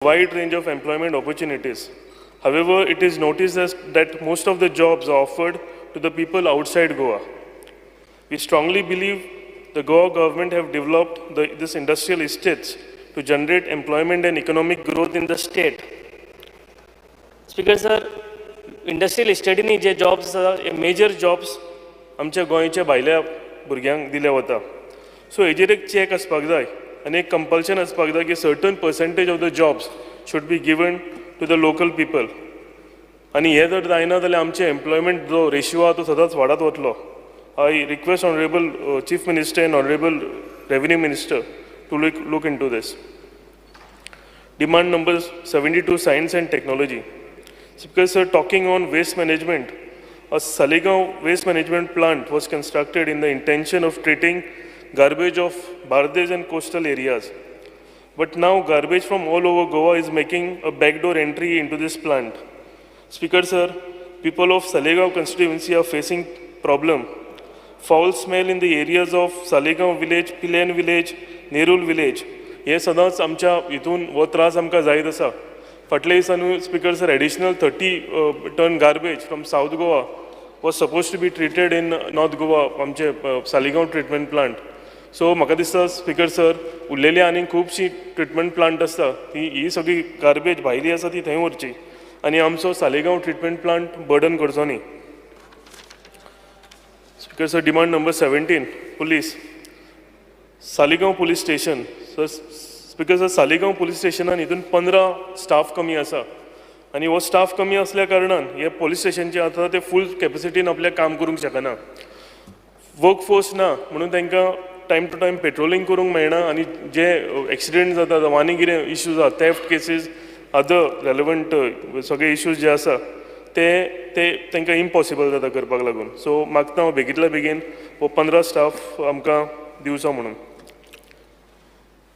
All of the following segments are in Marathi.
wide range of employment opportunities. However, it is noticed that most of the jobs are offered to the people outside Goa. We strongly believe the Goa government have developed this industrial estates to generate employment and economic growth in the state. Speaker sir, industrial estate जे jobs major jobs आमच्या गोंयच्या भायल्या भुरग्यांक दिले वता. सो हेजेर एक चेक आसपाक जाय आनी एक कंपल्शन आसपाक जाय की certain percentage of the jobs should be given to the local people. आनी हे जर जायना जाल्यार आमचे एम्प्लॉयमेंट जो रेशियो आहा तो सदांच वाडत वतलो. I request Honorable Chief Minister and Honorable Revenue Minister to look into this. Demand number 72, Science and Technology. Because sir, talking on waste management, a Saligaon waste management plant was constructed in the intention of treating garbage of Bardez and coastal areas. But now garbage from all over Goa is making a backdoor entry into this plant. Speaker sir, people of Saligaon constituency are facing problem. Foul smell in the areas of Saligaon village, Pilen village, Nerul village. हे सदांच आमच्या हितून वो त्रास आमकां जायत आसा. फाटल्या दिसांनी speaker sir additional 30 ton garbage from south Goa was suppose to be treated in north Goa आमचे सालिगांव ट्रिटमेंट प्लांट. सो म्हाका दिसता स्पीकर सर उरलेली आनी खुबशीं ट्रिटमेंट प्लांट आसता ही सगळी गार्बेज भायली आसा ती थंय व्हरची आनी आमचो सालिगांव ट्रिटमेंट प्लांट बर्डन करचो न्ही. Speaker sir, demand number 17, police. Saligaon police station. So, Speaker sir, Saligaon police station and इथून 15 staff कमी आसा. आणि वो staff कमी असल्या कारणान हे police station चे आता ते full capacity न आपल्या काम करूंक शकना. Work force ना म्हणून त्यांका time to time patrolling करूंक मेळना आणि जे accident जाता आनी कितें issues आहा theft cases other relevant सगळे issues जे आसा ते तांकां इम्पॉसिबल जाता करपाक लागून. सो मागता हांव बेगींतल्या बेगीन हो 15 स्टाफ आमकां दिवचो म्हणून.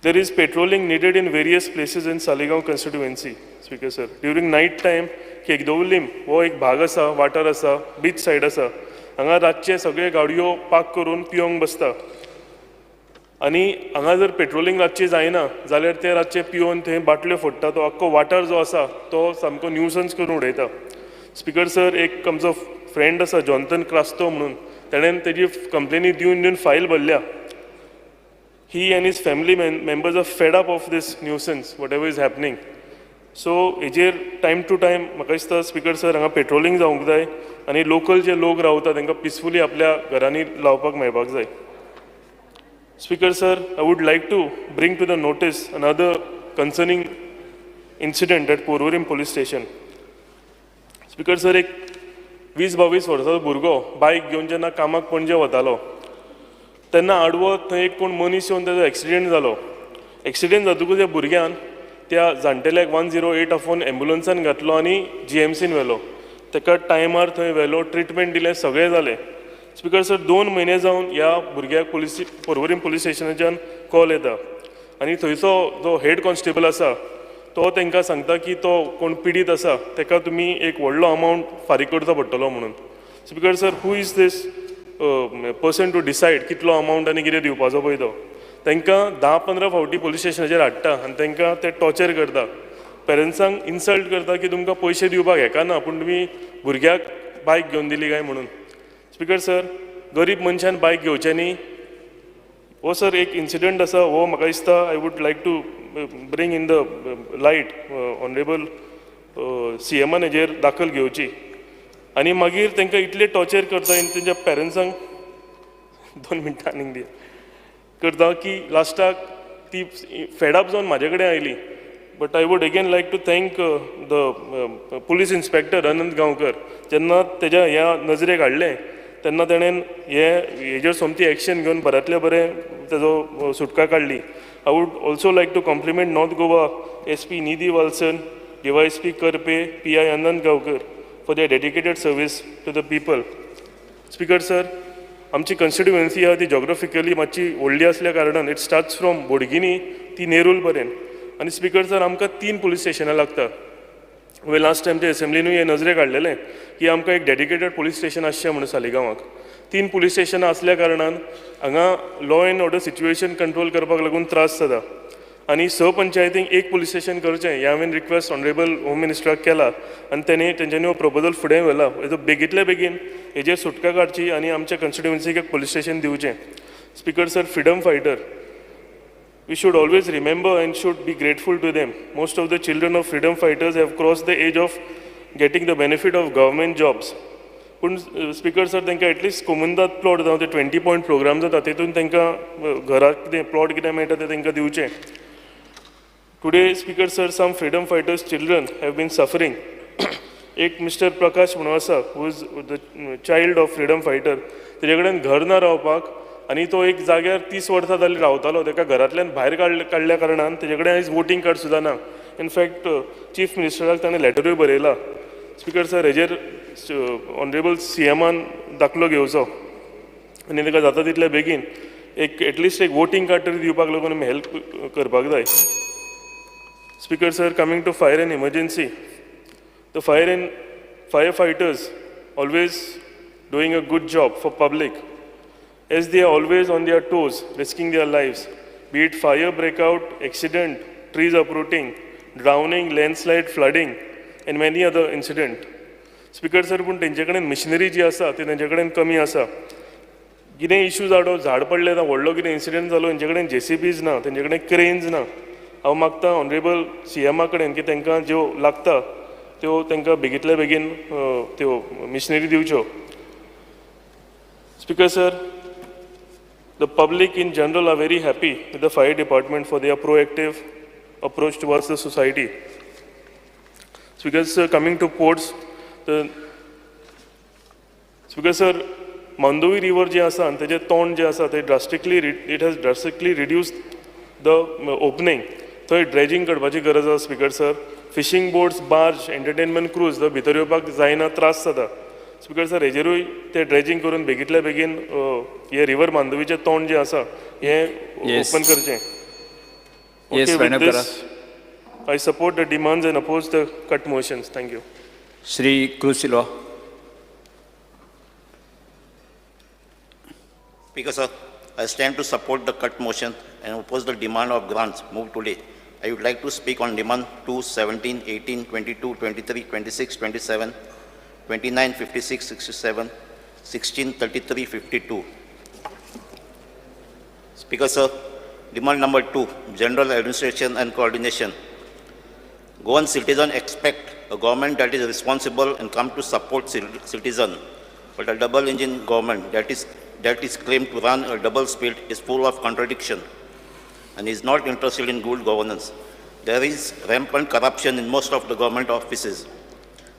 There is patrolling needed in various places in Saligao constituency. Speaker sir, during night time केकदोवलीम हो एक भाग आसा, वाठार आसा, बीच सायड आसा, हांगा रातचे सगळे गाडयो पार्क करून पिवंक बसता. आनी हांगा जर पेट्रोलिंग रातची जायना जाल्यार ते रातचे पिवन थंय बाटल्यो फोडटा. तो आख्खो वाठार जो आसा तो सामको न्यूसन्स करून उडयता. स्पीकर सर, एक आमचो फ्रेंड आसा जॉन्थन क्रास्तो म्हणून, ताणें तेजी कंप्लेनी दिवन फायल भरल्या. He and his family members are fed up of this nuisance whatever is happening. So हेजेर टायम टू टायम म्हाका दिसता स्पीकर सर हांगा पेट्रोलिंग जावंक जाय आनी लोकल जे लोक रावता तांकां पिसफुली आपल्या घरांनी लावपाक मेळपाक जाय. Speaker sir, I would like to bring to the notice another concerning incident at Porvorim police station. Speaker sir, एक 20-22 वर्साचो भुरगो बायक घेवन जेन्ना कामाक पणजे वतालो तेन्ना आडवो थंय एक कोण मनीस येवन तेजो एक्सिडेंट जालो. एक्सिडेंट जातकूच त्या भुरग्यान त्या जाण्टेल्याक 108 फोन एम्बुलन्सान घातलो आनी GMCन व्हेलो. ताका टायमार थंय व्हेलो, ट्रिटमेंट दिलें, सगळें जालें. स्पीकर सर, 2 म्हयने जावन ह्या भुरग्याक पोरवोरीम पुलीस स्टेशनाच्यान कॉल येता आनी थंयचो जो हेड कॉन्स्टेबल आसा तो तांकां सांगता की तो कोण पिडीत आसा ताका तुमी एक व्हडलो अमावंट फारीक करचो पडटलो म्हणून. Speaker sir, who is this person to decide कितलो अमावंट आनी कितें दिवपाचो पळय तो. तांकां 10-15 फावटी पुलीस स्टेशनाचेर हाडटा आनी तांकां ते टॉर्चर करता. पेरंट्सांक इन्सल्ट करता की तुमकां पयशे दिवपाक हेका ना पूण तुमी भुरग्याक बायक घेवन दिली काय म्हणून. स्पीकर सर, गरीब मनशान बायक घेवचें न्ही. हो सर एक इन्सिडंट आसा, हो म्हाका दिसता I would like to bring in the light. Honourable CMन हेजेर दाखल घेवची आनी मागीर तांकां इतले टॉर्चर करता तेंच्या पेरंट्सांक 2 मिनटां आनीक दिया करता की लास्टाक ती फेडअप जावन म्हाजे कडेन आयली. But I would again like to thank the police inspector Anant Gaonkar. जेन्ना तेज्या ह्या नजरेक हाडलें तेन्ना ताणें हेजेर सोमती एक्शन घेवन बऱ्यांतल्या बरें तेजो सुटका काडली. I would also like to compliment North Goa SP Nidhi Walson, DYSP Karpe, PI Anand Gaukar for their dedicated service to the people. Speaker sir, आमची constituency आहा ती geographically मातशी व्हडली असल्या कारणान it starts from बोडगिनी ती नेरूल पर्यंत. आनी स्पीकर सर, आमकां 3 पुलीस स्टेशनां लागता. हांवें लास्ट टायम ते असेंब्लीनूय हे नजरेक हाडलेलें की आमकां एक डेडिकेटेड पुलीस स्टेशन आसचें म्हणून सालिगांवाक. 3 पुलीस स्टेशनां असल्या कारणान हांगा law and order situation control करपाक लागून त्रास जाता. आनी स पंचायतींक एक पुलीस स्टेशन करचें हें हांवें रिक्वेस्ट ऑनरेबल होम मिनिस्टराक केला आनी तेंच्यांनी हो प्रपोजल फुडें व्हेला. बेगींतल्या बेगीन हेजेर सुटका काडची आनी आमच्या कॉन्स्टिट्युएन्सीक एक पुलीस स्टेशन दिवचें. Speaker sir, freedom fighter, we should always remember and should be grateful to them. Most of the children of freedom fighters have crossed the age of getting the benefit of government jobs. पूण स्पीकर सर तांकां एटलीस्ट कोमुंदात प्लॉट जावं ते 20 पॉयंट प्रोग्राम जाता तेतून तांकां घराक कितें प्लॉट कितें मेळटा तें तांकां दिवचें. Today speaker sir, some freedom fighters children have been suffering. एक मिस्टर प्रकाश म्हणून आसा, who is the child of freedom fighter. तेजे कडेन घर ना रावपाक आनी तो एक जाग्यार 30 वर्सां जाली रावतालो. ताका घरांतल्यान भायर काडल्या कारणान तेजे कडेन आयज वोटींग कार्ड सुद्दां ना. इनफॅक्ट चीफ मिनिस्टराक ताणें लेटरूय बरयला. स्पीकर सर, हेजेर ऑनरेबल CMान दाखलो घेवचो आनी ताका जाता तितल्या बेगीन एक एटलिस्ट एक वोटींग कार्ड तरी दिवपाक लागून आमी हेल्प करपाक जाय. Speaker sir, coming to fire and emergency, the fire fighters always doing a good job for public, as they are always on their toes, risking their lives, be it fire breakout, accident, trees uprooting, drowning, landslide, flooding, and many other incidents. Speaker sir, पूण तेंचे कडेन मिशनरी जी आसा ती तेंचे कडेन कमी आसा. कितें इश्यू जालो, झाड पडलें ना, व्हडलो कितें इन्सिडेंट जालो, तेंचे कडेन JCBs ना, तेंचे कडेन क्रेन्स ना. हांव मागता ऑनरेबल CMा कडेन की तांकां ज्यो लागता त्यो तांकां बेगींतल्या बेगीन त्यो missionary दिवच्यो. Speaker sir, the public in general are very happy with the fire department for their proactive approach towards the society. Speaker sir, coming to ports, Speaker sir, Mandovi river जे आसा आनी तेजें तोंड जें आसा तें it has drastically reduced the opening. थंय ड्रेजिंग करपाची गरज आसा. Speaker sir, fishing boats, barge, entertainment cruise भितर येवपाक जायना, त्रास जाता. स्पीकर सर, हेजेरूय ते ड्रेजिंग करून बेगींतल्या बेगीन हे रिवर मांडवीचें तोंड जें आसा हें ओपन करचें. Yes, with this, I support the demands and oppose the cut motions. Thank you. Shri Cruz Silva. Speaker sir, I stand to support the cut motion and oppose the demand of grants moved today. I would like to speak on demand 2, 17, 18, 22, 23, 26, 27, 29, 56, 67, 16, 33, 52. Speaker sir, demand number 2, general administration and coordination. Goan citizens expect a government that is responsible and come to support citizens, but a double-engine government that is claimed to run a double speed is full of contradiction and is not interested in good governance. There is rampant corruption in most of the government offices.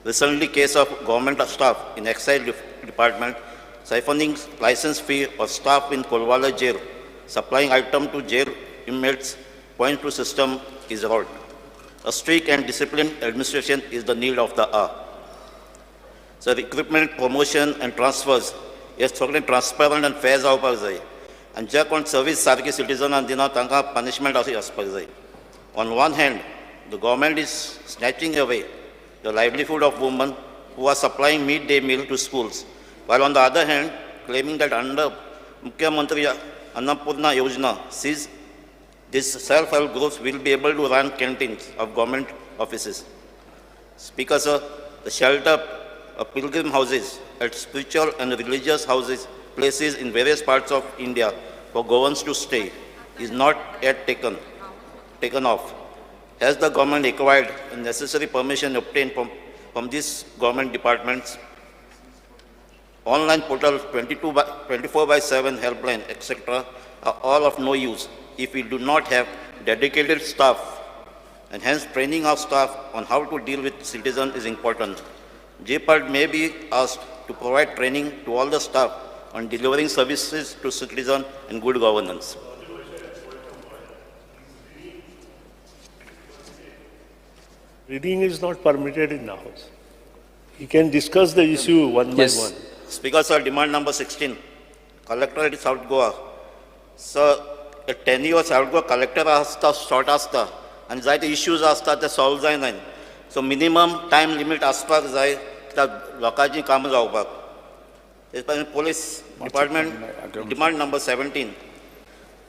Recently, case of government staff in Excise Department siphoning license fee of staff in Kolwala jail, supplying item to jail inmates, point to system is wrong. A strict and disciplined administration is the need of the hour. So recruitment, promotion and transfers is transparent and fair जावपाक जाय. And जे कोण सर्विस सारकी citizen दिना तांकां punishment अशी आसपाक जाय. On one hand, the government is snatching away the livelihood of women who are supplying midday meal to schools, while on the other hand, claiming that under Mukhyamantri Annapurna Yojana, sees these self-help groups will be able to run canteens of government offices. Speaker sir, the shelter of pilgrim houses at spiritual and religious houses, places in various parts of India for Goans to stay is not yet taken off. Has the government acquired the necessary permission obtained from these government departments? Online portal 24/7 helpline, etc. are all of no use if we do not have dedicated staff, and hence training of staff on how to deal with citizens is important. JPAD may be asked to provide training to all the staff on delivering services to citizens and good governance. Reading is not permitted in the House. You can discuss the issue one by one. Speaker sir, demand number 16, collector at South Goa. Sir, a 10 years South Goa collector asta short asta, and जायते issues asta ते solve जायनाय. So minimum time limit आसपाक जाय त्या लोकांची कामां जावपाक. Police department demand number 17.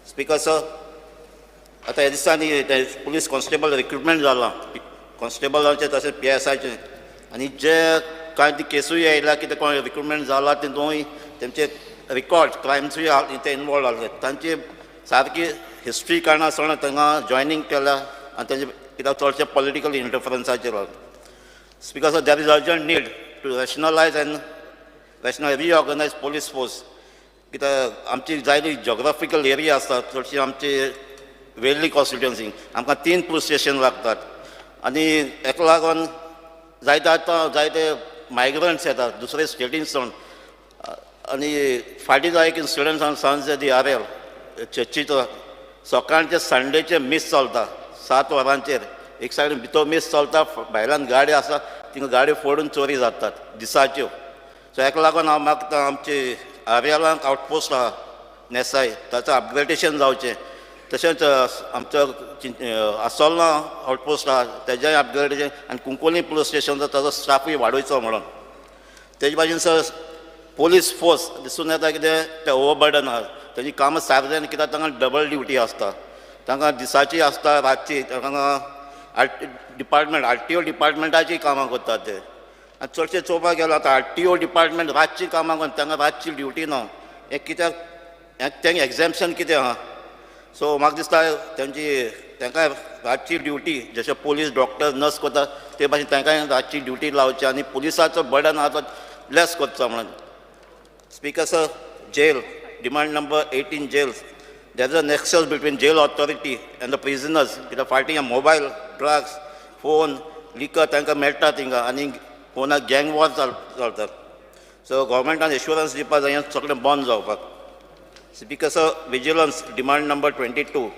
Speaker sir, आतां ह्या दिसांनी ते पुलीस कॉन्स्टेबल रिक्रुटमेंट जाला कॉन्स्टेबलांचे तशेंच PSIचे आनी जे कांय ती केसूय येयल्या कितें कोण रिक्रुटमेंट जाला तितूंय तेंचे रिकॉर्ड क्रायम्सूय ते इनवॉल्व जाले तांची सारकी हिस्ट्री काणा आसतना तांकां जॉयनींग केल्या आनी तेंचे कित्याक चडशे पॉलिटिकल इंटरफरन्साचेर because there is urgent need to rationalise and reorganise police force कित्याक आमची जायती जॉग्राफिकल एरिया आसता चडशी आमची वेल्ली कॉन्स्टिट्युएन्सी आमकां 3 पुलीस स्टेशन लागतात आनी हेका लागून जायते मायग्रंट्स येतात दुसरे स्टेटींतसून आनी फाटीं एक इन्सिडंट सांजे दी RL चर्चीचो सकाळचे संडेचे मीस चलता 7 वरांचेर एक सायडीन भितर मीस चलता भायल्यान गाडी आसा थिंगा गाडी फोडून चोरी जातात दिसाच्यो सो हेका लागून हांव मागता आमची RLांक आउटपोस्ट आहा नेसाय ताचें अपग्रेडेशन जावचें तशेंच आमचो आसोलना आउटपोस्ट आहा तेजेंय अपग्रेडेशन आनी कुंकोली पुलीस स्टेशन ताजो स्टाफूय वाडोवचो म्हणून तेजे भाशेन सर पुलीस फोर्स दिसून येता कितें ते ओवरबर्डन आहा तेजी कामां सारकी जायना कित्याक तांकां डबल ड्युटी आसता तांकां दिसाची आसता रातची तांकां डिपार्टमेंट RTO डिपार्टमेंटाची कामां करतात ते आनी चडशे चोवपाक गेलो आतां RTO डिपार्टमेंट रातची कामां करून तांकां रातची ड्युटी ना हें कित्याक तेंगे एग्जेम्पशन कितें आहा सो म्हाका दिसता तांकां रातची ड्युटी जशे पुलीस डॉक्टर नर्स करता ते भाशेन तांकांय रातची ड्युटी लावची आनी पुलिसाचो बर्डन आहा तो लेस करचो म्हणून speaker sir jail demand number 18 jails there is a nexus between jail authority and the prisoners कित्याक फाटीं मोबायल ड्रग्स फोन लिकर तांकां मेळटा थिंगा आनी फोनाक गँग वॉर चलतात सो गव्हर्मेंटान एश्युरन्स दिवपा जाय हें सगळें बंद जावपाक speaker sir vigilance demand number 22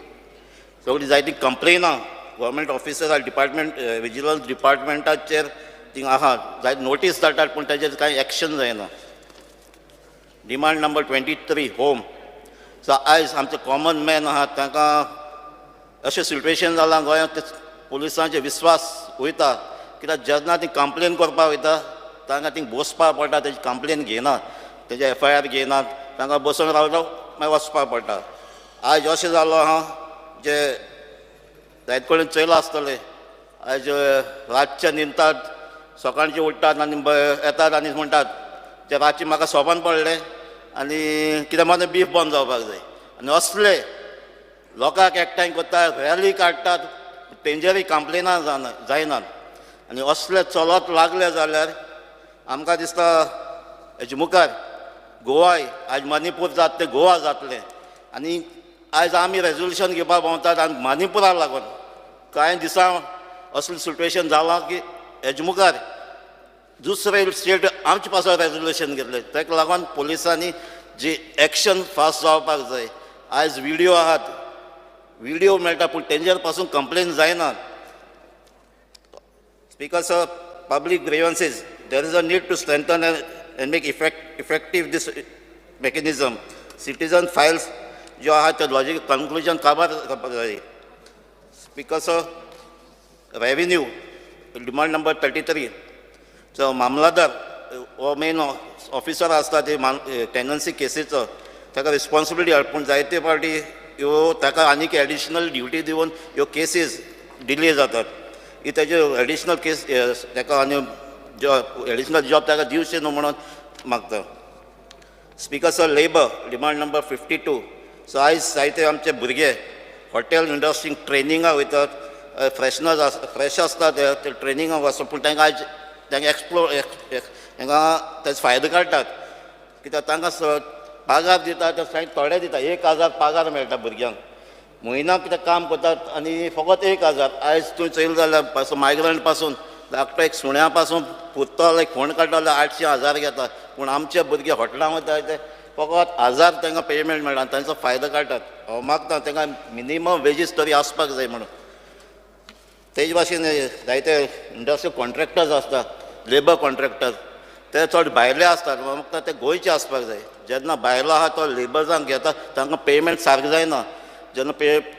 सगळीं जायतीं कंप्लेनां गव्हर्मेंट ऑफिसर डिपार्टमेंट विजिलन्स डिपार्टमेंटाचेर थिंगा आहा जायत नोटीस धाडटात पूण ताचेर कांय एक्शन जायना डिमांड नंबर 23 होम सो आयज आमचे कॉमन मॅन आहात तांकां अशें सिट्युएशन जालां गोंयांत पुलिसांचे विस्वास वयता कित्याक जेन्ना ती कंप्लेन करपाक वयता तांकां थिंग बसपाक पडटा तेजी कंप्लेन घेयनात तेजे FIR घेयनात तांकां बसून रावलो मागीर वचपाक पडटा आयज अशें जालो आहा जे जायत कडेन चयलां आसतलें आयज रातचे न्हिदतात सकाळचे उठतात आनी येतात आनी म्हणटात ते रातचे म्हाका सोबन पडलें आनी कित्याक म्हाका बीफ बंद जावपाक जाय आनी असले लोकांक एकठांय करतात रॅली काडटात तेंचेरय कंप्लेनां जायनात आनी असले चलत लागले जाल्यार आमकां दिसता हेजे मुखार गोवाय आयज मणिपूर जाता तें गोवा जातलें आनी आयज आमी रेजोल्युशन घेवपाक भोंवतात आनी मणिपुराक लागून कांय दिसां असलें सिट्युएशन जालां की हेजे मुखार दुसरे स्टेट आमचे पासून रेजोल्युशन घेतलें ताका लागून पुलिसांनी जी एक्शन फास्ट जावपाक जाय आयज व्हिडियो आहात व्हिडियो मेळटा पूण तेंचेर पासून कंप्लेन जायना speaker sir public grievances there is a need to strengthen and make effective this mechanism citizen files ज्यो आहात त्यो लॉजीक कन्क्लुजन काबार करपाक जाय speaker sir revenue demand number 33 so मामलादार हो मेन ऑफिसर आसता ते टेनन्सी केसीचो ताका रिस्पॉन्सिबिलिटी हाड पूण जायते फावटी ह्यो ताका आनीक एडिशनल ड्युटी दिवन ह्यो केसीस डिले जातात ही तेजे एडिशनल केस ताका आनी एडिशनल जॉब ताका दिवचें न्हू म्हणून मागता speaker sir labour demand number 52 so आयज जायते आमचे भुरगे हॉटेल इंडस्ट्रीक ट्रेनिंगाक वयतात फ्रेश आसता ते ट्रेनिंगाक वचप पूण तांकां आयज तांकां तांकां तेजो फायदो काडटात कित्याक तांकां पगार दितात ते थोडे दिता 1000 पगार मेळटा भुरग्यांक म्हयन्याक कितें काम करतात आनी फकत 1000 आयज तूं चयलो जाल्यार मायग्रंट पासून धाकटो एक सुण्या पासून पुत्तल एक फोंड काडटा जाल्यार 800,000 घेतात पूण आमचे भुरगे हॉटेलांत वयता ते फकत 1000 तांकां पेमेंट मेळटा आनी तांचो फायदो काडटात हांव मागता तांकां मिनिमम वेजीस तरी आसपाक जाय म्हणून तेजे भाशेन जायते इंडस्ट्रियल कॉन्ट्रॅक्टर्स आसतात लेबर कॉन्ट्रॅक्टर्स ते चड भायले आसतात म्हाका ते गोंयचे आसपाक जाय जेन्ना भायलो आहा तो लेबर्सांक घेता तांकां पेमेंट सारको जायना जेन्ना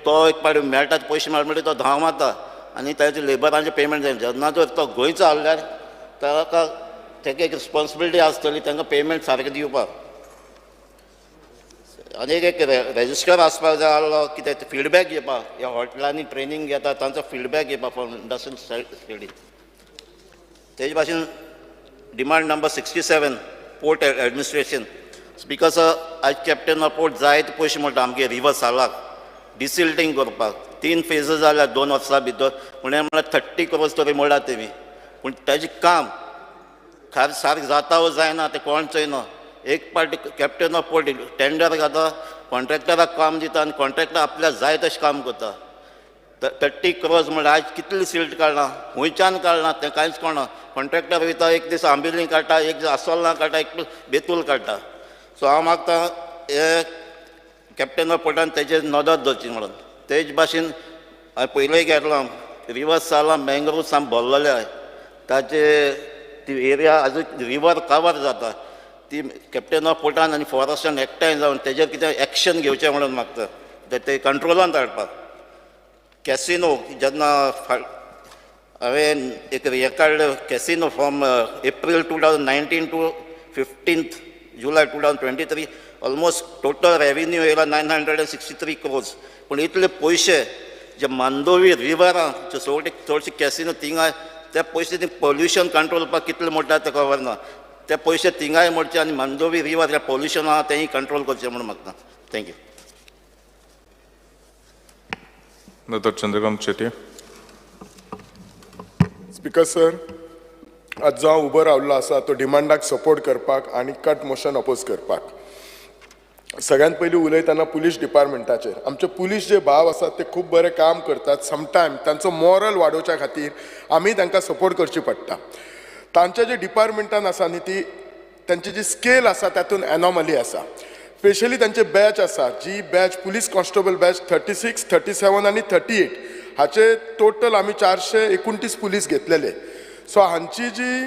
तो एक पावटी मेळटा पयशे मेळटा म्हणटा तो धांव मारता आनी ताचे लेबरांचे पेमेंट जायना जेन्ना जर तो गोंयचो आहल्यार ताका ताका एक रिस्पॉन्सिबिलिटी आसतली तांकां पेमेंट सारकें दिवपाक आनीक एक रेजिस्टर आसपाक जाय आसलो कितें फिडबॅक घेवपाक ह्या हॉटेलांनी ट्रेनींग घेता तांचो फिडबॅक घेवपाक फ्रॉम इंडस्ट्रियल स्टेडी तेजे भाशेन demand number 67 port administration speaker sir आज कॅप्टन ऑफ पोर्ट जायते पयशे म्हणटा आमगे रिवर सालाक डिसिल्टिंग करपाक 3 फेजीस जाल्यात 2 वर्सां भितर म्हणल्यार 30 crores तरी म्हणल्यात तेमी पूण ताजें काम सारकें जाता वा जायना तें कोण चोयना एक party captain of port tender घाता कॉन्ट्रॅक्टराक काम दिता आनी कॉन्ट्रॅक्टर आपल्याक जाय तशें काम करता 30 crores म्हणल्यार आज कितले सिल्ट काडला खंयच्यान काडला तें कांयच कळना कॉन्ट्रॅक्टर वयता एक दीस आंबिलीं काडटा एक दीस आसोलना काडटा एक बेतूल काडटा सो हांव मागतां हे कॅप्टन ऑफ पोर्टान तेजेर नदर दवरची म्हणून तेज भाशेन हांवें पयलें घेतलां रिवर्स साला मँग्रोव साम भरलेले आहाय ताचे ती एरिया आजून रिवर कवर जाता ती कॅप्टन ऑफ पोर्टान आनी फॉरेस्टान एकठांय जावन तेजेर कितें एक्शन घेवचें म्हणून मागता ते कंट्रोलान हाडपाक कॅसिनो जेन्ना हांवें एक हें काडलें casino from April 2019 to 15th July 2023 almost total revenue येयला 963 crores पूण इतले पयशे जे मांदोवी रिवरां चडशे कॅसिनो थिंगाय ते पयशे ती पोल्युशन कंट्रोल करपाक कितले मोडटा तें खबर ना ते पयशे थिंगाय मोडचे आनी मांदोवी रिवर जे पोल्युशन आहा तेंय कंट्रोल करचें म्हणून मागता thank you Dr. Chandrakant Chetty. Speaker sir आज जो हांव उबो रावल्लो आसा तो डिमांडाक सपोर्ट करपाक आनी कट मोशन अपोज करपाक सगळ्यांत पयलीं उलयतना पुलीस डिपार्टमेंटाचेर आमचे पुलीस जे भाव आसात ते खूब बरें काम करतात समटायम तांचो मॉरल वाडोवच्या खातीर आमी तांकां सपोर्ट करची पडटा तांचे जे डिपार्टमेंटान आसा न्ही ती तांची जी स्केल आसा तातूंत एनॉमली आसा स्पेशली तांचे बॅच आसा जी बॅच पुलीस कॉन्स्टेबल बॅच 36, 37 आनी 38 हाचे टोटल आमी 429 पुलीस घेतलेले सो हांची जी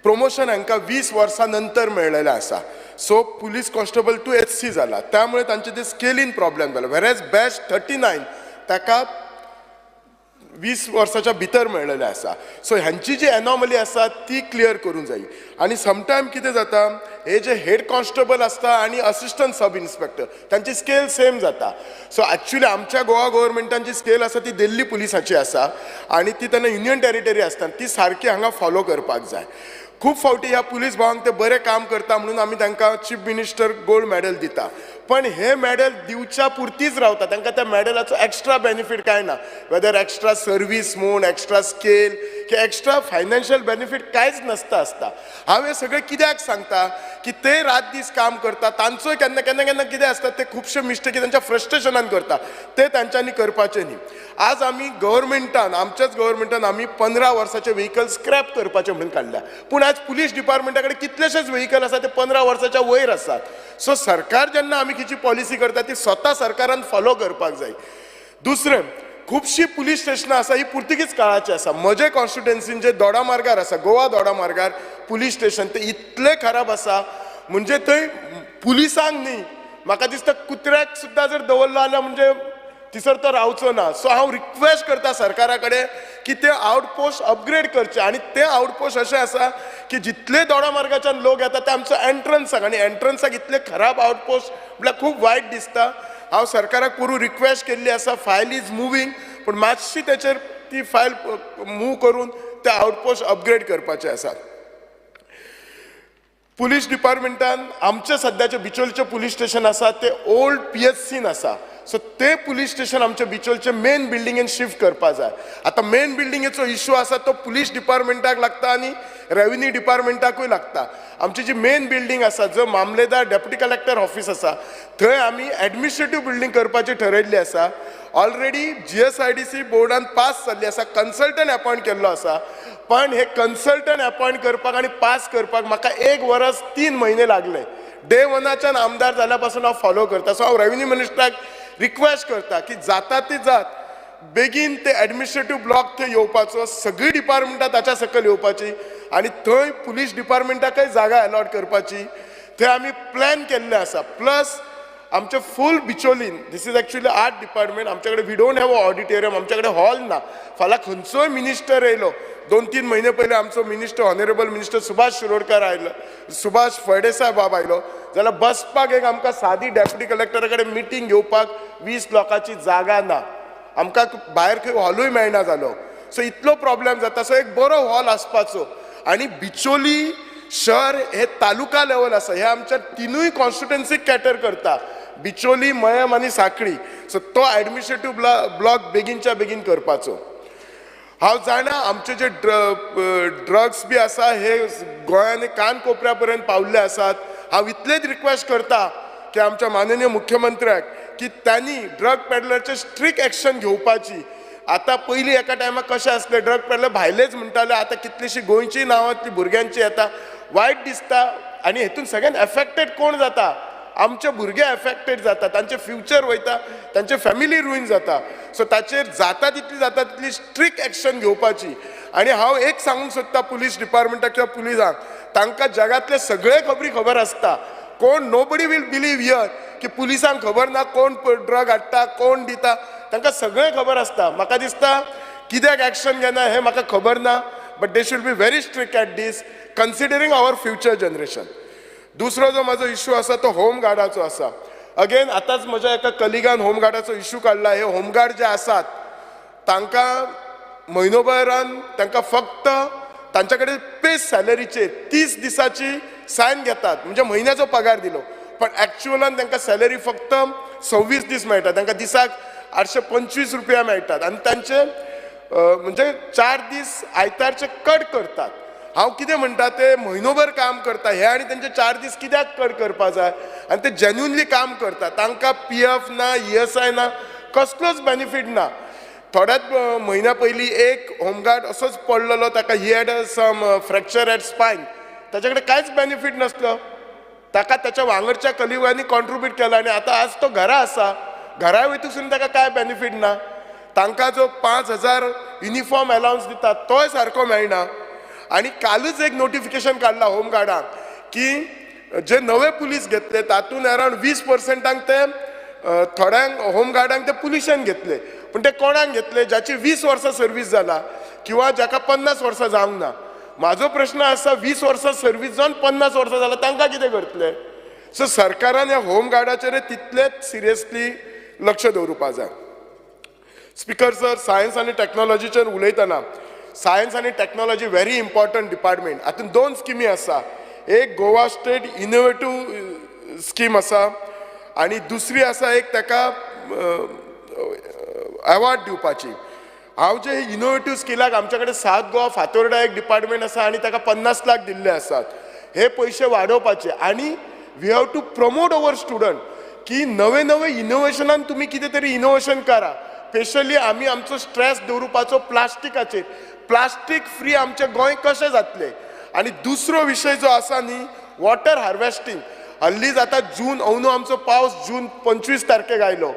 प्रमोशन हांकां 20 वर्सां नंतर मेळ्ळेलें आसा so police constable to HC जाला त्यामुळे तांचे ते स्केलीन प्रॉब्लेम जालो वेरेज बॅच 39 ताका 20 वर्साच्या भितर मेळ्ळेलें आसा सो हांची जी एनॉमली आसा ती क्लियर करूंक जाय आनी समटायम कितें जाता हे जे हेड कॉन्स्टेबल आसता आनी असिस्टंट सब इन्स्पेक्टर तांची स्केल सेम जाता सो एक्चुअली आमच्या गोवा गव्हर्मेंटान जी स्केल आसा ती दिल्ली पुलिसाची आसा आनी ती तेन्ना युनियन टेरिटरी आसता ती सारकी हांगा फॉलो करपाक जाय खूब फावटी ह्या पुलीस भावांक ते बरें काम करता म्हणून आमी तांकां चीफ मिनिस्टर गोल्ड मॅडल दिता पण हे मॅडल दिवच्या पुरतीच रावता तांकां त्या मॅडलाचो एक्स्ट्रा बेनिफीट कांय ना वेदर एक्स्ट्रा सर्वीस म्हूण एक्स्ट्रा स्केल की एक्स्ट्रा फायनान्शियल बेनिफीट कांयच नासता आसता हांव हे सगळें कित्याक सांगता की ते रात दीस काम करता तांचोय केन्ना केन्ना केन्ना कितें आसता ते खुबशे मिस्टेकी तांच्या फ्रस्ट्रेशनान करता ते तांच्यांनी करपाचें न्ही आज आमी गव्हर्मेंटान आमच्याच गव्हर्मेंटान आमी 15 वर्साचे व्हेकल स्क्रॅप करपाचे म्हणून काडल्या पूण आज पुलीस डिपार्टमेंटा कडेन कितलेशेच व्हेकल आसा ते 15 वर्साच्या वयर आसात सो सरकार जेन्ना आमी खंयची पॉलिसी करता ती स्वता सरकारान फॉलो करपाक जाय दुसरें खुबशीं पुलीस स्टेशनां आसा ही पुर्तुगीज काळाची आसा म्हजे कॉन्स्टिट्युएन्सीन जे दोडामार्गार आसा गोवा दोडामार्गार पुलीस स्टेशन ते इतले खराब आसा म्हणजे थंय पुलिसांक न्ही म्हाका दिसता कुत्र्याक सुद्दां जर दवरलो जाल्यार म्हणजे थिसर तो रावचो ना सो हांव रिक्वेस्ट करता सरकारा कडेन की ते आउटपोस्ट अपग्रेड करचे आनी ते आउटपोस्ट अशें आसा की जितले दोडामार्गाच्यान लोक येता ते आमचो एंट्रन्साक आनी एंट्रन्साक इतले खराब आउटपोस्ट म्हळ्यार खूब वायट दिसता हांव सरकाराक पुरू रिक्वेस्ट केल्ली आसा फायल इज मुवींग पूण मातशी तेचेर ती फायल मूव करून ते आउटपोस्ट अपग्रेड करपाचे आसात पुलीस डिपार्टमेंटान आमचे सद्याचे बिचोलचे पुलीस स्टेशन आसा ते ओल्ड PHCन आसा सो ते पुलीस स्टेशन आमचे बिचोलचे मेन बिल्डिंगेन शिफ्ट करपाक जाय आतां मेन बिल्डिंगेचो इश्यू आसा तो पुलीस डिपार्टमेंटाक लागता आनी रेव्हेन्यू डिपार्टमेंटाकूय लागता आमची जी मेन बिल्डिंग आसा जो मामलेदार डेप्युटी कलेक्टर ऑफिस आसा थंय आमी एडमिनिस्ट्रेटीव बिल्डिंग करपाची ठरयल्ली आसा ऑलरेडी GSIDC बोर्डान पास जाल्ली आसा कन्सल्टंट अपॉयंट केल्लो आसा पण हे कन्सल्टंट अपॉयंट करपाक आनी पास करपाक म्हाका 1 वर्स 3 म्हयने लागले डे वनाच्यान आमदार जाल्या पासून हांव फॉलो करता सो हांव रेव्हेन्यू मिनिस्टराक रिक्वेस्ट करता की जाता ती जात बेगीन ते एडमिनिस्ट्रेटीव ब्लॉक थंय येवपाचो सगळी डिपार्टमेंटां ताच्या सकयल येवपाची आनी थंय पुलीस डिपार्टमेंटाकय जागा अलॉट करपाची थंय आमी प्लॅन केल्ले आसा प्लस आमचे फूल Bicholim, this is actually art department, आमच्याकडे we don't have a auditorium, आमच्याकडे हॉल ना. फाल्यां खंयचोय मिनिस्टर येयलो, 2-3 म्हयने पयलीं आमचो minister honourable minister Subhash Shirodkar आयलो, सुभाष फळदेसाय बाब आयलो, जाल्यार बसपाक एक आमकां सादी डेप्युटी कलेक्टरा कडेन मिटींग घेवपाक 20 लोकांची जागा ना. आमकां भायर खंय हॉलूय मेळना जालो. सो इतलो प्रॉब्लेम जाता. सो एक बरो हॉल आसपाचो. आनी बिचोली शहर हे तालुका लेवल आसा, हे आमच्या 3 कॉन्स्टिट्युएन्सीक कॅटर करता, बिचोली, मयम आनी सांखळी. सो तो एडमिनिस्ट्रेटिव्ह ब्लॉक बेगीनच्या बेगीन करपाचो. हांव जाणा आमचे जे ड्रग्स बी आसा हे गोंयांनी कान कोपऱ्या पर्यंत पावल्ले आसात. हांव इतलेच रिक्वेस्ट करता की आमच्या माननीय मुख्यमंत्र्याक की त्यांनी ड्रग पेडलरचे स्ट्रिक्ट एक्शन घेवपाची. आतां पयलीं एका टायमार कशें आसलें, ड्रग पेडलर भायलेच म्हणटाले, आतां कितलींशीं गोंयचीं नांवां भुरग्यांची येता. वायट दिसता. आनी हेतून सगळ्यान एफेक्टेड कोण जाता? आमचे भुरगे एफेक्टेड जाता, तांचे फ्युचर वयता, तांचे फॅमिली रुईन जाता. सो ताचेर जाता तितली स्ट्रिक्ट एक्शन घेवपाची. आनी हांव एक सांगूंक सोदता पुलीस डिपार्टमेंटाक किंवा पुलिसांक, तांकां जगातले सगळे खबर आसता. कोण नोबडी वील बिलीव हियर की पुलिसांक खबर ना कोण ड्रग हाडटा, कोण दिता, तांकां सगळें खबर आसता. म्हाका दिसता कित्याक एक्शन घेना हें म्हाका खबर ना, but they should be very strict at this considering our future generation. दुसरो जो म्हाजो इश्यू आसा तो होमगार्डाचो आसा. अगेन आतांच म्हज्या एका कलिगान होमगार्डाचो इश्यू काडला. हे होमगार्ड जे आसात तांकां म्हयनोभरान तांकां फक्त तांच्या कडेन पे सॅलरीचेर 30 दिसाची सायन घेतात, म्हणजे म्हयन्याचो पगार दिलो, पण एक्चुअलान तांकां सॅलरी फक्त 26 दीस मेळटा. तांकां दिसाक 825 रुपया मेळटात आनी तांचे म्हणजे 4 दीस आयतारचे कट करतात. हांव कितें म्हणटा ते म्हयनोभर काम करता हे आनी तेंचे 4 दीस कित्याक कट करपा जाय? आनी ते जेन्युनली काम करता, तांकां PF ना, ESI ना, कसलोच बेनिफीट ना. थोड्याच म्हयन्या पयलीं एक होमगार्ड असोच पडलेलो, ताका he had some fracture at spine, ताचे कडेन कांयच बेनिफीट नासलो. ताका ताच्या वांगडच्या कलिगांनी कॉन्ट्रिब्यूट केला आनी आतां आज तो घरा आसा. घरा वयतसून ताका कांय बेनिफीट ना. तांकां जो 5,000 युनिफॉर्म अलावन्स दिता तोय सारको मेळना. आनी कालूच एक नोटिफिकेशन काडला होमगार्डाक की जे नवे पुलीस घेतले तातूंत अरावंड 20% ते थोड्यांक होमगार्डांक ते पुलिशेन घेतले. पूण ते कोणाक घेतले? जाची 20 वर्सां सर्वीस जाला किंवा जाका 50 वर्सां जावंक ना. म्हाजो प्रश्न आसा, 20 वर्सां सर्वीस जावन 50 वर्सां जालां तांकां कितें करतले? सो सरकारान ह्या होमगार्डाचेर तितलेच सिरियसली लक्ष दवरुपा जाय. स्पिकर सर, सायन्स आनी टॅक्नॉलॉजीचेर उलयतना, सायन्स आनी टॅक्नॉलॉजी व्हेरी इम्पॉर्टंट डिपार्टमेंट. हातूंत 2 स्किमी आसा. एक गोवा स्टेट इनोवेटीव स्कीम आसा आनी दुसरी आसा एक ताका अवॉर्ड दिवपाची. हांव जे इनोवेटीव स्किलाक आमचे कडेन सावथ गोवा फातोर्डा एक डिपार्टमेंट आसा आनी ताका 50 लाख दिल्ले आसात. हे पयशे वाडोवपाचे आनी we have to promote our student की नवे नवे इनोवेशनान तुमी कितें तरी इनोवेशन करा. स्पेशली आमी आमचो स्ट्रेस दवरुपाचो प्लास्टिकाचेर. प्लास्टीक फ्री आमचें गोंय कशें जातलें? आनी दुसरो विशय जो आसा न्ही, वॉटर हार्वेस्टींग. हल्लीच आतां जून अंदू आमचो पावस जून 25 तारखेक आयलो.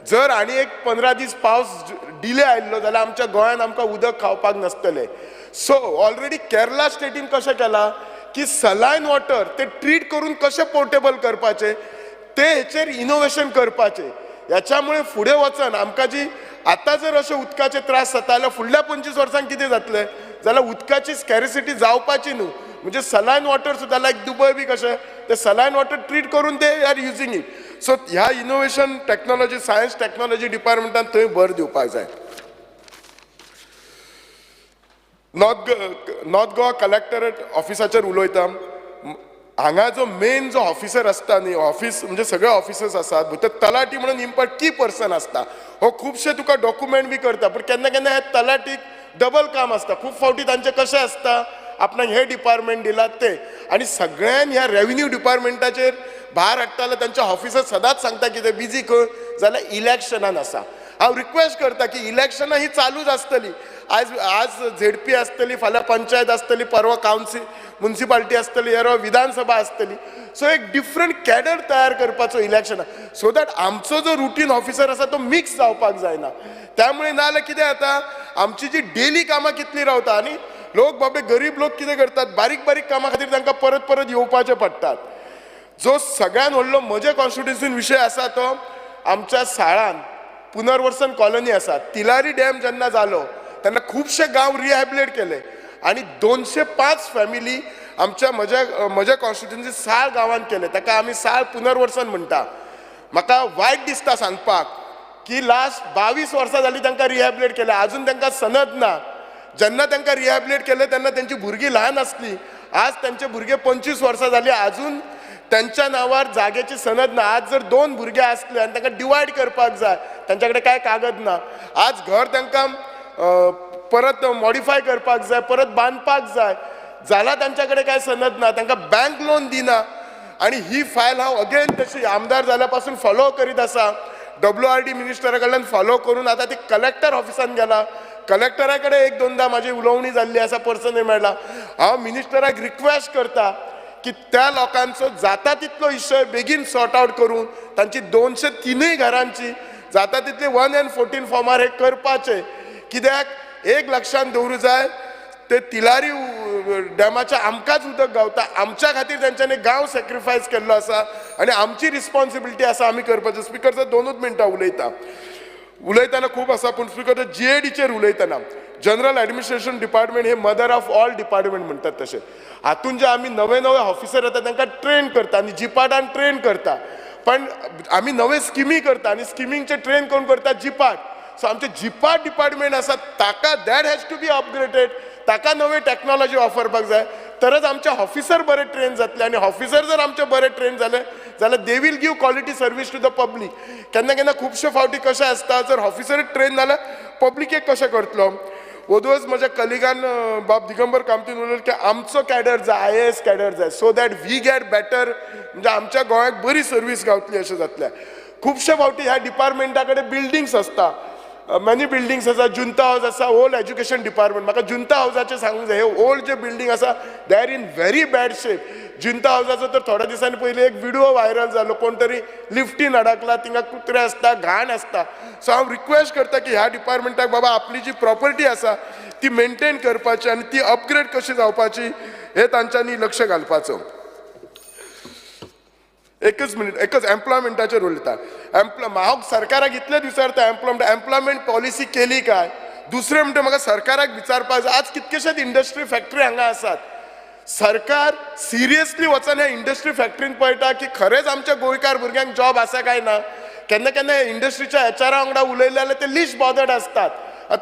जर आनी एक 15 दीस पावस डिले आयल्लो जाल्यार आमच्या गोंयान आमकां उदक खावपाक नासतलें. सो ऑलरेडी केरला स्टेटीन कशें केलां की सलायन वॉटर ते ट्रीट करून कशें पोर्टेबल करपाचें ते हेचेर इनोवेशन करपाचें. ह्याच्यामुळे फुडें वचन आमकां जी आतां जर अशे उदकाचे त्रास जाता जाल्यार फुडल्या 25 वर्सांक कितें जातलें? जाल्यार उदकाची स्कॅरिसिटी जावपाची न्हू. म्हणजे सलायन वॉटर सुद्दां लायक दुबय बी कशें ते सलायन वॉटर ट्रीट करून they are using it. So ह्या इनोवेशन टॅक्नॉलॉजी सायन्स टॅक्नॉलॉजी डिपार्टमेंटान थंय भर दिवपाक जाय. नॉर्थ गोवा कलेक्टरेट ऑफिसाचेर उलयता. हांगा जो मेन जो ऑफिसर आसता न्ही, ऑफिस म्हणजे सगळे ऑफिसर्स आसात, भितर तलाटी म्हणून इम्पॉर्टंट की पर्सन आसता. हो खुबशे तुका डॉक्युमेंट बी करता, पूण केन्ना केन्ना हे तलाटीक डबल काम आसता. खूब फावटी तांचे कशें आसता, आपणाक हे डिपार्टमेंट दिलात ते, आनी सगळ्यान ह्या रेव्हेन्यू डिपार्टमेंटाचेर भार हाडटाले. तांचे ऑफिसर सदांच सांगता की ते बिजी खंय जाल्यार इलेक्शनान आसा. हांव रिक्वेस्ट करता की इलेक्शनां ही चालूच आसतली. आज झेडपी आसतली, फाल्यां पंचायत आसतली, परवा कावन्सील म्युनिसिपालिटी आसतली, हेरो विधानसभा आसतली. सो एक डिफरंट कॅडर तयार करपाचो इलेक्शनां, सो दॅट आमचो जो रुटीन ऑफिसर आसा तो मिक्स जावपाक जायना. त्यामुळे नाजाल्यार कितें जाता, आमची जी डेली कामां कितली रावता आनी लोक बाबे गरीब लोक कितें करतात, बारीक बारीक कामां खातीर तांकां परत परत येवपाचें पडटात. जो सगळ्यात व्हडलो म्हजे कॉन्स्टिट्युन्सीन विशय आसा तो आमच्या साळान पुनर्वसन कॉलनी आसा. तिलारी डॅम जेन्ना जालो तेन्ना खुबशे गांव रिहॅबिलिट केले आणि 205 फॅमिली आमच्या म्हज्या कॉन्स्टिट्युन्सी साळ गांवांत केले. ताका आमी साळ पुनर्वसन म्हणटा. म्हाका वायट दिसता सांगपाक की लास्ट 22 वर्सां जालीं तांकां रिहॅबिलिट केले, आजून तांकां सनद ना. जेन्ना तांकां रिहॅबिलिट केले तेन्ना तेंची भुरगीं ल्हान आसलीं. आज तांचे भुरगे 25 वर्सां जालीं, आजून त्यांच्या नावार जागेची सनद ना. आज जर 2 भुरगे असले आणि तांकां डिवायड करपाक जाय, त्यांच्याकडे काय कागद ना. आज घर तांकां परत मॉडिफाय करपाक जाय, परत बांदपाक जाय, जाल्यार तांच्याकडे काय सनद ना, तांकां बँक लोन दिना. आणि ही फायल हांव अगेन तशी आमदार जाल्या पासून फॉलो करीत आसा. WRD मिनिस्टरा कडल्यान फॉलो करून आता ती कलेक्टर ऑफिसान गेला. कलेक्टरा कडेन 1-2दा म्हाजी उलोवणी जाल्ली आसा, पर्सनली मेळ्ळा. हांव मिनिस्टराक रिक्वेस्ट करता की त्या लोकांचो जाता तितलो इशय बेगीन सॉर्ट आउट करून तांची 203 घरांची जाता तितली 1 and 14 फॉर्मार हे करपाचे. कित्याक एक लक्षात दवरूं जाय, ते तिलारी डॅमाच्या आमकांच उदक गावता. आमच्या खातीर तेंच्यांनी गांव सॅक्रिफायस केल्लो आसा आनी आमची रिस्पॉन्सिबिलिटी आसा आमी करपाचें. स्पिकर सर 2च मिनटां उलयताना खूब आसा, पूण स्पिकर GADचेर उलयतना जनरल ॲडमिनिस्ट्रेशन डिपार्टमेंट हे मदर ऑफ ऑल डिपार्टमेंट म्हणटात तशें. हातून जे आमी नवे ऑफिसर येता तांकां ट्रेन करता आनी जिपाटान ट्रेन करता. पण आमी नवे स्किमी करता आनी स्किमींगचे ट्रेन कोण करता? जिपाट. सो आमचे जिपाट डिपार्टमेंट आसा ताका that has to be upgraded. ताका नवी टॅक्नॉलॉजी वापरपाक जाय, तरच आमचे ऑफिसर बरे ट्रेन जातले. आणि ऑफिसर जर आमचे बरे ट्रेन जाले जाल्यार they will give quality service to the public. केन्ना केन्ना खुबशे फावटी कशें आसता, जर ऑफिसर ट्रेन जाल्यार पब्लिकेक कशें करतलो. ओदोस म्हज्या कलिगान बाब दिगंबर कामतीन उलयलें की आमचो कॅडर जाय, IAS कॅडर जाय, so that we get better, म्हणजे आमच्या गोंयाक बरी सर्वीस गावतली अशें जातलें. खुबशे फावटी ह्या डिपार्टमेंटा कडेन बिल्डिंग्स आसता, मॅनी बिल्डिंग्स आसा. जुंता हाऊस आसा, ओल्ड एज्युकेशन डिपार्टमेंट. म्हाका जुंता हाऊसाचें सांगूंक जाय, हे ओल्ड जे बिल्डिंग आसा they are in very bad shape. जुंता हाऊसाचो तर थोड्या दिसांनी पयलीं एक व्हिडिओ व्हायरल जालो, कोण तरी लिफ्टीन अडकला, थिंगा कुत्रे आसता, घाण आसता. सो हांव रिक्वेस्ट करता की ह्या डिपार्टमेंटाक बाबा आपली जी प्रॉपर्टी आसा ती मेंटेन करपाची आनी ती अपग्रेड कशी जावपाची हे तांच्यांनी लक्ष घालपाचो. एकच मिनिट, एकच एम्प्लॉयमेंटाचेर उलयता. हांव सरकाराक इतलेच विचारता, एम्प्लॉयमेंट पॉलिसी केली काय? दुसरें म्हणटा म्हाका सरकाराक विचारपाक जाय, आज कितकेशेच इंडस्ट्री फॅक्टरी हांगा आसात. सरकार सिरियसली वचून ह्या इंडस्ट्री फॅक्टरीन पळयता की खरेंच आमच्या गोंयकार भुरग्यांक जॉब आसा काय ना. केन्ना केन्ना इंडस्ट्रीच्या HR वांगडा उलयले जाल्यार ते लिस्ट बॉदर्ड आसतात.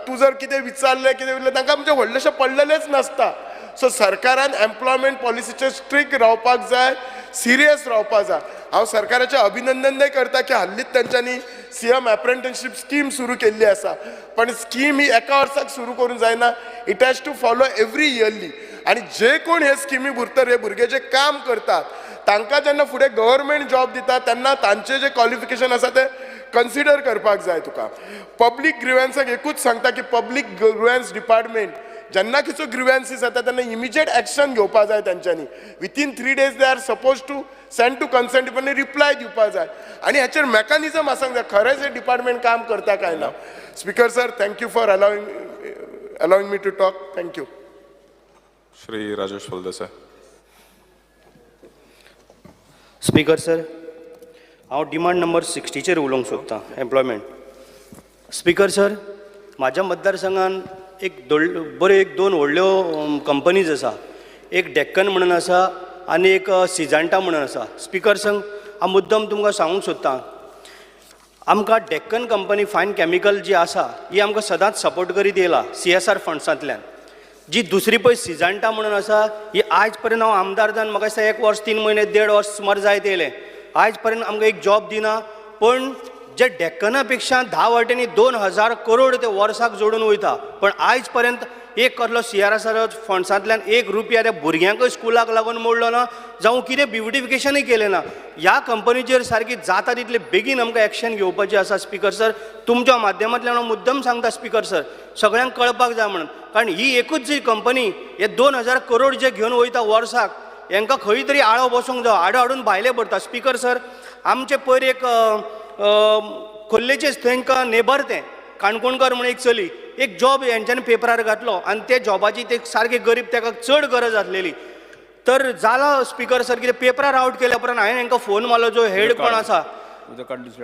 तूं जर कितें विचारलें कितें उरलें तांकां म्हणजे व्हडलेशें पडलेलेंच नासता. सो सरकारान एम्प्लॉयमेंट पॉलिसीचेर स्ट्रिक्ट रावपाक जाय, सिरियस रावपाक जाय. हांव सरकाराचें अभिनंदनय करता की हाल्लीच तांच्यांनी CM अप्रेंटिसशीप स्कीम सुरू केल्ली आसा. पण स्कीम ही एका वर्साक सुरू करूंक जायना, it has to follow every yearly. आणि जे कोण हे स्किमी भितर हे भुरगे जे काम करतात तांकां जेन्ना फुडें गव्हर्मेंट जॉब दिता तेन्ना तांचे जे क्वॉलिफिकेशन आसा ते कन्सिडर करपाक जाय. तुका पब्लीक ग्रिव्हन्साक एकूच सांगता की पब्लीक ग्रिव्हन्स डिपार्टमेंट जेन्ना खंयचो ग्रिव्हन्सीस येता तेन्ना इमिजिएट एक्शन घेवपाक जाय तांच्यांनी. Within 3 days they are suppose to send to concern department reply दिवपाक जाय. आणि हाचेर मेकॅनिझम आसूंक जाय, खरेंच हे डिपार्टमेंट काम करता काय ना. Speaker sir, thank you for allowing me to talk. Thank you. Shri Rajesh Phaldesai. Speaker sir, हांव डिमांड नंबर 60चेर उलोवंक सोदतां, एम्प्लॉयमेंट. स्पीकर सर, म्हाज्या मतदारसंघान एक 2 व्हडल्यो कंपनीज आसा. एक डेक्कन म्हणून आसा आनी एक सिजांटा म्हणून आसा. स्पीकर सर, हांव मुद्दम तुमकां सांगूंक सोदतां, आमकां डेक्कन कंपनी फायन कॅमिकल जी आसा ही आमकां सदांच सपोर्ट करीत येयला CSR फंड्सांतल्यान. जी दुसरी पळय सिजांटा म्हणून आसा ही आयज पर्यंत हांव आमदार जावन म्हाका दिसता 1 वर्स 3 म्हयने 1.5 वर्स सुमार जायत येयलें, आयज पर्यंत आमकां एक जॉब दिना. पण जे डेक्कना पेक्षा 10 वाटेंनी 2000 करोड ते वर्साक जोडून वयता. पण आयज पर्यंत एक कसलो CSR फंड्सांतल्यान 1 रुपया त्या भुरग्यांकय स्कुलाक लागून मोडलो ना, जावं कितें ब्युटिफिकेशनय केलें ना. ह्या कंपनीचेर सारकी जाता तितले बेगीन आमकां एक्शन घेवपाचें आसा. स्पीकर सर, तुमच्या माध्यमांतल्यान हांव मुद्दम सांगता स्पीकर सर, सगळ्यांक कळपाक जाय म्हणून. कारण ही एकूच जी कंपनी हे 2000 करोड जे घेवन वयता वर्साक, हांकां खंय तरी आळो बसूंक जाय, आडो हाडून भायले पडटा. स्पीकर सर, आमचे पयर एक खोल्लेचेच थंय नेबर तें काणकोणकर म्हणून एक चली, एक जॉब हेंच्यांनी पेपरार घातलो आनी ते जॉबाची ते सारके गरीब, ताका चड गरज आसलेली. तर जाला स्पीकर सर कितें पेपरार आउट केल्या उपरांत हांवें हांकां फोन मारलो जो हेड कोण आसा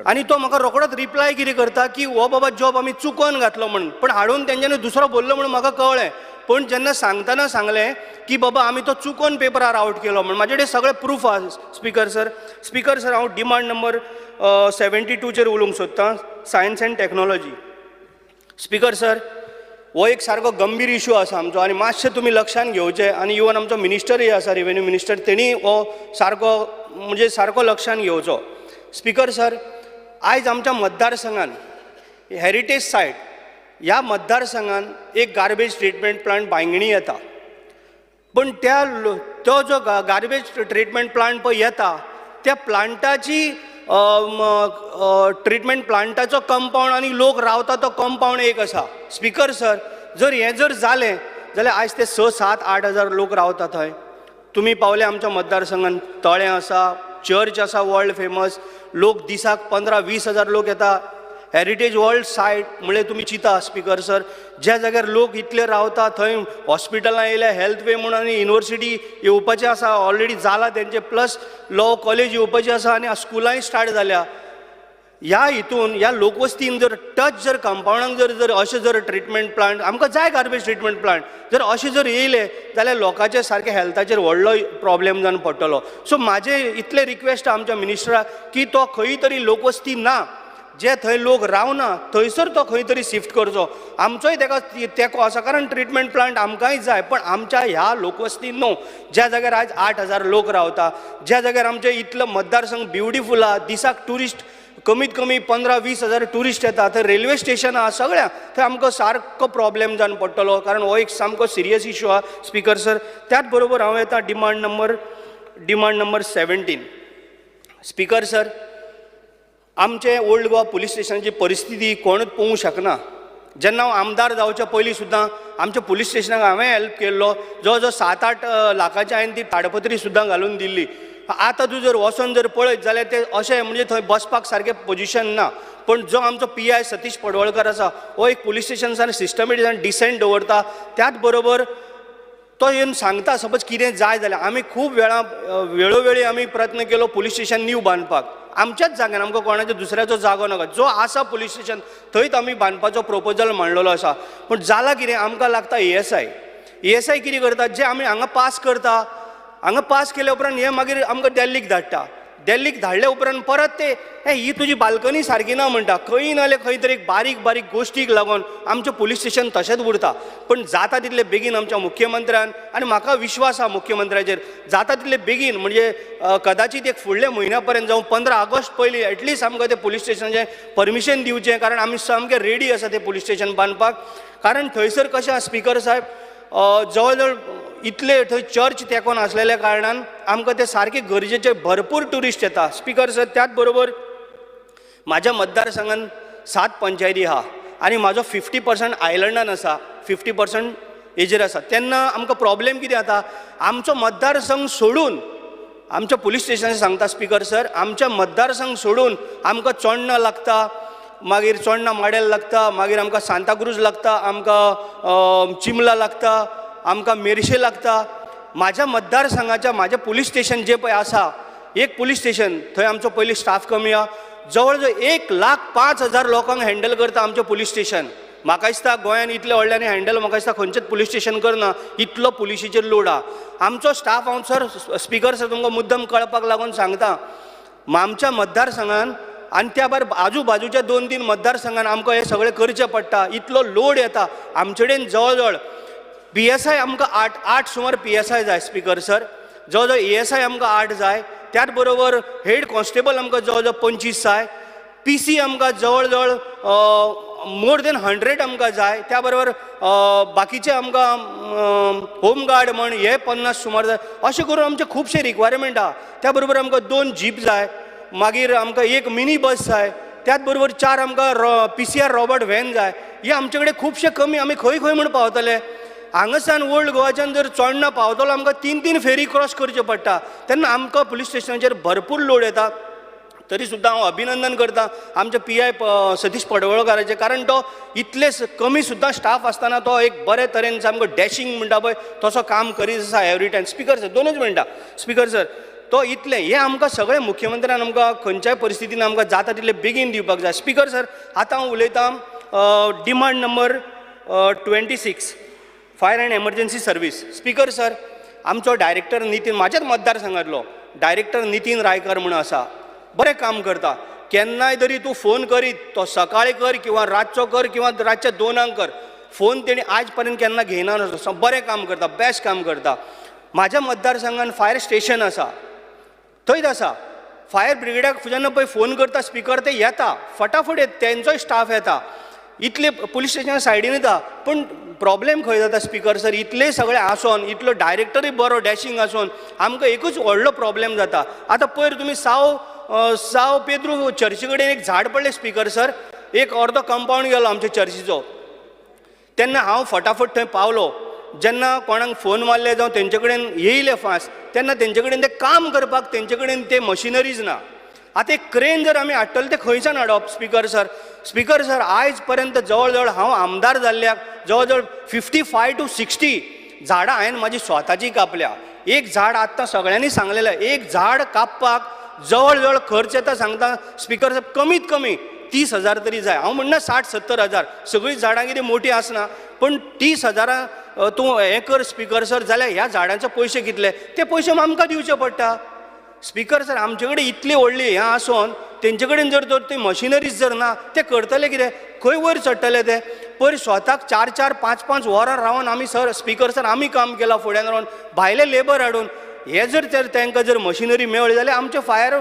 आनी तो म्हाका रोखडोच रिप्लाय कितें करता की हो बाबा जॉब आमी चुकोवन घातलो म्हणून, पण हाडून तेंच्यांनी दुसरो बोल्लो म्हणून म्हाका कळ्ळें. पण जेन्ना सांगतना सांगलें की बाबा आमी तो चुकोवन पेपरार आउट केलो म्हणून, म्हाजे कडेन सगळे प्रूफ आहा स्पीकर सर. स्पीकर सर, हांव डिमांड नंबर 72 उलोवंक सोदतां, science end technology. Speaker sir, हो एक सारको गंभीर इशू आसा आमचो आनी मातशें तुमी लक्षांत घेवचें. आनी इवन आमचो मिनिस्टरूय आसा, रेव्हेन्यू मिनिस्टर, तेणी हो सारको लक्षांत घेवचो. स्पीकर सर, आयज आमच्या मतदारसंघान हेरिटेज सायट ह्या मतदारसंघान एक गार्बेज ट्रिटमेंट प्लांट बांयगणी येता. पण तो जो गार्बेज ट्रिटमेंट प्लांट पळय येता त्या प्लांटाची ट्रिटमेंट प्लांटाचो कंपाऊंड आनी लोक रावता तो कंपाऊंड एक आसा. स्पीकर सर, जर हें जालें जाल्यार आयज ते 6-7-8 हजार लोक रावता थंय. तुमी पावले आमच्या मतदारसंघान, तळें आसा, चर्च आसा वर्ल्ड फेमस, लोक दिसाक 15-20 हजार लोक येता. हेरिटेज वर्ल्ड सायट म्हणल्यार तुमी चिता स्पीकर सर, ज्या जाग्यार लोक इतले रावता थंय हॉस्पिटलां येयल्या, हेल्थ वे म्हणून आनी युनिवर्सिटी येवपाचें आसा, ऑलरेडी जाला तेंचे, प्लस लॉ कॉलेज येवपाचें आसा आनी स्कुलांय स्टार्ट जाल्या. ह्या हितून ह्या लोकवस्तीन जर कंपाऊंडाक जर अशें जर ट्रिटमेंट प्लांट आमकां जाय, गार्बेज ट्रिटमेंट प्लांट जर अशें जर येयले जाल्यार लोकांचे सारके हेल्थाचेर व्हडलो प्रॉब्लेम जावन पडटलो. सो म्हाजें इतलें रिक्वेस्ट आमच्या मिनिस्टराक की तो खंय तरी लोकवस्ती ना, जे थंय लोक रावना थंयसर तो खंय तरी शिफ्ट करचो. आमचोय तेका तेको आसा, कारण ट्रिटमेंट प्लांट आमकांय जाय, पण आमच्या ह्या लोकवस्तीन न्हू, ज्या जाग्यार आयज 8 हजार लोक रावता, ज्या जाग्यार आमचे इतलो मतदारसंघ ब्युटिफूल आहा, दिसाक ट्युरिस्ट कमीत कमी 15-20 हजार ट्युरिस्ट येता, थंय रेल्वे स्टेशन आहा, सगळ्या थंय आमकां सारको प्रॉब्लेम जावन पडटलो, कारण हो एक सामको सिरियस इशू आहा स्पीकर सर. त्याच बरोबर हांव येता डिमांड नंबर 17. स्पीकर सर, आमचे ओल्ड गोवा पुलीस स्टेशनाची परिस्थिती कोणूच पळोवंक शकना. जेन्ना हांव आमदार जावच्या पयलीं सुद्दां आमच्या पुलीस स्टेशनाक हांवें हेल्प केल्लो, जवळ जवळ 7-8 लाखाची हांवें ती ताडपत्री सुद्दां घालून दिल्ली. आतां तूं जर वचोन जर पळयत जाल्यार ते अशें म्हणजे थंय बसपाक सारकें पोजिशन ना. पण जो आमचो PI सतीश पडवळकर आसा, हो एक पुलीस स्टेशन सिस्टमॅटीक आनी डिसेंट दवरता. त्याच बरोबर तो येवन सांगता सपोज कितें जाय जाल्यार. आमी खूब वेळोवेळी आमी प्रयत्न केलो पुलीस स्टेशन न्यू बांदपाक, आमच्याच जाग्यार, आमकां कोणाच्या दुसऱ्याचो जागो नाका, जो आसा पुलीस स्टेशन थंयच आमी बांदपाचो प्रोपोजल मांडलेलो आसा. पूण जाला कितें, आमकां लागता ESI कितें करता, जे आमी हांगा पास करता, हांगा पास केल्या उपरांत हे मागीर आमकां दिल्लीक धाडटा. दिल्लीक धाडल्या उपरांत परत ते ही तुजी बाल्कनी सारकी ना म्हणटा. खंय नाल्यार खंय तरी बारीक बारीक गोश्टीक लागून आमचें पुलीस स्टेशन तशेंच उरता. पण जाता तितले बेगीन आमच्या मुख्यमंत्र्यान, आनी म्हाका विश्वास आहा मुख्यमंत्र्याचेर, जाता तितले बेगीन म्हणजे कदाचित एक फुडल्या म्हयन्या पर्यंत जावं 15 ऑगस्ट पयलीं एटलीस्ट आमकां ते पुलीस स्टेशनाचें परमिशन दिवचें, कारण आमी सामके रेडी आसा तें पुलीस स्टेशन बांदपाक. कारण थंयसर कशें आसा स्पीकर साहेब, जवळ जवळ इतले थंय चर्च तेकोन आसलेल्या कारणान आमकां ते सारके गरजेचे भरपूर ट्युरिस्ट येता स्पीकर सर. त्याच बरोबर म्हाज्या मतदारसंघान 7 पंचायती आहा आनी म्हाजो 50% आयलंडान आसा, 50% हेजेर आसा. तेन्ना आमकां प्रॉब्लेम कितें जाता, आमचो मतदारसंघ सोडून आमच्या पुलीस स्टेशनाचें सांगता स्पीकर सर, आमच्या मतदारसंघ सोडून आमकां चोडणा लागता, मागीर चोडणा माडेल लागता, मागीर आमकां सांताक्रूज लागता, आमकां चिमला लागता, आमकां मेर्शे लागता. म्हाज्या मतदारसंघाच्या म्हाजें पुलीस स्टेशन जें पळय आसा, एक पुलीस स्टेशन, थंय आमचो पयलीं स्टाफ कमी आहा. जवळ जवळ 1,05,000 लोकांक हँडल करता आमचें पुलीस स्टेशन. म्हाका दिसता गोंयान इतले व्हडल्यानी हँडल म्हाका दिसता खंयचेच पुलीस स्टेशन करना, इतलो पुलिशेचेर लोड आहा. आमचो स्टाफ, हांव सर स्पीकर सर तुमकां मुद्दम कळपाक लागून सांगता, आमच्या मतदारसंघान आनी त्या भायर आजू बाजूच्या 2-3 मतदारसंघान आमकां हे सगळें करचें पडटा, इतलो लोड येता. आमचे कडेन जवळ जवळ PSI आमकां 8 सुमार PSI जाय स्पीकर सर, जवळ जवळ ASI आमकां 8 जाय. त्याच बरोबर हेड कॉन्स्टेबल आमकां जवळ जवळ 25 जाय. PC आमकां जवळ जवळ मोर देन 100 आमकां जाय. त्या बरोबर बाकीचे आमकां होमगार्ड म्हण हे 50 सुमार जाय. अशें करून आमचे खुबशे रिक्वायरमेंट आहा. त्या बरोबर आमकां 2 जीप जाय, मागीर आमकां 1 मिनी बस जाय. त्याच बरोबर 4 आमकां PCR रॉबर्ट व्हॅन जाय. हे आमचे कडेन खुबशे कमी. आमी खंय खंय म्हण पावतले. हांगासान ओल्ड गोवाच्यान जर चोडणा पावतलो आमकां 3 फेरी क्रॉस करचे पडटा. तेन्ना आमकां पुलीस स्टेशनाचेर भरपूर लोड येता. तरी सुद्दां हांव अभिनंदन करता आमच्या PI सतीश पडवळकाराचें, कारण तो इतले कमी सुद्दां स्टाफ आसतना तो एक बरे तरेन सामको डॅशिंग म्हणटा पळय तसो काम करीत आसा एवरी टायम. स्पिकर सर 2च मिनटां. स्पिकर सर तो इतले हे आमकां सगळे मुख्यमंत्र्यान आमकां खंयच्याय परिस्थितीन आमकां जाता तितले बेगीन दिवपाक जाय. स्पिकर सर आतां हांव उलयतां demand number 26 fire and emergency service. Speaker sir आमचो डायरेक्टर नितीन म्हाज्याच मतदारसंघांतलो डायरेक्टर नितीन रायकर म्हणून आसा, बरें काम करता. केन्नाय तरी तूं फोन करीत, तो सकाळी कर किंवा रातचो कर किंवा रातच्या 2 कर, फोन तेणी आज पर्यंत केन्ना घेयना नासलो. बरें काम करता, बेस्ट काम करता. म्हाज्या मतदारसंघान फायर स्टेशन आसा, थंयच आसा. फायर ब्रिगेडाक जेन्ना पळय फोन करता स्पिकर ते येता फटाफट येता, तेंचोय स्टाफ येता. इतले पुलीस स्टेशना सायडीन येता. पूण प्रॉब्लेम खंय जाता स्पिकर सर, इतले सगळे आसोन इतलो डायरेक्टरूय बरो डॅशिंग आसोन आमकां एकूच व्हडलो प्रॉब्लेम जाता. आतां पयर तुमी साव पेद्रू चर्ची कडेन एक झाड पडलें स्पिकर सर, एक अर्दो कंपाऊंड गेलो आमच्या चर्चीचो. तेन्ना हांव फटाफट थंय पावलो. जेन्ना कोणाक फोन मारले जावं तेंचे कडेन येयले फास्ट, तेन्ना तेंचे कडेन तें काम करपाक तेंचे कडेन ते मशिनरीज ना. आतां एक क्रेन जर आमी हाडटले ते खंयच्यान हाडप स्पिकर सर? स्पिकर सर आयज पर्यंत जवळ जवळ हांव आमदार जाल्ल्याक जवळ जवळ 55 to 60 झाडां हांवें म्हाजी स्वताची कापल्या. एक झाड आत्तां सगळ्यांनी सांगलेलें, एक झाड कापपाक जवळ जवळ खर्च येता सांगता स्पिकर सर कमीत कमी 30,000 तरी जाय. हांव म्हणना 60-70 हजार. सगळीं झाडां कितें मोठी आसना, पण 30,000 तूं हें कर स्पिकर सर जाल्यार ह्या झाडांचे पयशे कितले ते पयशे आमकां दिवचे पडटा. स्पिकर सर आमचे कडेन इतली व्हडली हें आसोन तेंचे कडेन जर ते मशिनरीज जर ना ते करतले कितें? खंय वयर चडटले ते? पयर स्वताक 4-4, 5-5 वरां रावन आमी सर स्पिकर सर आमी काम केलां फुड्यान रावन भायले लेबर हाडून. हे जर तांकां जर मशिनरी मेळ्ळी जाल्यार आमचे फायर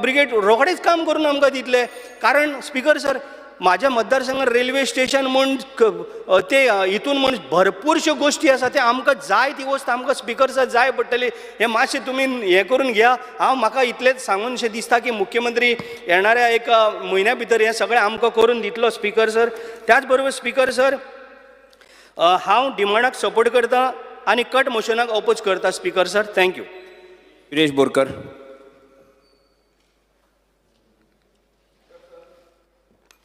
ब्रिगेड रोखडेच काम करून आमकां दितले. कारण स्पिकर सर माझ्या मतदारसंघात रेल्वे स्टेशन म्हण ते हितून म्हण भरपूरश्यो गोष्टी आसा ते आमकां जाय ती वस्त आमकां स्पिकर सर जाय पडटली. हें मातशें तुमी हें करून घ्या. हांव म्हाका इतलेंच सांगून अशें दिसता की मुख्यमंत्री येणाऱ्या एका म्हयन्या भितर हें सगळें आमकां करून दितलो स्पिकर सर. त्याच बरोबर स्पिकर सर हांव डिमांडाक सपोर्ट करता आनी कट मोशनाक अपोज करता speaker sir. Thank you. Suresh Borkar.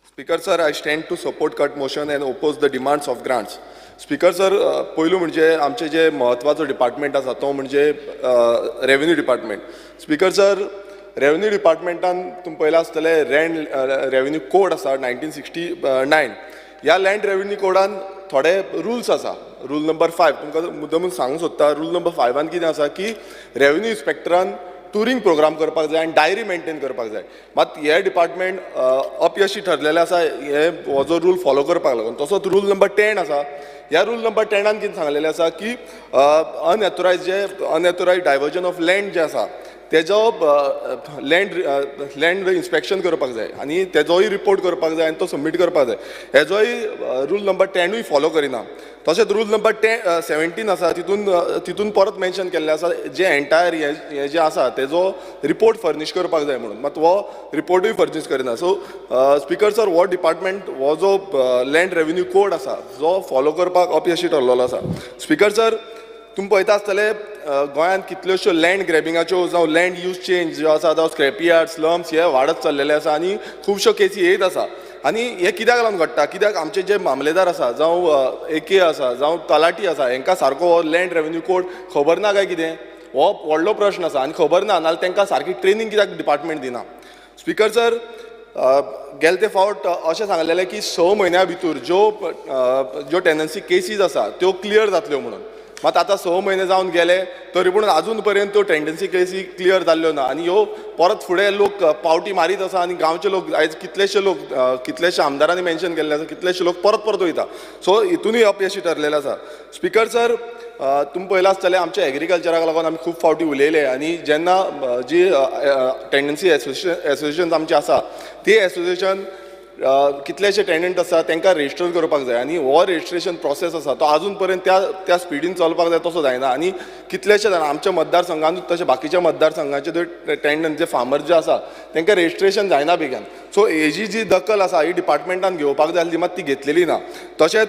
Speaker sir, I stand to support cut motion and oppose the demands of grants. Speaker sir, पहिलो म्हणजे आमचे जे महत्वाचो डिपार्टमेंट आसा तो म्हणजे revenue department. Speaker sir revenue डिपार्टमेंटान तुम्ही पळयलां आसतलें लँड रेव्हेन्यू कोड आसा 1969. ह्या लँड रेव्हेन्यू कोडान थोडे रुल्स आसा. रूल नंबर 5 तुमकां मुद्दमून सांगूंक सोदता. रूल नंबर 5 कितें आसा की रेव्हेन्यू इन्स्पेक्टरान टुरींग प्रोग्राम करपाक जाय आनी डायरी मेंटेन करपाक जाय. मात हे डिपार्टमेंट अपयशी ठरलेले आसा हो जो रूल फॉलो करपाक लागून. तसोच रूल नंबर 10 आसा. ह्या रूल नंबर 10 कितें सांगलेलें आसा की अनएथोरायज डायवर्जन ऑफ लँड जे आसा तेजो लँड इन्स्पेक्शन करपाक जाय आनी तेजोय रिपोर्ट करपाक जाय आनी तो सबमीट करपाक जाय. हेजोय रूल नंबर 10 फॉलो करिना. तशेंच रूल नंबर 17 आसा तितून परत मेन्शन केल्लें आसा जे एंटायर हे जे आसा तेजो रिपोर्ट फर्निश करपाक जाय म्हणून. मात हो रिपोर्टूय फर्निश करिना. सो स्पीकर सर हो डिपार्टमेंट हो जो लँड रेव्हेन्यू कोड आसा जो फॉलो करपाक अपयशी ठरलेलो आसा. स्पीकर सर तुम्ही पळयता आसतले गोंयांत कितल्योश्यो लँड ग्रॅबिंगाच्यो जावं लँड यूज चेंज ज्यो आसा जावं स्क्रॅपयार्ड स्लम्स हे वाडत चल्लेले आसा आनी खुबश्यो केसी येत आसा. आनी हे कित्याक लागून घडटा? कित्याक आमचे जे मामलेदार आसा जावं AK आसा जावं तलाटी आसा हांकां सारको हो लँड रेव्हेन्यू कोड खबर ना काय कितें? हो व्हडलो प्रश्न आसा आनी खबर ना नाल्यार तांकां सारकी ट्रेनिंग कित्याक डिपार्टमेंट दिना. स्पीकर सर गेले ते फावट अशें सांगलेलें की 6 म्हयन्या भितर ज्यो टेनन्सी केसीस आसा त्यो क्लियर जातल्यो म्हणून. मात आतां 6 म्हयने जावन गेले तरी पूण आजून पर्यंत त्यो टेंडन्सी केसी क्लियर जाल्ल्यो ना आनी ह्यो परत फुडें लोक पावटी मारीत आसा आनी गांवचे लोक आयज कितलेशे आमदारांनी मेन्शन केल्ले आसा कितलेशे लोक परत वयता. सो हितूनय अपयशी ठरलेले आसा. स्पीकर सर तुमी पळयलां आसतलें आमच्या एग्रीकल्चराक लागून आमी खूब फावटी उलयले आनी जेन्ना जी टेंडन्सी एसोसिएशन आमची आसा ती एसोसिएशन कितलेशे टेनंट आसा तांकां रेजिस्टर करपाक जाय आनी हो रेजिस्ट्रेशन प्रोसेस आसा तो आजून पर्यंत त्या स्पिडीन चलपाक जाय तसो जायना आनी कितलेशे जाण आमच्या मतदारसंघांतूच तशें बाकीच्या मतदारसंघांचे जे टेनंट जे फार्मर जे आसा तांकां रेजिस्ट्रेशन जायना बेगीन. सो हेजी जी दखल आसा ही डिपार्टमेंटान घेवपाक जाय आसली मात ती घेतलेली ना. तशेंच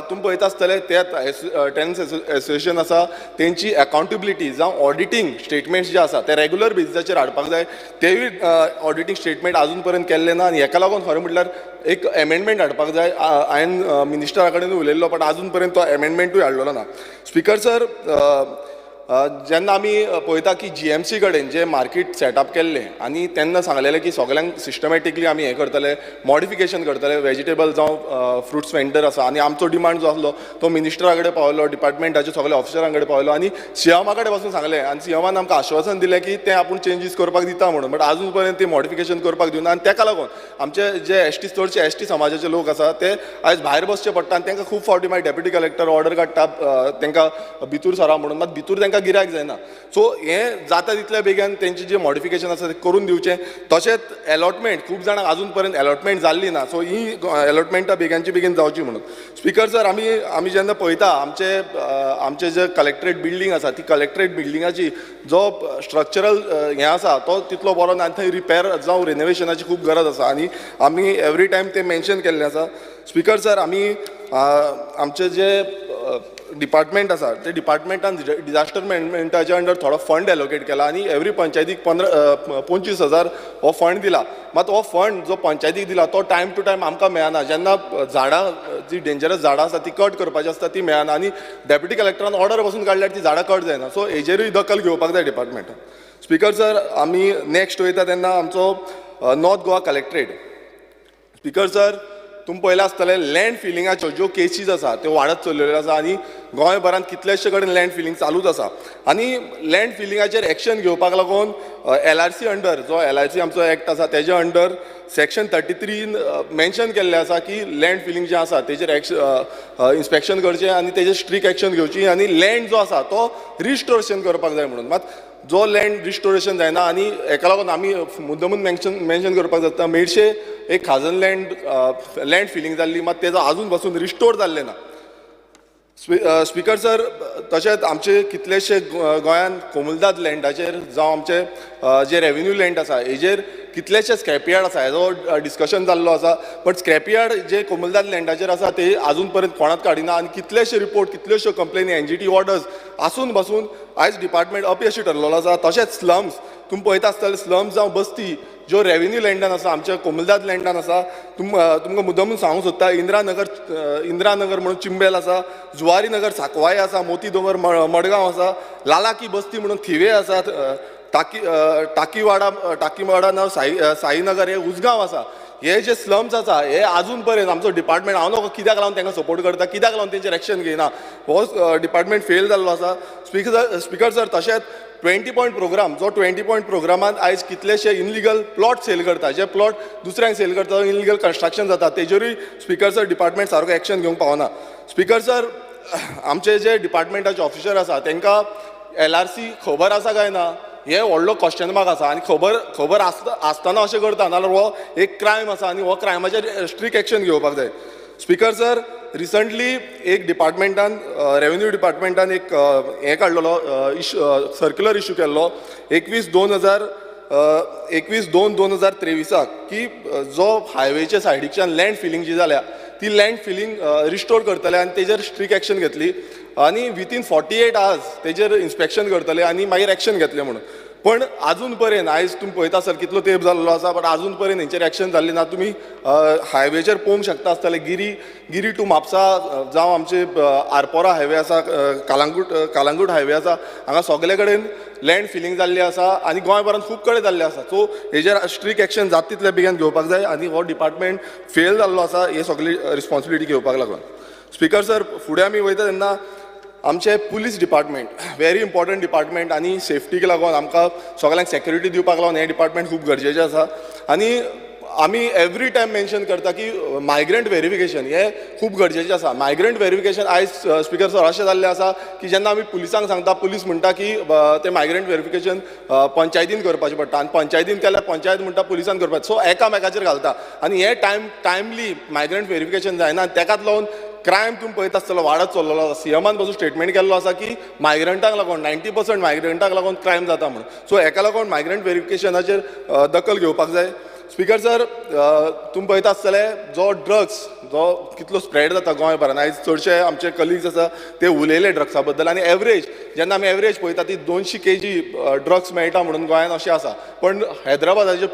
तुमी पळयता आसतले ते टेनंट्स एसोसिएशन आसा तेंची अकाउंटेबिलिटी जावं ऑडिटींग स्टेटमेंट्स जे आसा ते रेग्युलर बेजिसाचेर हाडपाक जाय. तेवूय ऑडिटींग स्टेटमेंट आजून पर्यंत केल्ले ना आनी हेका लागून खरें म्हटल्यार एक एमेंडमेंट हाडपाक जाय. हांवें मिनिस्टरा कडेन उलयल्लो बट आजून पर्यंत तो एमेंडमेंटूय हाडलेलो ना. स्पिकर सर, जेन्ना आमी पळयता की GMC कडेन जे मार्केट सेटअप केल्लें आनी तेन्ना सांगलेलें की सगल्यांक सिस्टमॅटिकली आमी हें करतले, मॉडिफिकेशन करतले, वेजिटेबल जावं फ्रुट्स वेंडर आसा आनी आमचो डिमांड जो आसलो तो मिनिस्टरा कडेन पावलो, डिपार्टमेंटाच्या सगळ्या ऑफिसरां कडेन पावलो आनी CMA कडेन वचून सांगलें आनी CMAन आमकां आश्वासन दिलें की तें आपूण चेंजीस करपाक दिता म्हणून. बट आजून पर्यंत ती मॉडिफिकेशन करपाक दिवना आनी तेका लागून आमचे जे चडशे ST समाजाचे लोक आसा ते आयज भायर बसचे पडटा आनी तांकां खूब फावटी मागीर डेप्युटी कलेक्टर ऑर्डर काडटा तांकां भितूर सरा म्हणून, मात भितूर तांकां गिरायक जायना. सो हें जाता तितल्या बेगीन तेंची जे मॉडिफिकेशन आसा तें करून दिवचें. तशेंच अलॉटमेंट खूब जाणांक आजून पर्यंत अलॉटमेंट जाल्ली ना. सो ही अलॉटमेंटां बेगीनची बेगीन जावची म्हणून. स्पिकर सर, आमी जेन्ना पळयता आमचे जे कलेक्टरेट बिल्डींग आसा ती कलेक्टरेट बिल्डिंगाची जो स्ट्रक्चरल हें आसा तो तितलो बरो ना. थंय रिपेर जावं रिनोवेशनाची खूब गरज आसा आनी आमी एवरी टायम तें मेन्शन केल्लें आसा. स्पिकर सर, आमी आमचे जे डिपार्टमेंट आसा ते डिपार्टमेंटान डिजास्टर मॅनेजमेंटाच्या अंडर थोडो फंड एलोकेट केला आनी एवरी पंचायतीक 25,000 हो फंड दिला. मात हो फंड जो पंचायतीक दिला तो टायम टू टायम आमकां मेळना. जेन्ना झाडां जी डेंजरस झाडां आसा ती कट करपाची आसता ती मेळना आनी डेप्युटी कलेक्टरान ऑर्डर बसून काडल्यार ती झाडां कट जायना. सो हेजेरूय दखल घेवपाक जाय डिपार्टमेंटान. स्पिकर सर, आमी नेक्स्ट वयता तेन्ना आमचो north Goa collectorate. Speaker sir, तुमी पळयला आसतलें लँड फिलिंगाच्यो ज्यो केसीस आसा त्यो वाडत चल्लेल्यो आसा आनी गोंयभरांत कितलेशे कडेन लँड फिलिंग चालूच आसा आनी लँड फिलिंगाचेर एक्शन घेवपाक लागून LRC अंडर जो LRC आमचो एक्ट आसा तेज्या अंडर सेक्शन 33 मेन्शन केल्लें आसा की लँड फिलिंग जें आसा तेजेर इन्स्पेक्शन करचें आनी तेजेर स्ट्रिक्ट एक्शन घेवची आनी लँड जो आसा तो रिस्टोरेशन करपाक जाय म्हणून. मात जो लँड रिस्टोरेशन जायना आनी हेका लागून आमी मुद्दमून मेन्शन करपाक जाता मेडशे एक खाजन लँड फिलिंग जाल्ली मात तेजो आजून पासून रिस्टोर जाल्लें ना. स्पिकर सर, तशेंच आमचे कितलेशे गोंयान कोमुलदाद लँडाचेर जावं आमचे जे रेव्हेन्यू लँड आसा हेजेर कितलेशे स्क्रॅपयार्ड आसा हेजो डिस्कशन जाल्लो आसा. बट स्क्रॅपयार्ड जे कोमुलदाद लँडाचेर आसा ते आजून पर्यंत कोणाच काडिना आनी कितलेशे रिपोर्ट कितल्योश्यो कंप्लेनी NGT ऑर्डर्स आसून पासून आयज डिपार्टमेंट अपयशी ठरलेलो आसा. तशेंच स्लम्स तुमी पळयता आसतले स्लम्स जावं बस्ती ज्यो रेव्हेन्यू लँडान आसा आमच्या कोमुलदाद लँडान आसा. तुमकां मुद्दमून सांगूंक सोदता इंदिरानगर म्हणून चिंबेल आसा, जुवारी नगर साकवाय आसा, मोती दोंगर मडगांव आसा, लालाकी बस्ती म्हणून थिवे आसा, टाकीवाडा नांव साईनगर हे उजगांव आसा. हे जे स्लम्स आसा हे आजून पर्यंत आमचो डिपार्टमेंट हांव नको कित्याक लागून तांकां सपोर्ट करता, कित्याक लागून तेंचेर एक्शन घेयना, हो डिपार्टमेंट फेल जाल्लो आसा. स्पिकर सर, तशेंच 20 पॉयंट प्रोग्राम जो 20 पॉयंट प्रोग्रामान आयज कितलेशे इनलिगल प्लॉट सेल करता, जे प्लॉट दुसऱ्यांक सेल करता, इनलिगल कन्स्ट्रक्शन जाता तेजेरूय स्पिकर सर डिपार्टमेंट सारको एक्शन घेवंक पावना. स्पिकर सर, आमचे जे डिपार्टमेंटाचे ऑफिसर आसा तांकां LRC खबर आसा काय ना हे व्हडलो क्वेश्चन मार्क आसा आनी खबर आसतना अशें करता नाल्यार हो एक क्रायम आसा आनी हो क्रायमाचेर स्ट्रिक्ट एक्शन घेवपाक जाय. स्पिकर सर, रिसंटली एक डिपार्टमेंटान रेव्हेन्यू डिपार्टमेंटान एक हें काडलेलो सर्क्युलर इश्यू केल्लो 21/2/2023 की जो हायवेच्या सायडीच्यान लँड फिलिंग जी जाल्या ती लँड फिलिंग रिस्टोर करतले आनी तेजेर स्ट्रिक्ट एक्शन घेतली आनी विथीन 48 hours तेजेर इन्स्पेक्शन करतले आनी मागीर एक्शन घेतले म्हणून. पण आजून पर्यंत आयज तुमी पळयता आसतले कितलो तेंप जाल्लो आसा बट आजून पर्यंत हेंचेर एक्शन जाल्ली ना. तुमी हायवेचेर पळोवंक शकता आसतले गिरी टू म्हापसा जावं आमचे आरपोरा हायवे आसा, कालांगूट हायवे आसा, हांगा सगळे कडेन लँड फिलिंग जाल्ली आसा आनी गोंयभरांत खूब कडेन जाल्लें आसा. सो हेजेर स्ट्रिक्ट एक्शन जाता तितले बेगीन घेवपाक जाय आनी हो डिपार्टमेंट फेल जाल्लो आसा हे सगळी रिस्पॉन्सिबिलिटी घेवपाक लागून. स्पिकर सर, फुडें आमी वयता तेन्ना आमचे police department very important department आनी सेफ्टीक लागून आमकां सगळ्यांक सेक्युरिटी दिवपाक लागून हें डिपार्टमेंट खूब गरजेचें आसा. आनी आमी एवरी टायम मेन्शन करता की मायग्रंट व्हेरिफिकेशन हें खूब गरजेचें आसा. मायग्रंट व्हेरिफिकेशन आयज स्पिकर सर अशें जाल्लें आसा की जेन्ना आमी पुलिसांक सांगता पुलीस म्हणटा की तें मायग्रंट व्हेरिफिकेशन पंचायतीन करपाचें पडटा आनी पंचायतीन केल्यार पंचायत म्हणटा पुलिसान करपाचें. सो एकामेकाचेर घालता आनी हें टायमली मायग्रंट व्हेरिफिकेशन जायना आनी ताकाच लागून क्रायम तुमी पळयता आसतलो वाडत चल्लेलो आसा. सीएमान पासून स्टेटमेंट केल्लो आसा की मायग्रंटांक लागून 90% मायग्रंटांक लागून क्रायम जाता म्हणून. सो हेका लागून मायग्रंट व्हेरिफिकेशनाचेर दखल घेवपाक जाय. स्पिकर सर तुमी पळयता आसतले जो ड्रग्स जो कितलो स्प्रेड जाता गोंयभरान आयज चडशे आमचे कलिग्स आसा ते उलयले ड्रग्सा बद्दल आनी एवरेज जेन्ना आमी एवरेज पळयता ती 200 kg ड्रग्स मेळटा म्हणून गोंयान अशें आसा. पण हैदराबादाचे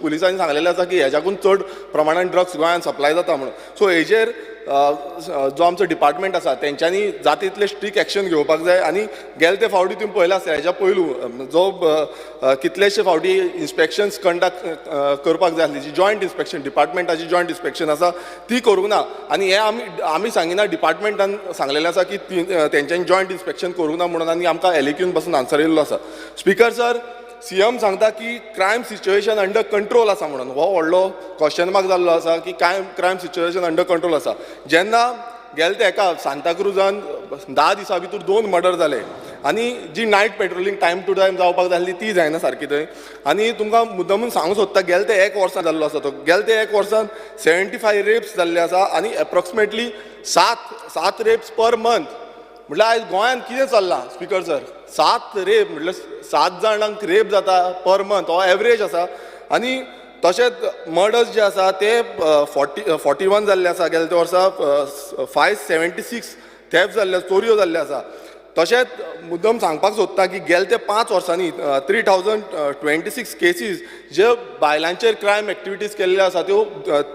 पुलिसांनी सांगलेलें आसा की हेज्याकून चड प्रमाणान ड्रग्स गोंयान सप्लाय जाता म्हणून. सो हेजेर जो आमचो डिपार्टमेंट आसा तेंच्यांनी जाता तितले स्ट्रिक्ट एक्शन घेवपाक जाय. आनी गेले ते फावटी तुमी पळयला आसता हेज्या पयलू जो कितलेशे फावटी इन्स्पेक्शन्स कंडक्ट करपाक जाय आसली जी जॉयंट इन्स्पेक्शन डिपार्टमेंटाची जॉयंट इन्स्पेक्शन आसा ती करूंक ना. आनी हे आमी सांगिना डिपार्टमेंटान सांगलेलें आसा की तेंच्यांनी जॉयंट इन्स्पेक्शन करूंक ना म्हणून आनी आमकां एलिक्यून पासून आन्सर येयल्लो आसा. स्पिकर सर सीएम सांगता की क्रायम सिच्युएशन अंडर कंट्रोल आसा म्हणून. हो व्हडलो क्वेश्चन मार्क जाल्लो आसा की क्रायम सिच्युएशन अंडर कंट्रोल आसा. जेन्ना गेले ते एका सांताक्रुजान 10 दिसां भितर 2 मर्डर जाले आनी जी night patrolling time to time जावपाक जाय आसली ती जायना सारकी थंय. आनी तुमकां मुद्दमून सांगूंक सोदता गेले ते 1 वर्सान जाल्लो आसा तो. गेले ते 1 वर्सान 75 रेप्स जाल्ले आसा आनी एप्रॉक्सिमेटली 7 रेप्स पर मंथ. म्हटल्यार आयज गोंयान कितें चल्लां स्पिकर सर? 7 रेप म्हटल्यार 7 जाणांक रेप जाता पर मंथ हो एवरेज आसा. आनी तशेंच मर्डर्स जे आसा ते 41 जाल्ले आसा गेल्या त्या वर्सा. 576 थेफ्ट जाल्ले चोरयो जाल्ले आसा. तशेंच मुद्दम सांगपाक सोदता की गेले ते 5 वर्सांनी 3026 केसीस जे बायलांचेर क्रायम एक्टिविटीज केल्ल्यो आसा त्यो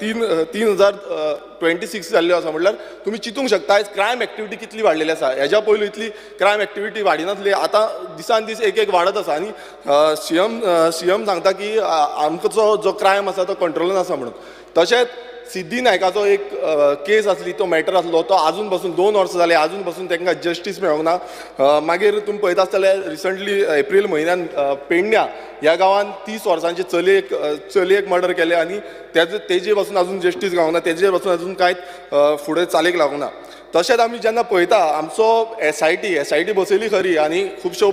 3026 जाल्ल्यो आसा. म्हटल्यार तुमी चिंतूंक शकता आयज क्रायम एक्टिविटी कितली वाडलेली आसा. हेज्या पयलू इतली क्रायम एक्टिविटी वाडी नासली. आतां दिसान दीस एक वाडत आसा. आनी सीएम सांगता की आमचो जो क्रायम आसा तो कंट्रोलान आसा म्हणून. तशेंच सिद्धी नायकाचो एक केस आसली तो मॅटर आसलो तो आजून पासून 2 वर्सां जाली आजून पासून तांकां जस्टीस मेळोंक ना. मागीर तुमी पळयता आसतले रिसंटली एप्रील म्हयन्यान पेडण्या ह्या गांवान 30 वर्सांचे चलयेक मर्डर केले आनी तेजे पासून आजून जस्टीस गावंक ना. तेजे पासून आजून कांयच फुडें चालीक लागूंक ना. तशेंच आमी जेन्ना पळयता आमचो एसआयटी बसयली खरी आनी खुबश्यो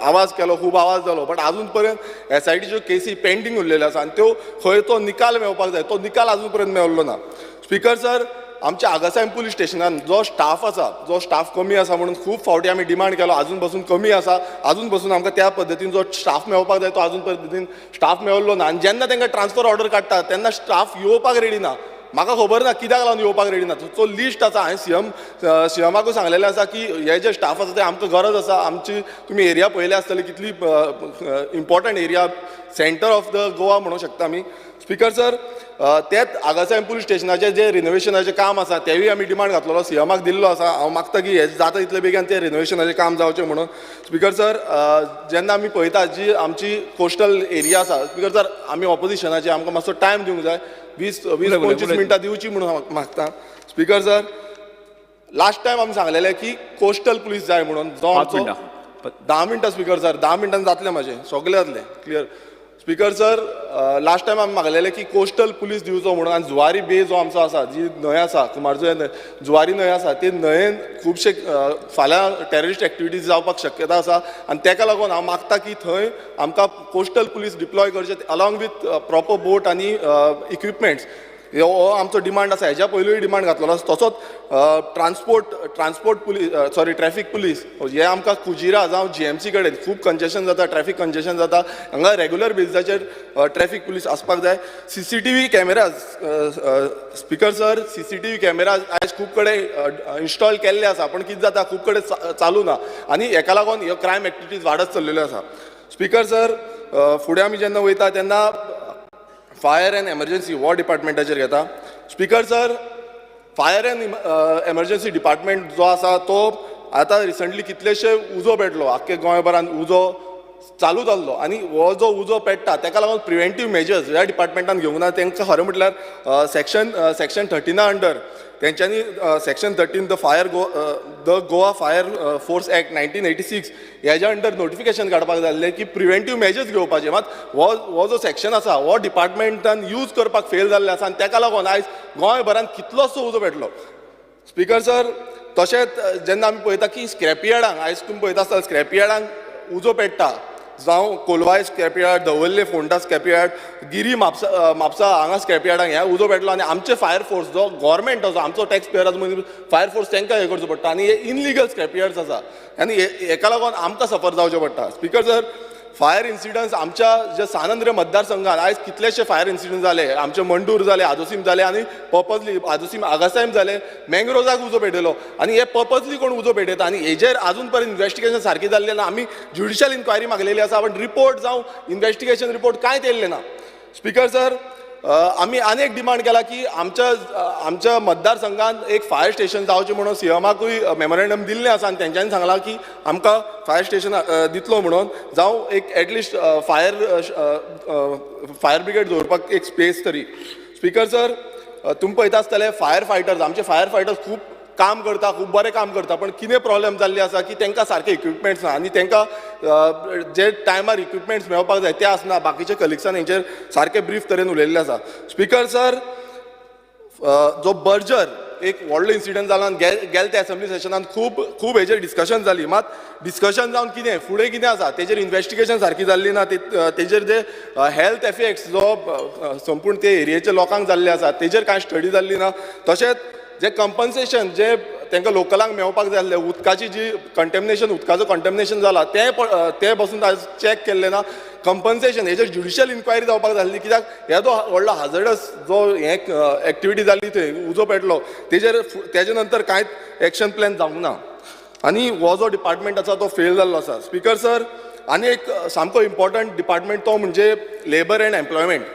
आवाज केलो खूब आवाज जालो बट आजून पर्यंत एसआयटीच्यो केसी पेंडींग उरलेल्यो आसा आनी त्यो खंय तो निकाल मेळपाक जाय तो निकाल आजून पर्यंत मेळिल्लो ना. स्पिकर सर आमच्या आगासायम पुलीस स्टेशनान जो स्टाफ आसा जो स्टाफ कमी आसा म्हणून खूब फावटी आमी डिमांड केलो आजून पासून कमी आसा. आजून पासून आमकां त्या पद्दतीन जो स्टाफ मेळपाक जाय तो आजून पद्दतीन स्टाफ मेळिल्लो ना. आनी जेन्ना तांकां ट्रान्सफर ऑर्डर काडटा तेन्ना स्टाफ येवपाक रेडी ना. म्हाका खबर ना कित्याक लागून येवपाक रेडी ना. तो लिस्ट आसा हांवें सीएमाकूय सांगलेलें आसा की हे जे स्टाफ आसा ते आमकां गरज आसा. आमची तुमी एरिया पळयले आसतले कितली important area centre of the Goa म्हणूंक शकता आमी. स्पिकर सर तेच आगासायम पुलीस स्टेशनाचें जे रिनोवेशनाचें काम आसा तेवूय आमी डिमांड घातलेलो सीएमाक दिल्लो आसा. हांव मागता की हे जाता तितले बेगीन ते रिनोवेशनाचें काम जावचें म्हणून. स्पिकर सर जेन्ना आमी पळयता जी आमची कोस्टल एरिया आसा स्पिकर सर आमी ऑपोजिशनाचे आमकां मातसो टायम दिवंक जाय. 20-25 मिनटां दिवची म्हणून मागता. स्पिकर सर लास्ट टायम आमी सांगलेलें की कोस्टल पुलीस जाय म्हणून जो आमचो 10 मिनटां स्पिकर सर 10 मिनटांनी जातलें म्हाजें सगळें जातलें clear. Speaker sir last time आमी मागलेलें की कोस्टल पुलीस दिवचो म्हणून आनी जुवारी बे जो आमचो आसा जी न्हंय आसा कुमारजुव्यां जुवारी न्हंय आसा ते न्हंयेन खुबशे फाल्यां टेररिस्ट एक्टिविटीज जावपाक शक्यता आसा आनी तेका लागून हांव मागता की थंय आमकां कोस्टल पुलीस डिप्लॉय करचे अलॉंग विथ प्रॉपर बोट आनी इक्विपमेंट्स. हो आमचो डिमांड आसा. हेज्या पयलूय डिमांड घातलेलो आसा. तसोच ट्रान्सपोर्ट पुलीस ट्रॅफिक पुलीस हे आमकां कुजिरा जावं GMC कडेन खूब कंजेशन जाता ट्रॅफिक कंजेशन जाता. हांगा रेग्युलर बेजिसाचेर ट्रॅफिक पुलीस आसपाक जाय. CCTV cameras speaker sir CCTV cameras आयज खूब कडेन इन्स्टॉल केल्ले आसा पण कितें जाता खूब कडेन चालू ना आनी हेका लागून ह्यो क्रायम एक्टिविटीज वाडत चल्लेल्यो आसा. स्पिकर सर फुडें आमी जेन्ना वयता तेन्ना फायर एंड एमर्जन्सी हो डिपार्टमेंटाचेर घेता. Speaker sir fire end emergency department जो आसा तो आतां रिसंटली कितलेशे उजो पेटलो आख्खे गोंयभरान उजो चालू जाल्लो आनी हो जो उजो पेट्टा ताका लागून प्रिव्हेंटीव मेजर्स ह्या डिपार्टमेंटान घेवंक ना तांकां खरें म्हटल्यार सेक्शन 13 अंडर तेंच्यांनी section 13 the Goa fire force act 1986 हेज्या अंडर नोटिफिकेशन काडपाक जाल्लें की प्रिव्हेंटीव मेजर्स घेवपाचे मात हो जो सेक्शन आसा हो डिपार्टमेंटान यूज करपाक फेल जाल्ले आसा आनी ताका लागून आयज गोंयभरान कितलोसो उजो पेटलो स्पीकर सर तशेंच जेन्ना आमी पळयता की स्क्रॅपयार्डांक आयज तुमी पळयता आसतना स्क्रॅपयार्डांक उजो पेट्टा जावं कोलवाय स्क्रॅपयार्ड दवल्ले फोंडा स्क्रॅपयार्ड गिरी म्हापसा हांगा स्क्रॅपयार्डांक ह्या उजो पेटलो आनी आमचे फायर फोर्स जो गव्हर्मेंट आसा आमचो टॅक्स पेयर आसा मनीस फायर फोर्स तांकां हे करचो पडटा आनी हे इनलिगल स्क्रॅपयार्ड्स आसा आनी हेका लागून आमकां सफर जावचें पडटा स्पीकर सर फायर इन्सिडंट्स आमच्या जे सानंद्र मतदारसंघात आयज कितलेशे फायर इन्सिडंट जाले आमचे मंडूर जाले आदोसीम जाले आनी पर्पजली आदोसीम आगासायम जाले मँग्रोजाक उजो पेटयलो आनी हे पर्पजली कोण उजो पेटयता आनी हेजेर आजून पर्यंत इन्व्हेस्टिगेशन सारकी जाल्लें ना आमी ज्युडिशियल इन्क्वायरी मागलेली आसा पण रिपोर्ट जावं इन्व्हेस्टिगेशन रिपोर्ट कांयच येयल्लें ना स्पीकर सर आमी आनी एक डिमांड केला की आमच्या मतदारसंघात एक फायर स्टेशन जावचें म्हणून सीएमाकूय मेमोरेंडम दिल्लें आसा आनी तेंच्यांनी सांगलां की आमकां फायर स्टेशन दितलो म्हणून जावं एक एटलिस्ट फायर ब्रिगेड दवरपाक एक स्पेस तरी स्पीकर सर तुमी पळयता आसतले फायर फायटर्स आमचे फायर फायटर्स खूब काम करता खूब बरें काम करता पण कितें प्रॉब्लेम जाल्ली आसा की तांकां सारके इक्विपमेंट्स ना आनी तांकां जे टायमार इक्विपमेंट्स मेळपाक जाय ते आसना बाकीच्या कलिग्सान हेंचेर सारके ब्रीफ तरेन उलयल्ले आसा स्पीकर सर जो बर्जर एक व्हडलो इन्सिडंट जाला आनी गेल त्या असेंब्ली सेशनान खूब हेचेर डिस्कशन जाली मात डिस्कशन जावन कितें फुडें कितें आसा तेचेर इन्व्हेस्टिगेशन सारकी जाल्ली ना तेचेर जे हेल्थ एफेक्ट्स जो संपूर्ण ते एरियेच्या लोकांक जाल्ले आसा तेचेर कांय स्टडी जाल्ली ना तशेंच जे कंपन्सेशन जे तांकां लोकलांक मेळपाक जाय आसलें उदकाची जी उदकाचो कंटेमिनेशन जाला ते बसून आज चॅक केल्लें ना कंपन्सेशन हेचेर ज्युडिशियल इन्क्वायरी जावपाक जाय आसली कित्याक हे जो व्हडलो हाजर्डस जो हे एक्टिविटी जाल्ली थंय उजो पेटलो तेजे नंतर कांयच एक्शन प्लॅन जावंक ना आनी हो जो डिपार्टमेंट आसा तो फेल जाल्लो आसा स्पीकर सर आनी एक सामको इम्पॉर्टंट डिपार्टमेंट तो म्हणजे labour end employment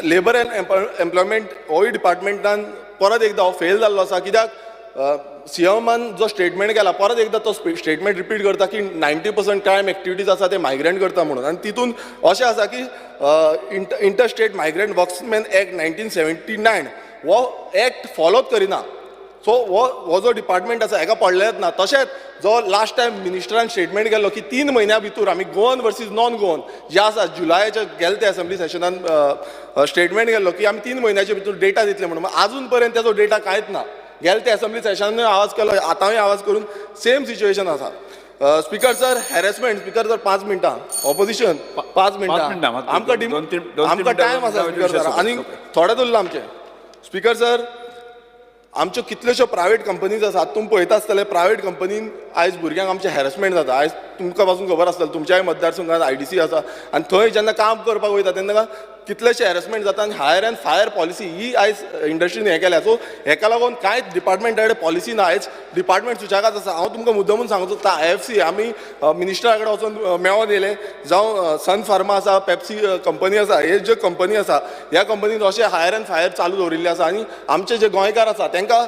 labour end employment होय डिपार्टमेंटान परत एकदा हो फेल जाल्लो आसा कित्याक सीएमान जो स्टेटमेंट केला परत एकदा तो स्टेटमेंट रिपीट करता की 90% क्रायम एक्टिविटीज आसा ते मायग्रंट करता म्हणून आनी तितून अशें आसा की इंटरस्टेट मायग्रंट वर्क्समॅन एक्ट 1979 हो एक्ट फॉलोच करिना सो हो जो डिपार्टमेंट आसा हेका पडलेच ना तशेंच जो लास्ट टायम मिनिस्टरान स्टेटमेंट केल्लो की 3 म्हयन्या भितर आमी गोवन वर्सीस नॉन गोवन जे आसा जुलायाच्या गेले त्या असेंब्ली सेशनान स्टेटमेंट केल्लो की आमी 3 म्हयन्याच्या भितर डेटा दितले म्हणून आजून पर्यंत तेजो डेटा कांयच ना गेले त्या असेंब्ली सेशनान आवाज केलो आतांय आवाज करून सेम सिच्युएशन आसा speaker sir harassment speaker sir 5 मिनटां ऑपोजिशन 5 मिनटां आमकां टायम आसा स्पीकर सर आनी थोडे उरला आमचे स्पीकर सर आमच्यो कितल्योश्यो प्रायवेट कंपनीज आसात तुमी पळयता आसतले प्रायवेट कंपनीन आयज भुरग्यांक आमचे हॅरेसमेंट जाता आयज तुमकां पासून खबर आसतलें तुमच्याय मतदारसंघात IDC आसा आनी थंय जेन्ना काम करपाक वयता तेन्ना कितलेशे हॅरेसमेंट जाता आनी हायर एंड फायर पॉलिसी ही आयज इंडस्ट्रीन हें केल्या सो हेका लागून कांयच डिपार्टमेंटा कडेन पॉलिसी ना आयज डिपार्टमेंट सुचागात आसा हांव तुमकां मुद्दमून सांगचो IFC आमी मिनिस्टरा कडेन वचून मेळोन येयले जावं सन फार्मा आसा पेप्सी कंपनी आसा हे ज्यो कंपनी आसा ह्या कंपनीन अशें हायर एंड फायर चालू दवरिल्ले आसा आनी आमचे जे गोंयकार आसा तांकां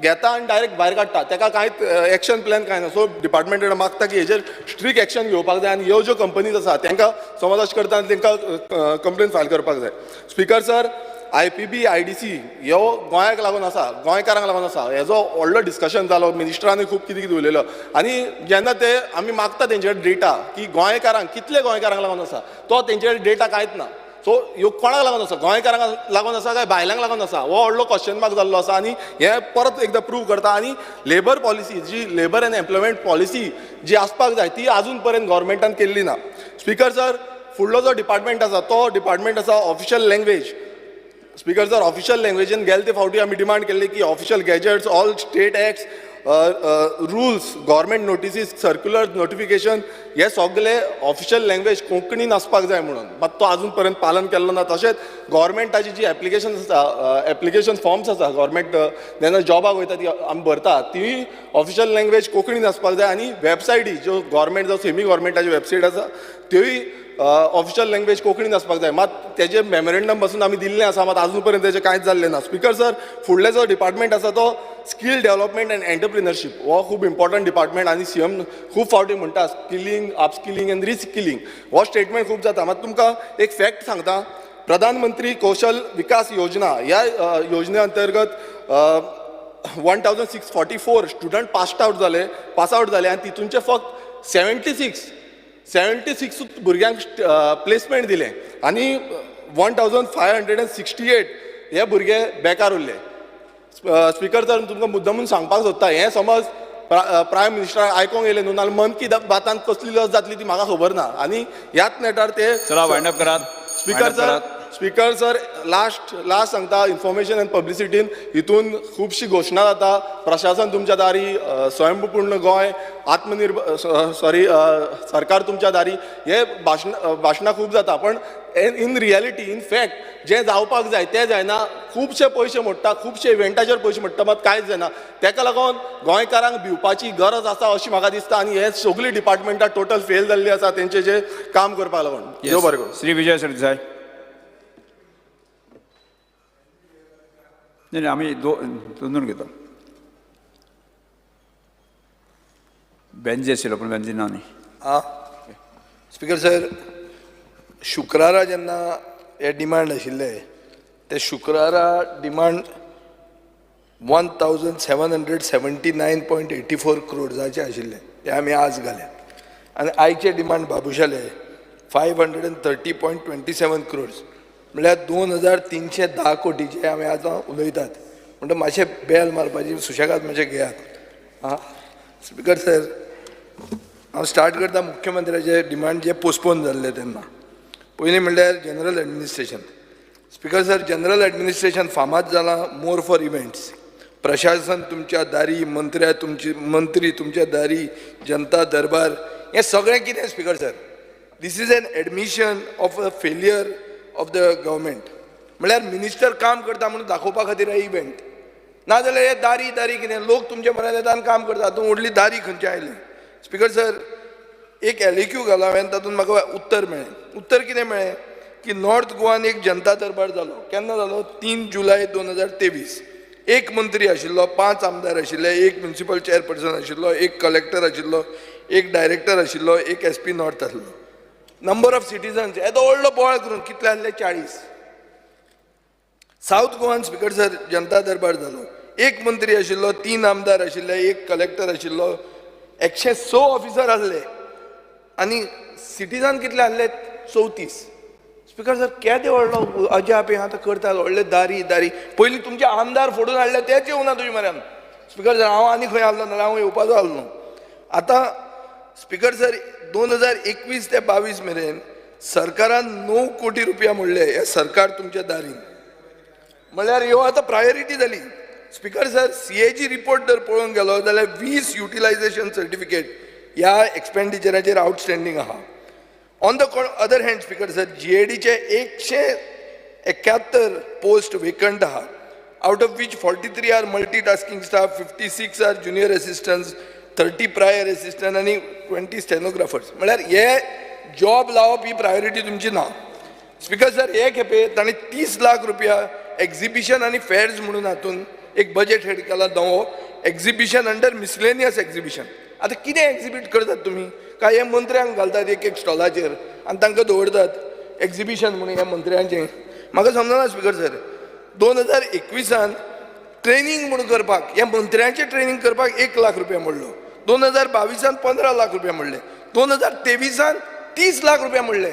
घेता आनी डायरेक्ट भायर काडटा ताका कांयच एक्शन प्लॅन कांय ना सो डिपार्टमेंट कडेन मागता की हेजेर स्ट्रिक्ट एक्शन घेवपाक जाय आनी ह्यो ज्यो कंपनीज आसा तांकां समज अशें करता तांकां कंप्लेन फायल करपाक जाय स्पीकर सर IPB IDC ह्यो गोंयाक लागून आसा गोंयकारांक लागून आसा हेजो व्हडलो डिस्कशन जालो मिनिस्टरांनी खूब कितें कितें उलयलो आनी जेन्ना ते आमी मागता तेंचे कडेन डेटा की गोंयकारांक कितले गोंयकारांक लागून आसा तो तेंचे कडेन डेटा कांयच ना सो ह्यो कोणाक लागून आसा गोंयकारांक लागून आसा काय भायल्यांक लागून आसा हो व्हडलो क्वेश्चन मार्क जाल्लो आसा आनी हें परत एकदां प्रूव करता आनी लेबर पॉलिसी जी लेबर एंड एम्प्लॉयमेंट पॉलिसी जी आसपाक जाय ती आजून पर्यंत गव्हर्मेंटान केल्ली ना स्पीकर सर फुडलो जो डिपार्टमेंट आसा तो डिपार्टमेंट आसा official language speaker sir official लँग्वेजीन गेले ते फावटी आमी डिमांड केल्ली की official gazettes all state acts rules government notices circular notification हे सगळे ऑफिशियल लँग्वेज कोंकणीन आसपाक जाय म्हणून मात तो आजून पर्यंत पालन केल्लो ना तशेंच गव्हर्मेंटाची जी एप्लिकेशन आसा एप्लिकेशन फॉर्म्स आसा गव्हर्मेंट जेन्ना जॉबाक वयता ती आमी भरता ती ऑफिशियल लँग्वेज कोंकणीन आसपाक जाय आनी वेबसायटी ज्यो गव्हर्मेंट जावं सेमी गव्हर्मेंटाच्यो वेबसायट आसा त्योय ऑफिशियल लँग्वेज कोंकणीन आसपाक जाय. मात तेजे मेमोरेंडम पासून आमी दिल्लें आसा, मात आजून पर्यंत तेजें कांयच जाल्लें ना. स्पीकर सर, फुडले जो डिपार्टमेंट आसा तो स्कील डेव्हलपमेंट एंड एंटरप्रिनरशीप हो खूब इम्पॉर्टंट डिपार्टमेंट, आनी सीएम खूब फावटी म्हणटा स्किलिंग, अपस्किलिंग एंड रिस्किलिंग हो स्टेटमेंट खूब जाता. मात तुमकां एक फॅक्ट सांगता, प्रधानमंत्री कौशल विकास योजना ह्या योजने अंतर्गत 1644 स्टुडंट पास आउट जाले आनी तितूंचे फक्त 76 भुरग्यांक प्लेसमेंट दिले आनी 1568 हे भुरगे बेकार उरले. स्पीकर सर, तुमकां मुद्दामून सांगपाक सोदता, हें समज प्रायम मिनिस्टरान आयकोंक येयलें न्हू, नाल्यार मन की बातान कसली लज जातली ती म्हाका खबर ना. आनी ह्याच नेटार ते चला वाइंड अप करात. स्पीकर सर, लास्ट सांगता, इन्फॉर्मेशन एंड पब्लिसिटीन हितून खुबशी घोशणा जाता. प्रशासन तुमच्या दारी, स्वयंपूर्ण गोंय, आत्मनिर्भर सरकार तुमच्या दारी, हे भाशणां खूब जाता. पण इन रियलिटी, इन फॅक्ट जें जावपाक जाय तें जायना. खुबशे पयशे मोडटा, खुबशे इव्हेंटाचेर पयशे मोडटा, मात कांयच जायना. तेका लागून गोंयकारांक भिवपाची गरज आसा अशी म्हाका दिसता. आनी हे सगळीं डिपार्टमेंटां टोटल फेल जाल्लीं आसा तेंचे जे काम करपाक लागून. देव बरें करूं. श्री विजय सरदेसाय. नाही आम्ही दोन घेतो. बेंजी आशिल्लो पूण बेंजी ना न्ही. स्पीकर सर, शुक्रारा जेन्ना हे डिमांड आशिल्ले ते शुक्रारा डिमांड 1779.84 crores आशिल्ले, ते आमी आज घाले. आनी आयचे डिमांड बाबुशाले 530.27 crores, म्हळ्यार 2310 कोटीचे आमी आतां उलयतात. म्हणटा मातशें बेल मारपाची सुशेगाद मातशें घेयात. स्पीकर सर, हांव स्टार्ट करता मुख्यमंत्र्याचे डिमांड जे पोस्टपोन जाल्ले तेन्ना. पयलीं म्हणल्यार general administration. Speaker sir, general administration फामाद जालां मोर फॉर इव्हेंट्स. प्रशासन तुमच्या दारी, मंत्री तुमच्या दारी, जनता दरबार, हें सगळें कितें speaker sir? This is an admission of a failure of the government. म्हळ्यार मिनिस्टर काम करता म्हणून दाखोवपा खातीर हे इव्हेंट, नाजाल्यार हे दारी कितें? लोक तुमचे म्हऱ्यान येता आनी काम करता, तूं व्हडली दारी खंयची आयली? स्पीकर सर, एक एलक्यू घालो हांवें, तातूंत म्हाका उत्तर मेळ्ळें. उत्तर कितें मेळ्ळें की नॉर्थ गोवान एक जनता दरबार जालो. केन्ना जालो? 3 जुलय 2023. एक मंत्री आशिल्लो, 5 आमदार आशिल्ले, एक म्युनिसिपल चेअरपर्सन आशिल्लो, एक कलेक्टर आशिल्लो, एक डायरेक्टर आशिल्लो, एक SP नॉर्थ आसलो. नंबर ऑफ सिटिजन्स येदो व्हडलो बोवाळ करून कितले आहले? 40. साऊथ गोवान स्पीकर सर जनता दरबार जालो. एक मंत्री आशिल्लो, 3 आमदार आशिल्ले, एक कलेक्टर आशिल्लो, 106 ऑफिसर आसले आनी सिटिजन कितले आसले? 34. स्पीकर सर, केदें व्हडलो अजाप हें आतां करतात, व्हडले दारी. पयलीं तुमचे आमदार फोडून हाडले तेच येवना तुजे म्हऱ्यान. स्पीकर सर, हांव आनी खंय आहलो नाल्यार हांव येवपाचो आहलो. आतां स्पीकर सर, 2021 ते 22 मेरेन सरकारान 9 कोटी रुपया मोडले. हे सरकार तुमच्या दारीन. म्हळ्यार ह्यो आतां प्रायोरिटी जाली. स्पीकर सर, CAG रिपोर्ट जर पळोवंक गेलो जाल्यार 20 युटिलायझेशन सर्टिफिकेट ह्या एक्सपेंडिचराचेर आउटस्टँडींग आहा. On the other hand speaker sir, GADचे 171 पोस्ट वेकंट आहा. Out of which 43 are multitasking staff, 56 are junior assistants, 30 prior assistant आनी 20 स्टेनोग्राफर्स. म्हळ्यार हे जॉब लावप ही प्रायोरिटी तुमची ना. स्पीकर सर, हे खेपे ताणें 30 लाख रुपया एक्झिबिशन आनी फेर्स म्हणून हातून एक बजेट हेड केला नवो, एक्झिबिशन अंडर मिसलेनियस एक्झिबिशन. आतां कितें एक्झिबीट करतात तुमी? काय हे मंत्र्यांक घालतात एक स्टॉलाचेर आनी तांकां दवरतात एक्झिबिशन म्हणून ह्या मंत्र्यांचें? म्हाका समजना स्पीकर सर. 2021 ट्रेनिंग म्हणून करपाक, ह्या मंत्र्यांचें ट्रेनिंग करपाक 1 लाख रुपया मोडलो. 2022 15 लाख रुपया मोडले. 2023 30 लाख रुपया मोडले.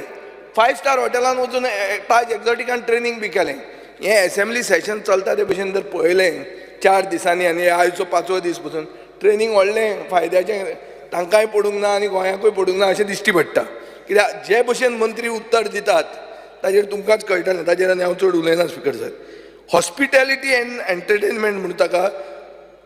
5 स्टार हॉटेलान वचून ताज एक्झॉटिकान ट्रेनिंग बी केलें. हें असेंब्ली सेशन चलता ते भशेन जर पळयलें 4 दिसांनी आनी आयचो 5वो दीस पसून ट्रेनिंग व्हडलें फायद्याचें तांकांय पडूंक ना आनी गोंयाकूय पडूंक ना अशें दिश्टी पडटा. कित्याक जे भशेन मंत्री उत्तर दितात ताजेर तुमकांच कळटलें. ताजेर आनी हांव चड उलयना speaker sir. Hospitality end entertainment म्हणून ताका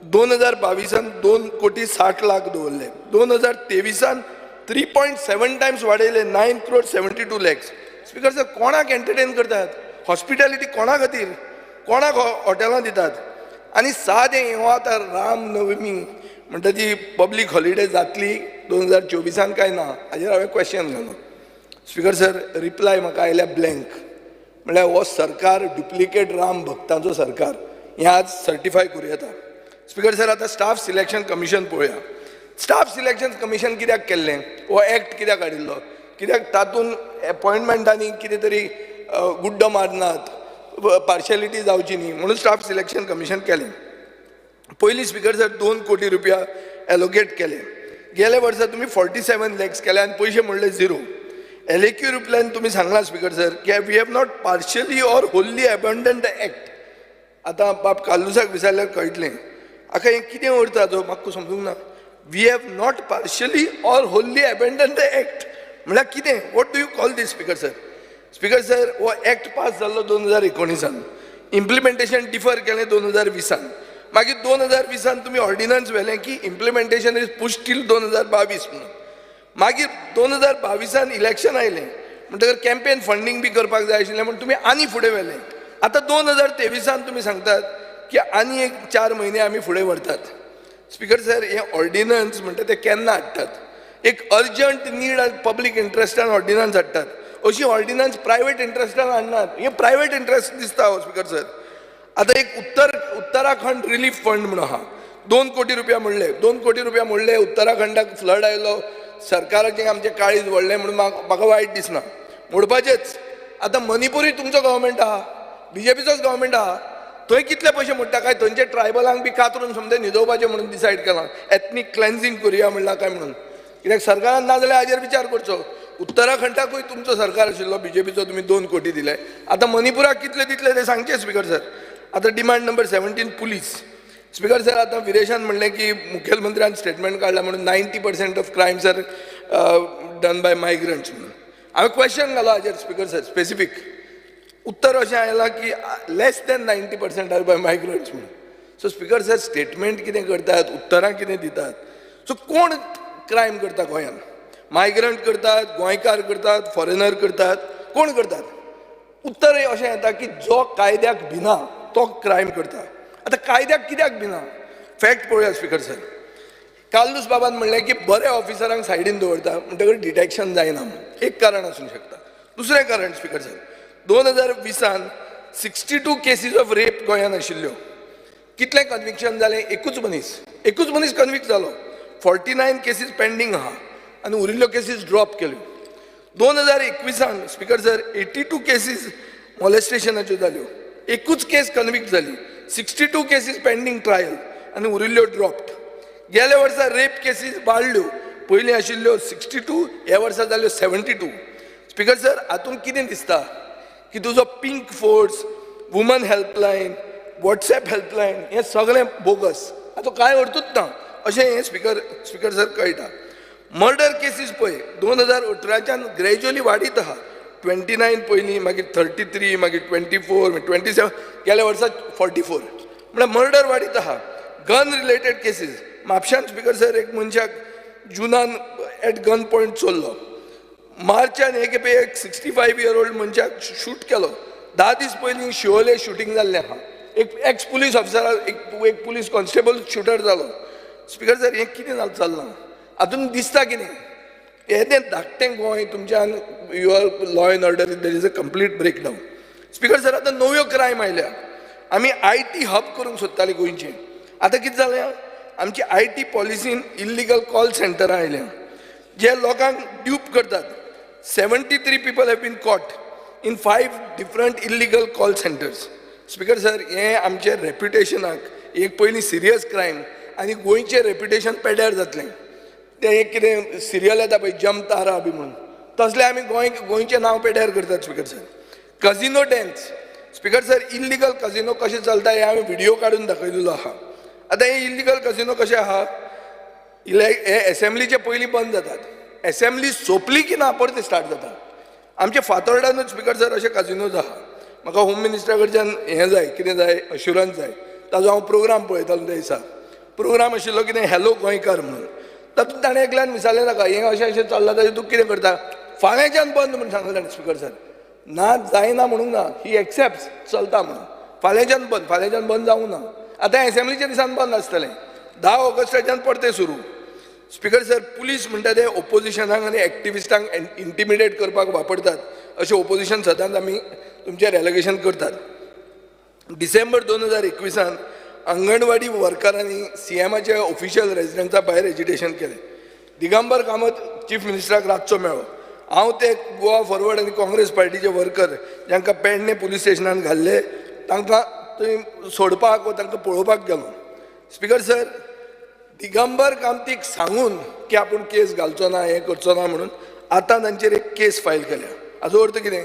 2022 2 कोटी 60 लाख दवरले. 2023 3.7 टायम्स वाडयले, 9 crore 72 lakhs. स्पीकर सर, कोणाक एंटरटेन करतात? हॉस्पिटॅलिटी कोणा खातीर? कोणाक हॉटेलां दितात? आनी सादें हो आतां राम नवमी म्हणटा ती पब्लीक हॉलिडे जातली 2024 काय ना हाजेर हांवें क्वेश्चन घालो. स्पीकर सर, रिप्लाय म्हाका आयल्या ब्लँक. म्हळ्यार हो सरकार डुप्लिकेट राम भक्तांचो सरकार हें आज सर्टिफाय करूं येता. स्पीकर सर, आतां स्टाफ सिलेक्शन कमिशन पळोवया. स्टाफ सिलेक्शन कमिशन कित्याक केल्लें? हो एक्ट कित्याक हाडिल्लो? कित्याक तातूंत अपॉयंटमेंटांनी कितें तरी गुड्ड मारनात, पार्शियलिटी जावची न्ही म्हणून स्टाफ सिलेक्शन कमिशन केलें. पयलीं स्पीकर सर 2 कोटी रुपया एलोकेट केले. गेल्या वर्सा तुमी 47 लॅक्स केले आनी पयशे म्हणले झिरो. एलएक्यू रिप्लायन तुमी सांगला स्पीकर सर की we have not partially or wholly abandon the act. आतां बाब काल्लुसाक विचारल्यार कळटलें. आतां हें कितें अर्थ हाचो म्हाका समजूंक ना. We have not partially or wholly abandon the act म्हळ्यार कितें? What do you call this speaker sir? Speaker sir, हो एक्ट पास जाल्लो 2019. इम्प्लिमेंटेशन डिफर केलें 2020. मागीर 2020 तुमी ऑर्डिनन्स व्हेलें की इम्प्लिमेंटेशन इज पुश टील 2022 म्हणून. मागीर 2022 इलेक्शन आयलें म्हणटकर कॅम्पेन फंडींग बी करपाक जाय आशिल्लें म्हणून तुमी आनी फुडें व्हेलें. आतां 2023 तुमी सांगतात की आनी एक 4 म्हयने आमी फुडें व्हरतात. स्पीकर सर, हे ऑर्डिनन्स म्हणटा ते केन्ना हाडटात? एक अर्जंट नीड आनी पब्लीक इंट्रस्टान ऑर्डिनन्स हाडटात. अशी ऑर्डिनन्स प्रायवेट इंट्रस्टान हाडनात. हे प्रायवेट इंट्रस्ट दिसता हो स्पीकर सर. आतां एक उत्तराखंड रिलीफ फंड म्हणून आहा, 2 कोटी रुपया मोडले. 2 कोटी रुपया मोडले. उत्तराखंडाक फ्लड आयलो, सरकाराचें आमचें काळीज व्हडलें म्हणून म्हाका वायट दिसना, मोडपाचेच. आतां मणिपूरूय तुमचो गव्हर्मेंट आहा, बीजेपीचोच गव्हर्मेंट आहा. थंय कितले पयशे मोडटा काय थंयचे ट्रायबलांक बी कातरून समजे न्हिदोवपाचें म्हणून डिसायड केलां. एथनीक क्लेन्झिंग करुया म्हणलां काय म्हणून. कित्याक सरकारान ना जाल्यार हाजेर विचार करचो. उत्तराखंडाकूय तुमचो सरकार आशिल्लो बीजेपीचो, तुमी 2 कोटी दिले. आतां मणिपुराक कितले दितले ते सांगचे स्पीकर सर. आतां demand number 17 police. Speaker sir, आतां विरेशान म्हणलें की मुखेलमंत्र्यान स्टेटमेंट काडला म्हणून 90% of crimes are done by migrants म्हणून. हांवें क्वेश्चन घालो हाजेर स्पीकर सर स्पेसिफीक. उत्तर अशें आयलां की लेस दॅन 90% आर बाय मायग्रंट्स म्हणून. सो स्पीकर सर, स्टेटमेंट कितें करतात, उतरां कितें दितात? सो कोण क्रायम करता गोंयांत? मायग्रंट करतात, गोंयकार करतात, फॉरेनर करतात, कोण करतात? उत्तर अशें येता की जो कायद्याक भिना तो क्रायम करता. आतां कायद्याक कित्याक भिना? फॅक्ट पळोवया स्पीकर सर. काल्लूस बाबान म्हणलें की बऱ्या ऑफिसरांक सायडीन दवरता म्हणटकर डिटेक्शन जायना म्हणून. एक कारण आसूंक शकता. दुसरें कारण speaker sir, 2020 62 cases of rape गोंयांत आशिल्ल्यो. कितले कन्विक्शन जाले? एकूच मनीस कन्विक्ट जालो. 49 केसीस पेंडींग आहा आनी उरिल्ल्यो केसीस ड्रॉप केल्यो. 2021 स्पीकर सर 82 केसीस मॉलेस्टेशनाच्यो जाल्यो. एकूच केस कन्विक्ट जाली. 62 केसीस पेंडींग ट्रायल आनी उरिल्ल्यो ड्रॉप्ड. गेल्या वर्सा रेप केसीस वाडल्यो. पयलीं आशिल्ल्यो 62, ह्या वर्सा जाल्यो 72. स्पीकर सर, हातूंत कितें दिसता की तुजो pink force, woman helpline, WhatsApp helpline हें सगळें बोगस, हाचो कांय अर्थूच ना अशें हें स्पीकर सर कळटा. मर्डर केसीस पळय 2018 ग्रॅज्युअली वाडीत आहा. 29 पयलीं, मागीर 33, मागीर 24, मागीर 27, गेल्या वर्सा 44. म्हळ्यार मर्डर वाडीत आहा. गन रिलेटेड केसीस म्हापशान स्पीकर सर एक मनशाक जुनान एट गन पॉयंट चोरलो. मार्चान एक 65 year old मनशाक शूट केलो. 10 दीस पयलीं शिवोले शूटिंग जाल्लें आहा. एक एक्स पुलीस ऑफिसर, एक पुलीस कॉन्स्टेबल शूटर जालो. स्पीकर सर, हें कितें चल्लां? हातूंत दिसता कितें? हें तें धाकटें गोंय तुमच्यान your law and order there is a complete breakdown. Speaker sir, आतां नव्यो क्रायम आयल्या. आमी IT हब करूंक सोदतालीं गोंयचें. आतां कितें जालें? आमची IT पॉलिसीन इल्लिगल कॉल सेंटरां आयल्या जे लोकांक ड्यूप करतात. 73 people have been caught in 5 different illegal call centers. Speaker sir, हें आमचे रेप्युटेशनाक एक पयलीं सिरियस क्रायम आनी गोंयचें रेप्युटेशन पेड्यार जातलें. तें एक कितें सिरियल येता पळय जमतारा बी म्हणून, तसलें आमी गोंयचें नांव पेड्यार करतात. Speaker sir, casino dens. Speaker sir, illegal casino कशें चलता हें हांवें व्हिडियो काडून दाखयलेलो आहा. आतां हे इल्लिगल कजिनो कशें आहा? हे एसेंब्लीचे पयलीं बंद जातात. एसेंब्ली सोंपली की ना परत स्टार्ट जाता. आमचे फातोर्डानूच स्पीकर सर अशे कजिनोज आहा. म्हाका होम मिनिस्टरा कडच्यान हें जाय, कितें जाय, अश्युरन्स जाय. ताजो हांव प्रोग्राम पळयतालो त्या दिसा. प्रोग्राम आशिल्लो कितें हॅलो गोंयकार म्हणून. तातूंत ताणें एकल्यान विचारलें ताका हें अशें चल्लां ताजें तूं कितें करता? फाल्यांच्यान बंद म्हणून सांगलें ताणें स्पीकर सर. ना जायना म्हणूंक ना, ही एक्सेप्ट चलता म्हणून. फाल्यांच्यान बंद जावंक ना. आतां एसेंब्लीच्या दिसान बंद आसतलें. 10 ऑगस्टाच्यान परतें सुरू. स्पीकर सर, पुलीस म्हणटा ते ओपोजिशनाक आनी एक्टिविस्टांक इंटिमिडेट करपाक वापरतात अशें ओपोजिशन सदांच आमी तुमचेर एलिगेशन करतात. डिसेंबर 2021 अंगणवाडी वर्करांनी सीएमाच्या ऑफिशियल रेजिडेंसा भायर एजिटेशन केलें. दिगंबर कामत चीफ मिनिस्टराक रातचो मेळ्ळो. हांव ते गोवा फॉरवर्ड आनी काँग्रेस पार्टीचे वर्कर जांकां पेडणे पुलीस स्टेशनान घाल्ले तांकां थंय सोडपाक वा तांकां पळोवपाक गेलो. स्पीकर सर, दिगंबर कामतीक सांगून की आपूण केस घालचो ना, हें करचो ना म्हणून आतां तांचेर एक केस फायल केल्या. हाचो अर्थ कितें?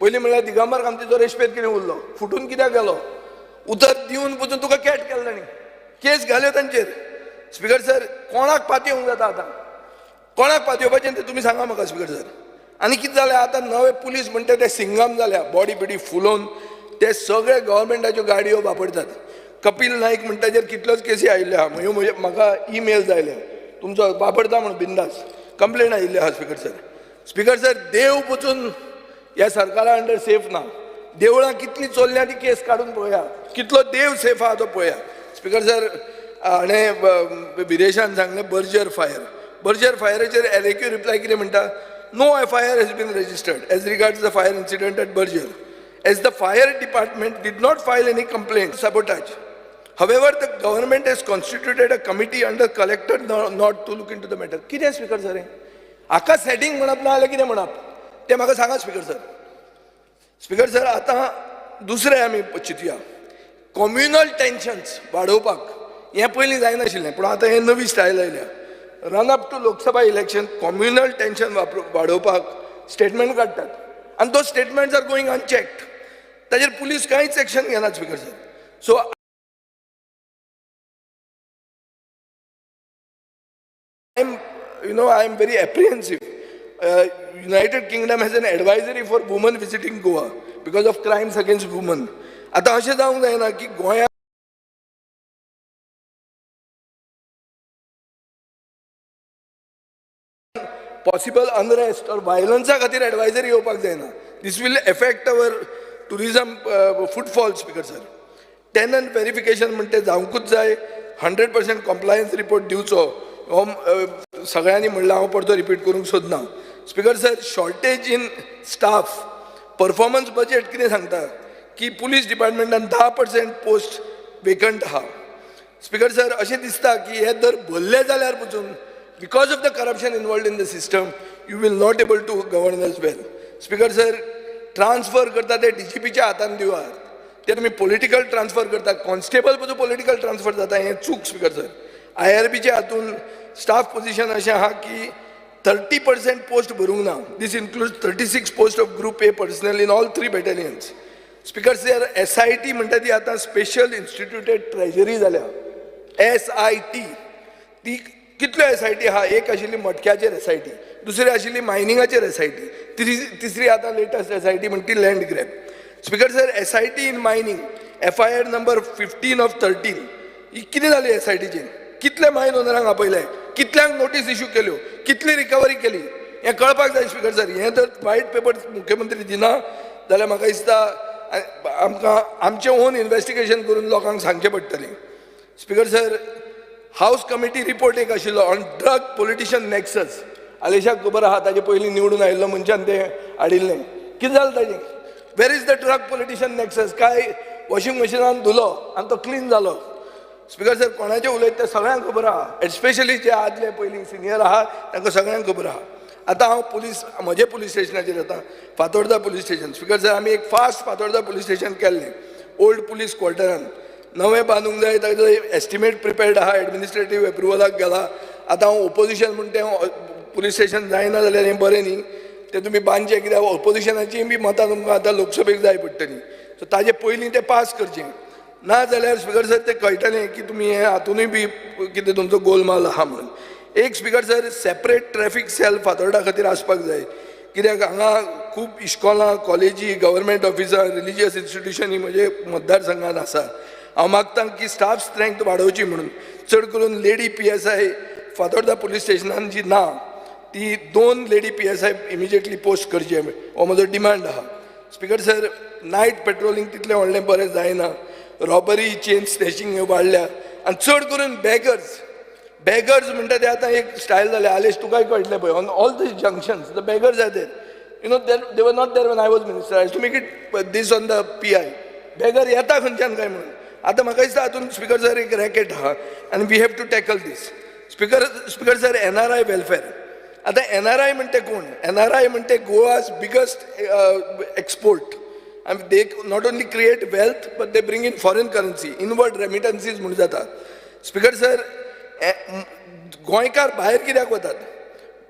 पयलीं म्हणल्यार दिगंबर कामतीचो रेशपेत कितें उरलो, फुटून कित्याक गेलो? उतर दिवन पसून तुका कॅट केलो तांणी, केस घाल्यो तांचेर. स्पीकर सर, कोणाक पातयेवंक जाता आतां? कोणाक पातयेवपाचें तें तुमी सांगा म्हाका स्पीकर सर. आनी कितें जालें आतां? नवे पुलीस म्हणटा ते सिंगम जाल्या, बॉडी बिडी फुलोवन ते सगळे गव्हर्मेंटाच्यो गाडयो वापरतात. कपिल नाईक म्हणटा ताचेर कितल्योच केसी आयिल्ल्यो आहा. म्हाका ईमेल्स आयले, तुमचो वापरता म्हणून बिंदास कंप्लेन आयिल्ली आहा स्पीकर सर. स्पीकर सर, देव पसून ह्या सरकारा अंडर सेफ ना. देवळां कितलीं चोरल्या ती केस काडून पळया, कितलो देव सेफ आहा तो पळया. स्पीकर सर, हाणें विदेशान सांगलें बर्जर फायर. बर्जर फायराचेर एलएक्यू रिप्लाय कितें म्हणटा? No FIR has been registered as regards the fire incident at Berger, as the fire department did not file any complaint sabotage. However, the government has constituted a committee under collector not to look into the matter. कितें स्पीकर सर? हाका सेटिंग म्हणप ना जाल्यार कितें म्हणप तें म्हाका सांगा स्पीकर सर. स्पीकर सर, आतां दुसरें आमी चिंतुया. कम्युनल टेन्शन्स वाडोवपाक हें पयलीं जायनाशिल्लें, पूण आतां हें नवी स्टायल आयल्या. Run up to Lok Sabha election communal tension वाडोवपाक स्टेटमेंट काडटात आनी दो स्टेटमेंट्स आर गोईंग अनचेक्ड. ताजेर पुलीस कांयच एक्शन घेनात speaker sir. So I am very apprehensive. United Kingdom has an advisory for women visiting Goa because of crimes against women. आता अशें जावंक जायना की गोंयांत possible unrest or violence खातीर advisory येवपाक जायना. This will affect our tourism footfall, Speaker sir. Tenant verification म्हणटे जावंकूच जाय. 100% compliance report दिवचो. सगळ्यांनी म्हणलां, हांव परतो रिपीट करूंक सोदना. Speaker sir, shortage in staff performance budget कितें सांगता की पुलीस डिपार्टमेंटान 10% पोस्ट वेकंट आहा. स्पीकर सर, अशें दिसता की हे दर भरले जाल्यार पसून because of the corruption involved in the system, you will not able to govern as well. Speaker sir, transfer करता ते DGPच्या हातान दिवात. ते तुमी political transfer करता, constable पसून political transfer जाता, हें चूक स्पीकर सर. IRBच्या हातून staff position अशें आहा की 30% post भरूंक ना. This includes 36 posts of Group A personnel in all 3 battalions. Speaker sir, SIT म्हणटा ती आतां Special Instituted Treasury जाल्या. SIT ती कितल्यो SIT आहा? एक आशिल्ली मटक्याचेर SIT, दुसरी आशिल्ली मायनिंगाचेर SIT, तिसरी आतां लेटस्ट SIT म्हणटी land grab. Speaker sir, SIT in mining FIR number 15 of 13 ही कितें जाली? SITचेर कितले मायन ओनरांक आपयले, कितल्यांक नोटीस इश्यू केल्यो, कितली रिकवरी केली, हें कळपाक जाय स्पीकर सर. हें जर वायट पेपर मुख्यमंत्री दिना जाल्यार म्हाका दिसता आमकां आमचें ओन इन्व्हेस्टिगेशन करून लोकांक सांगचें पडटलें. Speaker sir, house committee report एक आशिल्लो ऑन ड्रग पॉलिटिशियन नेक्सस. आलेशाक खबर आहा, ताजे पयलीं निवडून आयिल्लो मनशान तें हाडिल्लें. कितें जालें ताजें? Where is the drug politician nexus? काय वॉशिंग मशिनान धुलो आनी तो क्लीन जालो? स्पीकर सर, कोणाचें उलयता तें सगळ्यांक खबर आहा, एस्पेशली जे आदले पयलीं सिनियर आहा तांकां सगळ्यांक खबर आहा. आतां हांव म्हजे पुलीस स्टेशनाचेर येता, Fatorda police station. Speaker sir, आमी एक फास्ट फातोर्डा पुलीस स्टेशन केल्लें ओल्ड पुलीस क्वॉर्टरान. नवें बांदूंक जाय, ताजो एस्टिमेट प्रिपेर्ड आहा, एडमिनिस्ट्रेटीव एप्रुवलाक गेला. आतां हांव ओपोजिशन म्हणून तें पुलीस स्टेशन जायना जाल्यार हें बरें न्ही, तें तुमी बांदचें, कित्याक ओपोजिशनाचीं बी मतां तुमकां आतां लोकसभेक जाय पडटलीं. सो ताजे पयलीं तें पास करचें. ना जाल्यार स्पीकर सर तें कळटलें की तुमी हें हातूनय बी कितें तुमचो गोलमाल आहा म्हणून. एक speaker sir, separate traffic cell Fatorda खातीर आसपाक जाय, कित्याक हांगा खूब इश्कॉलां, कॉलेजी, गव्हर्मेंट ऑफिसां, रिलिजियस इन्स्टिट्यूशन ही म्हजे मतदारसंघात आसा. हांव मागतां की स्टाफ स्ट्रेंथ वाडोवची म्हणून. चड करून लेडी PSI फातोर्डा पुलीस स्टेशनान जी ना, ती 2 लेडी PSI इमिजिएटली पोस्ट करचे हो म्हजो डिमांड आहा. स्पीकर सर, नायट पेट्रोलिंग तितलें व्हडलें बरें जायना. रॉबरी, चेन स्नॅचिंग हे वाडल्या आनी चड करून बेगर्स म्हणटा ते आतां एक स्टायल जालें आलेश तुकाय कळटलें पळय on all the junctions the beggars are there you know they were not there when I was minister I to make it this on the PI beggar येता खंयच्यान काय म्हणून आतां म्हाका दिसता हातून स्पिकर सर एक रॅकेट आहा आनी we have to tackle this speaker sir NRI welfare आतां NRI म्हणटे कोण NRI म्हणटे Goa's biggest export and they not only create wealth but they bring in foreign currency inward remittances म्हणून जाता स्पीकर सर गोंयकार भायर कित्याक वतात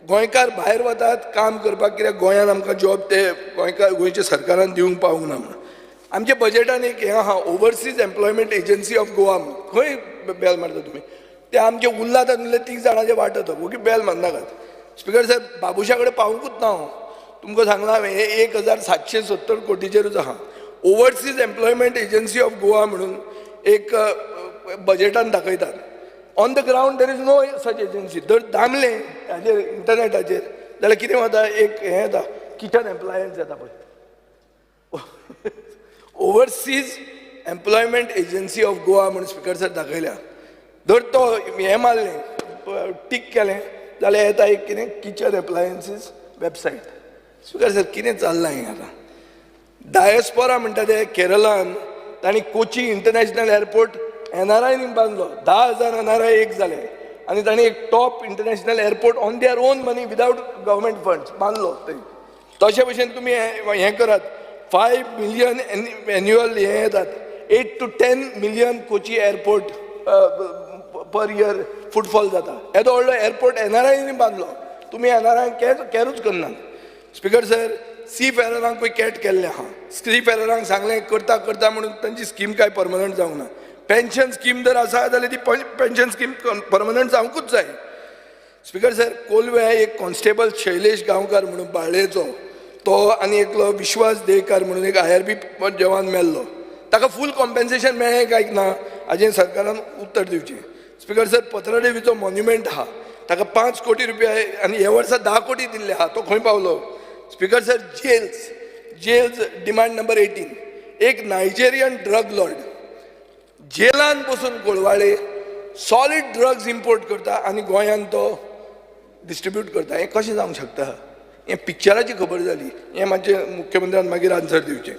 गोंयकार भायर वतात काम करपाक कित्याक गोंयांत आमकां जॉब ते गोंयच्या सरकारान दिवंक पावूंक ना म्हणून आमच्या बजेटान एक हें आहा overseas employment agency of Goa खंय बेल मारता तुमी ते आमचे उरला तातूंतले 30 जाणांचे वाटत ओके बेल मारनाकात स्पीकर सर बाबुशा कडेन पावूंकूच ना हांव तुमकां सांगलां हांवें हे 1770 कोटीचेरूच आहा overseas employment agency of Goa म्हणून एक बजेटान दाखयतात on the ground there is no such agency जर दामलें हाजेर इंटरनेटाचेर जाल्यार कितें वता एक हें येता किचन एम्प्लॉयन्स येता पळय overseas employment agency of Goa म्हणून स्पीकर सर दाखयल्या जर तो हें मारलें टीक केलें जाल्यार येता एक कितें kitchen appliances website speaker sir कितें चल्लां हें आतां डायस्पोरा म्हणटा ते केरळान तांणी कोची इंटरनॅशनल एअरपोर्ट NRIनी बांदलो 10,000 NRI एक जाले आनी तांणी एक top international airport on their own money without government funds बांदलो तशे भशेन तुमी हें करात 5 मिलियन एन्युअल हें येतात 8 to 10 million Kochi airport per year footfall जाता येदो व्हडलो एअरपोर्ट NRIनी बांदलो तुमी NRIक कॅरूच करनात स्पीकर सर सी फेररांक पळय कॅट केल्लें आहा सी फेररांक सांगलें करता म्हणून तांची स्कीम काय परमनंट जावंक ना पेन्शन स्कीम जर आसा जाल्यार ती पेन्शन स्कीम परमनंट जावंकूच जाय स्पीकर सर कोलवे एक कॉन्स्टेबल शैलेश गांवकार म्हणून बाळ्ळेचो तो आनी एकलो विश्वास देयकार म्हणून एक IRB जवान मेल्लो ताका फूल कॉम्पेन्सेशन मेळ्ळें काय ना हाजें सरकारान उत्तर दिवचें स्पीकर सर पत्रादेवीचो मॉन्युमेंट आहा ताका 5 कोटी रुपया आनी ह्या वर्सा 10 कोटी दिल्ले आहा तो खंय पावलो speaker sir jails demand number 18 एक नायजेरियन ड्रग लॉर्ड जेलान बसून गोळवाळे सॉलिड ड्रग्स इम्पोर्ट करता आनी गोंयांत तो डिस्ट्रिब्यूट करता हें कशें जावंक शकता हें पिक्चराची खबर जाली हें मातशें मुख्यमंत्र्यान मागीर आन्सर दिवचें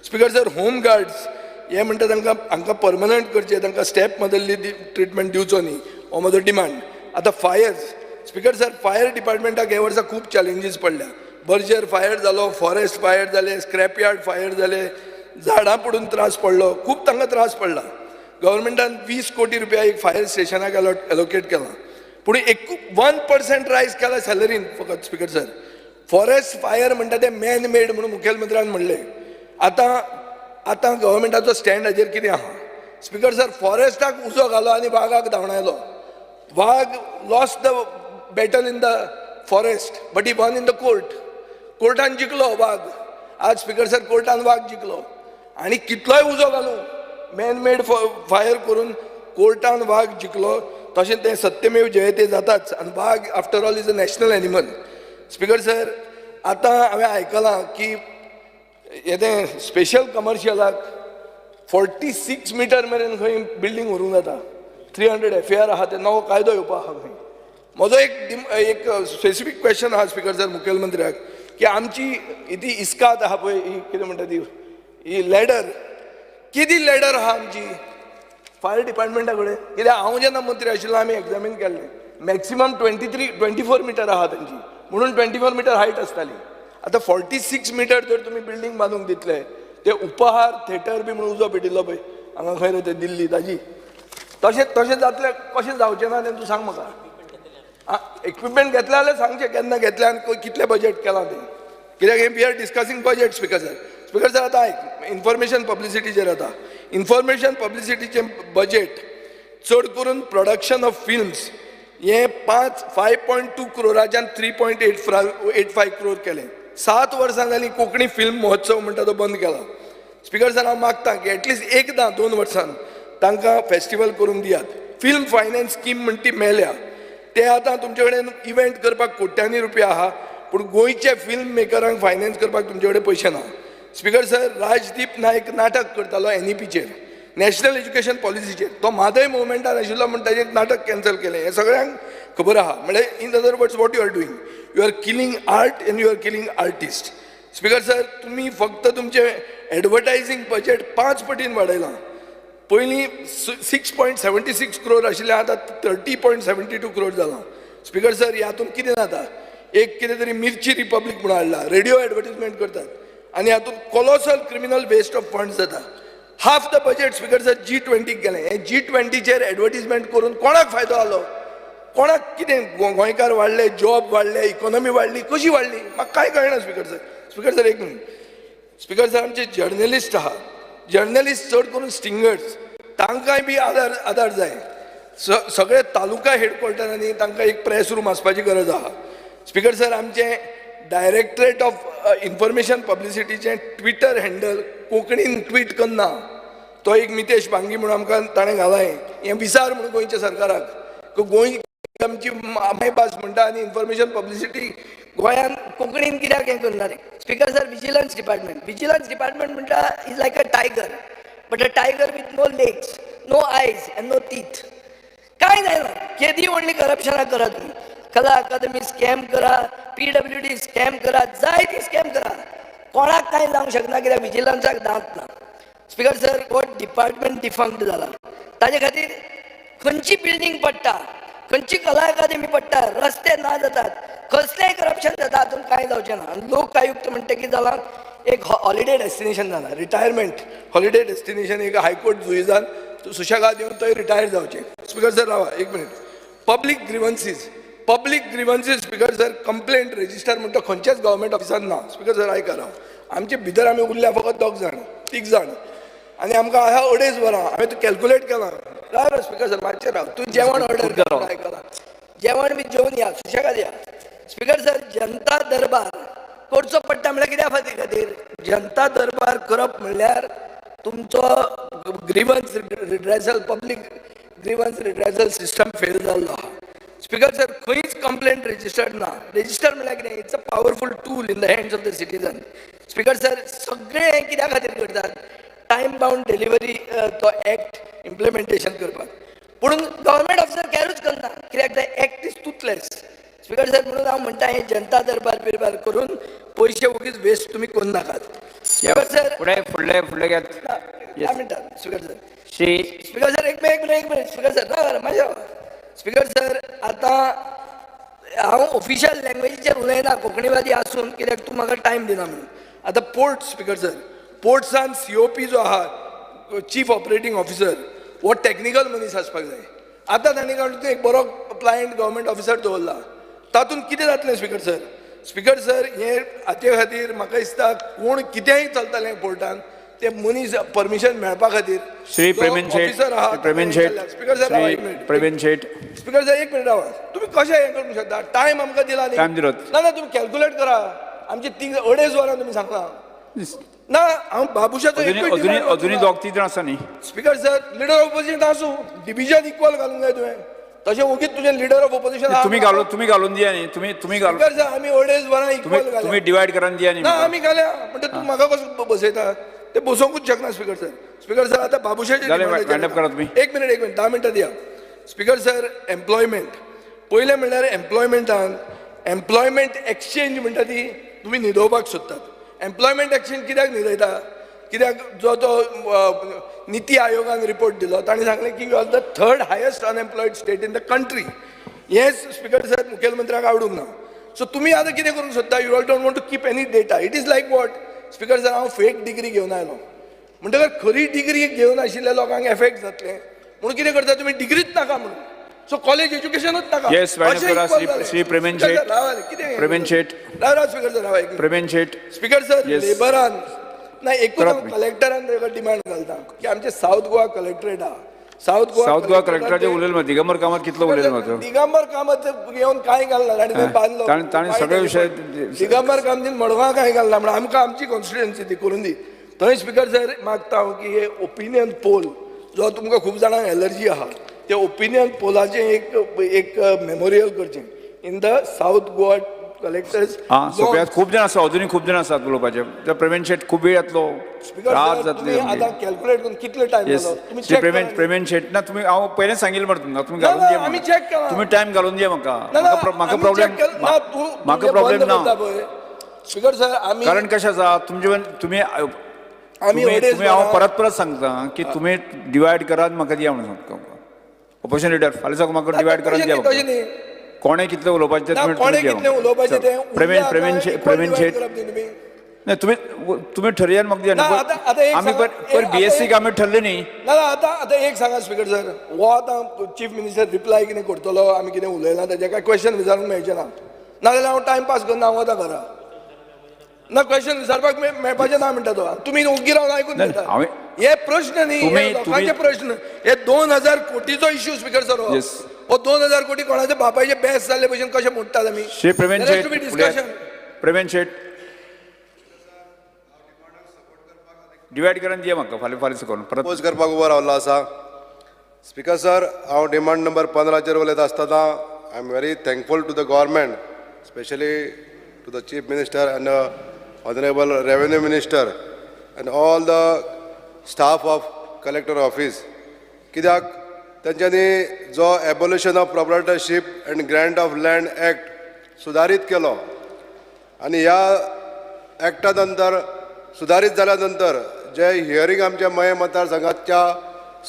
स्पीकर सर होम गार्ड्स हे म्हणटा तांकां हांकां परमनंट करचें तांकां स्टेप मदल्ली ट्रिटमेंट दिवचो न्ही हो म्हजो डिमांड आतां फायर्स स्पीकर सर फायर डिपार्टमेंटाक हे वर्सा खूब चॅलेंजीस पडल्या बर्जर फायर जालो फॉरेस्ट फायर जाले स्क्रॅप यार्ड फायर जाले झाडां पडून त्रास पडलो खूब तांकां त्रास पडला गव्हर्मेंटान 20 कोटी रुपया एक फायर स्टेशनाक एलोकेट केला पूण 1% रायज केला सॅलरीन फकत स्पीकर सर फॉरेस्ट फायर म्हणटा ते मॅन मेड म्हणून मुखेलमंत्र्यान म्हणलें आतां गव्हर्मेंटाचो स्टँड हाजेर कितें आहा स्पीकर सर फॉरेस्टाक उजो घालो आनी वाघाक धांवडायलो वाघ lost the battle in the forest but he won in the कोर्टान जिखलो वाघ आज स्पीकर सर कोर्टान वाघ जिखलो आनी कितलोय उजो घालूं मॅन मेड फायर करून कोर्टान वाघ जिखलो तशें तें सत्यमेव जयते जाताच आनी वाघ after all is a national animal speaker sir आतां हांवें आयकलां की येदें स्पेशल कमर्शियलाक 46 मिटर मेरेन खंय बिल्डींग व्हरूंक जाता 300 FAR आहा ते नवो कायदो येवपा आहा खंय म्हजो एक स्पेसिफीक क्वेश्चन आहा स्पीकर सर मुखेलमंत्र्याक की आमची ही इस्कात आहा पळय ही कितें म्हणटा ती ही लॅडर किती लॅडर आहा आमची फायर डिपार्टमेंटा कडेन कित्याक हांव जेन्ना मंत्री आशिल्लो आमी एग्जामीन केल्लें मॅक्सिमम 24 मिटर आहा तांची म्हणून 24 मिटर हायट आसताली आतां 46 मिटर जर तुमी बिल्डींग बांदूंक दितले ते उपहार थिएटर बी म्हणून उजो पेटिल्लो पळय हांगा खंय रे ते दिल्ली ताजी तशें जातलें कशें जावचें ना तें तूं सांग म्हाका इक्विपमेंट घेतले जाल्यार सांगचें केन्ना घेतलें आनी कितलें बजेट केलां तें कित्याक we are discussing budget speaker sir आतां आयक इन्फॉर्मेशन पब्लिसिटीचेर येता इन्फॉर्मेशन पब्लिसिटीचें बजेट चड करून प्रोडक्शन ऑफ फिल्म्स हें 5.2 करोडाच्यान 3.85 करोड केलें 7 वर्सां जालीं कोंकणी फिल्म महोत्सव म्हणटा तो बंद केला स्पीकर सर हांव मागतां की एटलिस्ट एकदां 2 वर्सान तांकां फेस्टिवल करून दियात फिल्म फायनान्स स्कीम म्हणटा ती मेल्या ते आतां तुमचे कडेन इव्हेंट करपाक कोट्यांनी रुपया आहा पूण गोंयचे फिल्म मेकरांक फायनान्स करपाक तुमचे कडेन पयशे ना स्पीकर सर राजदीप नायक नाटक करतालो NEPचेर नॅशनल एज्युकेशन पॉलिसीचेर तो म्हादय मुवमेंटान आशिल्लो म्हणून ताजें एक नाटक कॅन्सल केलें हें सगळ्यांक खबर आहा. म्हणजे in other words what you are doing, you are killing art and you are killing artist. Speaker sir, तुम्ही फक्त तुमचे एडवर्टायझींग बजेट 5 पटीन वाडयलां. पयलीं 6.76 crore आशिल्लें आतां 30.72 crore जालां. स्पीकर सर, हातूंत कितें जाता, एक कितें तरी मिर्ची रिपब्लीक म्हणून हाडला, रेडिओ एडवर्टिजमेंट करतात आनी हातूंत colossal criminal waste of funds जाता. Half the budget speaker sir G20 गेलें. हे G20चेर एडवर्टिजमेंट करून कोणाक फायदो जालो, कोणाक कितें गोंयकार वाडले, जॉब वाडले, इकॉनॉमी वाडली, कशी वाडली, म्हाका कांय कळना स्पीकर सर. स्पीकर सर एक मिनीट. स्पीकर सर, आमचे जर्नलिस्ट आहा, जर्नलिस्ट चड करून स्टिंगर्स, तांकांय बी आदार जाय. सगळे तालुका हेडक्वॉर्टरांनी तांकां एक प्रेस रूम आसपाची गरज आहा. स्पीकर सर, आमचे डायरेक्टरेट ऑफ इन्फॉर्मेशन पब्लिसिटीचें ट्विटर हँडल कोंकणीन ट्वीट करना, तो एक मितेश भांगी म्हणून आमकां ताणें घालाय. हें विचार म्हणून गोंयच्या सरकाराक, गोंय आमची मायभास म्हणटा आनी इन्फॉर्मेशन पब्लिसिटी गोंयांत कोंकणीन कित्याक हें करना रे. स्पीकर सर, विजिलन्स डिपार्टमेंट म्हणटा is like a tiger, but a tiger with no legs, no eyes and no teeth. काय जायना, केदी व्हडली करप्शनां करा तुम्ही, कला अकादमी स्कॅम करा, PWD स्कॅम करा, जाय ती स्कॅम करा, कोणाक कांय जावंक शकना कित्याक विजिलन्साक दांत ना. स्पीकर सर, हो डिपार्टमेंट डिफंक्ट जाला. ताजे खातीर खंयची बिल्डींग पडटा, खंयची कला अकादमी पडटा, रस्ते ना जातात, कसलेंय करप्शन जाता, हातूंत कांय जावचें ना. आनी लोक आयुक्त म्हणटा कितें जालां, एक हॉलिडे डेस्टिनेशन जालां, रिटायरमेंट हॉलिडे डेस्टिनेशन एक हायकोर्ट जुईजान सुशेगाद येवन थंय रिटायर जावचें. स्पीकर सर रावा एक minute. Public grievances speaker sir, complaint register म्हणटा खंयच्याच गव्हर्मेंट ऑफिसान ना. स्पीकर सर आयका राव, आमचे भितर आमी उरल्या फकत 3 जाण आनी आमकां आहा 2.5 वरां. हांवें तूं कॅल्कुलेट केलां. राव स्पीकर सर, मातशें राव, तूं जेवण ऑर्डर कर, आयकलां, जेवण बी जेवन या, सुशेगाद या. स्पीकर सर, जनता दरबार करचो पडटा म्हणल्यार कित्या खातीर जनता दरबार करप म्हणल्यार तुमचो grievance redressal, public grievance redressal system fail जाल्लो आहा. स्पीकर सर, खंयच कंप्लेंट रजिस्टर्ड ना. रजिस्टर म्हणल्यार कितें, it's a powerful tool in the hands of the citizen. Speaker sir, सगळे हें कित्या खातीर करतात, टायम बाउंड डिलिव्हरी तो एक्ट इम्प्लिमेंटेशन करपाक. पूण गव्हर्मेंट ऑफिसर कॅरूच करना कित्याक the act is toothless. Speaker sir, म्हणून हांव म्हणटा हें जनता दरबार करून पयशे उगीच वेस्ट तुमी करूं नाकात. स्पीकर सर, फुडले घेत. स्पीकर सर, स्पीकर सर एक मिनिट स्पीकर सर, ना माझ्या स्पीकर सर, आतां हांव ऑफिशियल लँग्वेजीचेर उलयना कोंकणीवादी आसून, कित्याक तूं म्हाका टायम दिना म्हणून. आतां पोर्ट स्पीकर सर, पोर्ट्सान COP जो आहा, चीफ ऑपरेटींग ऑफिसर, हो टॅक्निकल मनीस आसपाक जाय. आतां तांणी काडून एक बरो क्लायंट गव्हर्मेंट ऑफिसर दवरला, तातूंत कितें जातलें स्पीकर सर? स्पीकर सर, हे हाचे खातीर म्हाका दिसता कोण कितेंय चलतलें पोर्टान, ते मनीस परमिशन मेळपा खातीर श्री प्रवीण शेट, स्पीकर सर स्पीकर सर एक मिनिट रावा. तुम्ही कशें हें करूंक शकता? टायम आमकां दिला न्ही. टायम दिलो ना तुम्ही कॅल्कुलेट करा. आमची 2.5 वरां तुम्ही सांगला ना. हांव बाबुशाचो अजूनही 2-3 जाण आसा न्ही. Speaker sir, leader of opposition आसूं, डिव्हिजन इक्वल घालूंक जाय तुवें. तशें ओगीच तुजें लिडर ऑफ ऑपोजिशन तुम्ही घालून दिया न्ही. तुम्ही घालून, स्पीकर सर, आमी 2.5 वरां इक्वल घाल्या. तुम्ही डिवायड करून दिया न्ही. ना आमी घाल्या म्हणजे तूं म्हाका कसो बसयता, ते बसोवंकूच शकना. स्पीकर सर, स्पीकर सर, आतां बाबुशाचे एक मिनिट 10 मिनटां दिया. स्पीकर सर, एम्प्लॉयमेंट पयलें म्हणल्यार एम्प्लॉयमेंट एक्सचेंज म्हणटा ती तुमी न्हिदोवपाक सोदतात. एम्प्लॉयमेंट एक्सचेंज कित्याक न्हिदयता? कित्याक जो तो निती आयोगान रिपोर्ट दिलो, ताणें सांगलें की you are the 3rd highest unemployed state in the country. हें स्पीकर सर मुखेलमंत्र्याक आवडूंक ना. सो तुमी आतां कितें करूंक सोदता? You all don't want to keep any data. It is like what speaker sir, हांव फेक डिग्री घेवन आयलो म्हणटकर खरी डिग्री घेवन आशिल्ल्या लोकांक एफेक्ट जातले म्हणून कितें करता तुमी? डिग्रीच नाका म्हणून. सो कॉलेज एज्युकेशनूच नाका. श्री प्रवीण शेट, स्पीकर सर, लेबरान ना एकूच कलेक्टरान डिमांड घालता की आमचे साऊथ गोवा कलेक्टरेट आहा, साऊथ गोवा कलेक्टराचे उलयले दिगंबर कामत कितलो उलयले म्हाका. दिगंबर कामत घेवन कांय घालना, ताणें बांदलो. ताणें सगळे विशय दिगंबर कामतीन मडगांव कांय घालना म्हणून आमकां आमची कॉन्स्टिट्युएन्सी ती करून दी. थंय स्पीकर सर मागता हांव की हे ओपिनियन पोल जो तुमकां खूब जाणांक एलर्जी आहा, ते ओपिनियन पोलाचें एक मेमोरियल करचें in the south Goa collectors हां सोप्यात खूप जण आसा अजूनही खूप जण आसात उलोवपाचे तर प्रवीण शेट खूप वेळ येतलो त्रास जातले आता कॅल्क्युलेट करून कितलो टाइम येस जालो तुम्ही श्री चेक प्रवीण शेट ना तुम्ही हांव पयलें सांगिल्लें मरे तुमकां तुम्ही ना, घालून ना, दिया आम्ही म्हाका. check केला. तुम्ही टायम घालून दिया म्हाका ना, ना, म्हाका आम्ही प्रॉब्लेम check केलं. ना, तू म्हाका तुमचे प्रॉब्लेम बंद ना करता पळय. स्पीकर सर आम्ही कारण कशें आसा तुमचे तुम्ही आम्ही तुम्ही अडेज तुम्ही हांव बरा- परत परत सांगता की तुम्ही डिवायड करात म्हाका दिया म्हणून सांगता ऑपोजिशन लिडर फाल्यां साकून म्हाका डिवायड करात दिया तशें न्ही. कोणे कितले उलोवपाचे ते ना, तुम्ही कोणे दिया कितले म्हाका. उलोवपाचे चल. ते प्रवीण उरल्या प्रवीण काय शेट equal प्रवीण divide शेट करप न्ही तुम्ही. नाही तुम्ही ठरयान म्हाका दिया ना, न्ही. आता एक आमी सांगा. पर आता BSc एक- आमी ठरले न्ही ना ना, आता एक सांगा स्पीकर सर हो आतां चीफ मिनिस्टर रिप्लाय कितें करतलो आमी कितें उलयलां ताजें काय क्वेश्चन विचारूंक मेळचें ना नाजाल्यार हांव टायम पास करना हांव वता घरा ना क्वेश्चन विचारपाक मेळपाचें ना म्हणटा तो तुमी ओग्गी रावन आयकून नाही, घेता हांवें- हे प्रश्न न्ही तुम्ही- हे लोकांचे प्रश्न हे 2000 कोटीचो इश्यू स्पीकर सर हो Yes. हो 2000 कोटी कोणाचे बापायचे बेस्ट जाल्ले भशेन कशें म्हणटात आमी Shri Pravin There has Shet to be फुडें- discussion. प्रवीण शेट डिवायड करून दिया म्हाका फाल्यां सकून परत प्रपोज करपाक उबो रावल्लो आसा स्पीकर सर हांव डिमांड नंबर 15 उलयता आसतना I am very thankful to the government specially to the chief minister and honourable revenue minister and all the staff of collector office कित्याक तेंच्यांनी जो abolition of proprietorship and grant of land act सुदारीत केलो आनी ह्या एक्टा नंतर सुदारीत जाल्या नंतर जे हियरींग आमच्या मये मतदारसंघाच्या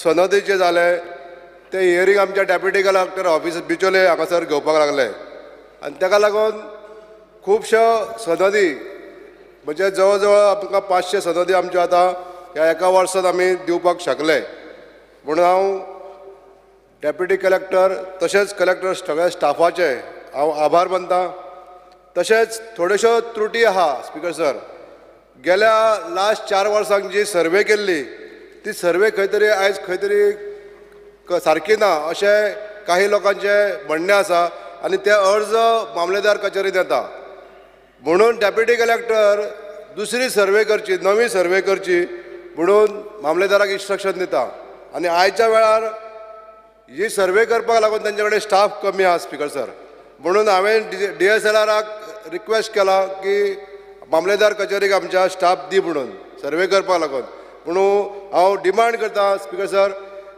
सनदीचे जाले ते हियरींग आमच्या डेप्युटी कलेक्टर ऑफिस बिचोले हांगासर घेवपाक लागले आनी ताका लागून खुबश्यो सनदी म्हणजे जवळ जवळ आमकां 500 सनदी आमच्यो आतां ह्या एका वर्सांत आमी दिवपाक शकले म्हणून हांव डेप्युटी कलेक्टर तशेंच कलेक्टर सगळ्या स्टाफाचे हांव आभार मानतां तशेंच थोड्योश्यो त्रुटी आहा स्पीकर सर गेल्या लास्ट 4 वर्सांक जी सर्वे केल्ली ती सर्वे खंय तरी आयज खंय तरी सारकी ना अशें काही लोकांचे म्हणणें आसा आनी ते अर्ज मामलेदार कचेरीत येता म्हणून डेप्युटी कलेक्टर दुसरी सर्वे करची नवी सर्वे करची म्हणून मामलेदाराक इन्स्ट्रक्शन दिता आनी आयच्या वेळार ही सर्वे करपाक लागून तेंचे कडेन स्टाफ कमी आहा स्पीकर सर म्हणून हांवें DSLRाक रिक्वेस्ट केला की मामलेदार कचेरीक आमच्या स्टाफ दी म्हणून सर्वे करपाक लागून म्हणून हांव डिमांड करता स्पीकर सर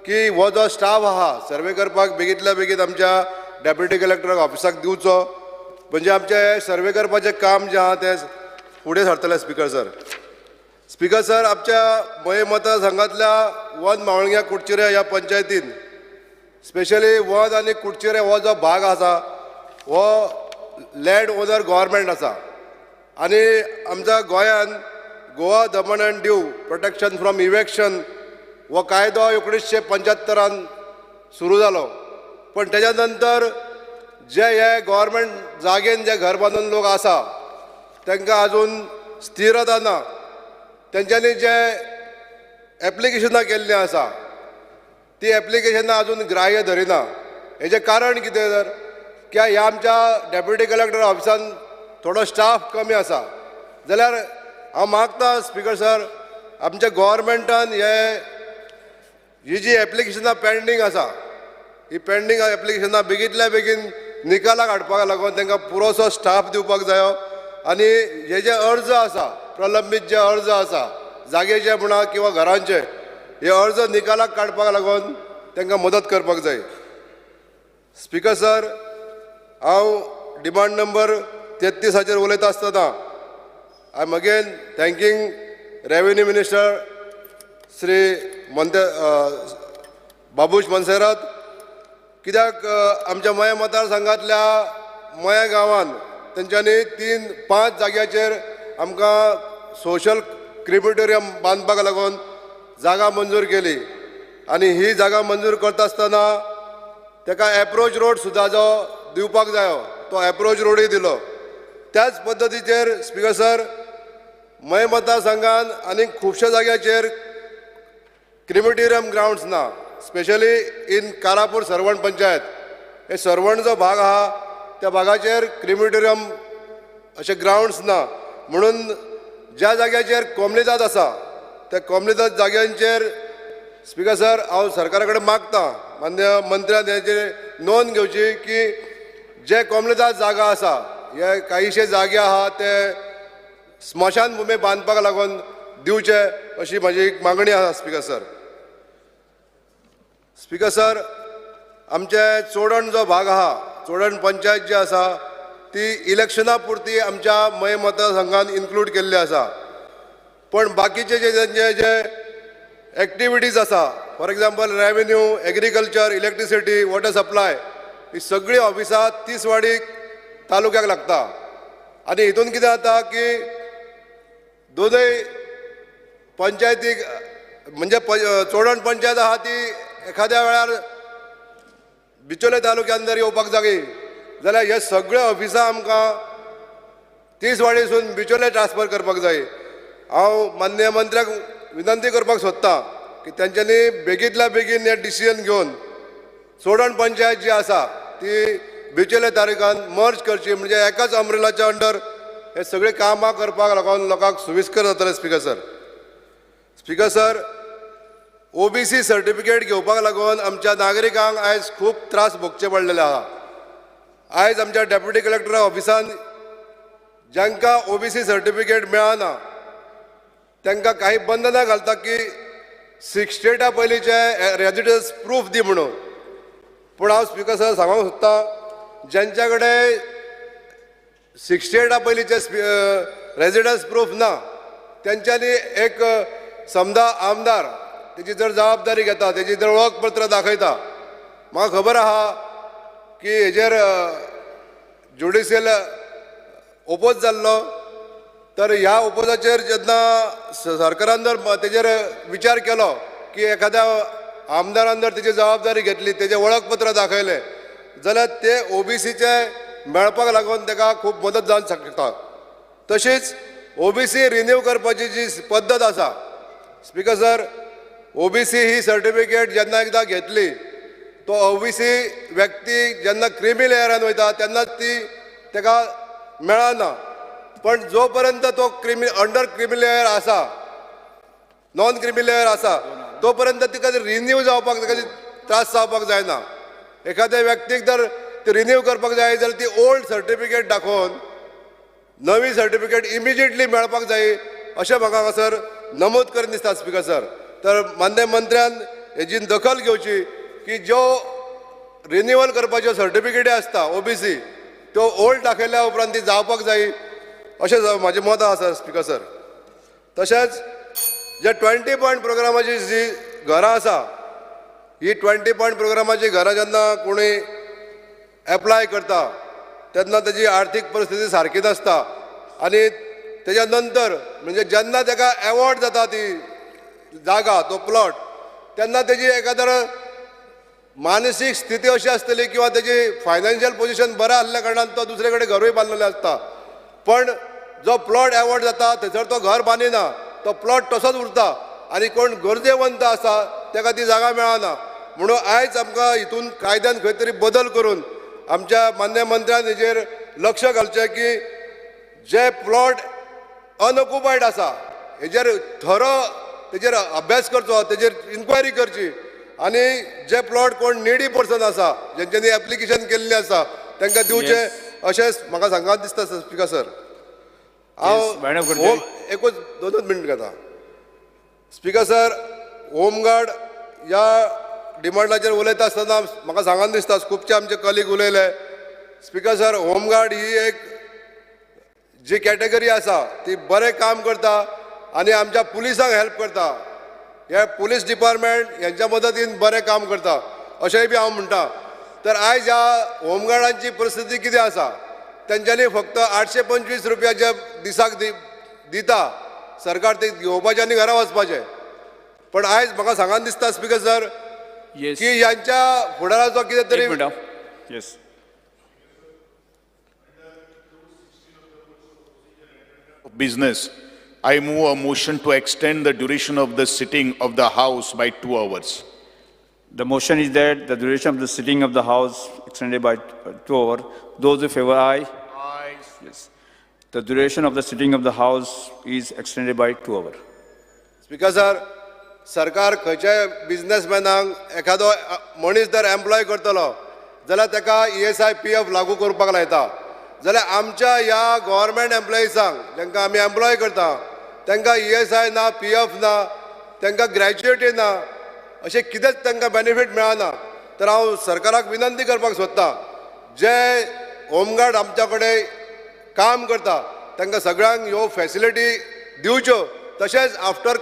की हो जो स्टाफ आहा सर्वे करपाक बेगींतल्या बेगीन आमच्या डेप्युटी कलेक्टर ऑफिसाक दिवचो म्हणजे आमचें सर्वे करपाचें काम जें आहा तें फुडें सरतलें स्पीकर सर. स्पीकर सर आमच्या मये मतदारसंघांतल्या वन मावळग्या कुडचिरे ह्या पंचायतीन स्पेशली वन आनी कुडचिरे हो जो भाग आसा हो लँड ओनर गव्हर्मेंट आसा आनी आमच्या गोंयान गोवा दमन अँड दीव प्रोटेक्शन फ्रॉम इवेक्शन हो कायदो 1975 सुरू जालो पण तेच्या नंतर जे हे गव्हर्मेंट जागेन जे घर बांदून लोक आसा तांकां अजून स्थिरता ना तेंच्यांनी जे एप्लिकेशनां केल्लीं आसा ती एप्लिकेशनां अजून ग्राह्य धरिना हेजें कारण कितें तर कित्याक ह्या आमच्या डेप्युटी कलेक्टर ऑफिसान थोडो स्टाफ कमी आसा जाल्यार हांव मागता स्पीकर सर आमच्या गव्हर्मेंटान ही जी एप्लिकेशनां पेंडींग आसा ही पेंडींग एप्लिकेशनां बेगींतल्या बेगीन निकालाक हाडपाक लागून तांकां पुरोसो स्टाफ दिवपाक जायो आनी हे जे अर्ज आसा प्रलंबीत जे अर्ज आसा जागेचे म्हणा किंवा घरांचे हे अर्ज निकालाक काडपाक लागून तांकां मदत करपाक जाय. स्पीकर सर हांव डिमांड नंबर 33 उलयता आसतना I am again thanking revenue minister Shri Babush Monserrate कित्याक आमच्या मया मतदारसंघांतल्या मया गांवांत तेंच्यांनी 3-5 जाग्याचेर आमकां सोशल क्रिमिटोरियम बांदपाक लागून जागा मंजूर केली आनी ही जागा मंजूर करता आसतना ताका एप्रोच रोड सुद्दां जो दिवपाक जायो तो एप्रोच रोडूय दिलो. त्याच पद्दतीचेर स्पीकर सर मय मतदारसंघान आनी खुबश्या जाग्याचेर क्रिमिटोरियम ग्राउंड्स ना स्पेशली इन कारापूर सरवण पंचायत हे सरवण जो भाग आहा त्या भागाचेर क्रिमिटोरियम अशे ग्राउंड्स ना म्हणून ज्या जाग्याचेर कोमलीदाद आसा त्या कोमलीदाद जाग्यांचेर स्पीकर सर हांव सरकारा कडेन मागतां मान्य मंत्र्यान हेचेर नोंद घेवची की जे कोमलीदाद जागा आसा हे काहीशे जागे आहा ते स्मशान भूमी बांदपाक लागून दिवचे अशी माझी एक मागणी आसा स्पीकर सर. स्पीकर सर, आमचे चोडण जो भाग आहा, चोडण पंचायत जी आसा ती इलेक्शना पुरती आमच्या मय मतदारसंघात इन्क्लूड केल्ली आसा. पण बाकीचे जे त्यांचे जे एक्टिविटीज आसा, for example revenue, agriculture, electricity, water supply, ही सगळी ऑफिसां तिसवाडी तालुक्याक लागता. आनी हितून कितें जाता की दोनूय पंचायतीक म्हणजे चोडण पंचायत आहा ती एखाद्या वेळार बिचोले तालुक्यान जर येवपाक जागी जाल्यार हे सगळे ऑफिसां आमकां तिसवाडीसून बिचोले ट्रान्सफर करपाक जाय. हांव माननीय मंत्र्याक विनंती करपाक सोदतां की तेंच्यांनी बेगींतल्या बेगीन हे डिसिजन घेवन चोडण पंचायत जी आसा ती बिचोले तालुक्यान मर्ज करची, म्हणजे एकाच अम्ब्रेलाच्या अंडर हे सगळे कामां करपाक लागून लोकांक सुविस्कर जातलें. Speaker sir, speaker sir, OBC certificate घेवपाक लागून आमच्या नागरिकांक आयज खूब त्रास भोगचे पडलेले आहा. आयज आमच्या डेप्युटी कलेक्टर ऑफिसान जांकां ओबीसी सर्टिफिकेट मेळना तांकां काही बंधनां घालता की 6 स्टेटा पयलींचे रेजिडन्स प्रूफ दी म्हणून. पूण हांव स्पीकर सर सांगूंक सोदतां, ज्यांच्या कडेन 6 स्टेटा पयलींचे रेजिडन्स प्रूफ ना तेंच्यांनी एक समजा आमदार तेजी जर जबाबदारी घेता, तेजी जर वळखपत्र दाखयता, म्हाका खबर आहा की हेजेर ज्युडिशियल ओपोज जाल्लो, तर ह्या ओपोजाचेर जेन्ना सरकारान जर तेजेर विचार केलो की एखाद्या आमदारान जर तेजी जबाबदारी घेतली, तेजें वळखपत्र दाखयलें जाल्यार ते ओबीसीचे मेळपाक लागून ताका खूब मदत जावंक शकता. तशीच ओबीसी रिन्यू करपाची जी पद्दत आसा, स्पीकर सर, ओबीसी ही सर्टिफिकेट जेन्ना एकदां घेतली तो ओबीसी व्यक्ती जेन्ना क्रिमी लेयरान वयता तेन्नाच ती ताका मेळना. पण जो पर्यंत तो अंडर क्रिमी लेयर आसा, नॉन क्रिमी लेयर आसा, तो पर्यंत तिका रिन्यू जावपाक ताका त्रास जावपाक जायना. एखाद्या व्यक्तीक जर ती रिन्यू करपाक जाय जाल्यार ती ओल्ड सर्टिफिकेट दाखोवन नवी सर्टिफिकेट इमिजिएटली मेळपाक जाय अशें म्हाका हांगासर नमूद करून दिसता. स्पीकर सर, तर मान्य मंत्र्यान हेजी दखल घेवची की ज्यो रिन्युअल करपाच्यो सर्टिफिकेटी आसता ओबीसी त्यो ओल्ड दाखयल्या उपरांत ती जावपाक जाय अशें म्हाजें मत आसा. स्पीकर सर, तशेंच जे 20 पॉयंट प्रोग्रामाची जी घरां आसा, ही 20 पॉयंट प्रोग्रामाची घरां जेन्ना कोणूय एप्लाय करता तेन्ना तेजी आर्थीक परिस्थिती सारकी नासता आनी तेज्या नंतर म्हणजे जेन्ना ताका एवॉर्ड जाता ती जागा, तो प्लॉट, तेन्ना तेजी एखादर मानसीक स्थिती अशी आसतली किंवा तेजी फायनान्शियल पोजिशन बरें आसल्या कारणान तो दुसरे कडेन घरूय बांदलेलें आसता. पण जो प्लॉट एवॉर्ड जाता थंयसर तो घर बांदिना, तो प्लॉट तसोच उरता आनी कोण गरजेवंत आसा ताका ती जागा मेळना. म्हणून आयज आमकां हितून कायद्यान खंय तरी बदल करून आमच्या मान्य मंत्र्यान हेजेर लक्ष घालचें की जे प्लॉट अनऑक्युपायड आसा हेजेर तेजेर अभ्यास करचो, तेजेर इन्क्वायरी करची आनी जे प्लॉट कोण निडी पर्सन आसा, जेंच्यांनी एप्लिकेशन केल्लें आसा तांकां दिवचे अशें म्हाका सांगात दिसता. स्पीकर सर, हांव एकूच 2 मिनट घेता. स्पीकर सर, होमगार्ड ह्या डिमांडाचेर उलयता आसतना म्हाका सांगात दिसता, खुबशे आमचे कलीग उलयले. स्पीकर सर, होमगार्ड ही एक जी कॅटेगरी आसा ती बरें काम करता आनी आमच्या पुलिसांक हेल्प करता. हे पुलीस डिपार्टमेंट हेंच्या मदतीन बरें काम करता अशेंय बी हांव म्हणटा. तर आयज ह्या होमगार्डांची परिस्थिती कितें आसा, तेंच्यांनी फक्त 825 रुपयाच्या दिसाक दिता, सरकार ते घेवपाचें आनी घरा वचपाचें. पण आयज म्हाका सांगात दिसता स्पीकर सर की ह्यांच्या फुडाराचो कितें तरी business, I move a motion to extend the duration of the sitting of the House by 2 hours. The motion is that the duration of the sitting of the House extended by 2 hours. Those in favor, aye. Aye. Yes. The duration of the sitting of the House is extended by 2 hours. Speaker sir, सरकार खंयच्याय बिझनेसमॅनाक एखादो मनीस जर एम्प्लॉय करतलो जाल्यार ताका ESI PF लागू करपाक लायता. जाल्यार आमच्या ह्या गव्हर्मेंट एम्प्लॉईजांक जांकां आमी एम्प्लॉय करता तांकां ESI ना, PF ना, तांकां ग्रॅज्युएटी ना, अशें कितेंच तांकां बेनिफीट मेळना. तर हांव सरकाराक विनंती करपाक सोदतां, जे होमगार्ड आमच्या कडेन काम करता तांकां सगळ्यांक ह्यो फॅसिलिटी दिवच्यो. तशेंच after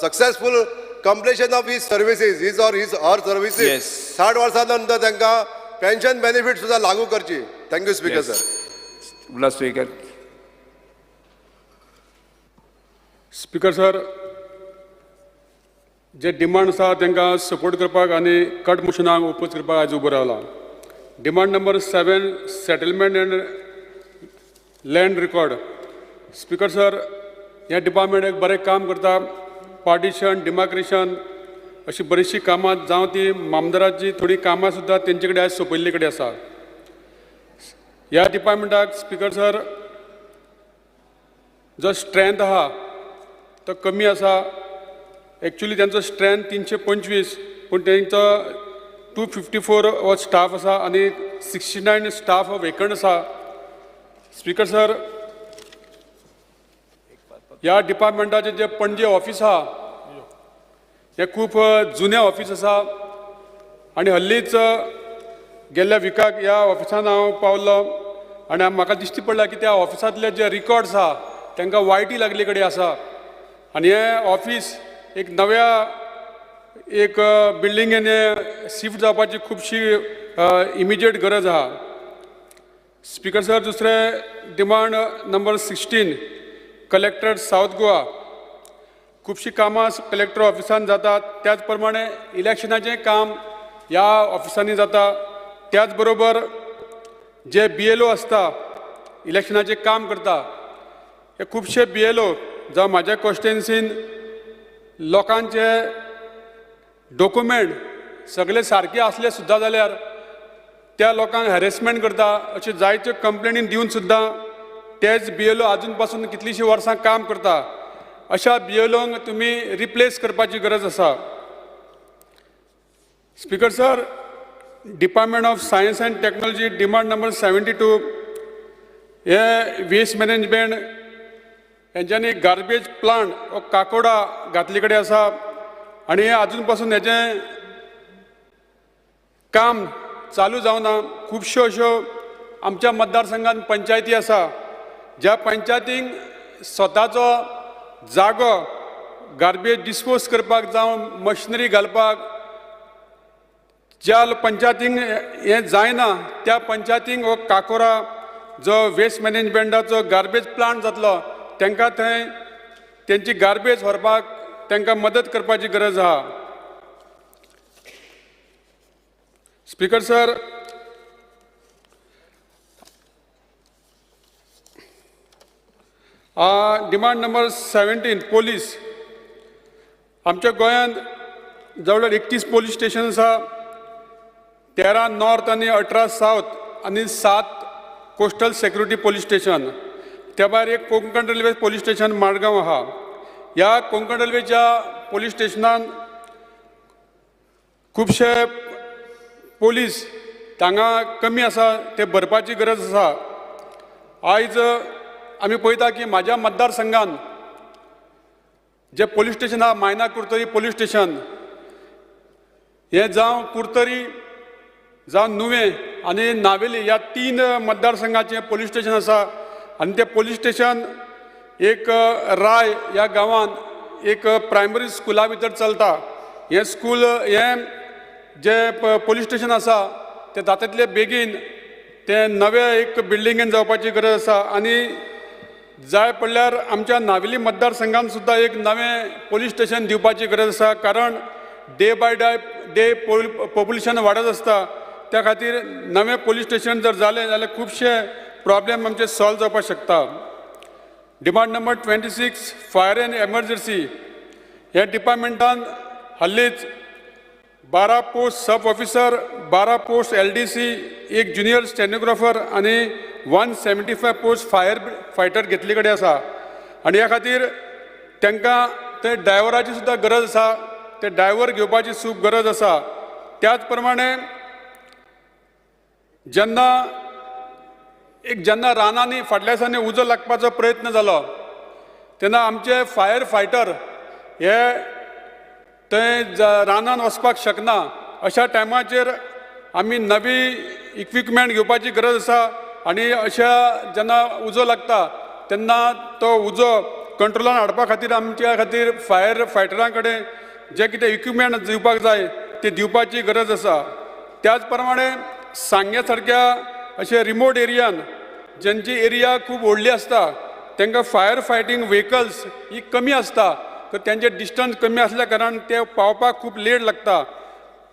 successful completion of his services, his or her services 60 वर्सां नंतर तांकां पेन्शन बेनिफीट सुद्दां लागू करची. Thank you speaker sir. Last speaker. Speaker sir, जे डिमांड आसा तांकां सपोर्ट करपाक आनी कट मोशनाक ओपोज करपाक आयज उबो रावला. Demand number 7, settlement and land record. Speaker sir, हे डिपार्टमेंट एक बरें काम करता. पार्टिशन, डिमार्केशन अशी बरीचशी कामां जावं ती मामदाराची थोडी कामां सुद्दां तेंचे कडेन आयज सोंपयल्ले कडेन आसा. ह्या डिपार्टमेंटाक स्पीकर सर जो स्ट्रेंथ आहा तो कमी आसा. एक्चुअली त्यांचो स्ट्रेंथ 325, पूण तेंचो 254 हो स्टाफ आसा आनी 69 स्टाफ वेकंट आसा. स्पीकर सर, ह्या डिपार्टमेंटाचें जे पणजे ऑफिस आहा हें खूब जुनें ऑफिस आसा आनी हल्लीच गेल्ल्या विकाक ह्या ऑफिसान हांव पावलो आनी म्हाका दिश्टी पडला की त्या ऑफिसांतले जे रिकॉर्ड्स आहा तांकां वायटी लागले कडेन आसा. आनी हें ऑफिस एक नव्या एक बिल्डिंगेन शिफ्ट जावपाची खुबशी इमिजिएट गरज आहा. स्पीकर सर, दुसरें demand number 16, collector south Goa. खुबशीं कामां कलेक्टर ऑफिसान जातात. त्याच प्रमाणे इलेक्शनाचें काम ह्या ऑफिसांनी जाता. त्याच बरोबर जे BLO आसता इलेक्शनाचें काम करता हे खुबशे BLO जावं म्हाज्या कॉन्स्टिट्युएन्सीन लोकांचे डॉक्युमेंट सगळे सारके असले सुद्दां जाल्यार त्या लोकांक हॅरेसमेंट करता अशें जायत्यो कंप्लेनी दिवन सुद्दां तेच BLO आजून पासून कितलींशीं वर्सां काम करता. अशा BLOंक तुमी रिप्लेस करपाची गरज आसा. Speaker sir, department of science end technology demand number 72 हे वेस्ट मॅनेजमेंट हेंच्यांनी गार्बेज प्लांट हो काकोडा घातले कडेन आसा आनी हे आजून पासून हेचें काम चालू जावना. खुबश्यो अश्यो आमच्या मतदारसंघात पंचायती आसा ज्या पंचायतींक स्वताचो जागो गार्बेज डिस्पोज करपाक जावं मशिनरी घालपाक ज्या पंचायतींक हें जायना त्या पंचायतींक हो काकोरा जो वेस्ट मॅनेजमेंटाचो गार्बेज प्लांट जातलो तांकां थंय तेंची गार्बेज व्हरपाक तांकां मदत करपाची गरज आहा. Speaker sir, demand number 17, police. आमच्या गोंयांत जवळ 31 पोलीस स्टेशन आसा. 13 नॉर्थ आनी 18 सावथ आनी 7 कोस्टल सेक्युरिटी पोलीस स्टेशन. त्या भायर एक कोंकण रेल्वे पोलीस स्टेशन माडगांव आहा. ह्या कोंकण रेल्वेच्या पोलीस स्टेशनान खुबशे पोलीस हांगा कमी आसा ते भरपाची गरज आसा. आयज आमी पळयता की म्हाज्या मतदारसंघान जे पोलीस स्टेशन आहा मायना कुर्तरी पोलीस स्टेशन हे जावं कुर्तरी जावं नुवें आनी नावेली ह्या 3 मतदारसंघाचें पोलीस स्टेशन आसा. आनी तें पोलीस स्टेशन एक राय ह्या गांवांत एक प्रायमरी स्कुला भितर चलता. हें स्कूल हें जे पोलीस स्टेशन आसा तें जातातले बेगीन तें नवे एक बिल्डिंगेन जावपाची गरज आसा. आनी जाय पडल्यार आमच्या नावेली मतदारसंघान सुद्दां एक नवें पोलीस स्टेशन दिवपाची गरज आसा. कारण डे बाय डे पॉप्युलेशन वाडत आसता. त्या खातीर नवें पोलीस स्टेशन जर जालें जाल्यार खुबशे प्रॉब्लेम आमचे सॉल्व जावपाक शकता. Demand number 26, fire end emergency. ह्या डिपार्टमेंटान हाल्लीच 12 पोस्ट सब ऑफिसर, 12 पोस्ट LDC, एक ज्युनियर स्टेनोग्राफर आनी 175 पोस्ट फायर फायटर घेतले कडेन आसा. आनी ह्या खातीर तांकां ते ड्रायव्हराची सुद्दां गरज आसा. ते ड्रायव्हर घेवपाची गरज आसा. त्याच प्रमाणे जेन्ना एक जेन्ना रानांनी फाटल्या दिसांनी उजो लागपाचो प्रयत्न जालो तेन्ना आमचे फायर फायटर हे थंय रानान वचपाक शकना अशा टायमाचेर आमी नवी इक्विपमेंट घेवपाची गरज आसा आनी अशा जेन्ना उजो लागता तेन्ना तो उजो कंट्रोलान हाडपा खातीर आमच्या खातीर फायर फायटरां कडेन जे कितें इक्विपमेंट दिवपाक जाय ते दिवपाची गरज आसा. त्याच प्रमाणे सांग्या सारक्या अशे रिमोट एरियान ज्यांची एरिया खूब व्हडली आसता तांकां फायर फायटींग व्हेकल्स ही कमी आसता तर त्यांचे डिस्टन्स कमी असल्या कारणान ते पावपाक खूब लेट लागता.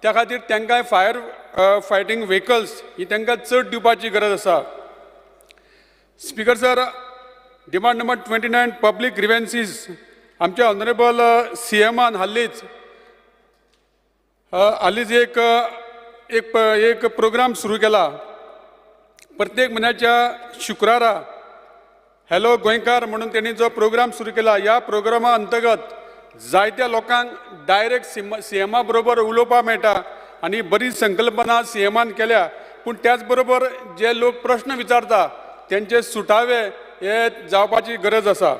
त्या खातीर तांकां फायर फायटींग व्हेकल्स ही तांकां चड दिवपाची गरज आसा. Speaker sir, demand number 29 public grievances आमच्या ऑनरेबल CMन हालींच एक प्रोग्राम सुरू केला. प्रत्येक म्हयन्याच्या शुक्रारा हॅलो गोंयकार म्हणून त्यांनी जो प्रोग्राम सुरू केला ह्या प्रोग्रामा अंतर्गत जायत्या लोकांक डायरेक्ट CMा बरोबर उलोवपाक मेळटा आनी बरी संकल्पना CMन केल्या. पूण त्याच बरोबर जे लोक प्रश्न विचारता त्यांचे सुटावे हे जावपाची गरज आसा.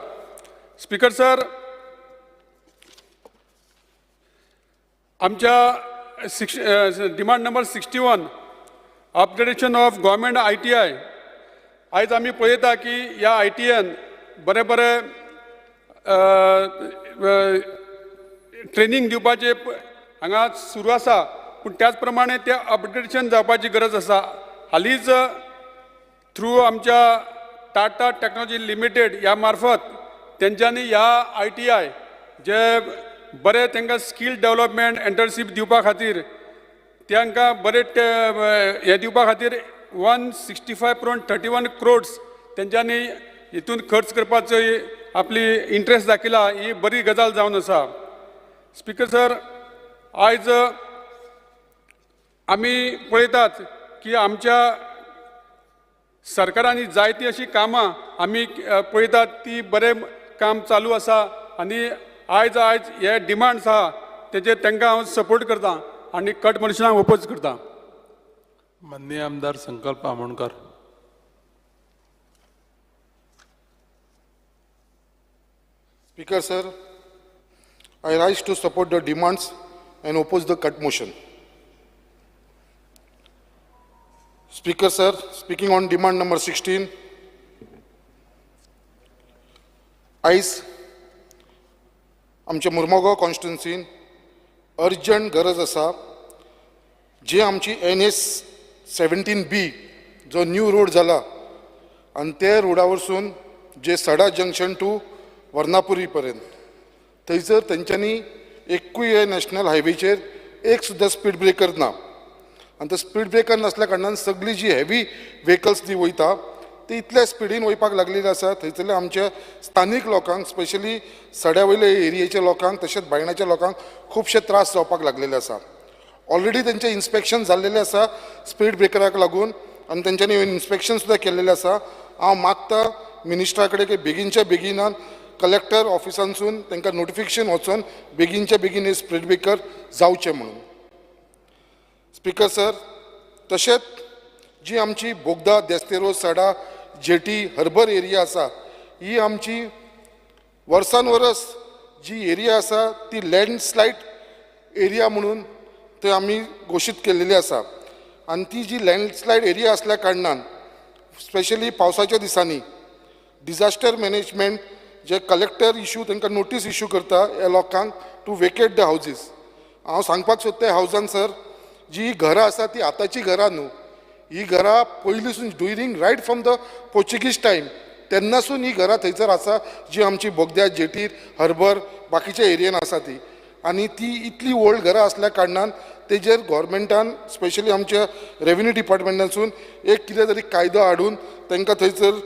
स्पीकर सर, आमच्या demand number 61 upgradation of government ITI आयज आमी पळयता की ह्या ITN बरे बरे ट्रेनिंग दिवपाचे हांगा सुरू आसा पूण त्याच प्रमाणे ते अपग्रेडेशन जावपाची गरज आसा. हालींच थ्रू आमच्या टाटा टेक्नॉलॉजी लिमिटेड ह्या मार्फत तेंच्यांनी ह्या ITI जे बरे तांकां स्कील डेव्हलपमेंट एंटरशिप दिवपा खातीर तांकां बरे हे दिवपा खातीर 165.31 crores तेंच्यांनी हितून खर्च करपाचो आपली इंट्रस्ट दाखयला. ही बरी गजाल जावन आसा. स्पीकर सर, आयज आमी पळयतात की आमच्या सरकारांनी जायती अशी कामां आमी पळयतात ती बरें काम चालू आसा आनी आयज हे डिमांड्स आहा तेजे तांकां हांव सपोर्ट करता आनी कट मोशनाक ओपोज करता. माननीय आमदार संकल्प Amonkar. Speaker sir, I rise to support the demands and oppose the cut motion. Speaker sir, speaking on demand number 16, आयज आमच्या मुर्मगांव कॉन्स्टिट्युन्सीन अर्जंट गरज आसा जी आमची NS 17B जो न्यू रोड जाला आनी ते रोडा वरसून जे सडा जंक्शन टू वर्नापुरी पर्यंत थंयसर तेंच्यांनी एकूय नॅशनल हायवेचेर एक सुद्दां स्पीड ब्रेकर ना आनी तो स्पीड ब्रेकर नासल्या कारणान सगळी जी हेवी व्हेकल्स ती वयता ती इतल्या स्पिडीन वयपाक लागलेली आसा. थंयसरल्या आमच्या स्थानीक लोकांक स्पेशली सड्या वयल्या एरियेच्या लोकांक तशेंच भायणाच्या लोकांक खुबशे त्रास जावपाक लागलेले आसा. ऑलरेडी तेंचे इन्स्पेक्शन जाल्लेले आसा स्पीड ब्रेकराक लागून आनी तेंच्यांनी इन्स्पेक्शन सुद्दां केल्लेलें आसा. हांव मागता मिनिस्टरा कडेन की बेगीनच्या बेगिनान कलेक्टर ऑफिसांसून तांकां नोटिफिकेशन वचून बेगीनच्या बेगीन हे स्पीड ब्रेकर जावचे म्हणून. स्पीकर सर, तशेंच जी आमची बोगदा देस्तेरो सडा जेटी हर्बर एरिया आसा ही आमची वर्सान वर्स जी एरिया आसा ती लँडस्लायड एरिया म्हणून ते आमी घोशीत केल्लेली आसा आनी ती जी लँडस्लायड एरिया असल्या कारणान स्पेशली पावसाच्या दिसांनी डिजास्टर मॅनेजमेंट जे कलेक्टर इश्यू तांकां नोटीस इश्यू करता ह्या लोकांक टू वेकेट द हावजीस. हांव सांगपाक सोदता ह्या हावजान सर जी घरां आसा ती आतांची घरां न्हू, ही घरां पयलींसून during right from the Portuguese time तेन्नासून ही घरां थंयसर आसा जी आमची बोगद्या जेटीर हर्बर बाकीच्या एरियेन आसा ती आनी ती इतली ओल्ड घरां असल्या कारणान तेजेर गोवोरमेंटान स्पेशली आमच्या रेव्हेन्यू डिपार्टमेंटासून एक कितें तरी कायदो हाडून तांकां थंयसर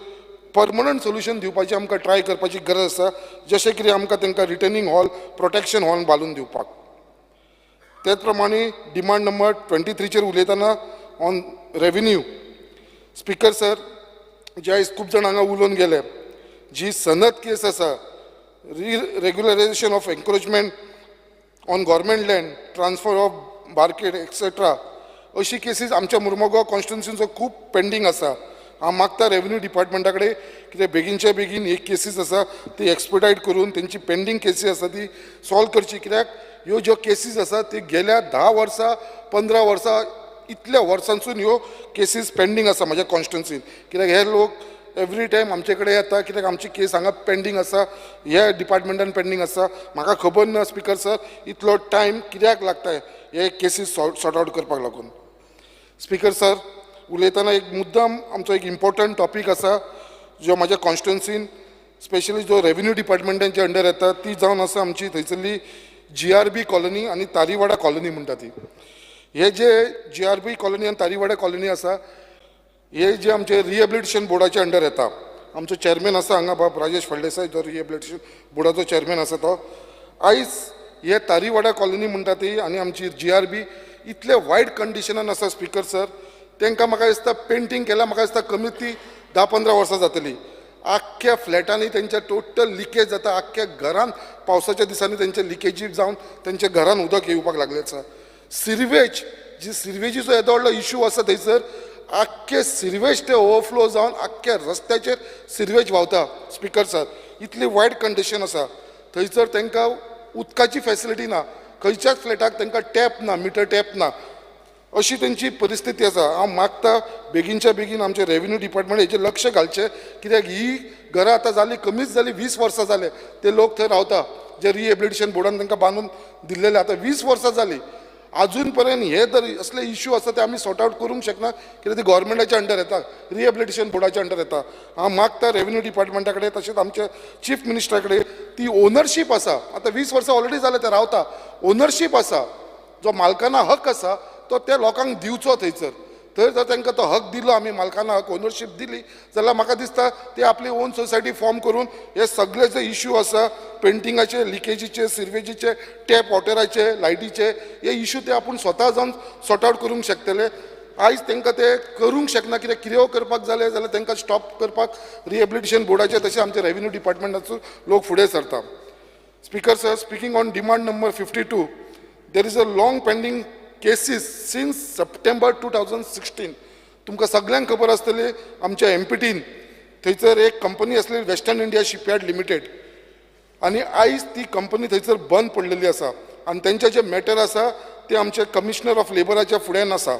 परमनंट सोल्युशन दिवपाची आमकां ट्राय करपाची गरज आसा. जशें कितें आमकां तांकां रिटर्निंग हॉल प्रोटेक्शन हॉल बांदून दिवपाक. त्याच प्रमाणे डिमांड नंबर 23चेर उलयतना ऑन रेव्हेन्यू. स्पीकर सर, जे आयज खूब जाण हांगा उलोवन गेले जी सनत केस आसा regularisation of encroachment on government land transfer of market etcetera अशी केसीस आमच्या मुर्मगांव कॉन्स्टिट्युन्सीचो खूब पेंडींग आसा हांव मागता रेव्हेन्यू डिपार्टमेंटा कडेन कितें बेगीनच्या बेगीन एक केसीस आसा ती एक्सपर्टायट करून तेंची पेंडींग केसीस आसा ती सॉल्व करची, कित्याक ह्यो ज्यो केसीस आसा ती गेल्या 10 वर्सां 15 वर्सां इतल्या वर्सांसून ह्यो केसीस पेंडींग आसा म्हाज्या कॉन्स्टिट्युन्सीन, कित्याक हे लोक एवरी टायम आमचे कडेन येता कित्याक आमची केस हांगा पेंडींग आसा, ह्या डिपार्टमेंटान पेंडींग आसा. म्हाका खबर ना स्पिकर सर इतलो टायम कित्याक लागता हे केसीस सॉर्ट आउट करपाक लागून. स्पिकर सर, उलयतना एक मुद्दाम आमचो एक इम्पॉर्टंट टॉपीक आसा जो म्हाज्या कॉन्स्टिट्युन्सीन स्पेशली जो रेव्हेन्यू डिपार्टमेंटाच्या अंडर येता ती जावन आसा आमची थंयसरली GRB कॉलनी आनी तारीवाडा कॉलनी म्हणटा ती. हे जे GRB कॉलनी आनी तारीवाडा कॉलनी आसा हे जे आमचे रिहेबिलिटेशन बोर्डाच्या अंडर येता. आमचो चेअरमॅन आसा हांगा बाब राजेश फळदेसाय जो रिहेबिलिटेशन बोर्डाचो चेअरमॅन आसा तो. आयज हे तारीवाडा कॉलनी म्हणटा ती आनी आमची GRB इतले वायट कंडिशनान आसा स्पिकर सर, तांकां म्हाका दिसता पेंटींग केल्यार म्हाका दिसता कमीत ती 10-15 वर्सां जातली. आख्ख्या फ्लॅटांनी तेंच्या टोटल लिकेज जाता, आख्ख्या घरान पावसाच्या दिसांनी तेंचे लिकेजी जावन तेंच्या घरान उदक येवपाक लागलें आसा. सिरवेज जी सिरवेजीचो येदो व्हडलो इशू आसा थंयसर, आख्खे सिरवेज ते ओवरफ्लो जावन आख्ख्या रस्त्याचेर सिरवेज व्हांवता स्पिकर सर. इतली वायट कंडिशन आसा थंयसर. तांकां उदकाची फॅसिलिटी ना, खंयच्याच फ्लॅटाक तांकां टॅप ना, मिटर टॅप ना, अशी तेंची परिस्थिती आसा. हांव मागता बेगीनच्या बेगीन आमचे रेव्हेन्यू डिपार्टमेंट हेचेर लक्ष घालचें, कित्याक ही घरां आतां जाली कमीच जाली 20 वर्सां जाले ते लोक थंय रावता जे रिहेबिलिटेशन बोर्डान तांकां बांदून दिल्लेले आतां 20 वर्सां जाली. अजून पर्यंत हे जर असले इश्यू आसा ते आमी सॉर्ट आउट करूंक शकना, कित्याक ते गव्हर्मेंटाच्या अंडर येता, रिहेबिलिटेशन बोर्डाच्या अंडर येता. हांव मागता रेव्हेन्यू डिपार्टमेंटा कडेन तशेंच आमच्या चीफ मिनिस्टरा कडेन ती ओनरशीप आसा, आतां 20 वर्सां ऑलरेडी जाले ते रावता, ओनरशीप आसा जो मालकाना हक आसा तो त्या लोकांक दिवचो थंयसर. थंय जर तांकां तो हक दिलो आमी मालकाना हक ओनरशीप दिली जाल्यार म्हाका दिसता ते आपली ओन सोसायटी फॉर्म करून हे सगळे जे इश्यू आसा पेंटिंगाचे, लिकेजीचे, सिरवेजीचे, टॅप वॉटराचे, लायटीचे, हे इश्यू ते आपूण स्वता जावन सॉर्ट आउट करूंक शकतले. आयज तांकां ते करूंक शकना, कित्याक कितें करपाक जालें जाल्यार तांकां स्टॉप करपाक रिहेबिलिटेशन बोर्डाचे तशें आमचे रेव्हेन्यू डिपार्टमेंटाचो लोक फुडें सरता. Speaker sir, speaking on demand number 52, there is a long pending cases since September 2016. तुमकां सगळ्यांक खबर आसतली आमच्या MPTन थंयसर एक कंपनी आसली वेस्टर्न इंडिया शिपयार्ड लिमिटेड, आनी आयज ती कंपनी थंयसर बंद पडलेली आसा आनी तेंचे जे मॅटर आसा ते आमचे कमिशनर ऑफ लेबराच्या फुड्यान आसा.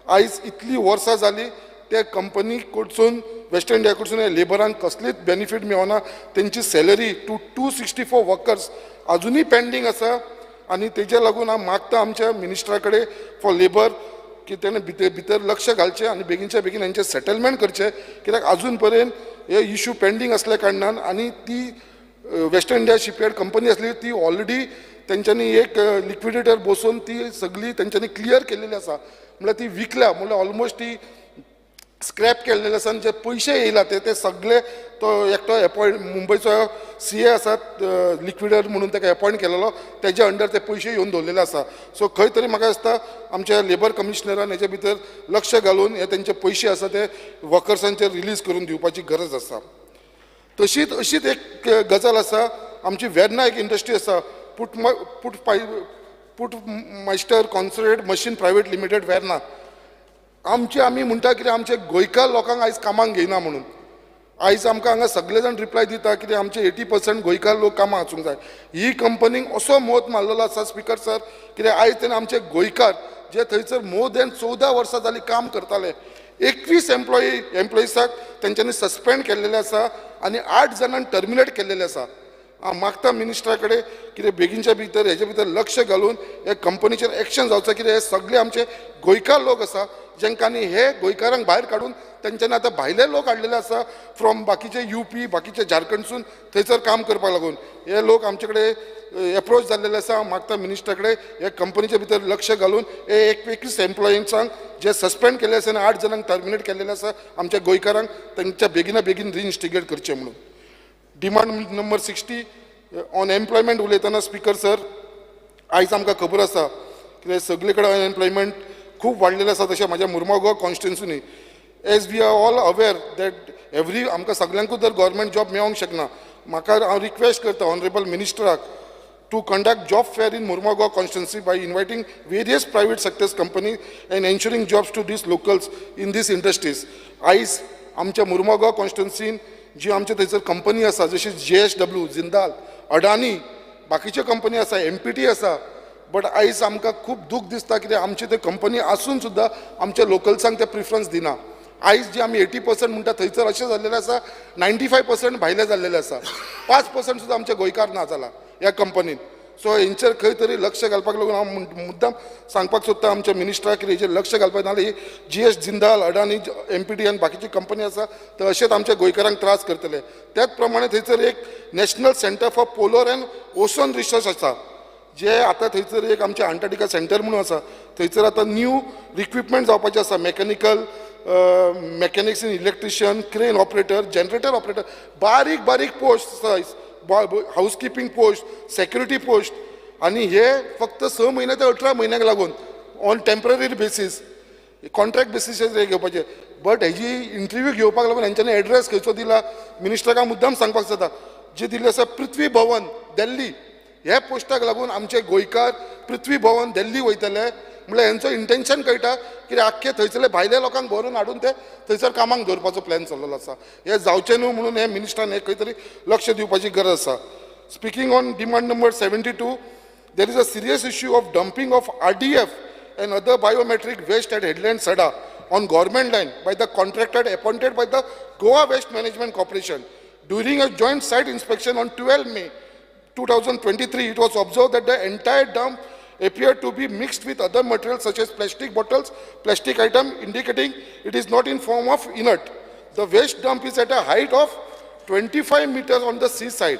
आयज इतली वर्सां जाली त्या कंपनी कडसून वेस्टर्न इंडिया कडसून लेबरांक कसलीच बेनिफीट मेळना. तेंची सॅलरी टू 264 वर्कर्स अजुनूय पेंडींग आसा. आनी तेजे लागून हांव मागता आमच्या मिनिस्टरा कडेन फॉर लेबर की तेणें भितर लक्ष घालचें आनी बेगीनच्या बेगीन हेंचें सेटलमेंट करचें, कित्याक अजून पर्यंत हे इश्यू पेंडींग असल्या कारणान. आनी ती वेस्टर्न इंडिया शिपयार्ड कंपनी आसली ती ऑलरेडी तेंच्यांनी एक लिक्विडेटर बसोवन ती सगळी तेंच्यांनी क्लियर केलेली आसा, म्हळ्यार ती विकल्या, म्हळ्यार ऑलमोस्ट ती स्क्रॅप केल्लेले आसा. जे पयशे येयला ते सगळे तो एकटो अपॉयंट मुंबयचो CA आसा लिक्विडेटर म्हणून ताका अपॉयंट केलेलो, तेज्या अंडर ते पयशे येवन दवरलेले आसा. सो खंय तरी म्हाका दिसता आमच्या लेबर कमिशनरान हेजे भितर लक्ष घालून हे तेंचे पयशे आसा ते वर्कर्सांचेर रिलीज करून दिवपाची गरज आसा. तशीच अशीच एक गजाल आसा, आमची वेर्ना एक इंडस्ट्री आसा put master concentrate machine private limited Verna. आमी म्हणटा कितें आमचे गोंयकार लोकांक आयज कामाक घेयना म्हणून. आयज आमकां हांगा सगळे जाण रिप्लाय दिता कितें आमचे 80% गोंयकार लोक कामाक वचूंक जाय. ही कंपनीक असो मोत मारलेलो आसा स्पिकर सर, कित्याक आयज तेणें आमचे गोंयकार जे थंयसर मोर देन 14 वर्सां जालीं काम करताले 21 एम्प्लॉईसाक तेंच्यांनी सस्पेंड केल्लेले आसा आनी 8 जाणांक टर्मिनेट केल्लेले आसा. हांव मागता मिनिस्टरा कडेन कितें बेगीनच्या भितर हेजे भितर लक्ष घालून हे कंपनीचेर एक्शन जावचें, कित्याक हे सगळे आमचे गोंयकार लोक आसा जेंकांनी हे गोंयकारांक भायर काडून तेंच्यांनी आतां भायले लोक हाडलेले आसा फ्रॉम बाकीचे UP बाकीचे झारखंडसून थंयसर काम करपाक लागून. हे लोक आमचे कडेन एप्रोच जाल्लेले आसा. हांव मागता मिनिस्टरा कडेन हे कंपनीचे भितर लक्ष घालून हे 21 एम्प्लॉईंसांक जे सस्पेंड केल्ले आसा आनी 8 जाणांक टर्मिनेट केल्लेले आसा आमच्या गोंयकारांक तेंच्या बेगिना बेगीन रिइन्स्टिगेट करचें म्हणून. डिमांड नंबर 60 ऑन एम्प्लॉयमेंट उलयतना स्पिकर सर, आयज आमकां खबर आसा की सगळे कडेन अनएम्प्लॉयमेंट खूब वाडलेलें आसा. तशें म्हाज्या मुर्मा गोवा कॉन्स्टिट्युन्सीनी as we are all aware that आमकां सगळ्यांकूच जर गव्हर्मेंट जॉब मेळोंक शकना. म्हाका हांव रिक्वेस्ट करता ऑनरेबल मिनिस्टराक to conduct job fair in Mormugao constituency by inviting various private sectors company and ensuring jobs to these locals in these industries. आयज आमच्या मुर्मुगांव कॉन्स्टिट्युन्सीन जी आमच्या थंयसर कंपनी आसा जशी JSW, जिंदाल, अडानी, बाकीच्यो कंपनी आसा, MPT आसा, बट आयज आमकां खूब दूख दिसता कित्याक आमचे ते कंपनी आसून सुद्दां आमच्या लोकल्सांक ते प्रिफरन्स दिना. आयज जी आमी 80% म्हणटा थंयसर अशें जाल्लेलें आसा 95% भायले जाल्लेले आसा, 5% सुद्दां आमचे गोंयकार ना जाला ह्या कंपनीन. सो हेंचेर खंय तरी लक्ष घालपाक लागून हांव मुद्दाम सांगपाक सोदता आमच्या मिनिस्टराक की हेचेर लक्ष घालपाक नाजाल्यार ही GS जिंदाल, अडानी, MPT आनी बाकीची कंपनी आसा ते अशेंच आमच्या गोंयकारांक त्रास करतले. त्याच प्रमाणे थंयसर एक national centre for polar and ocean research आसा, जे आतां थंयसर एक आमचे अंटार्टिका सेंटर म्हणून आसा. थंयसर आतां न्यू रिक्विपमेंट जावपाचें आसा, mechanics in electrician, crane operator, generator operator, बारीक बारीक पोस्ट आसा, हाऊसकीपिंग पोस्ट, सेक्युरिटी पोस्ट, आनी हे फक्त 6 महिने ते 18 म्हयन्याक लागून ऑन टेम्पररी बेसीस, कॉन्ट्रॅक्ट बेसिसाचेर हे घेवपाचे. बट हेजी इंटरव्यू घेवपाक लागून हेंच्यांनी एड्रेस खंयचो दिला मिनिस्टराक मुद्दाम सांगपाक जाता, जे दिल्ले आसा पृथ्वी भवन दिल्ली. ह्या पोस्टाक लागून आमचे गोंयकार पृथ्वी भवन दिल्ली वयतले म्हळ्यार हेंचो इंटेन्शन कळटा कित्याक आख्खे थंयसरले भायल्या लोकांक भरून हाडून ते थंयसर कामाक दवरपाचो प्लॅन चल्लेलो आसा. हे जावचें न्हू म्हणून हे मिनिस्टरान हे खंय तरी लक्ष दिवपाची गरज आसा. Speaking on demand number 72, there is a serious issue of dumping of RDF and other biometric waste at headland Sada on government land by the contractor appointed by the GOA Waste Management Corporation. During a joint site inspection on 12 May 2023, it was observed that the entire dump appeared to be mixed with other materials such as plastic bottles, plastic item, indicating it is not in form of inert. The waste dump is at a height of 25 meters on the seaside.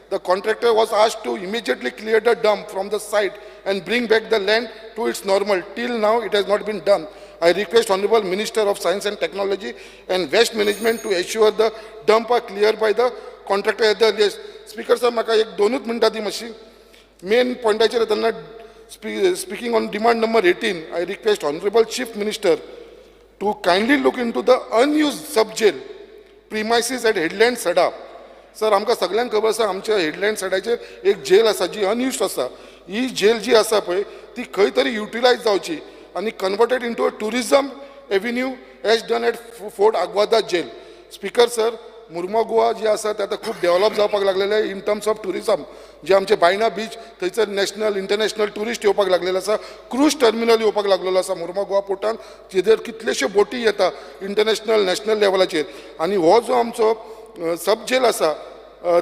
The contractor was asked to immediately clear the dump from the site and bring back the land to its normal. Till now, it has not been done. I request Honorable Minister of Science and Technology and Waste Management to ensure the dump are cleared by the contractor at the earliest. Speaker sir, म्हाका एक 2 मिनटां दी मातशी. मेन पॉयंटाचेर येतना speaking on demand number 18, I request Honorable Chief Minister to kindly look into the unused sub-jail premises at Headland Sada. Sir आमकां सगळ्यांक खबर आसा आमच्या हेडलँड सायडाचेर एक जेल आसा जी अनयुज्ड आसा. ही जेल जी आसा पळय ती खंय तरी युटिलायज जावची आनी converted into a tourism avenue as done at fort Aguada jail. Speaker sir, Mormugao जी आसा ते आतां खूब डेव्हलप जावपाक लागलेले इन टर्म्स ऑफ टुरिझम. जे आमचे बायना बीच थंयसर नॅशनल इंटरनॅशनल टुरिस्ट येवपाक लागलेले आसा, क्रूज टर्मिनल येवपाक लागलेलो आसा मुर्मुगांव पोर्टान, जेचेर कितलेश्यो बोटी येता इंटरनॅशनल नॅशनल लेवलाचेर. आनी हो जो आमचो सब जेल आसा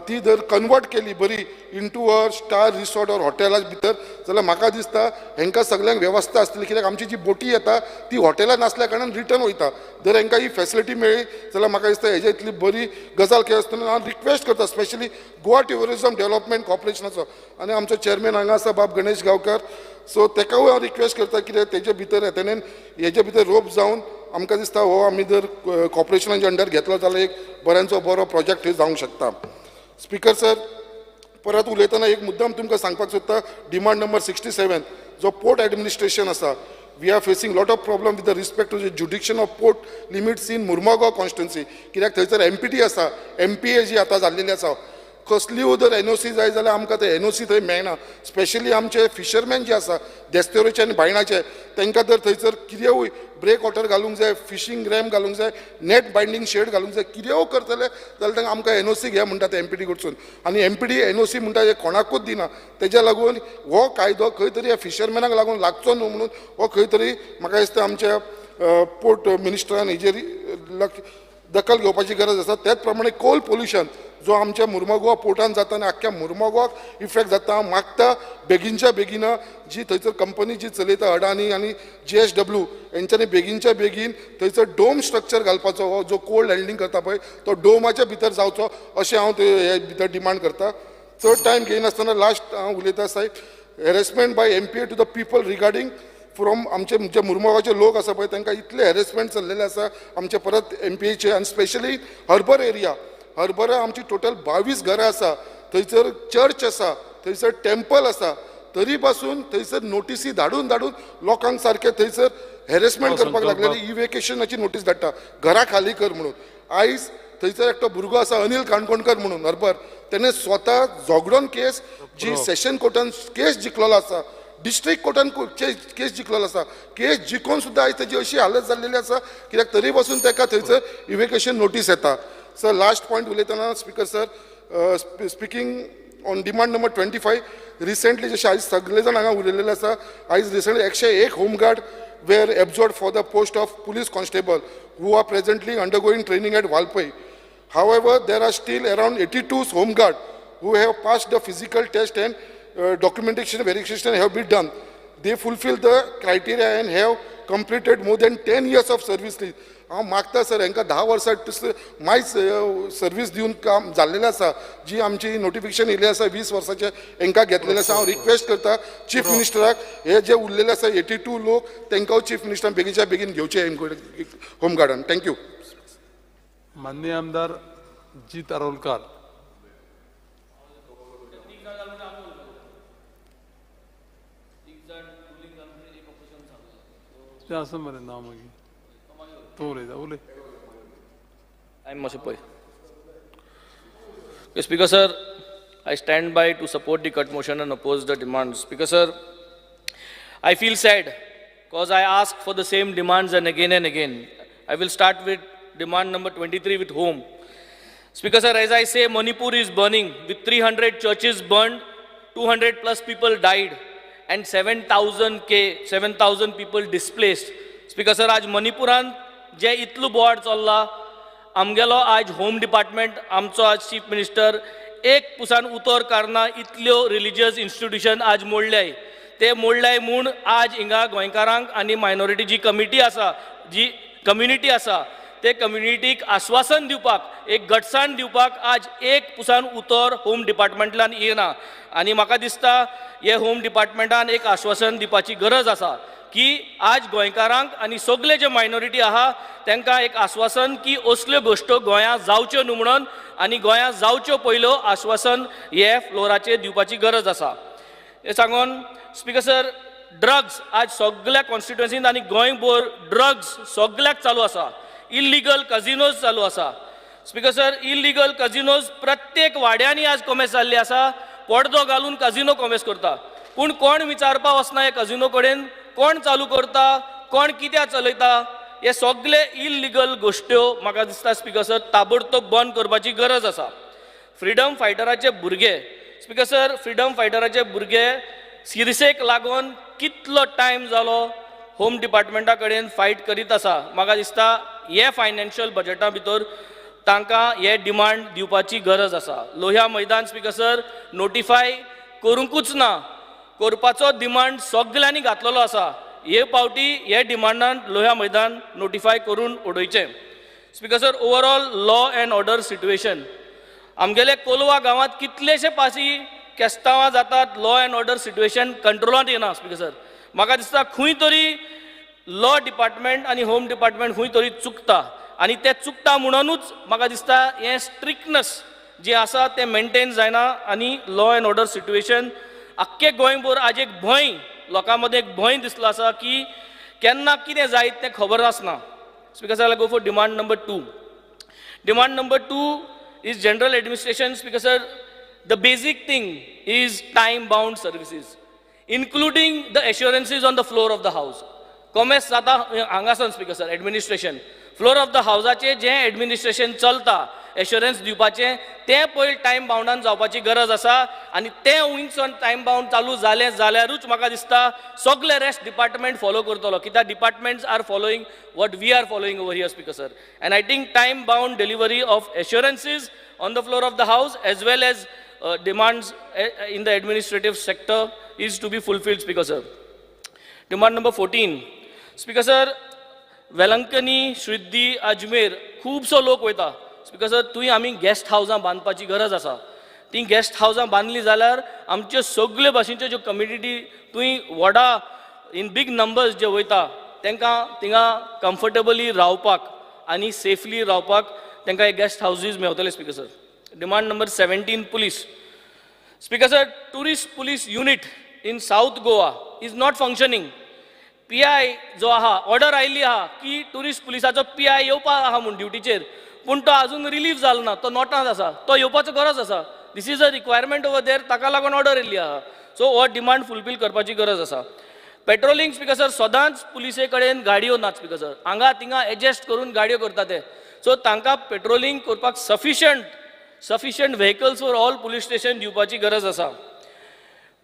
ती जर कन्वर्ट केली बरी into a star resort or हॉटेला भितर जाल्यार म्हाका दिसता हेंकां सगळ्यांक वेवस्था आसतली. कित्याक आमची जी बोटी येता ती हॉटेलां नासल्या कारणान रिटर्न वयता. जर हेंकां ही फॅसिलिटी मेळ्ळी जाल्यार म्हाका दिसता हेजे इतली बरी गजाल केली आसतना हांव रिक्वेस्ट करता स्पेशली गोवा टुरिझम डेव्हलपमेंट कॉर्पोरेशनाचो आनी आमचो चेअरमॅन हांगा आसा बाब गणेश गांवकर. सो तेकाय हांव रिक्वेस्ट करता कित्याक तेजे भितर येतेने हेजे भितर रोप जावन आमकां दिसता हो आमी जर कॉर्पोरेशनाच्या अंडर घेतलो जाल्यार एक बऱ्यांचो बरो प्रोजेक्ट थंय जावंक शकता. स्पीकर सर, परत उलयतना एक मुद्दाम तुमकां सांगपाक सोदता डिमांड नंबर 67 जो पोर्ट एडमिनिस्ट्रेशन आसा. We are facing lot of problem with the respect to the jurisdiction of port limits in Mormugao constituency. कित्याक थंयसर MPT आसा, MPA जी आतां जाल्लेली आसा, कसलीय जर NOC जाय जाल्यार आमकां ते NOC थंय मेळना. स्पेशली आमचे फिशरमॅन जे आसा देस्तेवरेचे आनी बायणाचे तांकां जर थंयसर कितेंय ब्रेक वॉटर घालूंक जाय, फिशींग रॅम्प घालूंक जाय, नेट बायंडींग शेड घालूंक जाय, कितेंय करतले जाल्यार तांकां आमकां NOC घे म्हणटा ते MPT कडसून. आनी MPT NOC म्हणटा ते कोणाकूच दिना. तेज्या लागून हो कायदो खंय तरी ह्या फिशरमॅनाक लागून लागचो न्हू म्हणून हो खंय तरी म्हाका दिसता आमच्या पोर्ट मिनिस्टरान हेजेर दखल घेवपाची गरज आसा. त्याच प्रमाणे कोल पोल्युशन जो आमच्या मुर्मुगांव पोर्टान जाता आनी आख्ख्या मुर्मुगांवाक इफेक्ट जाता. मागता बेगीनच्या बेगीन जी थंयसर कंपनी जी चलयता अडानी आनी JSW हेंच्यांनी बेगीनच्या बेगीन थंयसर डोम स्ट्रक्चर घालपाचो, हो जो कोल्ड हँडलिंग करता पळय तो डोमाच्या भितर जावचो अशें हांव हे भितर डिमांड करता. चड टायम घेयनासतना लास्ट हांव उलयता साहेब, harassment by MPA to the people regarding from आमचे जे मुर्मुगांवचे लोक आसा पळय तांकां इतले हॅरेसमेंट चल्लेले आसा आमचे परत MPAचे. आनी स्पेशली हर्बर एरिया, हर्बरा आमची टोटल 22 घरां आसा, थंयसर चर्च आसा, थंयसर टेम्पल आसा, तरी पासून थंयसर नोटिसी धाडून धाडून लोकांक सारके थंयसर हॅरेसमेंट करपाक लागलेली. इव्हॅक्युएशनाची नोटीस धाडटा घरा खाली कर म्हणून. आयज थंयसर एकटो भुरगो आसा अनिल काणकोणकर म्हणून हर्बर, तेणें स्वता झगडून केस जी सेशन कोर्टान केस जिखलेलो आसा डिस्ट्रिक्ट कोर्टान केस जिखलेलो आसा. केस जिखून सुद्दां आयज तेजी अशी हालत जाल्लेली आसा कित्याक तरी पासून ताका थंयसर इव्हॅक्युएशन नोटीस येता. सर लास्ट पॉयंट उलयतना speaker sir speaking on demand number 25 recently जशें आयज सगळे जाण हांगा उलयलेले आसा आयज recently 101 home guard were absorbed for the post of police constable who are presently undergoing training at Valpai. However, there are still around 82 home guard who have passed the physical test and documentation verification have been done. They fulfill the criteria and have completed more than 10 years of service. हांव मागता सर हांकां 10 वर्सां मायज सर्वीस दिवन काम जाल्लेलें आसा जी आमची नोटिफिकेशन येयल्ली आसा 20 वर्सांचे हांकां घेतलेलें आसा. हांव रिक्वेस्ट करता चीफ मिनिस्टराक हे जे उरलेले आसा 82 लोक तांकां चीफ मिनिस्टरान बेगीच्या बेगीन घेवचे होमगार्डान. थँक्यू. माननीय आमदार जी तारोलकार. ते असं मरे नाव मागीर तो उलयता उलय. टायम मातसो पळय. Speaker sir, I stand by to support the cut motion and oppose the demands. Speaker sir, I feel sad because I ask for the same demands and again. I will start with demand number 23 with home. Speaker sir, as I say, Manipur is burning with 300 churches burned, 200 plus people died and 7,000 people displaced. Speaker sir, आज मणिपुरान जे इतलो बोवाड चल्ला आमगेलो आज होम डिपार्टमेंट आमचो आज चीफ मिनिस्टर एक पुसान उतर कारणा इतल्यो रिलिजियस इन्स्टिट्यूशन आज मोडल्याय. ते मोडल्याय म्हूण आज हिंगा गोंयकारांक आनी मायनॉरिटी जी कमिटी आसा जी कम्युनिटी आसा ते कम्युनिटीक आश्वासन दिवपाक एक गटसाण दिवपाक आज एक पुसान उतर होम डिपार्टमेंटलान येना. आनी म्हाका दिसता हे होम डिपार्टमेंटान एक आश्वासन दिवपाची गरज आसा की आज गोंयकारांक आनी सगळे जे मायनॉरिटी आहा तांकां एक आश्वासन की असल्यो गोश्टो गोंयांत जावच्यो न्हू म्हणून आनी गोंयांत जावच्यो पयलो आश्वासन हे फ्लोराचेर दिवपाची गरज आसा. हे सांगून स्पीकर सर ड्रग्स आज सगळ्या कॉन्स्टिट्युएन्सींत आनी गोंयभर ड्रग्स सगळ्याक चालू आसा. इल्लिगल कजिनोज चालू आसा. स्पीकर सर इल्लिगल कजिनोज प्रत्येक वाड्यांनी आज कोमेस जाल्ली आसा. पडदो घालून कजिनो कोमेस करता पूण कोण विचारपा वचना हे कजिनो कडेन कोण चालू करता कोण कित्याक चलयता. हे सगळे इल्लिगल गोश्ट्यो म्हाका दिसता स्पीकर सर ताबडतोब बंद करपाची गरज आसा. फ्रिडम फायटराचे भुरगे स्पीकर सर फ्रिडम फायटराचे भुरगे सिरसेक लागून कितलो टायम जालो होम डिपार्टमेंटा कडेन फायट करीत आसा. म्हाका दिसता हे फायनान्शियल बजेटा भितर तांकां हे डिमांड दिवपाची गरज आसा. लोह्या मैदान स्पीकर सर नोटिफाय करूंकूच ना करपाचो डिमांड सगळ्यांनी घातलेलो आसा. हे पावटी हे डिमांडान लोह्या मैदान नोटिफाय करून उडोवचें. Speaker sir overall law and order situation आमगेले कोलवा गांवांत कितलेशे पासी केस्तांवां जातात. लॉ अँड ऑर्डर सिट्युएशन कंट्रोलांत येना. स्पीकर सर म्हाका दिसता खंय तरी लॉ डिपार्टमेंट आनी होम डिपार्टमेंट खंय तरी चुकता आनी ते चुकता म्हणूनच म्हाका दिसता हे स्ट्रिक्टनेस जे आसा ते मेंटेन जायना आनी लॉ अँड ऑर्डर सिट्युएशन आख्खे गोंयभर आज एक भंय लोकां मदें एक भंय दिसलो आसा की केन्ना कितें जायत तें खबर आसना. Speaker sir go for demand number 2. Demand number 2 is general administration. Speaker sir the basic thing is time bound services including the assurances on the floor of the house. कॉमेस जाता हांगासन speaker sir administration floor of the हावसाचें जें एडमिनिस्ट्रेशन चलता एश्युरन्स दिवपाचें तें पयलीं टायम बाउंडान जावपाची गरज आसा आनी तें वयनसून टायम बाउंड चालू जालें जाल्यारूच म्हाका दिसता सगळे रेस्ट डिपार्टमेंट फॉलो करतलो कित्याक departments are following what we are following over here speaker sir. And I think time bound delivery of assurances on the floor of the house as well as demands in the administrative sector is to be fulfilled speaker sir. Demand number 14 speaker sir Velankanni श्रीद्दी Ajmer खूबसो लोक वयता. स्पीकर सर थंय आमी गेस्ट हावसां बांदपाची गरज आसा. ती गेस्ट हावसां बांदली जाल्यार आमच्यो सगळ्यो भाशेच्यो ज्यो कम्युनिटी थंय व्हडा इन बीग नंबर्स जे वयता तांकां थिंगा कम्फर्टेबली रावपाक आनी सेफली रावपाक तांकां हे गेस्ट हावजीस मेळटले speaker sir. Demand number 17 police. Speaker sir tourist police unit in south Goa is not functioning. PI जो आहा ऑर्डर आयिल्ली आहा की टुरिस्ट पुलिसाचो PI येवपा आहा म्हूण ड्युटीचेर पूण तो आजून रिलीव जालो ना. तो नॉटांत आसा. तो येवपाचो गरज आसा. This is a requirement over there ताका लागून ऑर्डर येयल्ली आहा. सो हो डिमांड फुलफील करपाची गरज आसा. पेट्रोलिंग स्पीकर सर सदांच पुलिसे कडेन गाडयो नात स्पीकर सर, हांगा थिंगा एडजस्ट करून गाडयो करता ते. सो तांकां पेट्रोलिंग करपाक sufficient vehicles for all police station दिवपाची गरज आसा.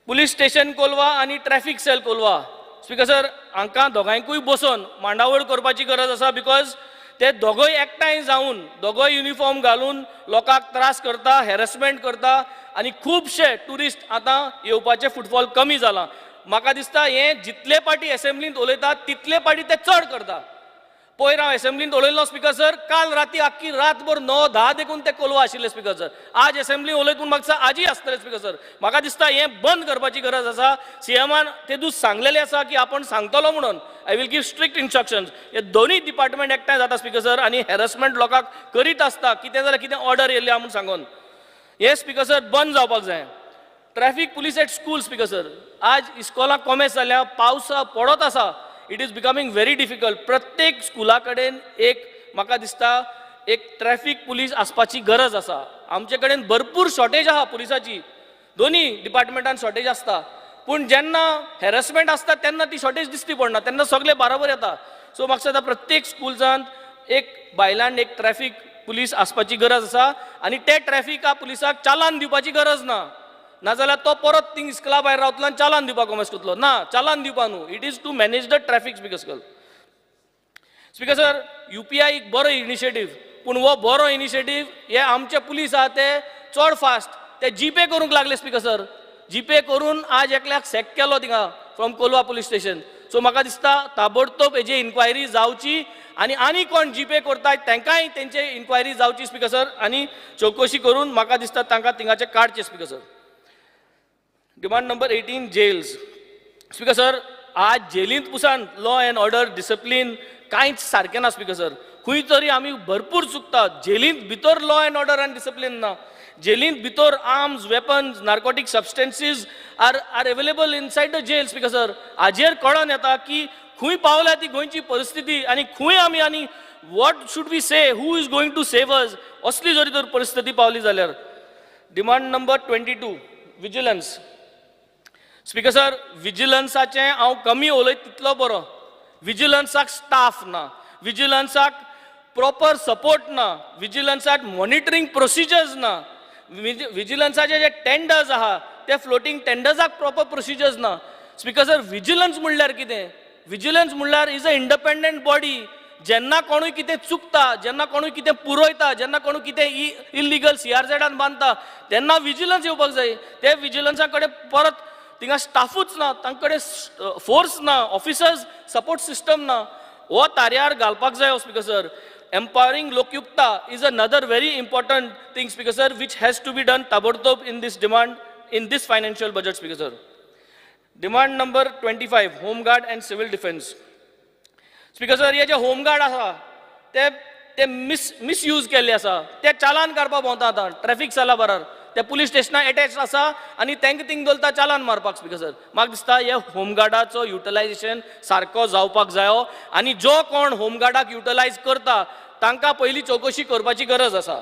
पुलीस स्टेशन कोलवा आनी traffic cell Colva speaker sir हांकां दोगांयकूय बसून मांडावळ करपाची गरज आसा. बिकॉज ते दोगोय एकठांय जावन दोगोय युनिफॉर्म घालून लोकांक त्रास करता, हॅरेसमेंट करता आनी खुबशे टुरिस्ट आतां येवपाचे फुटफॉल कमी जाला. म्हाका दिसता हे जितले पाटी असेंब्लींत उलयतात तितले पाटी ते चड करता. पयर हांव असेंब्लींत उलयल्लो स्पीकर सर, काल राती आख्खी रातभर 9-10 देखून ते कोलवा आशिल्ले स्पीकर सर. आज असेंब्ली उलयतून म्हाका आजी आसतले स्पीकर सर. म्हाका दिसता हें बंद करपाची गरज आसा. सीएमान ते दीस सांगलेले आसा की आपण सांगतलो म्हणून I will give strict instructions. हे दोनूय डिपार्टमेंट एकठांय जाता स्पीकर सर आनी हॅरेसमेंट लोकांक करीत आसता कितें जाल्यार कितें ऑर्डर येयल्ली आहा म्हूण सांगून. हे स्पीकर सर बंद जावपाक जाय. Traffic police at school speaker sir, आज इस्कॉलां कॉमेस जाल्या, पावस पडत आसा, it is becoming very difficult. प्रत्येक स्कुला कडेन एक म्हाका दिसता एक ट्रॅफिक पुलीस आसपाची गरज आसा. आमचे कडेन भरपूर शॉर्टेज आहा पुलिसाची, दोन्ही डिपार्टमेंटान शॉर्टेज आसता. पूण जेन्ना हॅरेसमेंट आसता तेन्ना ती शॉर्टेज दिसती पडना, तेन्ना सगळे बराबर येता. सो म्हाका दिसता प्रत्येक स्कुल्सांत एक बायलांड एक ट्रॅफिक पुलीस आसपाची गरज आसा. आनी ते ट्रॅफिका पुलिसाक चालान दिवपाची गरज ना. नाजाल्यार तो परत थिंग इस्कला भायर रावतलो आनी चालान दिवपाक कॉमेस करतलो. ना, चालान दिवपा न्हू. It is to manage the traffic speaker sir. Speaker sir UPI एक बरो इनिशिएटीव, पूण हो बरो इनिशिएटीव हे आमचे पुलीस आहा ते चड फास्ट ते जीपे करूंक लागले स्पीकर सर. जीपे करून आज एकल्याक सॅक केलो थिंगा from Kolwa police station. So म्हाका दिसता ताबडतोब हेजी इन्क्वायरी जावची आनी कोण जीपे करतात तांकांय तेंचे इन्क्वायरी जावची स्पीकर सर आनी चवकशी करून म्हाका दिसता तांकां थिंगाचे काडचे speaker sir. Demand number 18 jails speaker sir, आज जेलींत पुसान लॉ अँड ऑर्डर डिसिप्लीन कांयच सारकें ना स्पीकर सर. खंय तरी आमी भरपूर चुकतात. जेलींत भितर लॉ अँड ऑर्डर आनी डिसिप्लीन ना. जेलींत भितर arms, weapons, narcotic substances are available inside the jail speaker sir. हाजेर कळोन येता की खंय पावल्या ती गोंयची परिस्थिती आनी खंय आमी आनी what should we say, who is going to save us, असली जरी तर परिस्थिती पावली जाल्यार. Demand number 22 vigilance speaker sir, विजिलन्साचें हांव कमी उलयत तितलो बरो. विजिलन्साक स्टाफ ना, विजिलन्साक प्रॉपर सपोर्ट ना, विजिलन्साक मॉनिटरींग प्रोसिजर्स ना, विजिलन्साचे जे टेंडर्स आहा ते फ्लोटींग टेंडर्साक प्रॉपर प्रोसिजर्स ना. स्पीकर सर विजिलन्स म्हणल्यार कितें? विजिलन्स म्हणल्यार इज अ इंडिपेंडंट बॉडी. जेन्ना कोणूय कितें चुकता, जेन्ना कोणूय कितें पुरयता, जेन्ना कोणूय कितें इल्लिगल CRZ बांदता तेन्ना विजिलन्स येवपाक जाय. ते विजिलन्सा कडेन परत थिंगा स्टाफूच ना, तांचे कडेन फोर्स ना, ऑफिसर्स सपोर्ट सिस्टम ना. हो तार्यार घालपाक जाय speaker sir. Empowering Lokayukta is another very important thing speaker sir, which has to be done ताबडतोब in this demand in this financial budget speaker sir. Demand number 25 home guard and civil defence speaker sir, हे जे होमगार्ड आसा ते मिसयूज केल्ले आसा. ते चालान काडपाक भोंवता आतां ट्रॅफिक सेला बराबर. ते पुलीस स्टेशनाक एटॅच आसा आनी तांकां थिंग दवरता चालान मारपाक स्पीकर सर. म्हाका दिसता हे होमगार्डाचो युटिलायझेशन सारको जावपाक जायो आनी जो कोण होमगार्डाक युटिलायज करता तांकां पयली चवकशी करपाची गरज आसा.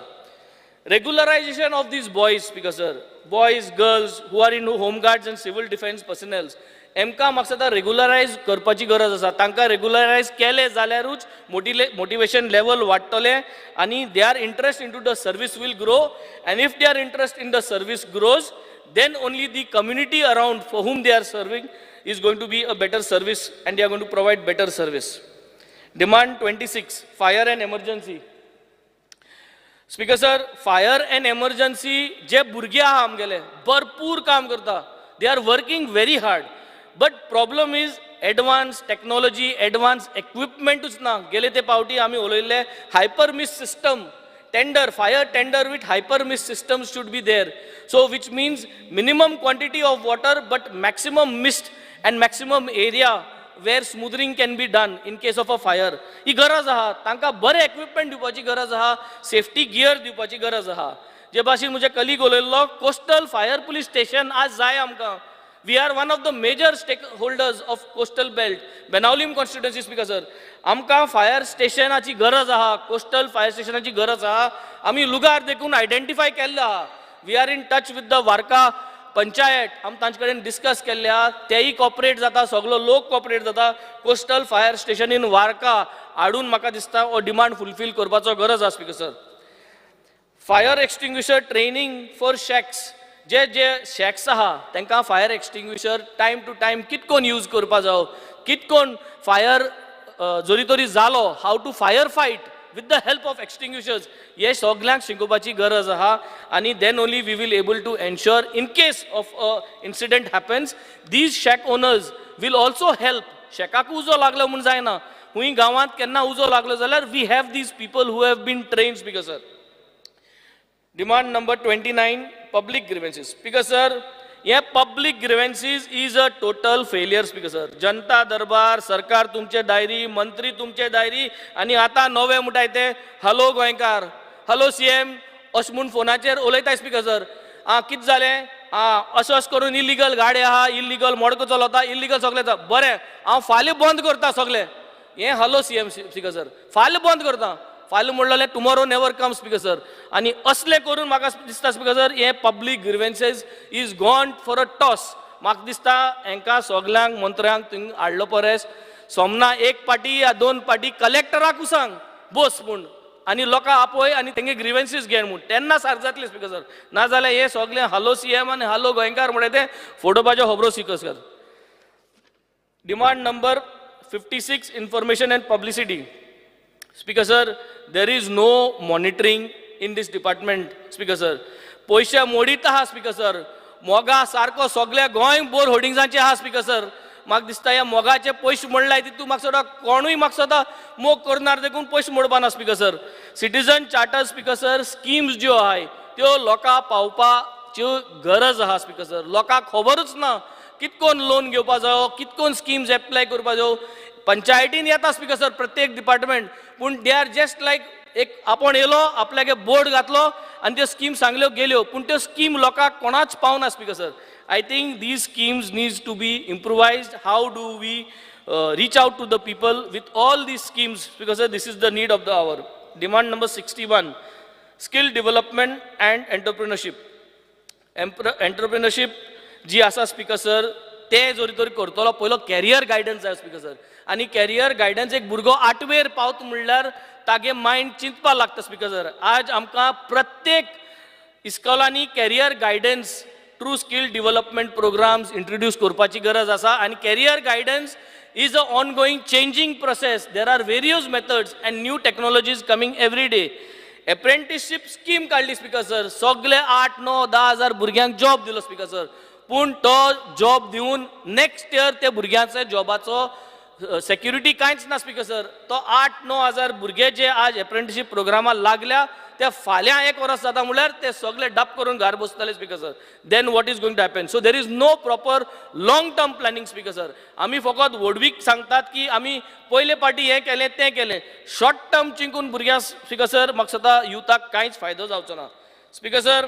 Regularisation of these boys speaker sir, boys girls who are in home guards and civil defence personnels, एमकां म्हाका दिसता रेग्युलरायज करपाची गरज आसा. तांकां रेग्युलरायज केले जाल्यारूच मोटिवेशन लेवल वाडटलें आनी they are interest in to the service will grow. And if they are interest in the service grows then only the community around for whom they are serving is going to be a better service and they are going to provide better service. Demand 26 fire and emergency speaker sir, fire and emergency जे भुरगे आहा आमगेले भरपूर काम करता. They are working very hard. But problem is advance technology, advance इक्विपमेंटूच ना. गेले ते पावटी आमी उलयल्ले hyper mist system tender, fire tender with hyper mist system should be there. So which means minimum quantity of water but maximum mist and maximum area where smoothing can be done in case of a fire. ही गरज आहा. तांकां बरे इक्विपमेंट दिवपाची गरज आहा, सेफ्टी गियर दिवपाची गरज आहा. जे भाशेन म्हजे कलीग उलयल्लो कोस्टल फायर पुलीस स्टेशन आज जाय आमकां. We are one of the major stakeholders of coastal belt, Benaulim constituency speaker sir. आमकां फायर स्टेशनाची गरज आहा, कोस्टल फायर स्टेशनाची गरज आहा. आमी लुगार देखून आयडेंटिफाय केल्लो आहा. We are in touch with the Varka panchayat आमी तांचे कडेन डिस्कस केल्ल्या तेय कॉपरेट जाता सगळो लोक कॉपरेट जाता coastal fire station in Varca हाडून म्हाका दिसता हो डिमांड फुलफील करपाचो गरज आसा speaker sir. Fire extinguisher training for shacks जे शॅक्स आहा तांकां fire extinguisher time to time कितकोन यूज करपा जावो कितकोन फायर जोरी तोरी जालो how to fire fight with the help of extinguishers हे सगळ्यांक शिकोवपाची गरज आहा आनी then only we will able to ensure in case of a incident happens these shack owners will also help शेकाक उजो लागलो म्हूण जायना खूंय गांवांत केन्ना उजो लागलो जाल्यार we have these people who have been trained speaker sir. Demand number 29 public grievances speaker sir हे public grievances is a total failure speaker sir. जनता दरबार सरकार तुमचे दायरी मंत्री तुमचे दायरी आनी आतां नवे म्हणटाय ते हॅलो गोंयकार हॅलो सीएम अशें म्हूण फोनाचेर उलयताय स्पीकर सर. कितें जालें अशें करून इलिगल गाडी आहा इलिगल मोडको चलता इलिगल सगळें बरें हांव फाल्यां बंद करता सगळें हें हॅलो सीएम स्पीकर सर फाल्यां बंद करता फाल्यां म्हणलें tomorrow never come speaker sir आनी असले करून म्हाका दिसता स्पीकर सर हे public grievances is gone for a toss. म्हाका दिसता हांकां सगळ्यांक मंत्र्यांक थिंग हाडलो परस सोमना एक पाटी या 2 पाटी कलेक्टराक सांग बस म्हूण आनी लोकां आपय आनी तेंगे ग्रीवेन्सीस घेण म्हूण तेन्ना सारक जातलें स्पीकर सर. नाजाल्यार हे सगळें हॅलो सीएम आनी हॅलो गोंयकार म्हणटा ते फोडोवपाच्यो खबरो speaker sir. Demand number 56 information and publicity speaker sir there is no monitoring in this department speaker sir. पयशे मोडीत आहा स्पीकर सर मोगा सारको सगळ्या गोंय बोर होर्डिंग्सांचे आहा स्पीकर सर. म्हाका दिसता ह्या मोगाचे पयशे मोडलाय तितून म्हाका सुद्दां कोणूय म्हाका सुद्दां मोग करणार देखून पयशे मोडपाना speaker sir. Citizen charter speaker sir schemes ज्यो आहाय त्यो लोकां पावपाच्यो गरज आहा स्पीकर सर. लोकांक खबरूच ना कितकोन लोन घेवपा जायो कितकोन स्किम्स एप्लाय करपा जायो. पंचायतीन येता स्पीकर सर प्रत्येक डिपार्टमेंट पूण दे आर जस्ट लायक एक आपण येलो आपल्यागे बोर्ड घातलो आनी त्यो स्कीम सांगल्यो गेल्यो पूण त्यो स्कीम लोकांक कोणाच पावना speaker sir. I think these schemes needs to be improvised. How do we reach out to the people with all these schemes speaker sir. This is the need of the hour. Demand number 61 skill development and entrepreneurship. Entrepreneurship जी आसा स्पीकर सर ते जोरी तोरी करतलो पयलो कॅरियर गायडन्स जाय स्पीकर सर. आनी कॅरियर गायडन्स एक भुरगो 8वेर पावत म्हणल्यार तागे मायंड चिंतपा लागता स्पीकर सर. आज आमकां प्रत्येक इस्कॉलांनी career guidance through skill development programs introduce करपाची गरज आसा. आनी career guidance is a ongoing changing process. There are various methods and new technologies coming every day. Apprenticeship scheme काडली स्पीकर सर. सगळे 8, 9, 10 हजार भुरग्यांक जॉब दिलो स्पीकर सर. पूण तो जॉब दिवन नेक्स्ट इयर त्या भुरग्यांचे जॉबाचो सेक्युरिटी कांयच ना स्पीकर सर. तो 8-9 हजार भुरगे जे आज एप्रेंटिसशीप प्रोग्रामाक लागल्या ते फाल्यां 1 वर्स जाता म्हळ्यार ते सगळे डप करून घार बसतले speaker sir. Then what is going to happen. So there is no proper long term planning speaker sir. आमी फकत वडवीक सांगतात की आमी पयले पाटी हें केलें तें केलें. शॉर्ट टर्म चिंकून भुरग्यांक स्पीकर सर म्हाका सुद्दां युथाक कांयच फायदो जावचो ना स्पीकर सर.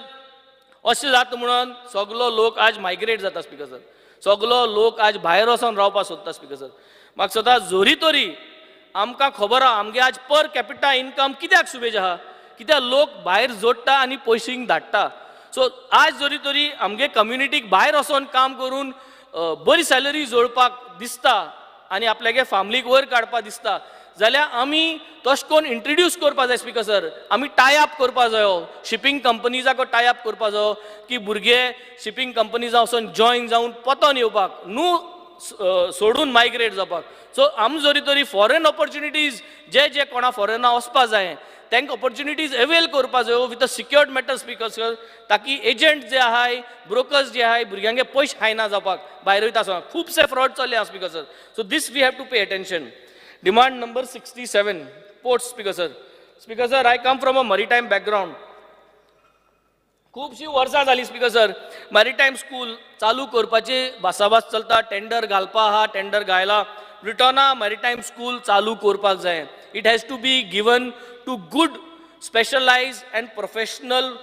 अशें जाता म्हणून सगलो लोक आज मायग्रेट जाता स्पीकर सर. सगलो लोक आज भायर वचून रावपाक सोदता स्पीकर सर. म्हाका सुद्दां जोरी तोरी आमकां खबर आहा आमगे आज पर कॅपिटा इनकम कित्याक सुबेज आहा कित्याक लोक भायर जोडटा आनी पयशेंक धाडटा. सो आज जोरी तोरी आमगे कम्युनिटीक भायर वचोन काम करून बरी सॅलरी जोडपाक दिसता आनी आपल्यागे फॅमिलीक वयर काडपाक दिसता जाल्यार आमी तशें करून इंट्रोड्यूस करपाक जाय स्पीकर सर. आमी टाय अप करपाक जायो शिपींग कंपनीजाक टाय अप करपाक जायो की भुरगे शिपींग कंपनीजा वचोन जॉयन जावन पोतोन येवपाक न्हू सोडून मायग्रेट जावपाक. सो आमी जोरी तोरी फॉरेन ऑपॉर्च्युनिटीज जे कोणा फॉरेना वचपाक जाय तांकां ऑपॉर्च्युनिटीज अवेल करपाक जायो with a secured matter speaker sir. ताकी एजंट जे आहाय ब्रोकर्स जे आहाय भुरग्यांगे पयशे खायना जावपाक भायर वयता आसतना खुबशे फ्रॉड चल्ले आहा speaker sir. So this we have to pay attention. Demand number 67 ports speaker sir. Speaker sir I come from a maritime background. खुबशीं वर्सां जालीं स्पीकर सर मॅरिटायम स्कूल चालू करपाची भासाभास चलता. टेंडर घालपा आहा टेंडर घायला रिटर्ना मॅरिटायम स्कूल चालू करपाक जाय. It has to be given to good specialised and professional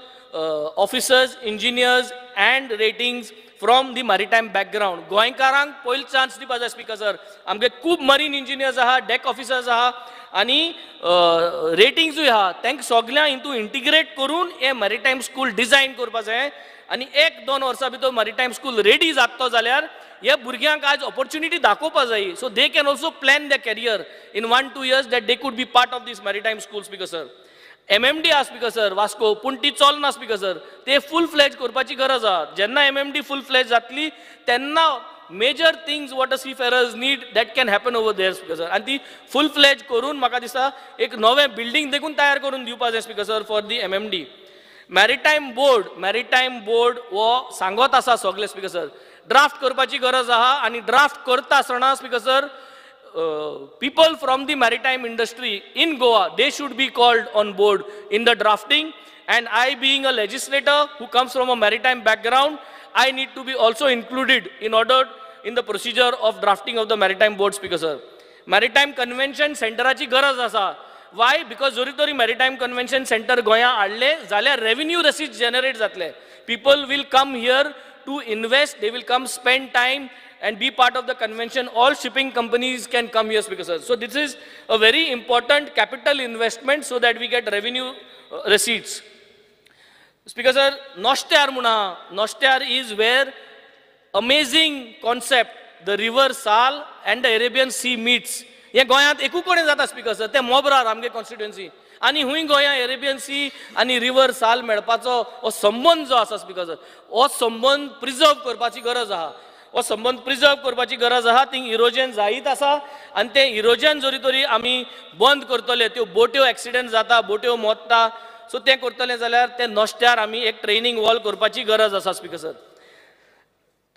officers engineers and ratings from the maritime background. गोंयकारांक पयली चान्स दिवपा जाय स्पीकर सर. आमगे खूब मरीन इंजिनियर्स आहा डेक ऑफिसर्स आहा आनी रेटिंग्सूय आहा तांकां सगळ्यांक हितून इंटिग्रेट करून हे मॅरिटायम स्कूल डिझायन करपा जाय आनी 1-2 वर्सां भितर मॅरिटायम स्कूल रेडी जातलो जाल्यार हे भुरग्यांक आज ऑपॉर्च्युनिटी दाखोवपा जाय, so they can also plan the career in 1-2 years that they could be part of this maritime school speaker sir. MMD आहा स्पीकर सर वास्को, पूण ती चलना स्पीकर सर, ते फूल फ्लॅज करपाची गरज आहा. जेन्ना MMD फूल फ्लॅज जातली तेन्ना major things what a seafarers need that can happen over there speaker sir. आनी ती फूल फ्लॅज करून म्हाका दिसता एक नवें बिल्डींग देखून तयार करून दिवपा जाय speaker sir for the MMD. Maritime board हो सांगत आसा सगळे स्पीकर सर, ड्राफ्ट करपाची गरज आहा आनी ड्राफ्ट करता आसतना speaker sir people from the maritime industry in Goa, they should be called on board in the drafting, and I being a legislator who comes from a maritime background, I need to be also included in the procedure of drafting of the maritime board speaker sir. Maritime convention centeraची गरज आसा. Why? Because जरी तरी maritime convention center गोंया हाडले जाल्यार revenue receipts generate जातले. People will come here to invest, they will come spend time and be part of the convention. All shipping companies can come here, Speaker sir. So this is a very important capital investment so that we get revenue receipts. Speaker sir, Noshtyar is where amazing concept, the river Sal and the Arabian Sea meets. हे गोंयांत एकू कोणे जाता स्पीकर सर, ते मोबरार आमगे कॉन्स्टिट्युएन्सी आनी हुंय गोंया एरेबियन सी आनी रिवर साल मेळपाचो हो संबंध जो आसा स्पीकर सर, हो संबंध प्रिजर्व करपाची गरज आहा. हो संबंध प्रिजर्व करपाची गरज आहा. थिंग इरोजन जायत आसा आनी ते इरोजन जरी तरी आमी बंद करतले, त्यो बोट्यो एक्सिडेंट जाता, बोट्यो मोडटा, सो ते करतले जाल्यार ते नॉश्ट्यार आमी एक ट्रेनिंग वॉल करपाची गरज आसा स्पीकर सर.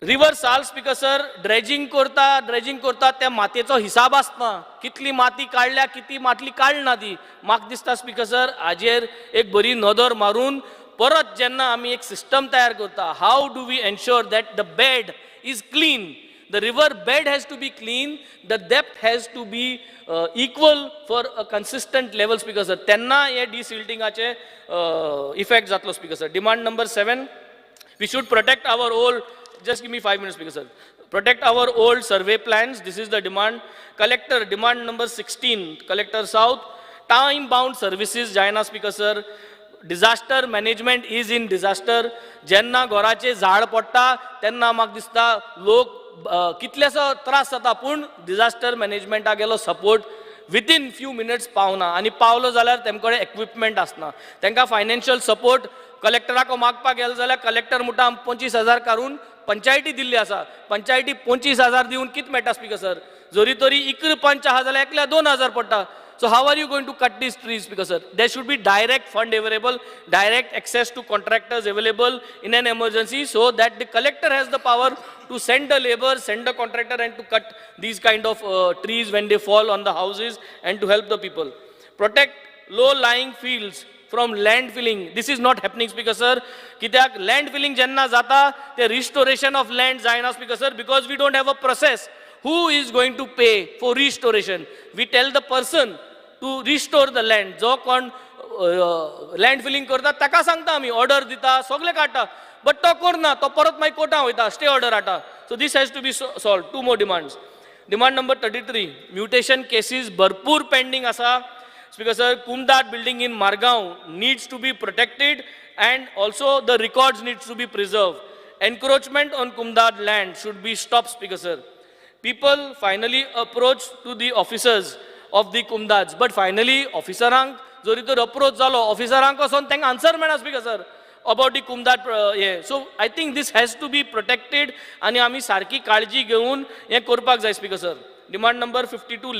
रिवर साल स्पीकर सर ड्रेजिंग करता त्या मातयेचो हिसाब आसना, कितली माती काडल्या कितली मातली काडना ती. म्हाका दिसता स्पीकर सर हाजेर एक बरी नदर मारून परत जेन्ना आमी एक सिस्टम तयार करता, how do we ensure that the bed is clean, the river bed has to be clean, the depth has to be equal for a consistent level speaker sir. Tenna ye desiltingache effect zatlo speaker sir. Demand number 7, we should protect our old, just give me 5 minutes speaker sir, protect our old survey plans. This is the demand. Collector, demand number 16, collector south, time bound services jaina speaker sir. Disaster management is in disaster. जेन्ना घराचें झाड पडटा तेन्ना म्हाका दिसता लोक कितलेसो त्रास जाता, पूण डिजास्टर मॅनेजमेंटाक गेलो सपोर्ट विथीन फ्यू मिनट्स पावना, आनी पावलो जाल्यार तेमचे कडेन इक्विपमेंट आसना. तांकां फायनान्शियल सपोर्ट कलेक्टराक मागपाक गेलो जाल्यार कलेक्टर म्हणटा 25,000 काडून पंचायती दिल्ली आसा. पंचायती 25,000 दिवन कितें मेळटा स्पीकर सर, जरी तरी इकरा पंच आहा जाल्यार एकल्या 2,000 पडटा. So how are you going to cut these trees speaker sir? There should be direct fund available, direct access to contractors available in an emergency, so that the collector has the power to send the labor, send the contractor and to cut these kind of trees when they fall on the houses and to help the people. Protect low lying fields from land filling. This is not happening speaker sir. Kityak land filling jenna jata the restoration of land zaina speaker sir, because we don't have a process. Who is going to pay for restoration? We tell the person to restore the land. जो कोण लँड फिलिंग करता ताका सांगता आमी, ऑर्डर दिता, सगळे काडटा, बट तो करना, तो परत मागीर कोर्टां वयता, स्टे ऑर्डर हाडटा. So this has to be solved. 2 more demands. Demand number 33, mutation cases भरपूर पेंडिंग आसा स्पीकर सर. कुमदाट building in Margao needs to be protected and also the records needs to be preserved. Encroachment on Kumdat land should be stopped speaker sir. People finally approach to the officers of the Kumdats, but finally officerank जरी तर अप्रोच जालो, ऑफिसरांक वचोन तांकां आन्सर मेळना स्पीकर सर अबाउट दी कुमदाट हे. So I think this has to be protected आनी आमी सारकी काळजी घेवन हें करपाक जाय speaker sir. Demand number 52,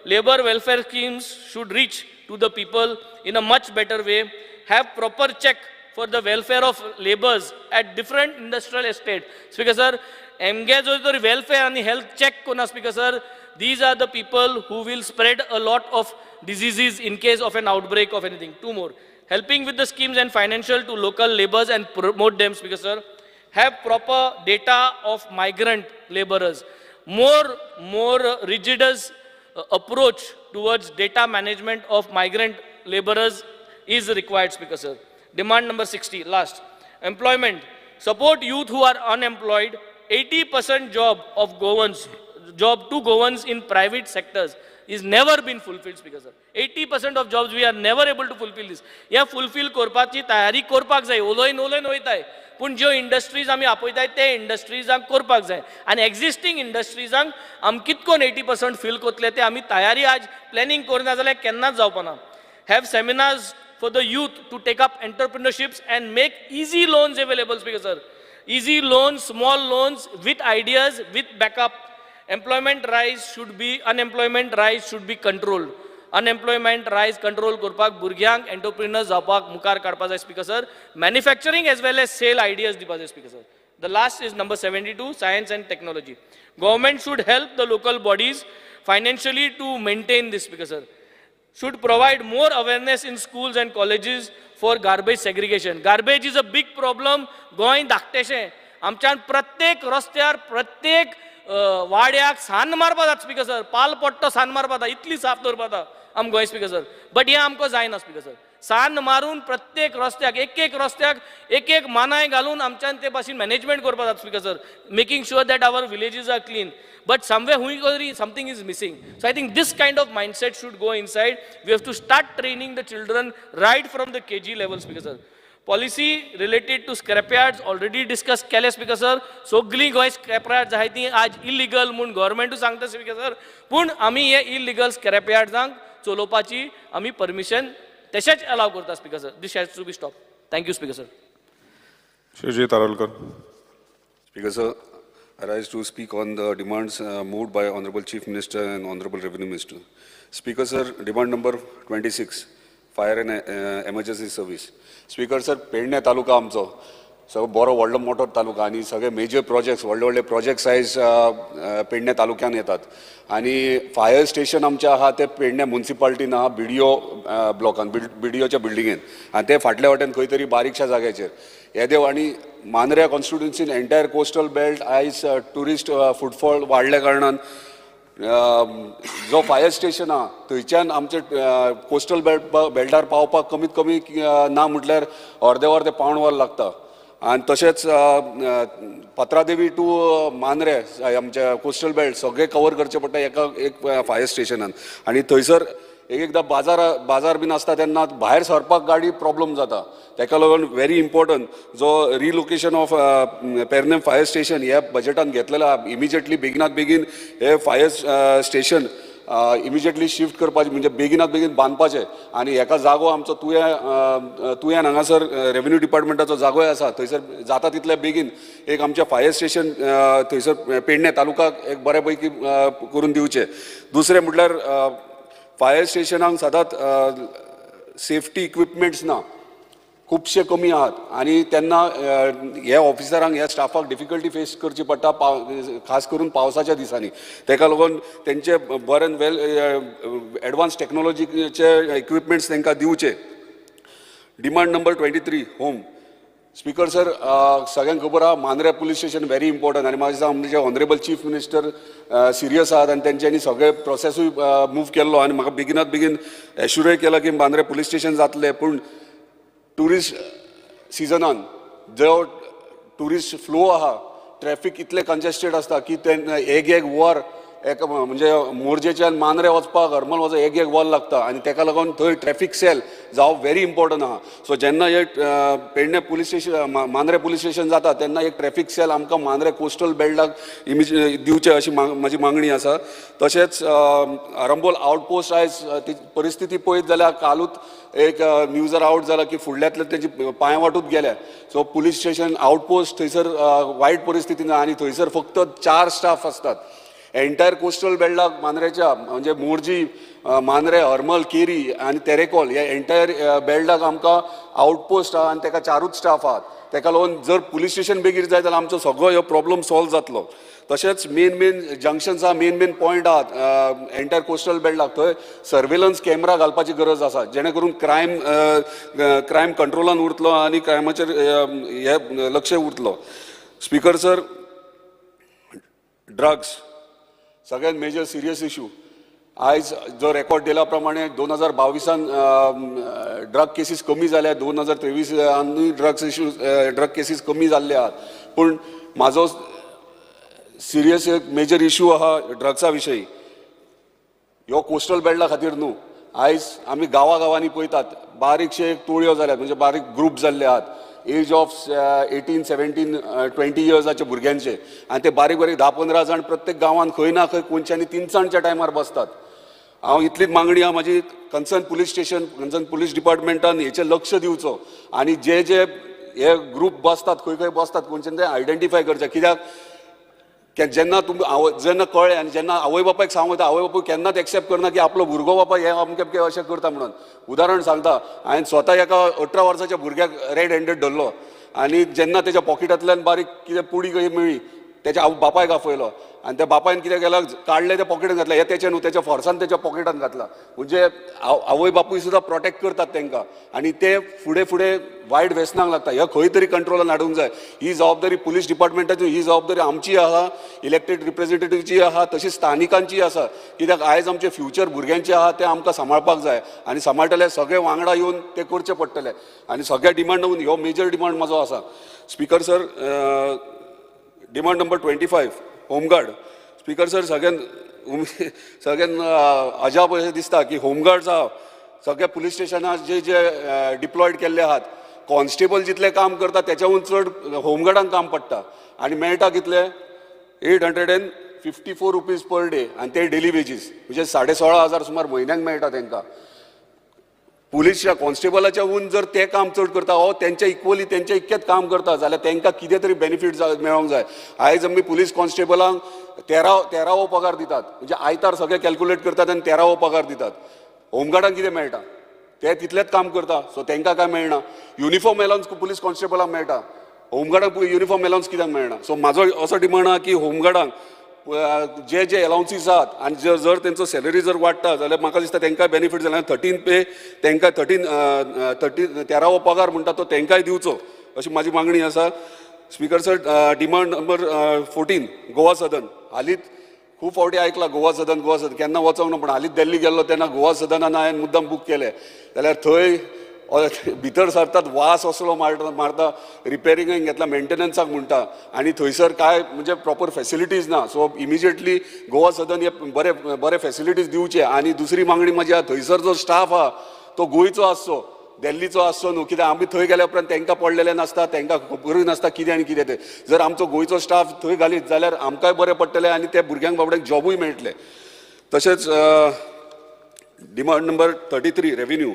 labour welfare schemes should reach to the people in a much better way. Have proper check for the welfare of labours at different industrial estate speaker sir. एमगे जरी तरी वेलफेअर आनी हेल्थ चेक करना speaker sir, these are the people who will spread a lot of diseases in case of an outbreak of anything. 2 more, helping with the schemes and financial to local laborers and promote them speaker sir. Have proper data of migrant laborers. More rigorous approach towards data management of migrant laborers is required speaker sir. Demand number 60, last, employment. Support youth who are unemployed. 80% job of Goans job to Goans in private sectors is never been fulfilled, Speaker sir. 80% of jobs we are never able to fulfill this. या fulfill करपाची तयारी करपाक जाय. उलोयन वयताय. पूण ज्यो इंडस्ट्रीज आमी आपयताय ते इंडस्ट्रीजांक करपाक जाय. आनी एक्झिस्टींग इंडस्ट्रीजांक आमी कितकोन 80% फील करतले ते आमी तयारी आज प्लॅनिंग करना जाल्यार केन्नाच जावपाना. Have seminars for the youth to take up entrepreneurships and make easy loans available, Speaker sir. Easy loans, small loans with ideas, with backup. Unemployment rise should be controlled. Unemployment rise control करपाक भुरग्यांक entrepreneurs जावपाक मुखार काडपाक जाय, Speaker sir. Manufacturing as well as sale ideas दिवपाक जाय, Speaker sir. The last is number 72, science and technology. Government should help the local bodies financially to maintain this, Speaker sir. Should provide more awareness in schools and colleges for garbage segregation. Garbage is a big problem. Goa धाकटेशें. आमच्यान प्रत्येक रस्त्यार प्रत्येक वाड्याक सान मारपा जाता, Speaker sir. पाल पडटो सान मारपा जाता, इतली साफ दवरपा जाता आम गोंय, Speaker sir. बट हें आमकां जायना, Speaker sir. सान मारून प्रत्येक रस्त्याक एक रस्त्याक एक मानाय घालून आमच्यान ते भाशेन मॅनेजमेंट करपा जाता, Speaker sir. Making sure that our villages are clean. But somewhere something is missing. So I think this kind of mindset should go inside. We have to start training the children right from the KG level, Speaker sir. Policy related to scrapyards already discussed केले, Speaker sir. सगळी गोंय scrapyards आहाय ती आज illegal म्हणून government सांगता, Speaker sir. पूण आमी हे illegal scrapyardsank चलोवपाची आमी permission तशेंच allow करता, Speaker sir. This has to be stopped. Thank you, Speaker sir. Shri Taralkar. Speaker sir, I rise to speak on the demands moved by Honorable Chief Minister and Honorable Revenue Minister. Speaker sir, demand number 26, Fire and Emergency Service. Speaker sir, Pedne तालुका आमचो सगळो बरो व्हडलो मोठो तालुका आनी सगळे मेजर प्रोजेक्ट्स व्हडले प्रोजेक्ट सायज पेडणे तालुक्यान येतात आनी फायर स्टेशन आमचे आहा ते पेडणे म्युनिसिपालिटीन आहा BDO ब्लॉकान BDOच्या बिल्डिंगेन आनी ते फाटल्या वाटेन खंय तरी बारीकशा जाग्याचेर येदेव आनी मांद्र्या कॉन्स्टिट्युन्सीन एंटायर कोस्टल बेल्ट आयज टुरिस्ट फुटफॉल वाडल्या कारणान जो फायर स्टेशन आहा थंयच्यान आमचे कोस्टल बेल्टार पावपाक कमीत कमी ना म्हटल्यार अर्दे पावण वर लागता आनी तशेंच पात्रादेवी टू मांद्रे आमच्या कोस्टल बेल्ट सगळे कवर करचे पडटा एक फायर स्टेशनान आनी थंयसर एकदां बाजार बीन आसता तेन्ना भायर सरपाक गाडी प्रॉब्लम जाता तेका लागून व्हेरी इम्पॉर्टंट जो relocation of Pernem fire station ह्या बजेटान घेतलेला इमिजिएटली बेगिनात बेगीन हे फायर स्टेशन इमिजिएटली शिफ्ट करपाचें म्हणजे बेगिनात बेगीन बांदपाचें आनी हेका जागो आमचो तुयेन हांगासर रेव्हेन्यू डिपार्टमेंटाचो जागोय आसा थंयसर जाता तितले बेगीन एक आमचें फायर स्टेशन थंयसर पेडणे तालुकाक एक बरे पैकी करून दिवचें दुसरें म्हटल्यार फायर स्टेशनाक सदांच सेफ्टी इक्विपमेंट्स ना खुबशे कमी आहात आनी तेन्ना ह्या ऑफिसरांक ह्या स्टाफाक डिफिकल्टी फेस करची पडटा खास करून पावसाच्या दिसांनी तेका लागून तेंचे बरें वेल एडवान्स टेक्नॉलॉजीचे इक्विपमेंट्स तांकां दिवचे demand number 23 home speaker sir सगळ्यांक खबर आहा Mandrem police station very important आनी म्हाका दिसता आमचे ऑनरेबल चीफ मिनिस्टर सिरियस आहात आनी तेंच्यांनी सगळे प्रोसेसूय मूव केल्लो आनी म्हाका बेगिनात बेगीन एश्युरूय केला की मांद्रे पुलीस स्टेशन जातलें पूण टुरिस्ट सिजनान जो टुरिस्ट फ्लो आहा ट्रॅफिक इतले कंजेस्टेड आसता की ते एक वर एक म्हणजे मोरजेच्यान मांद्रे वचपाक हरमल वचपाक एक वर लागता आनी तेका लागून थंय ट्रॅफिक सेल जावप व्हेरी इम्पॉर्टंट आहा सो जेन्ना हे Pernem police station Mandrem police station जाता तेन्ना एक ट्रॅफिक सेल आमकां मांद्रे कोस्टल बेल्टाक दिवचे अशी म्हाजी मागणी आसा तशेंच आरंबोल आउटपोस्ट आयज परिस्थिती पळयत जाल्यार कालूच एक न्यूजार आउट जाला की फुडल्यांतले तेजी पांयवाटूच गेल्या सो पुलीस स्टेशन आउटपोस्ट थंयसर वायट परिस्थितीन आनी थंयसर फक्त 4 स्टाफ आसतात एंटायर कोस्टल बेल्टाक मांद्रेच्या म्हणजे मोरजी मांद्रे हरमल केरी आनी तेरेकोल ह्या एंटायर बेल्टाक आमकां आउटपोस्ट आहा आनी तेका 4च स्टाफ आहात तेका लागून जर पुलीस स्टेशन बेगीन जाय जाल्यार आमचो सगळो हो प्रॉब्लम सॉल्व जातलो तशेंच मेन जंक्शन्स आहा मेन पॉयंट आहात एंटायर कोस्टल बेल्टाक थंय सर्वेलन्स कॅमेरा घालपाची गरज आसा जेणे करून क्रायम कंट्रोलान उरतलो आनी क्रायमाचेर हे लक्ष उरतलो स्पीकर सर ड्रग्स सगळ्यात मेजर सिरियस इश्यू आयज जो रेकॉर्ड दिला प्रमाणे 2022 ड्रग केसीस कमी जाल्या 2023 ड्रग केसीस कमी जाल्ले आहात पूण म्हाजो सिरियस एक मेजर इश्यू आहा ड्रग्सा विशयी. ह्यो कोस्टल बेल्टा खातीर न्हू, आयज आमी गांवांनी पळयतात बारीकशे टोळयो जाल्यात, म्हणजे बारीक ग्रुप जाल्ले आहात, एज ऑफ 18, 17, 20 इयर्साचे भुरग्यांचे, आनी ते बारीक बारीक 10-15 जाण प्रत्येक गांवांत खंय ना खंय कोणच्यानी तिनसाणच्या टायमार बसतात. हांव इतलीच मागणी आहा म्हाजी, concern police station, concern police डिपार्टमेंटान हेचेर लक्ष दिवचो आनी जे जे हे ग्रुप बसतात खंय खंय बसतात कोणच्यान ते आयडेंटिफाय करचे. कित्याक जेन्ना जेन्ना कळ्ळें आनी जेन्ना आवय बापायक सांगता, आवय बापूय केन्नाच एक्सेप्ट करना की आपलो भुरगो बापा हे अमकें अशें करता म्हणून. उदाहरण सांगता, हांवें स्वता एका 18 वर्साच्या भुरग्याक रेड हँडेड धरलो आनी जेन्ना तेच्या पॉकेटांतल्यान बारीक कितें पुडी कशी मेळ्ळी तेच्या बापायक आफयलो आनी त्या बापायन कितें केलां, काडलें त्या पॉकेटान घातलें. हे तेचे न्हू, तेच्या फोर्सान तेच्या पॉकेटान घातला. म्हणजे आवय बापूय सुद्दां प्रोटेक्ट करतात तांकां आनी ते फुडें फुडें वायट व्यसनाक लागता. हे खंय तरी कंट्रोलान हाडूंक जाय. ही जबाबदारी पुलीस डिपार्टमेंटाची, ही जबाबदारी आमची आहा, इलेक्टेड रिप्रेझेंटेटिव्हची आहा, तशीच स्थानिकांची आसा. कित्याक आयज आमचे फ्युचर भुरग्यांचे आहा ते आमकां सांबाळपाक जाय आनी सांबाळटले सगळे वांगडा येवन ते करचे पडटले. आनी सगळ्या डिमांड ह्यो मेजर डिमांड म्हाजो आसा. Speaker sir, demand number 25, home guard. Speaker sir, सगळ्यान अजाप अशें दिसता की होमगार्ड्स आहा सगळ्या पुलीस स्टेशनार जे जे डिप्लॉयड केल्ले आहात, कॉन्स्टेबल जितले काम करता त्याच्याहून चड होमगार्डांक काम पडटा आनी मेळटा कितले 854 रुपीज पर डे आनी ते डेली वेजीस, म्हणजे 16,500 सुमार म्हयन्याक मेळटा तांकां. पुलीसच्या कॉन्स्टेबलाच्या हून जर ते काम चड करता हो तेंच्या इक्वली तेंच्या इतकेंच काम करता जाल्यार तांकां कितें तरी बेनिफीट मेळोंक जाय. आयज आमी पुलीस कॉन्स्टेबलांक 13वो पगार दितात, म्हणजे आयतार सगळे कॅल्क्युलेट करतात आनी 13वो पगार दितात. होमगार्डांक कितें मेळटा? ते तितलेंच काम करता, सो तांकां काय मेळना. युनिफॉर्म एलावन्स पुलीस कॉन्स्टेबलांक मेळटा, होमगार्डांक युनिफॉर्म एलावन्स कित्याक मेळना? सो म्हाजो असो डिमांड आहा की होमगार्डांक जे जे एलावन्सीस आहात आनी जर तेंचो सॅलरी जर वाडटा जाल्यार म्हाका दिसता तांकां बेनिफीट जाल्यार 13 पे तांकां 13वो पगार म्हणटा तो तांकांय दिवचो अशी म्हाजी मागणी आसा. Speaker sir, demand number 14, Goa Sadan. हालींच खूब फावटी आयकलां गोवा सदन केन्ना वचोंक ना, पूण हालींच दिल्ली गेल्लो तेन्ना गोवा सदनान हांवें मुद्दाम बूक केलें जाल्यार थंय भितर सरतात वास असलो मारता, रिपेरिंगाक घेतला, मेंटेनन्साक म्हणटा आनी थंयसर काय म्हणजे प्रॉपर फॅसिलिटीज ना. सो इमिजिएटली गोवा सदन हे बरे बरे फॅसिलिटीज दिवचे. आनी दुसरी मागणी म्हजी आहा, थंयसर जो स्टाफ आहा तो गोंयचो आसचो, दिल्लीचो आसचो न्हू. कित्याक आमी थंय गेल्या उपरांत तांकां पडलेले नासता, तांकां खबरूय नासता कितें आनी कितें तें. जर आमचो गोंयचो स्टाफ थंय घालीत जाल्यार आमकांय बरें पडटलें आनी त्या भुरग्यांक बाबड्यांक जॉबूय मेळटले. तशेंच डिमांड नंबर 33, रेव्हेन्यू.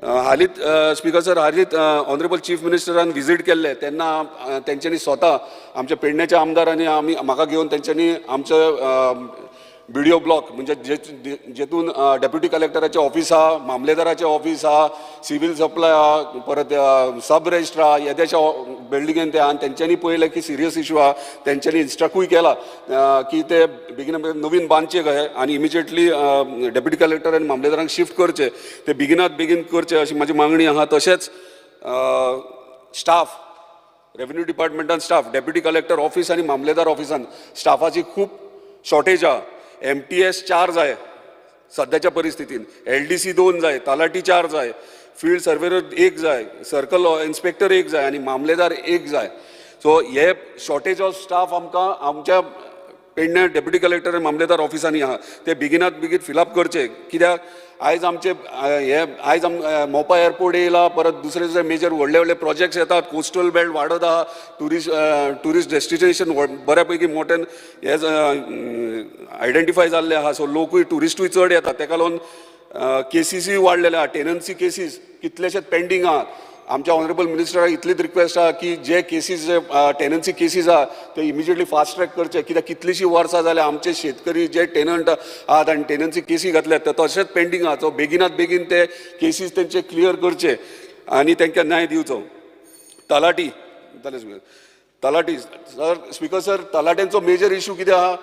हालींच स्पीकर सर, हालींच ऑनरेबल चीफ मिनिस्टरान विजीट केल्ले तेन्ना तेंच्यांनी स्वता आमच्या पेडण्याच्या आमदारांनी म्हाका घेवन तेंच्यांनी आमचं BDO ब्लॉक म्हणजे जेतून डेप्युटी कलेक्टराचें ऑफिस आहा, मामलेदाराचें ऑफिस आहा, सिव्हील सप्लाय आहा, परत सब रजिस्टर आहा, येद्याच्या बिल्डिंगेन ते आनी तेंच्यांनी पळयलें की सिरियस इशू आहा. तेंच्यांनी इन्स्ट्रक्टूय केला की ते बेगिना बेगीन नवीन बांदचे कशे आनी इमिजिएटली डेप्युटी कलेक्टर आनी मामलेदारांक शिफ्ट करचे, ते बेगिनात बेगीन करचे अशी म्हाजी मागणी आहा. तशेंच स्टाफ, रेव्हेन्यू डिपार्टमेंटान स्टाफ, डेप्युटी कलेक्टर ऑफिस आनी मामलेदार ऑफिसान स्टाफाची खूब शॉर्टेज आहा. MTS 4 जाय सद्याच्या परिस्थितीन, LDC 2 जाय, तलाटी 4 जाय, फील्ड सर्वेयर 1 जाय, सर्कल इन्स्पेक्टर 1 जाय आनी मामलेदार 1 जाय. सो हे शॉर्टेज ऑफ स्टाफ आमकां आमच्या पेडण्या डेप्युटी कलेक्टर आनी मामलेदार ऑफिसांनी आहा ते बेगिनात बेगीन फिलअप करचे. कित्याक आयज आमचे आयज मोपा एअरपोर्ट येयला, परत दुसरे दुसरे मेजर व्हडले व्हडले प्रोजेक्ट्स येतात, कोस्टल बेल्ट वाडत आहा, टुरिस्ट डेस्टिनेशन बऱ्यापैकी मोठ्यान हे आयडेंटिफाय जाल्ले आहा. सो लोकूय टुरिस्टूय चड येतात, ताका लागून केसीसूय वाडलेले आहा. टेनन्सी केसीस कितलेशेच पेंडींग आहात. आमच्या ऑनरेबल मिनिस्टराक इतलीच रिक्वेस्ट आहा की जे केसीस जे टेनन्सी केसीस आहा ते इमिजिएटली फास्ट ट्रॅक करचे. कित्याक कितलीशीं वर्सां जाल्यार आमचे शेतकरी जे टेनंट आहात आनी टेनन्सी केसी घातल्यात ते तशेंच पेंडींग आहा. सो बेगिनात बेगीन ते केसीस तेंचे क्लियर करचे आनी तांकां न्याय दिवचो. तलाटी सर, स्पीकर सर, तलाट्यांचो मेजर इशू कितें आहा,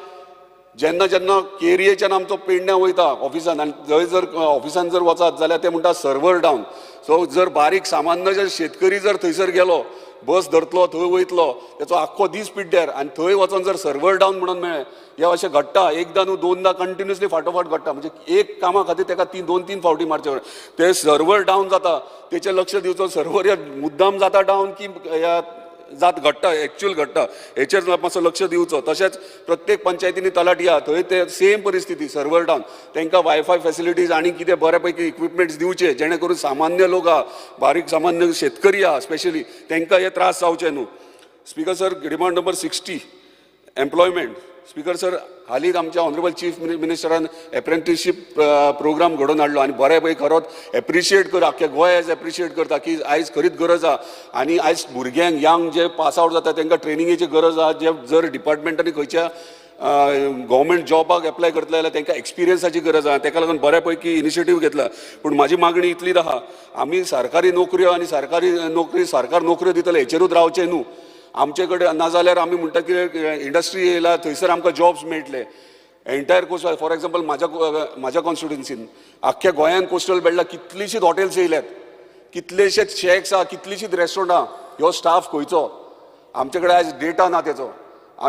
जेन्ना जेन्ना केरियेच्यान आमचो पेडण्या वयता ऑफिसान आनी थंय जर ऑफिसान जर वचात जाल्यार ते म्हणटा सर्वर डावन. सो जर बारीक सामान्य जर शेतकरी जर थंयसर गेलो, बस धरतलो, थंय वयतलो, त्याचो आख्खो दीस पिड्ड्यार आनी थंय वचोन जर सर्वर डावन म्हणून मेळ्ळें, हे अशें घडटा. एकदां न्हू दोनदां कंटिन्युअसली फाटोफाट घडटा. म्हणजे एक कामा खातीर ताका 2-3 फावटी मारचे. ते सर्वर डावन जाता, तेचेर लक्ष दिवचो. सर्वर मुद्दाम जाता डावन की ह्या जात घडटा एक्च्युअल घडटा हेचेर मातसो लक्ष दिवचो. तशेंच प्रत्येक पंचायतींनी तलाटी आहा थंय ते सेम परिस्थिती सर्वर डावन तांकां वायफाय फॅसिलिटीज आनी कितें बऱ्या पैकी इक्विपमेंट्स दिवचे जेणे करून सामान्य लोक आहा बारीक सामान्य शेतकरी आहा स्पेशली तांकां हे त्रास जावचे न्हू. Speaker sir, demand number 60 employment. Speaker sir, हालींच आमच्या ऑनरेबल चीफ मिनिस्टरान एप्रेंटिसशीप प्रोग्राम घडोवन हाडलो आनी बऱ्या पैकी खरोच एप्रिशिएट कर आख्या गोंय एप्रिशिएट करता की आयज खरीच गरज आहा आनी आयज भुरग्यांक यंग जे पास आवट जाता तांकां ट्रेनिंगेची गरज आहा. जे जर डिपार्टमेंटांनी खंयच्या गव्हर्मेंट जॉबाक एप्लाय करतले जाल्यार तांकां एक्सपिरियन्साची गरज आहा. ताका लागून बऱ्या पैकी इनिशिएटीव घेतला. पूण म्हाजी मागणी इतलीच आहा, आमी सरकारी नोकऱ्यो आनी सरकार नोकऱ्यो दितले हेचेरूच रावचे न्हू. आमचे कडेन नाजाल्यार आमी म्हणटा की इंडस्ट्री येयला थंयसर आमकां जॉब्स मेळटले. एंटायर कोस्ट फॉर एग्जाम्पल म्हाज्या कॉन्स्टिट्युन्सीन आख्या गोंयान कोस्टल बेल्टाक कितलींशींच हॉटेल्स येयल्यात, कितलेशेच शॅक्स आहा, कितलींशींच रेस्टॉरंटां. ह्यो स्टाफ खंयचो? आमचे कडेन आयज डेटा ना तेचो.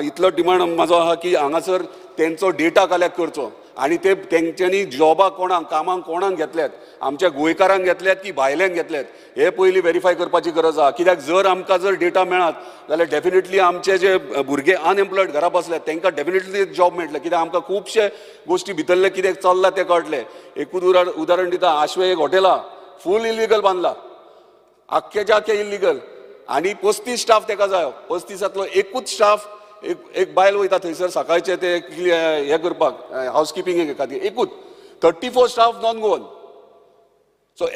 इतलो डिमांड म्हाजो आहा की हांगासर तेंचो डेटा कलेक्ट करचो आनी ते तेंच्यांनी जॉबाक कोणाक कामाक कोणाक घेतल्यात, आमच्या गोंयकारांक घेतल्यात की भायल्यांक घेतल्यात हे पयलीं व्हेरीफाय करपाची गरज आहा. कित्याक जर आमकां जर डेटा मेळत जाल्यार डेफिनेटली आमचे जे भुरगे अनएम्प्लॉयड घरा बसल्यात तांकां डेफिनेटली जॉब मेळटले. कित्याक आमकां खुबशे गोश्टी भितरले कितें चल्लां तें कळटलें. एकूच उदाहरण दिता, आश्वे एक हॉटेल आहा फूल इलिगल बांदला, आख्खेच्या आख्खे इलिगल आनी 35 स्टाफ ताका जाय. 35 एकूच स्टाफ एक बायल वयता थंयसर सकाळचे ते हे करपाक हावजकिपींग खातीर एकूच 34 स्टाफ नॉन गोवन. सो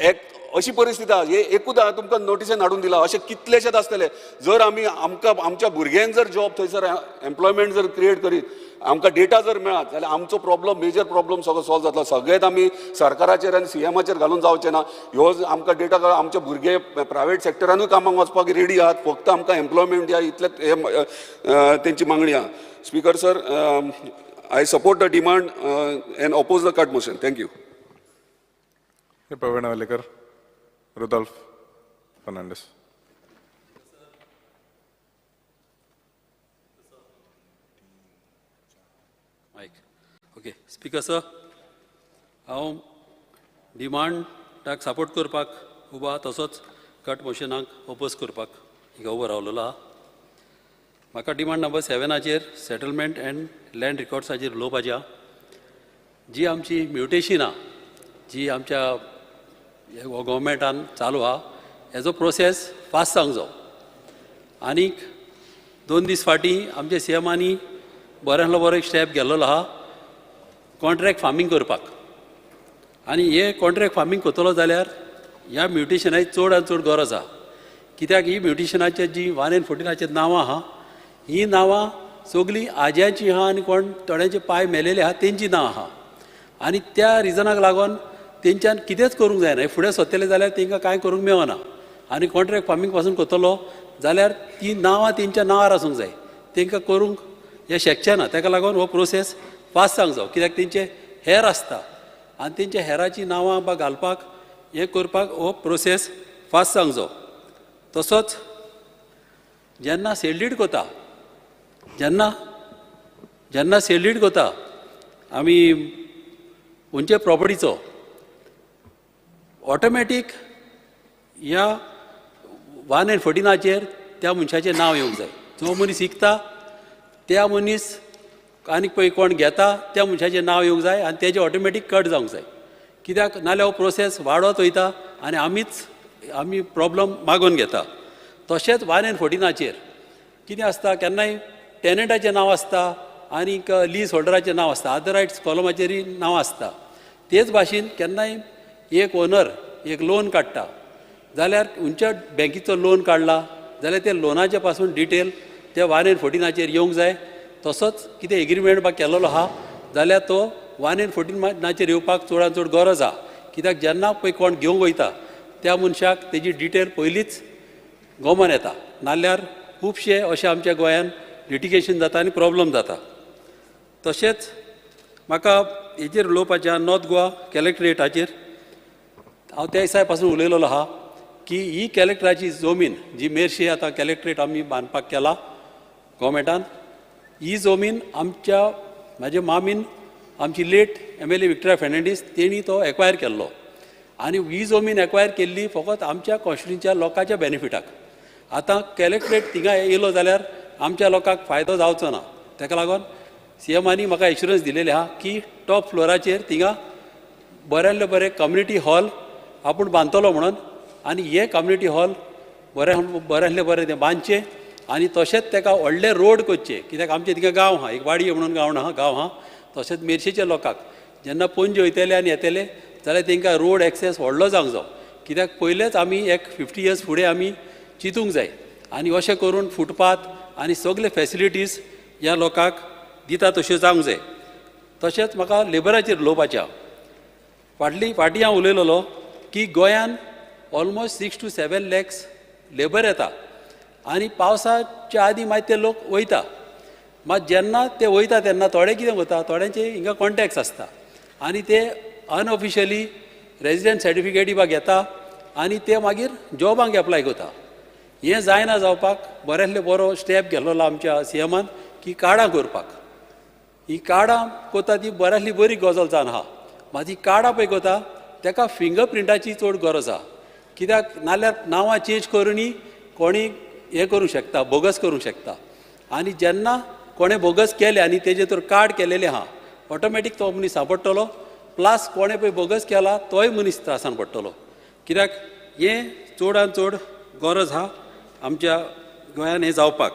अशी परिस्थिती आहा. हे एकूच तुमकां नोटिसेन हाडून दिला. अशे कितलेशेच आसतले. जर आमी आमच्या भुरग्यांक जर जॉब थंयसर एम्प्लॉयमेंट जर क्रिएट करीत, आमकां डेटा जर मेळत जाल्यार आमचो प्रॉब्लम मेजर प्रॉब्लम सगळो सॉल्व जातलो. सगळेच आमी सरकाराचेर आनी सीएमाचेर घालून जावचे ना. ह्यो आमकां डेटा आमचे भुरगे प्रायवेट सेक्टरानूय कामाक वचपाक रेडी आहात. फक्त आमकां एम्प्लॉयमेंट दिया इतलें तेंची मागणी आहा. Speaker sir, I support the demand and oppose the cut motion. Thank you. Pravin Walekar, Rudolph Fernandes. Okay speaker sir, हांव डिमांडाक सपोर्ट करपाक उबो तसोच कट मोशनाक ओपोज करपाक हिंगा उबो रावलेलो आहा. म्हाका demand number 7 settlement and land रिकॉर्ड्साचेर उलोवपाचें आहा. जी आमची म्युटेशन आहा, जी आमच्या गव्हर्मेंटान चालू आहा, हेजो प्रोसेस फास्ट जावंक जायो. आनीक 2 दीस फाटीं आमच्या सीएमानी बऱ्यांतलो बरो एक स्टेप गेल्लो आहा कॉन्ट्रॅक्ट फार्मींग करपाक. आनी हे कॉन्ट्रॅक्ट फार्मींग करतलो जाल्यार ह्या म्युटेशनाची चड आनी चड गरज आहा. कित्याक ही म्युटेशनाची जी 114 नांवां आहा, ही नांवां सगळीं आज्याची आहा आनी कोण थोड्यांचे पाय मेलेले आहा तेंची नांव आहा. आनी त्या रिजनाक लागून तेंच्यान कितेंच करूंक जायना. फुडें सोदतले जाल्यार तेंकां कांय करूंक मेळना. आनी कॉन्ट्रॅक्ट फार्मींग पासून करतलो जाल्यार ती नांवां तेंच्या नांवार आसूंक जाय. तेंकां करूंक हें शक्य ना. ताका लागून हो प्रोसेस फास्ट जावंक जायो. कित्याक तेंचे हेर आसता आनी तेंच्या हेराची नांवां बा घालपाक हें करपाक हो प्रोसेस फास्ट जावंक जायो. तसोच जेन्ना सेल कोता जेन्ना सेल कोता आमी खंयचे प्रॉपर्टीचो ऑटोमॅटीक ह्या 114 त्या मनशाचें नांव येवंक जाय. जो मनीस विकता त्या मनीस आनीक पळय कोण घेता त्या मनशाचें नांव येवंक जाय आनी तेजें ऑटोमॅटीक कट जावंक जाय. कित्याक नाल्यार हो प्रोसेस वाडत वयता आनी आमी प्रॉब्लम मागून घेता. तशेंच 114 कितें आसता, केन्नाय टॅनंटाचें नांव आसता आनीक लीज होल्डराचें नांव आसता, अदर रायट्स कॉलमाचेरय नांव आसता. तेच भाशेन केन्नाय एक ओनर एक लोन काडटा जाल्यार खंयच्या बँकेचो लोन काडला जाल्यार ते लोनाचे पासून डिटेल ते 114 येवंक जाय. तसोच कितें एग्रीमेंट बा केल्लो आहा जाल्यार तो 114 येवपाक चडांत चड गरज आहा. कित्याक जेन्ना पळय कोण घेवंक वयता त्या मनशाक तेजी डिटेल पयलींच गोमन येता. नाल्यार खुबशे अशें आमच्या गोंयांत लिटिगेशन जाता आनी प्रॉब्लम जाता. तशेंच म्हाका हेजेर उलोवपाचें नॉर्थ गोवा कलेक्टरेटाचेर. हांव त्या दिसा पासून उलयलेलो आहा की ही कलेक्टराची जमीन जी मेरशी आतां कलेक्टरेट आमी बांदपाक केला गोवमेंटान, ही जमीन म्हाजे मामीन आमची लेट MLA विक्टोरिया फेर्नांडीस तेणी तो एक्वायर केल्लो. आनी ही जमीन एक्वायर केल्ली फकत आमच्या कॉन्स्टिट्युन्सीच्या लोकांच्या बेनिफिटाक. आतां कॅलेक्टरेट थिंगा येयलो जाल्यार आमच्या लोकांक फायदो जावचो ना. ताका लागून सीएमानी म्हाका एश्युरन्स दिलेले आहा की टॉप फ्लोराचेर थिंगा बऱ्यांतले बरे कम्युनिटी हॉल आपूण बांदतलो म्हणून, आनी हे कम्युनिटी हॉल बऱ्यांतले बरे ते बांदचे आनी तशेंच ताका व्हडले रोड करचे. कित्याक आमचे थिंगा गांव आहा, एक वाडी म्हणून गांव आहा. तशेंच मेर्शेच्या लोकांक जेन्ना पणजे वयतले आनी येतले जाल्यार तांकां रोड एक्सेस व्हडलो जावंक जाय. कित्याक पयलेच आमी एक 50 इयर्स फुडें आमी चिंतूंक जाय आनी अशें करून फुटपाथ आनी सगळे फॅसिलिटीज ह्या लोकांक दिता तश्यो जावंक जाय. तशेंच म्हाका लेबराचेर उलोवपाचें आहा. फाटीं हांव उलयलोलो की गोंयान ऑलमोस्ट 6 to 7 lakhs लेबर येता आनी पावसाच्या आदीं मागीर ते लोक वयता. मात जेन्ना ते वयता तेन्ना थोडे कितें वता, थोड्यांचे हिंगा कॉन्टॅक्ट्स आसता आनी ते अनऑफिशियली रेजिडेंट सर्टिफिकेट बा घेता आनी ते मागीर जॉबांक एप्लाय करता. हें जायना जावपाक बऱ्यांतले बरो स्टेप घेतलेलो आमच्या सीएमान की कार्डां करपाक. ही कार्डां करता ती बऱ्यांतली बरी गजाल जावन आहा. मात ही कार्डां पळय करता ताका फिंगर प्रिंटाची चड गरज आहा. कित्याक नाल्यार नांवां चेंज करूनय कोणी हें करूंक शकता, बोगस करूंक शकता. आनी जेन्ना कोणें बोगस केले आनी तेजे तर कार्ड केलेलें आहा ऑटोमॅटीक तो मनीस सांपडटलो. प्लस कोणें पळय बोगस केला तोय मनीस त्रासान पडटलो. कित्याक हें चडांत चड गरज आहा आमच्या गोंयान हें जावपाक.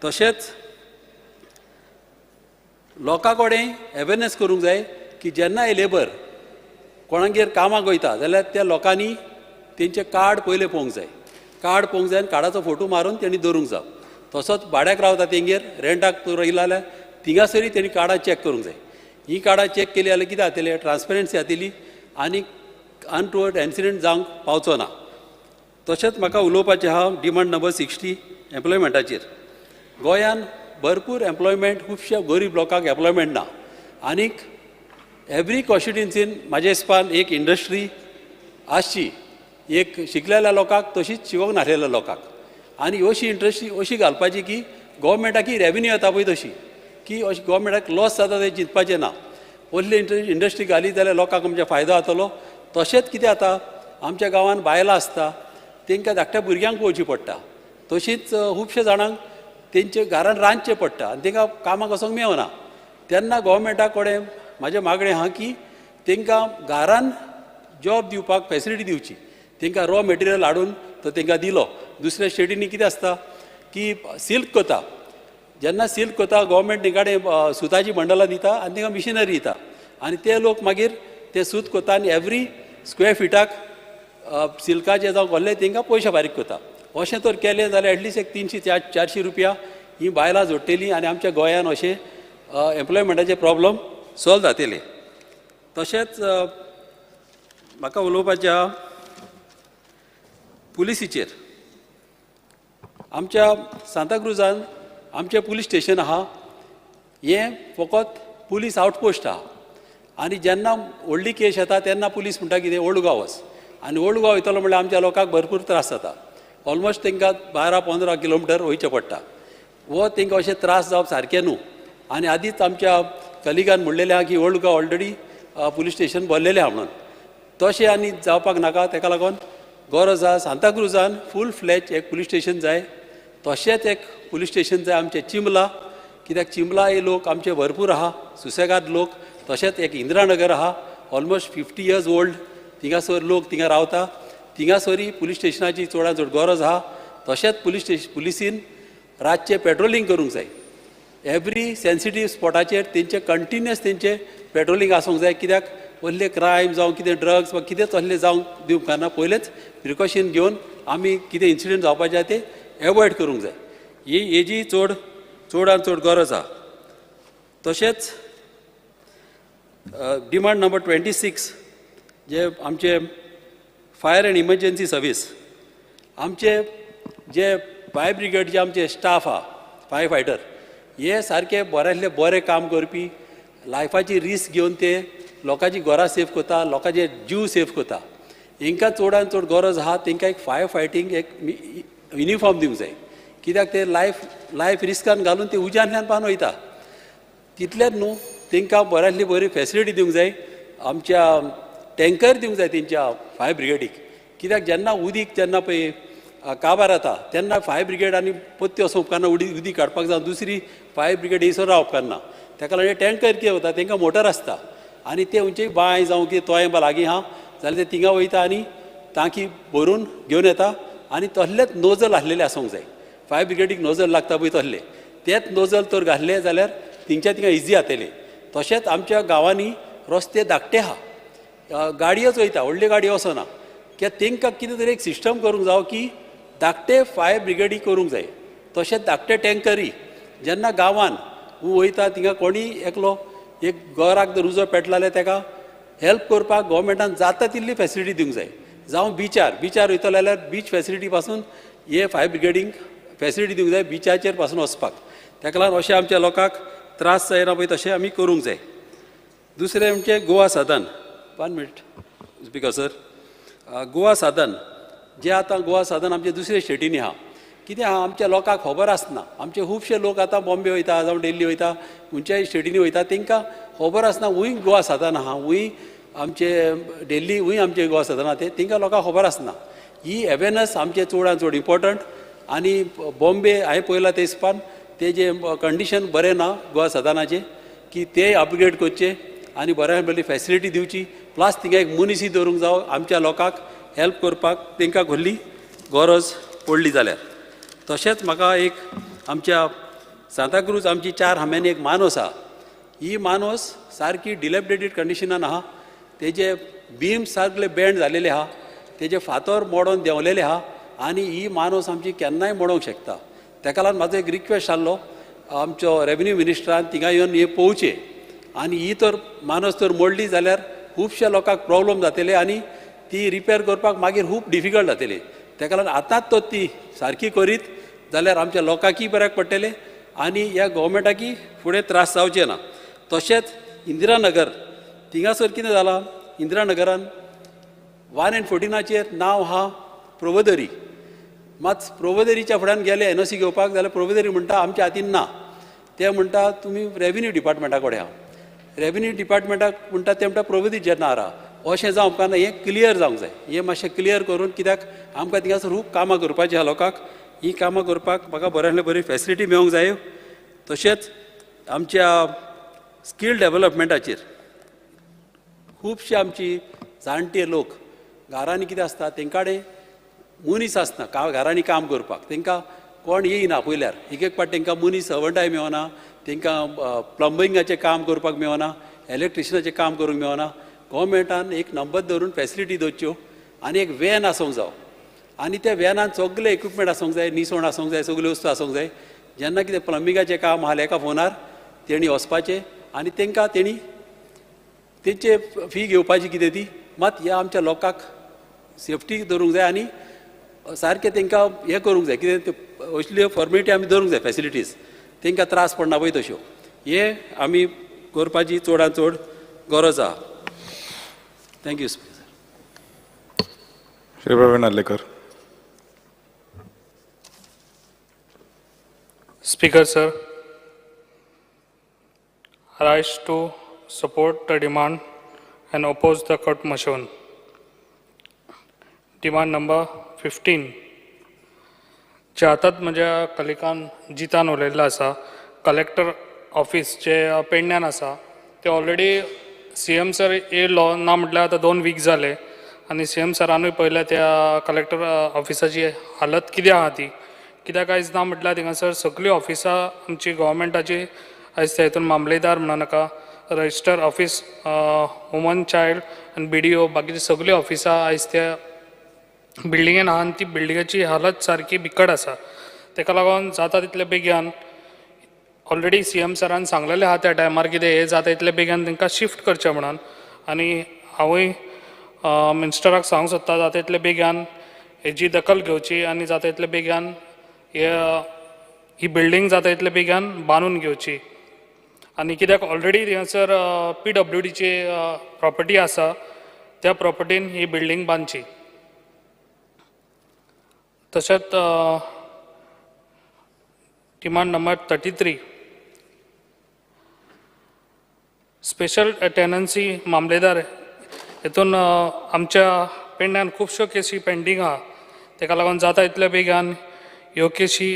तशेंच लोकां कडेन अवेरनेस करूंक जाय की जेन्ना हे लेबर कोणागेर कामाक वयता जाल्यार त्या लोकांनी तेंचें कार्ड पयलें पळोवंक जाय. कार्ड पळोवंक जाय आनी कार्डाचो फोटो मारून तेणी दवरूंक जाय. तसोच भाड्याक रावता तेंगेर रेंटाक रावला जाल्यार थिंगासरी तेणी कार्डां चॅक करूंक जाय. ही कार्डां चॅक केली जाल्यार कितें जातलें, ट्रान्सपरन्सी जातली आनी अनटुवर्ड इन्सिडंट जावंक पावचो ना. तशेंच म्हाका उलोवपाचें आहा डिमांड नंबर 60 एम्प्लॉयमेंटाचेर. गोंयान भरपूर एम्प्लॉयमेंट खुबश्या गरीब लोकांक एम्प्लॉयमेंट ना आनीक एवरी कॉन्स्टिट्युन्सीन म्हाज्या हिसपान एक इंडस्ट्री आसची, एक शिकलेल्या लोकांक तशीच शिकोंक नासलेल्या लोकांक. आनी अशी इंडस्ट्री अशी घालपाची की गोवमेंटाकी रेवेन्यू येता पळय तशी की अशी गोवमेंटाक लॉस जाता तें चिंतपाचें ना. असली इंडस्ट्री घाली जाल्यार लोकांक आमच्या फायदो जातलो. तशेंच कितें जाता आमच्या गांवांत बायलां आसता तांकां धाकट्या भुरग्यांक पळोवची पडटा. तशींच खुबश्या जाणांक तेंचे घरान रांदचें पडटा आनी तांकां कामाक वचोंक मेळना. तेन्ना गोवमेंटा कडेन म्हाजें मागणें आहा की तांकां घरान जॉब दिवपाक फॅसिलिटी दिवची. तांकां रॉ मटेरियल हाडून तो तांकां दिलो. दुसऱ्या स्टेटींनी कितें आसता की सिल्क कोता, जेन्ना सिल्क कोता गोवमेंट तेंकाडे सुताची बंडलां दिता आनी तांकां मिशिनरी दिता आनी ते लोक मागीर ते सूत कोता आनी एवरी स्क्वेअर फिटाक सिल्काचे जावं व्हडले तांकां पयशे फारीक कोता. अशें तर केलें जाल्यार एटलिस्ट एक 300-400 रुपया ही बायलां जोडटलीं आनी आमच्या गोंयान अशें एम्प्लॉयमेंटाचे प्रॉब्लम सॉल्व जातले. तशेंच म्हाका उलोवपाचें आहा पुलिसीचेर. आमच्या सांताक्रुजान आमचें पुलीस स्टेशन आहा, हें फकत पुलीस आउटपोस्ट आहा. आनी जेन्ना व्हडली केस येता तेन्ना पुलीस म्हणटा कितें ओल्ड गोवा वच. आनी ओल्ड गोवा वयतलो म्हणल्यार आमच्या लोकांक भरपूर त्रास जाता. ऑलमोस्ट तांकां 12-15 किलोमिटर वयचें पडटा. वो तांकां अशें त्रास जावप सारकें न्हू. आनी आदींच आमच्या कलिगान म्हणलेलें आहा की Old Goa already police station भरलेलें आहा म्हणून. तशें आनी जावपाक नाका. ताका लागून गरज आहा सांताक्रुजान फूल फ्लॅज एक पुलीस स्टेशन जाय. तशेंच एक पुलीस स्टेशन जाय आमचें चिंबला. कित्याक चिंबला हे लोक आमचे भरपूर आहा सुसेगाद लोक. तशेंच एक इंदिरानगर आहा ऑलमोस्ट 50 इयर्स ओल्ड. थिंगासर लोक थिंगा रावता. थिंगासरी पुलीस स्टेशनाची चडांत चड गरज आहा. तशेंच पुलिसीन रातचें पेट्रोलिंग करूंक जाय. एवरी सेन्सिटीव स्पॉटाचेर तेंचे कंटिन्युअस तेंचे पेट्रोलिंग आसूंक जाय. कित्याक व्हडले क्रायम जावं कितें ड्रग्स वा कितें तसलें जावंक दिवंक ना. पयलेच प्रिकॉशन घेवन आमी कितें इन्सिडंट जावपाचे आहा ते एवॉयड करूंक जाय. हेजी चडांत चड गरज आहा. तशेंच डिमांड नंबर 26 जे आमचे फायर एंड इमर्जन्सी सर्वीस. आमचे जे फायर ब्रिगेडचे आमचे स्टाफ आहा फायर फायटर हे सारके बऱ्यांतले बरें काम करपी, लायफाची रिस्क घेवन ते लोकांची घरां सेफ करता, लोकांचे जीव सेफ करता. हांकां चडांत चड गरज आहा तांकां एक फायर फायटींग एक युनिफॉर्म दिवंक जाय. कित्याक ते लायफ रिस्कान घालून ते उज्यांतल्यान पावन वयता. तितलेंच न्हू तांकां बऱ्यांतली बरी फॅसिलिटी दिवंक जाय. आमच्या टँकर दिवंक जाय तेंच्या फायर ब्रिगेडीक. कित्याक जेन्ना उदीक जेन्ना पळय काबार येता तेन्ना फायर ब्रिगेड आनी पत्ती वचूं उपकारना उदी काडपाक जावं दुसरी फायर ब्रिगेड येयसर रावप उपकारना ताका लागून टँकर कितें वता तांकां मोटर आसता आनी ते खंयचेय बांय जावं कितें तोय लागीं आहा जाल्यार ते थिंगा वयता आनी टांकी भरून घेवन येता आनी तसलेच नोजल आसलेले आसूंक जाय फायर ब्रिगेडीक नोजल लागता पळय तसले तेच नोजल तर घातले जाल्यार थिंगच्या थिंगा इजी जातले तशेंच आमच्या गांवांनी रस्ते धाकटे आहा गाडयोच वयता व्हडल्यो गाडयो वचना कित्याक तांकां कितें तरी एक सिस्टम करूंक जावं की धाकटे फायर ब्रिगेडी करूंक जाय तशेंच धाकटे टँकरी जेन्ना गांवान वयता थिंगा कोणी एकलो एक घराक जर उजो पेटला जाल्यार ताका हेल्प करपाक गोवोरमेंटान जाता तितली फेसिलिटी दिवंक जाय जावं बिचार वयतलो जाल्यार बीच फेसिलिटी पासून हे फायर ब्रिगेडींक फेसिलिटी दिवंक जाय बिचाचेर पासून वचपाक ताका लागून अशें आमच्या लोकांक त्रास जायना पळय तशें आमी करूंक जाय दुसरें म्हणजे गोवा सदन 1 मिनट स्पीकर सर गोवा सदन जे आतां गोवा सदन आमच्या दुसऱ्या स्टेटींनी आहा कितें आहा आमच्या लोकांक खबर आसना आमचे खुबशे लोक आतां बॉम्बे वयता जावं दिल्ली वयता खंयच्याय स्टेटींनी वयता तांकां खबर आसना हूंय गोवा सदन आहा हूंय आमचे दिल्ली हूंय आमचे गोवा सदन आहा तांकां लोकांक खबर आसना ही अवेरनस आमचे चडांत चड इम्पॉर्टंट आनी बॉम्बे हांवें पळयलां ते हिसपान तेजे कंडिशन बरें ना गोवा सदनाचे की ते अपग्रेड करचे आनी बऱ्या बरी फेसिलिटी दिवची प्लस थिंगा एक मुनिसी दवरूंक जावं आमच्या लोकांक हेल्प करपाक तांकां व्हडली गरज पडली जाल्यार तशेंच म्हाका एक आमच्या सांताक्रूज आमची 4 हांब्यांनी एक मानोस आहा ही मानोस सारकी डिलेबरेटेड कंडिशनान आहा तेजे बीम्स सारके बँड जालेले आहा तेजे फातर मोडोन देंवलेले आहा आनी ही मानोस आमची केन्नाय मोडोंक शकता ताका लागून म्हाजो एक रिक्वेस्ट आसलो आमचो रेव्हेन्यू मिनिस्टरान थिंगा येवन हे पळोवचें आनी ही तर मानोस तर मोडली जाल्यार खुबश्या लोकांक प्रॉब्लम जातले आनी ती रिपेर करपाक मागीर खूब डिफिकल्ट जातली ताका लागून आतांच तो ती सारकी करीत जाल्यार आमच्या लोकांकय बऱ्याक पडटले आनी ह्या गोवोरमेंटाकी फुडें त्रास जावचे ना तशेंच इंदिरानगर थिंगासर कितें जालां इंदिरानगरान 114 नांव आहा प्रोवोदरी मात प्रोवोदरीच्या फुड्यान गेले एनओसी घेवपाक जाल्यार प्रोवोदरी म्हणटा आमच्या हातीन ना ते म्हणटा तुमी रेव्हेन्यू डिपार्टमेंटा कडेन आहा रेव्हेन्यू डिपार्टमेंटाक म्हणटा ते म्हणटा प्रोवोदरी जेन्ना आहा अशें जावंक उपकारना हें क्लियर जावंक जाय हें मातशें क्लियर करून कित्याक आमकां थिंगासर खूब कामां करपाचीं आहा लोकांक ही कामां करपाक म्हाका बऱ्यांतली बरी फेसिलिटी मेळोंक जाय तशेंच आमच्या स्कील डेव्हलपमेंटाचेर खुबशे आमची जाणटे लोक घरांनी कितें आसता तेंकां कडेन मनीस आसना घरांनी काम करपाक तांकां कोण येयना पयल्यार एक पाट तांकां मनीस सर्वंटाय मेळना तांकां प्लंबिंगाचें काम करपाक मेळना इलेक्ट्रिशनाचें काम करूंक मेळना गोवोरमेंटान एक नंबर धरून फेसिलिटी दवरच्यो आनी एक वॅन आसूंक जावो आनी त्या वॅनान सगळे इक्विपमेंट आसूंक जाय निसवण आसूंक जाय सगल्यो वस्तू आसूंक जाय जेन्ना कितें प्लंबिंगाचें काम आहा एका फोनार तेणी वचपाचें आनी तांकां तेणी तेंचे फी घेवपाची कितें ती मात ह्या आमच्या लोकांक सेफ्टी दवरूंक जाय आनी सारकें तांकां हें करूंक जाय कितें असल्यो फॉर्मेलिटी आमी दवरूंक जाय फेसिलिटीज तांकां त्रास पडना पळय तश्यो हे आमी करपाची चडांत चड गरज आहा thank you Shri Pravin Narlekar. Speaker sir, I rise to support the demand and oppose the court motion. Demand number 15. जे आतांच म्हज्या कलिकान जितान उलयल्लो आसा कलेक्टर ऑफिस जे पेडण्यान आसा ते ऑलरेडी CM सर येयलो ना म्हटल्यार आतां 2 वीक जाले आनी CM सरानूय पळयल्या त्या कलेक्टर ऑफिसाची हालत कितें आहा ती कित्याक आयज ना म्हटल्यार थिंगासर सगळीं ऑफिसां आमची गोवोरमेंटाची आयज त्या हितून मामलेदार म्हणा नाका रजिस्टर ऑफिस वुमन चायल्ड आनी BDO बाकीची सगळीं ऑफिसां आयज त्या बिल्डिंगेन आहा आनी ती बिल्डिंगाची हालत सारकी बिकट आसा ताका लागून जाता तितले बेगीन ऑलरेडी CM सरान सांगलेलें आहा त्या टायमार कितें हें जाता तितले बेगीन तांकां शिफ्ट करचें म्हणून आनी हांवूय मिनिस्टराक सांगूंक सोदता जाता तितले बेगीन हेजी दखल घेवची आनी जाता तितले बेगीन ही बिल्डींग जाता तितले बेगीन बांदून घेवची आनी कित्याक ऑलरेडी थिंगासर PWDची प्रॉपर्टी आसा त्या प्रॉपर्टीन ही बिल्डींग बांदची तशेंच डिमांड नंबर 33 स्पेशल टेनन्सी मामलेदार हितून आमच्या पेडण्यान खुबश्यो केसी पेंडींग आहा ताका लागून जाता इतले बेगान ह्यो केशी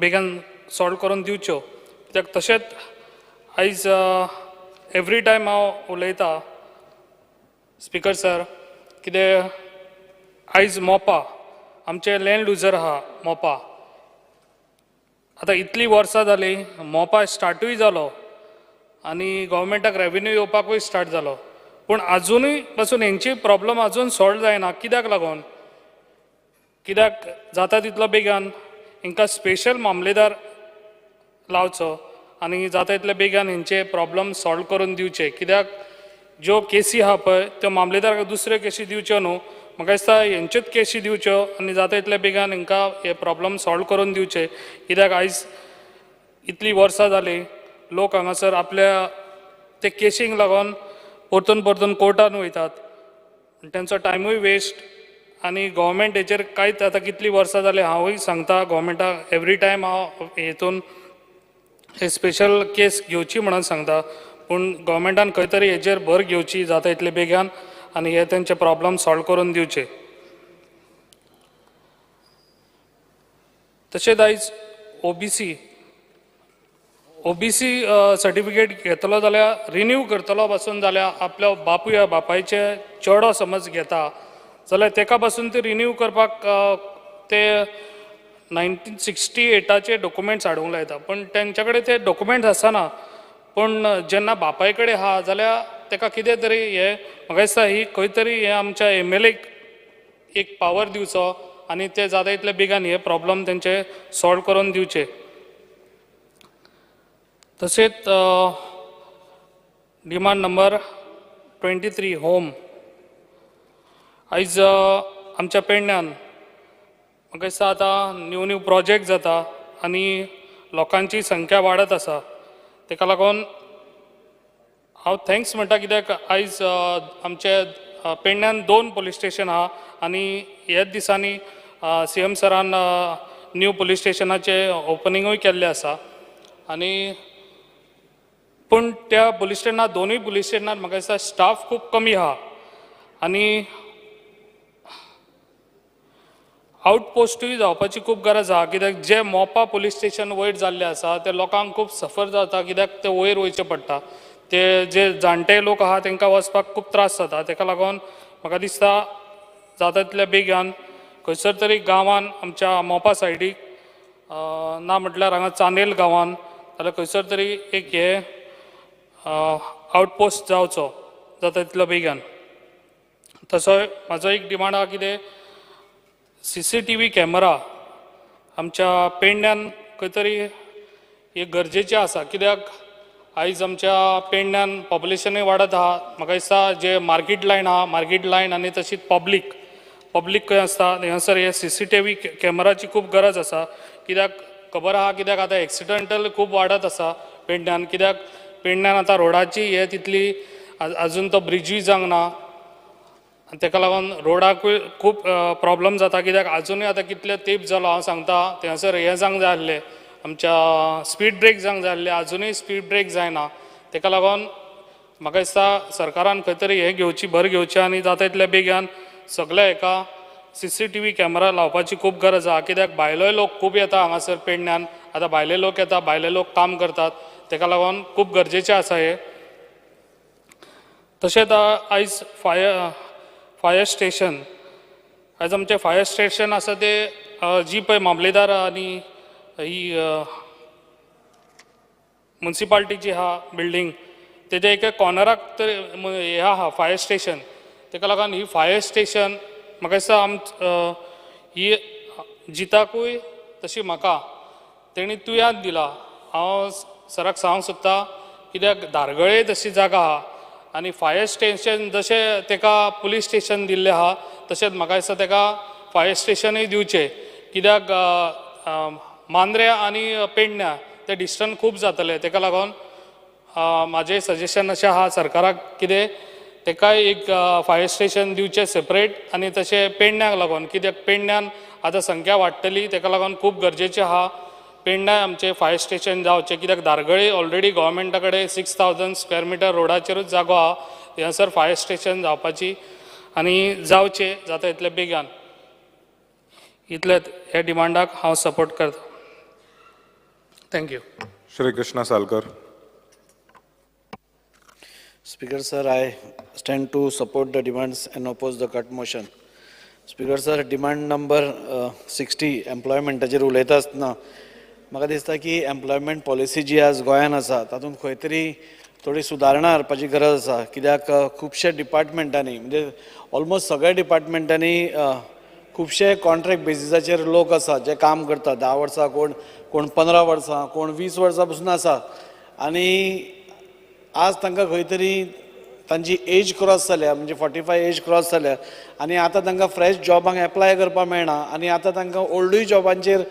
बेगान सॉल्व करून दिवच्यो कित्याक तशेंच आयज एवरी टायम हांव उलयतां स्पीकर सर कितें आयज मोपा आमचे लँड लुजर आहा मोपा आतां इतलीं वर्सां जालीं मोपा स्टार्टूय जालो आनी गव्हर्मेंटाक रेवेन्यू येवपाकूय स्टार्ट जालो पूण आजुनूय पासून हेंची प्रॉब्लम आजून सॉल्व जायना कित्याक लागून कित्याक जाता तितलो बेगान हांकां स्पेशल मामलेदार लावचो आनी जाता तितले बेगान हेंचे प्रॉब्लम सॉल्व करून दिवचे कित्याक ज्यो केसी आहा पळय त्यो मामलेदाराक दुसऱ्यो केसी दिवच्यो न्हू म्हाका दिसता हेंच्योच केसी दिवच्यो आनी जाता तितले बेगान हांकां हे प्रॉब्लम सॉल्व करून दिवचे कित्याक आयज इतलीं वर्सां जालीं लोक हांगासर आपल्या ते केसींक लागून परतून परतून कोर्टान वयतात तांचो टायमूय वेस्ट आनी गव्हर्मेंट हेचेर कांयच आतां कितलीं वर्सां जालीं हांवूय सांगता गव्हर्मेंटाक एवरी टायम हांव हेतून हे स्पेशल केस घेवची म्हणून सांगता पूण गव्हर्मेंटान खंय तरी हेचेर भर घेवची जाता इतले बेगान आनी हे तेंचे प्रॉब्लम सॉल्व करून दिवचे तशेंच आयज ओबीसी सर्टिफिकेट घेतलो जाल्यार रिन्यू करतलो पासून जाल्यार आपलो बापूय बापायचे चेडो समज घेता जाल्यार तेका पासून ते रिन्यू करपाक ते 1968चे डॉक्युमेंट्स हाडूंक लायता पूण तेंच्या कडेन ते डॉक्युमेंट्स आसना पूण जेन्ना बापाय कडेन आहा जाल्यार तेका कितें तरी हे म्हाका दिसता ही खंय तरी हे आमच्या MLAक एक पावर दिवचो आनी ते जाता इतले बेगान हे प्रॉब्लम तेंचे सॉल्व करून दिवचे तशेंच डिमांड नंबर 23 होम आयज आमच्या पेडण्यान म्हाका दिसता आतां न्यू प्रोजेक्ट जाता आनी लोकांची संख्या वाडत आसा ताका लागून हांव थँक्स म्हणटा कित्याक आयज आमचे पेडण्यान 2 पुलीस स्टेशन आहा आनी ह्याच दिसांनी CM सरान न्यू पुलीस स्टेशनाचे ओपनिंगूय केल्लें आसा आनी पूण त्या पुलीस स्टेशनार दोनूय पुलीस स्टेशनार म्हाका दिसता स्टाफ खूब कमी आहा आनी आउटपोस्टूय जावपाची खूब गरज आहा कित्याक जे मोपा पुलीस स्टेशन वयर जाल्लें आसा ते लोकांक खूब सफर जाता कित्याक ते वयर वयचें पडटा ते जे जाणटे लोक आहा तांकां वचपाक खूब त्रास जाता ताका लागून म्हाका दिसता जाता तितल्या बेगान खंयसर तरी गांवान आमच्या मोपा सायडीक ना म्हटल्यार हांगा चांदेल गांवान जाल्यार खंयसर तरी एक हे आउटपोस्ट जावचो जाता तितलो बेगान तसो म्हाजो एक डिमांड आहा कितें CCTV कॅमेरा आमच्या पेडण्यान खंय तरी हे गरजेचे आसा कित्याक आयज आमच्या पेडण्यान पॉप्युलेशनूय वाडत आहा म्हाका दिसता जे मार्केट लायन आहा मार्केट लायन आनी तशीच पब्लीक खंय आसता हांगासर हे CCTV कॅमेराची खूब गरज आसा कित्याक खबर आहा कित्याक आतां एक्सिडेंटल खूब वाडत आसा पेडण्यान कित्याक पेडण्यान आतां रोडाची हे तितली आजून तो ब्रिजूय जावंक ना ताका लागून रोडाकूय खूब प्रॉब्लम जाता कित्याक आजुनूय आतां कितले तेंप जालो हांव सांगता थंयसर हें जावंक जाय आसलें आमच्या स्पीड ब्रेक जावंक जाय आसलें आजुनूय स्पीड ब्रेक जायना ताका लागून म्हाका दिसता सरकारान खंय तरी हें घेवची भर घेवची आनी जाता तितल्या बेगान सगळ्या हेका CCTV कॅमेरा लावपाची खूब गरज आहा कित्याक भायलोय लोक खूब येता हांगासर पेडण्यान आतां भायले लोक येता भायले लोक काम करतात ताका लागून खूब गरजेचें आसा हें तशेंच आयज फायर स्टेशन आयज आमचें फायर स्टेशन आसा ते जी पळय मामलेदार आनी ही म्युन्सिपाल्टी जी आहा बिल्डींग तेज्या एका कॉर्नराक तर हे आहा फायर स्टेशन ताका लागून ही फायर स्टेशन म्हाका दिसता ही जिताकूय तशी म्हाका तेणी तुयान दिला हांव सराक सांगूंक सोदता कित्याक धारगळे तशी जागा आहा आनी फायर स्टेशन जशें ताका पुलीस स्टेशन दिल्लें आहा तशेंच म्हाका दिसता ताका फायर स्टेशनूय दिवचें कित्याक मांद्र्या आनी पेडण्यां ते डिस्टन्स खूब जातले ताका लागून म्हाजें सजेशन अशें आहा सरकाराक कितें ताकाय एक फायर स्टेशन दिवचें सेपरेट आनी तशें पेडण्याक लागून कित्याक पेडण्यान आतां संख्या वाडटली ताका लागून खूब गरजेचें आहा पेडण्यां आमचें फायर स्टेशन जावचें कित्याक धारगळे ऑलरेडी गव्हर्मेंटा कडेन 6000 स्क्वेअर मिटर रोडाचेरूच जागो आहा हांगासर फायर स्टेशन जावपाची आनी जावचें जाता इतले बेगान इतलेच ह्या डिमांडाक हांव सपोर्ट करता. Thank you. Shri Krishna Salkar. Speaker sir, I stand to support the demands and oppose the cut motion. Speaker sir, demand number 60 employmenटाचेर उलयता आसतना म्हाका दिसता की एम्प्लॉयमेंट पॉलिसी जी आज गोंयांत आसा तातूंत खंय तरी थोडी सुदारणा हाडपाची गरज आसा. कित्याक खुबशे डिपार्टमेंटांनी म्हणजे ऑलमोस्ट सगळ्या डिपार्टमेंटांनी खुबशे कॉन्ट्रॅक्ट बेसिसाचेर लोक आसा जे काम करता. 10 वर्सां, कोण 15 वर्सां, कोण 20 वर्सां पसून आसा. आनी आज तांकां खंय तरी तांची एज क्रॉस जाल्या, म्हणजे 45 एज क्रॉस जाल्या आनी आतां तांकां फ्रेश जॉबांक एप्लाय करपाक मेळना आनी आतां तांकां ओल्डूय जॉबांचेर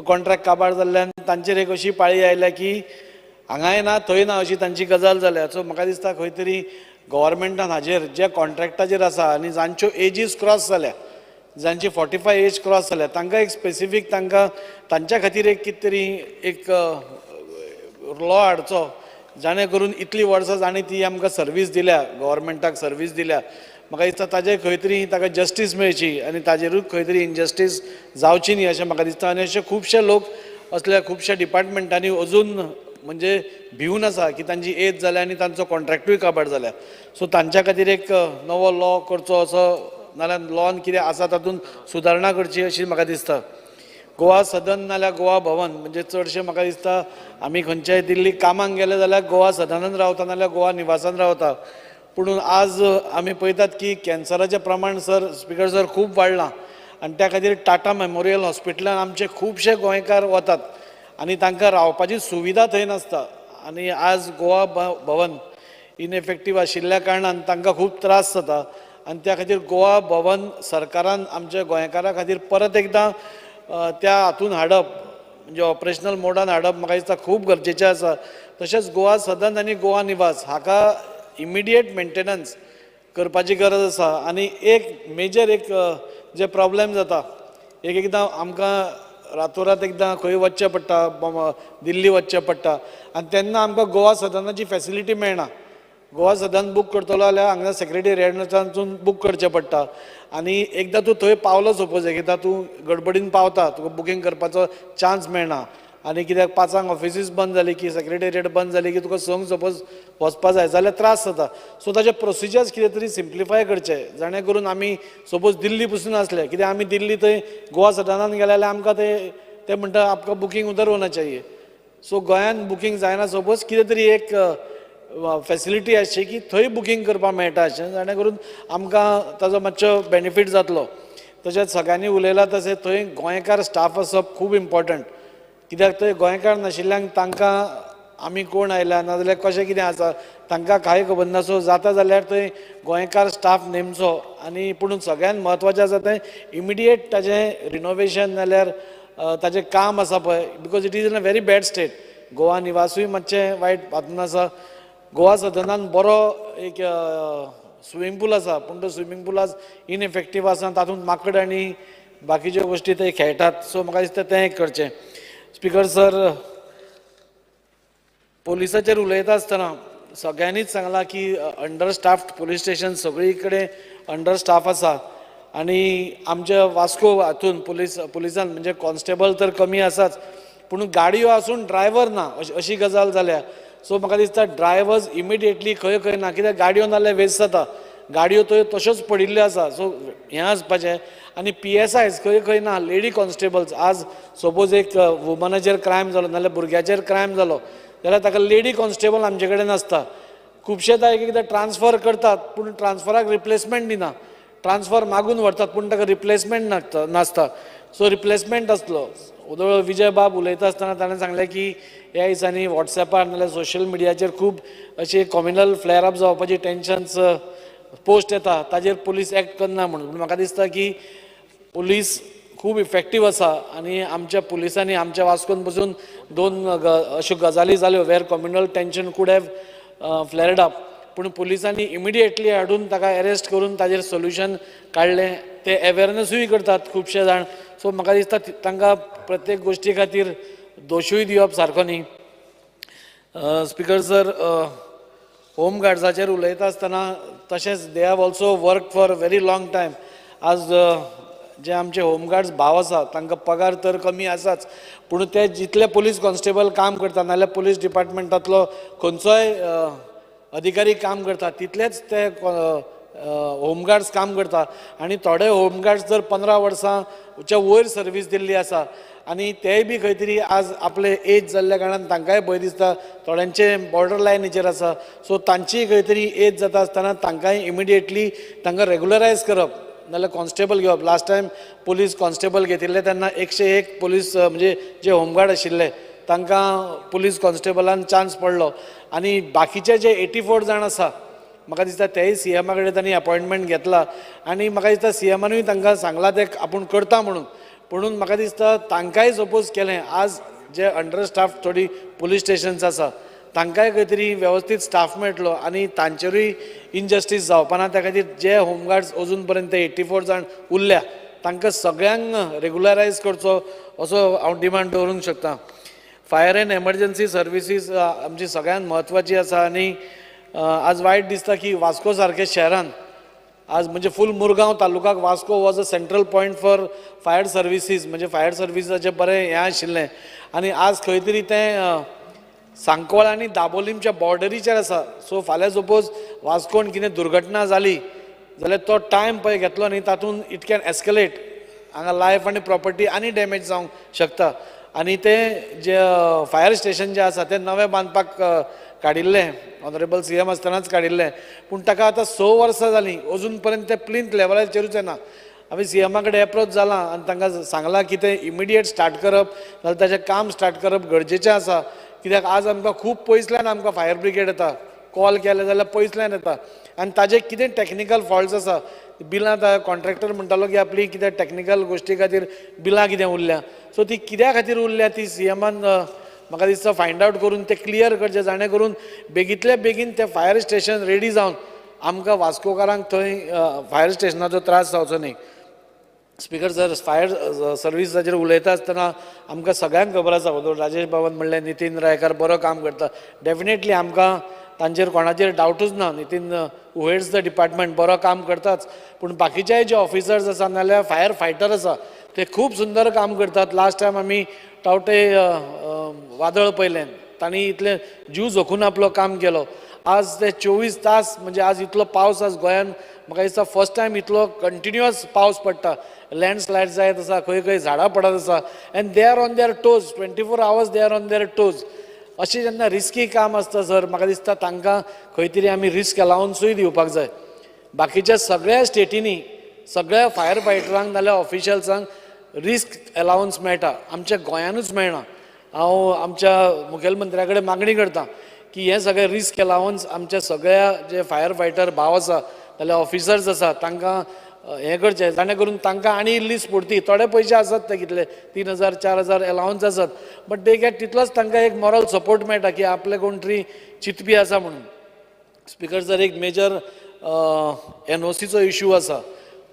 कॉन्ट्रॅक्ट काबार जाल्ल्यान तांचेर एक अशी पाळी आयल्या की हांगाय ना थंय ना अशी तांची गजाल जाल्या. सो म्हाका दिसता खंय तरी गव्हर्मेंटान हाजेर जे कॉन्ट्रॅक्टाचेर आसा आनी जांच्यो एजीस क्रॉस जाल्या, जांची 45 एज क्रॉस जाल्या, तांकां एक स्पेसिफीक तांच्या खातीर एक कितें तरी एक लॉ हाडचो जाणे करून इतली वर्सां जाणी ती आमकां सर्वीस दिल्या, गव्हर्मेंटाक सर्वीस दिल्या. म्हाका दिसता ताजेर खंय तरी ताका जस्टीस मेळची आनी ताजेरूच खंय तरी इनजस्टीस जावची न्ही अशें म्हाका दिसता. आनी अशे खुबशे लोक असल्या खुबशा डिपार्टमेंटांनी अजून म्हणजे भिवन आसा की तांची एज जाल्या आनी तांचो कॉन्ट्रॅक्टूय काबार जाल्या. सो तांच्या खातीर एक नवो लॉ करचो असो, नाल्यार लॉन कितें आसा तातूंत सुदारणा करची अशी म्हाका दिसता. गोवा सदन नाल्यार गोवा भवन म्हणजे चडशे म्हाका दिसता आमी खंयच्याय दिल्लीक कामाक गेले जाल्यार गोवा सदनान रावता नाल्यार गोवा निवासान रावता. पूण आज आमी पळयतात की कॅन्सराचें प्रमाण स्पीकर सर खूब वाडलां आनी त्या खातीर टाटा मेमोरियल हॉस्पिटलान आमचे खुबशे गोंयकार वतात आनी तांकां रावपाची सुविधा थंय नासता. आनी आज गोवा भवन इनएफेक्टीव आशिल्ल्या कारणान तांकां खूब त्रास जाता आनी त्या खातीर गोवा भवन सरकारान आमच्या गोंयकारां खातीर परत एकदां त्या हातून हाडप म्हणजे ऑपरेशनल मोडान हाडप म्हाका दिसता खूब गरजेचें आसा. तशेंच गोवा सदन आनी गोवा निवास हाका इमिडिएट मेंटेनन्स करपाची गरज आसा. आनी एक मेजर एक जे प्रॉब्लेम जाता, एकदां आमकां रातोरात एकदां खंय वचचें पडटा, दिल्ली वचचें पडटा आनी तेन्ना आमकां गोवा सदनाची फॅसिलिटी मेळना. गोवा सदन बूक करतलो जाल्यार हांगा सेक्रेटेरिएटांतून बूक करचें पडटा आनी एकदां तूं थंय पावलो सपोज एकदां तूं गडबडीन पावता, तुका बुकींग करपाचो चान्स मेळना आनी कित्याक 5 ऑफिसीस बंद जाली की सेक्रेटेरिएट बंद जाली की तुका संक सपोज वचपा जाय जाल्यार त्रास जाता. सो ताचे प्रोसिजर्स कितें तरी सिम्प्लिफाय करचे जाणे करून आमी सपोज दिल्ली पसून आसले, कित्याक आमी दिल्ली थंय गोवा सदनान गेले जाल्यार आमकां ते म्हणटा आमकां बुकींग उधर होना चाहिए. सो गोंयान बुकींग जायना सपोज कितें तरी एक फॅसिलिटी आसची की थंय बुकींग करपाक मेळटा अशें जाणे करून आमकां ताजो मातसो बेनिफीट जातलो. तशेंच सगळ्यांनी उलयलां तशें थंय गोंयकार स्टाफ आसप खूब इम्पॉर्टंट. कित्याक थंय गोंयकार नाशिल्ल्यांक तांकां आमी कोण आयल्या नाजाल्यार कशें कितें आसा तांकां कांय खबर ना. सो जाता जाल्यार थंय गोंयकार स्टाफ नेमचो आनी पूण सगळ्यान म्हत्वाचें आसा तें इमिडिएट ताजें रिनोवेशन नाल्यार ताजें काम आसा पळय, because it is in a very bad state. Goa निवासूय मातशें वायट हातून आसा. गोवा सदनान बरो एक स्विमींग पूल आसा पूण तो स्विमींग पूल आज इनएफेक्टीव आसा, तातूंत माकड आनी बाकीच्यो गोश्टी थंय खेळटात. सो म्हाका दिसता तें एक करचें. स्पीकर सर, पोलिसाचेर उलयता आसतना सगळ्यांनीच सांगलां की अंडर स्टाफ्ड पुलीस स्टेशन सगळी कडेन अंडर स्टाफ आसा आनी आमच्या वास्को हातून पुलिसान म्हणजे कॉन्स्टेबल तर कमी आसाच पूण गाडयो आसून ड्रायव्हर ना अशी गजाल जाल्या. सो म्हाका दिसता ड्रायव्हर्स इमिडिएटली खंय ना, कित्याक गाडयो नाल्यार वेस्ट जाता. गाडयो थंय तश्योच पडिल्ल्यो आसा. सो हें आसपाचें. आनी PSIs खंय ना, लेडी कॉन्स्टेबल्स. आज सपोज एक वुमनाचेर क्रायम जालो नाल्यार भुरग्याचेर क्रायम जालो जाल्यार ताका लेडी कॉन्स्टेबल आमचे कडेन आसता. खुबशेदां एकदां ट्रान्सफर करतात पूण ट्रान्सफराक रिप्लेसमेंट दिना. ट्रान्सफर मागून व्हरतात पूण ताका रिप्लेसमेंट नासता. सो रिप्लेसमेंट आसलो. उदळ विजय बाब उलयता आसतना ताणें सांगलें की ह्या दिसांनी वॉट्सॅपार नाल्यार सोशल मिडियाचेर खूब अशी कॉम्युनल फ्लेअर अप जावपाची टेन्शन्स पोस्ट येता, ताजेर पुलीस एक्ट करना म्हणून. पूण म्हाका दिसता की पुलीस खूब इफेक्टीव आसा आनी आमच्या पुलिसांनी आमच्या वास्कोन पसून 2 अश्यो गजाली जाल्यो where communal tension could have flared up. पूण पुलिसांनी इमिडिएटली हाडून ताका अरेस्ट करून ताजेर सोल्युशन काडलें. ते अवेरनसूय करतात खुबशे जाण. सो म्हाका दिसता तांकां प्रत्येक गोश्टी खातीर दोशूय दिवप सारको न्ही. स्पीकर सर, होम गार्ड्साचेर उलयता आसतना तशेंच they have also work for very long time. आज जे आमचे होमगार्ड्स भाव आसा तांकां पगार तर कमी आसाच, पूण ते जितले पुलीस कॉन्स्टेबल काम करता नाल्यार पुलीस डिपार्टमेंटांतलो खंयचोय अधिकारी काम करता तितलेच ते होमगार्ड्स काम करता आनी थोडे होमगार्ड्स जर 15 वर्सांच्या वयर सर्वीस दिल्ली आसा आनी तेय बी खंय तरी आज आपले एज जाल्ल्या कारणान तांकांय भंय दिसता, थोड्यांचे बॉर्डर लायनीचेर आसा, सो तांची खंय तरी एज जाता आसतना तांकांय इमिडिएटली तांकां रेगुलरायज करप नाल्यार कॉन्स्टेबल घेवप. लास्ट टायम पुलीस कॉन्स्टेबल घेतिल्ले तेन्ना 101 पुलीस म्हणजे जे होमगार्ड आशिल्ले तांकां पुलीस कॉन्स्टेबलान चान्स पडलो आनी बाकीचे जे 84 जाण आसा म्हाका दिसता तेय सीएमा कडेन तांणी अपॉयंटमेंट घेतला आनी म्हाका दिसता सीएमानूय तांकां सांगलां ते आपूण करता म्हणून म्हाका दिसता तांकांय सपोज केलें आज जे अंडर स्टाफ थोडी पुलीस स्टेशन्स आसा तांकांय खंय तरी वेवस्थीत स्टाफ मेळटलो आनी तांचेरूय इनजस्टीस जावपा ना. त्या खातीर जे होमगार्ड्स अजून पर्यंत 84 जाण उरल्या तांकां सगळ्यांक रेगुलरायज करचो असो हांव डिमांड दवरूंक शकता. फायर एंड एमर्जन्सी सर्विसीस आमची सगळ्यांत म्हत्वाची आसा आनी आज वायट दिसता की वास्को सारके शहरान आज म्हणजे फूल मुरगांव तालुकाक Vasco was a central point for fire services, म्हणजे फायर सर्विसाचें बरें हें आशिल्लें आनी आज खंय तरी तें सांकवाळ आनी दाबोलीमच्या बॉर्डरीचेर आसा. सो फाल्यां सपोज वास्कोन कितें दुर्घटना जाली जाल्यार तो टायम पळय घेतलो न्ही तातूंत इट कॅन एस्केलेट, हांगा लायफ आनी प्रॉपर्टी आनी डॅमेज जावंक शकता आनी तें जे फायर स्टेशन जें आसा तें नवें बांदपाक काडिल्लें, ऑनरेबल सीएम आसतनाच काडिल्लें, पूण ताका आतां 6 वर्सां जालीं अजून पर्यंत तें प्लिंथ लेवलाचेरूच येना. आमी सीएमा कडेन एप्रोच जालां आनी तांकां सांगलां की तें इमिडिएट स्टार्ट करप नाजाल्यार ताचें काम स्टार्ट करप गरजेचें आसा. कित्याक आज आमकां खूब पयसल्यान आमकां फायर ब्रिगेड येता, कॉल केले जाल्यार पयसल्यान येता आनी ताजे कितें टॅक्निकल फॉल्ट्स आसा बिलां कॉन्ट्रॅक्टर म्हणटालो की आपली कितें टॅक्निकल गोश्टी खातीर बिलां कितें उरल्या, सो ती कित्या खातीर उरल्या ती सीएमान म्हाका दिसता फायंड आवट करून ते क्लियर करचे जाणे करून बेगींतल्या बेगीन ते फायर स्टेशन रेडी जावन आमकां वास्कोकारांक थंय फायर स्टेशनाचो त्रास जावचो न्ही. स्पीकर सर, फायर सर्विसाचेर उलयता आसतना आमकां सगळ्यांक खबर आसा, राजेश बाबन म्हणलें नितीन रायकार बरो काम करता, डेफिनेटली आमकां तांचेर कोणाचेर डावटूच ना, नितीन हू हेड्स द डिपार्टमेंट बरो काम करताच, पूण बाकीचे जे ऑफिसर्स आसा नाल्यार फायर फायटर आसा ते खूब सुंदर काम करतात. लास्ट टायम आमी टावटे वादळ पयलें, तांणी इतले जीव जोखून आपलो काम केलो. आज ते 24 तास म्हणजे आज इतलो पावस आज गोंयान म्हाका दिसता फर्स्ट टायम इतलो कंटिन्युअस पावस पडटा, लँडस्लायड जायत आसा, खंय खंय झाडां पडत आसा and they are on their toes, 24 hours they are on their toes. अशें जेन्ना रिस्की काम आसता सर म्हाका दिसता तांकां खंय तरी आमी रिस्क अलावन्सूय दिवपाक जाय. बाकीच्या सगळ्या स्टेटींनी सगळ्या फायर फायटरांक नाल्यार ऑफिशल्सांक रिस्क अलावन्स मेळटा, आमच्या गोंयानूच मेळना. हांव आमच्या मुखेलमंत्र्या कडेन मागणी करतां की हे सगळे रिस्क अलावन्स आमच्या सगळ्या जे फायर फायटर भाव आसा नाल्यार ऑफिसर्स आसा तांकां हें करचें, जाणे करून तांकां आनी इल्ली स्फूर्ती, थोडे पयशे आसात ते कितले 3000 4000 अलावन्स आसात, बट दे गेट तितलोच तांकां एक मॉरल सपोर्ट मेळटा की आपले कोण तरी चिंतपी आसा म्हणून. स्पिकर सर, एक मेजर NOCचो इश्यू आसा.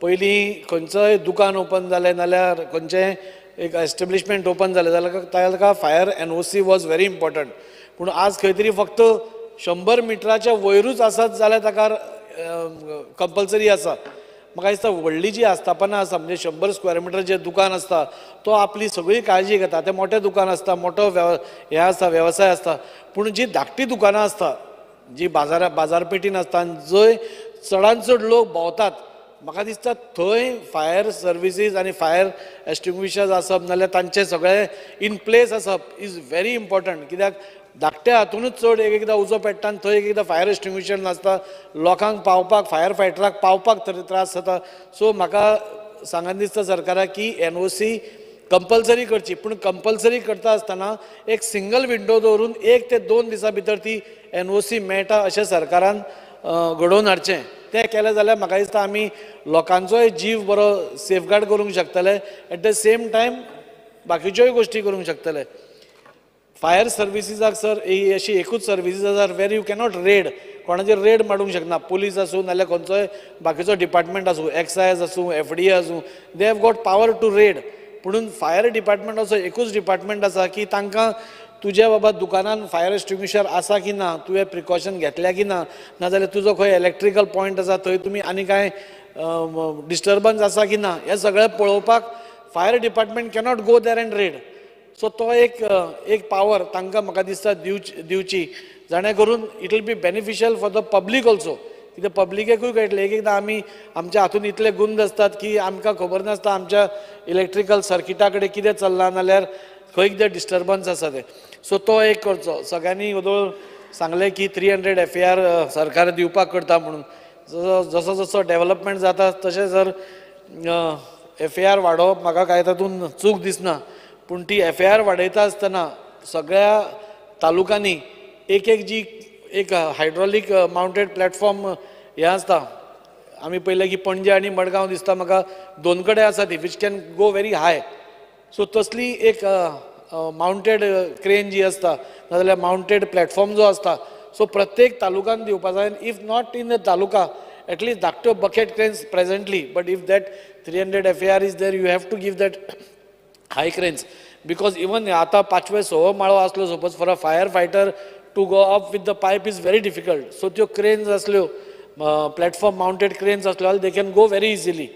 पयलीं खंयचोय दुकान ओपन जालें नाल्यार खंयचें एक एस्टेब्लिशमेंट ओपन जालें जाल्यार ताका fire NOC was very important, पूण आज खंय तरी फक्त 100 मिटराच्या वयरूच आसत जाल्यार ताका कंपल्सरी आसा. म्हाका दिसता व्हडली जी आस्थापना आसा म्हणजे 100 स्क्वेअर मिटर जे दुकान आसता तो आपली सगळी काळजी घेता, तें मोठें दुकान आसता, मोठो हें आसता वेवसाय आसता, पूण जी धाकटी दुकानां आसता जी बाजारपेटीन आसता जंय चडांत चड लोक भोंवतात, म्हाका दिसता थंय फायर सर्विसीस आनी फायर एक्सटिंग्विशर्स आसप नाल्यार तांचे सगळे इन प्लेस आसप इज व्हेरी इम्पॉर्टंट. कित्याक धाकट्या हातूनच चड एक एकदां उजो पेट्टा आनी थंय एक एकदां फायर एक्सटिंग्विशर नासता, लोकांक पावपाक फायर फायटराक पावपाक तरी त्रास जाता. सो म्हाका सांगन दिसता सरकाराक की NOC कंपल्सरी करची, पूण कंपल्सरी करता आसतना एक सिंगल विंडो दवरून 1 ते 2 दिसां भितर ती NOC मेळटा अशें सरकारान घडोवन हाडचें. तें केलें जाल्यार म्हाका दिसता आमी लोकांचोय जीव बरो सेफगार्ड करूंक शकतले, एट द सेम टायम बाकीच्योय गोश्टी करूंक शकतले. फायर सर्विसीसाक सर ही अशी एकूच सर्विसीस आसा वेर यू कॅनॉट रेड, कोणाचेर रेड मारूंक शकना, पुलीस आसूं नाल्यार खंयचोय बाकीचो डिपार्टमेंट आसूं, एक्सायज आसूं, FDA आसूं, they have got power to raid. म्हणून फायर डिपार्टमेंट असो एकूच डिपार्टमेंट आसा की तांकां तुज्या बाबा दुकानान फायर एक्सटिंग्विशर आसा की ना, तुवें प्रिकॉशन घेतल्या की ना, नाजाल्यार तुजो खंय इलेक्ट्रिकल पॉयंट आसा थंय तुमी आनी कांय डिस्टर्बन्स आसा की ना हें सगळें पळोवपाक fire department cannot go there and red. So तो एक पावर तांकां म्हाका दिसता दिवची जाणे करून it will be beneficial for the public also. कित्याक पब्लिकेकूय कळटलें एक एकदां आमच्या हातून इतले गुंद आसतात की आमकां खबर नासता आमच्या इलेक्ट्रिकल सर्किटा कडेन कितें चल्लां नाल्यार खंय कितें डिस्टर्बन्स आसा ते. सो तो एक करचो. सगळ्यांनी वदोळ सांगलें की 300 FAR सरकार दिवपाक करता म्हणून. जसो जसो डेव्हलपमेंट जाता तशें जर FAR वाडोवप म्हाका कांय तातूंत चूक दिसना. पूण ती FAR वाडयता आसतना सगळ्या तालुकांनी एक जी एक हायड्रॉलीक माउंटेड प्लॅटफॉर्म हें आसता. आमी पळयलें की पणजे आनी मडगांव दिसता म्हाका दोन कडेन आसा ती which can go very high. So तसली एक माउंटेड क्रेन जी आसता नाजाल्यार माउंटेड प्लॅटफॉर्म जो आसता सो प्रत्येक तालुकान दिवपा जाय. If not in the taluka at least धाकट्यो bucket cranes presently but if that 300 FAR is there you have to give that high cranes. Because even आतां 5वे 6वो माळो आसलो suppose for a fire fighter to go up with the pipe is very difficult. So त्यो क्रेन्स आसल्यो प्लॅटफॉर्म माउंटेड क्रेन्स आसल्यो they can go very easily.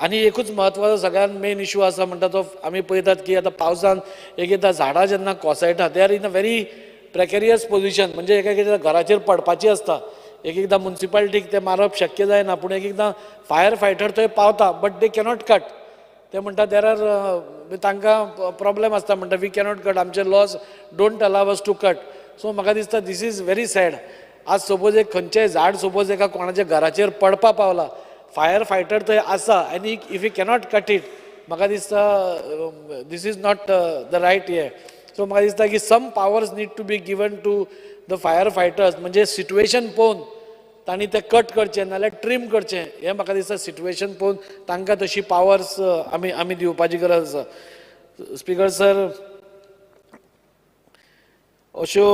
आनी एकूच म्हत्वाचो सगळ्यान मेन इशू आसा म्हणटा तो आमी पळयतात की आतां पावसान एक एकदां झाडां जेन्ना कोसळटा they are in a very precarious position. म्हणजे एक एकदां घराचेर पडपाची आसता. एक एकदां मुन्सिपालिटीक ते मारप शक्य जायना पूण एक एकदां फायर फायटर थंय पावता बट दे कॅनॉट कट. ते म्हणटा देर आर तांकां प्रॉब्लेम आसता म्हणटा वी कॅनॉट कट आमचे laws don't allow us to cut. So म्हाका दिसता दीस इज व्हेरी सॅड. आज सपोज एक खंयचेय झाड सपोज एका कोणाच्या घराचेर पडपा पावला फायर फायटर थंय आसा आनी if you cannot cut it म्हाका दिसता this is not the right हे. सो म्हाका दिसता की some powers need to be given to the fire fighters. म्हणजे सिट्युएशन पळोवन तांणी ते कट करचें नाल्यार ट्रीम करचें हें म्हाका दिसता सिट्युएशन पळोवन तांकां तशी पावर्स आमी दिवपाची गरज आसा. स्पिकर सर अश्यो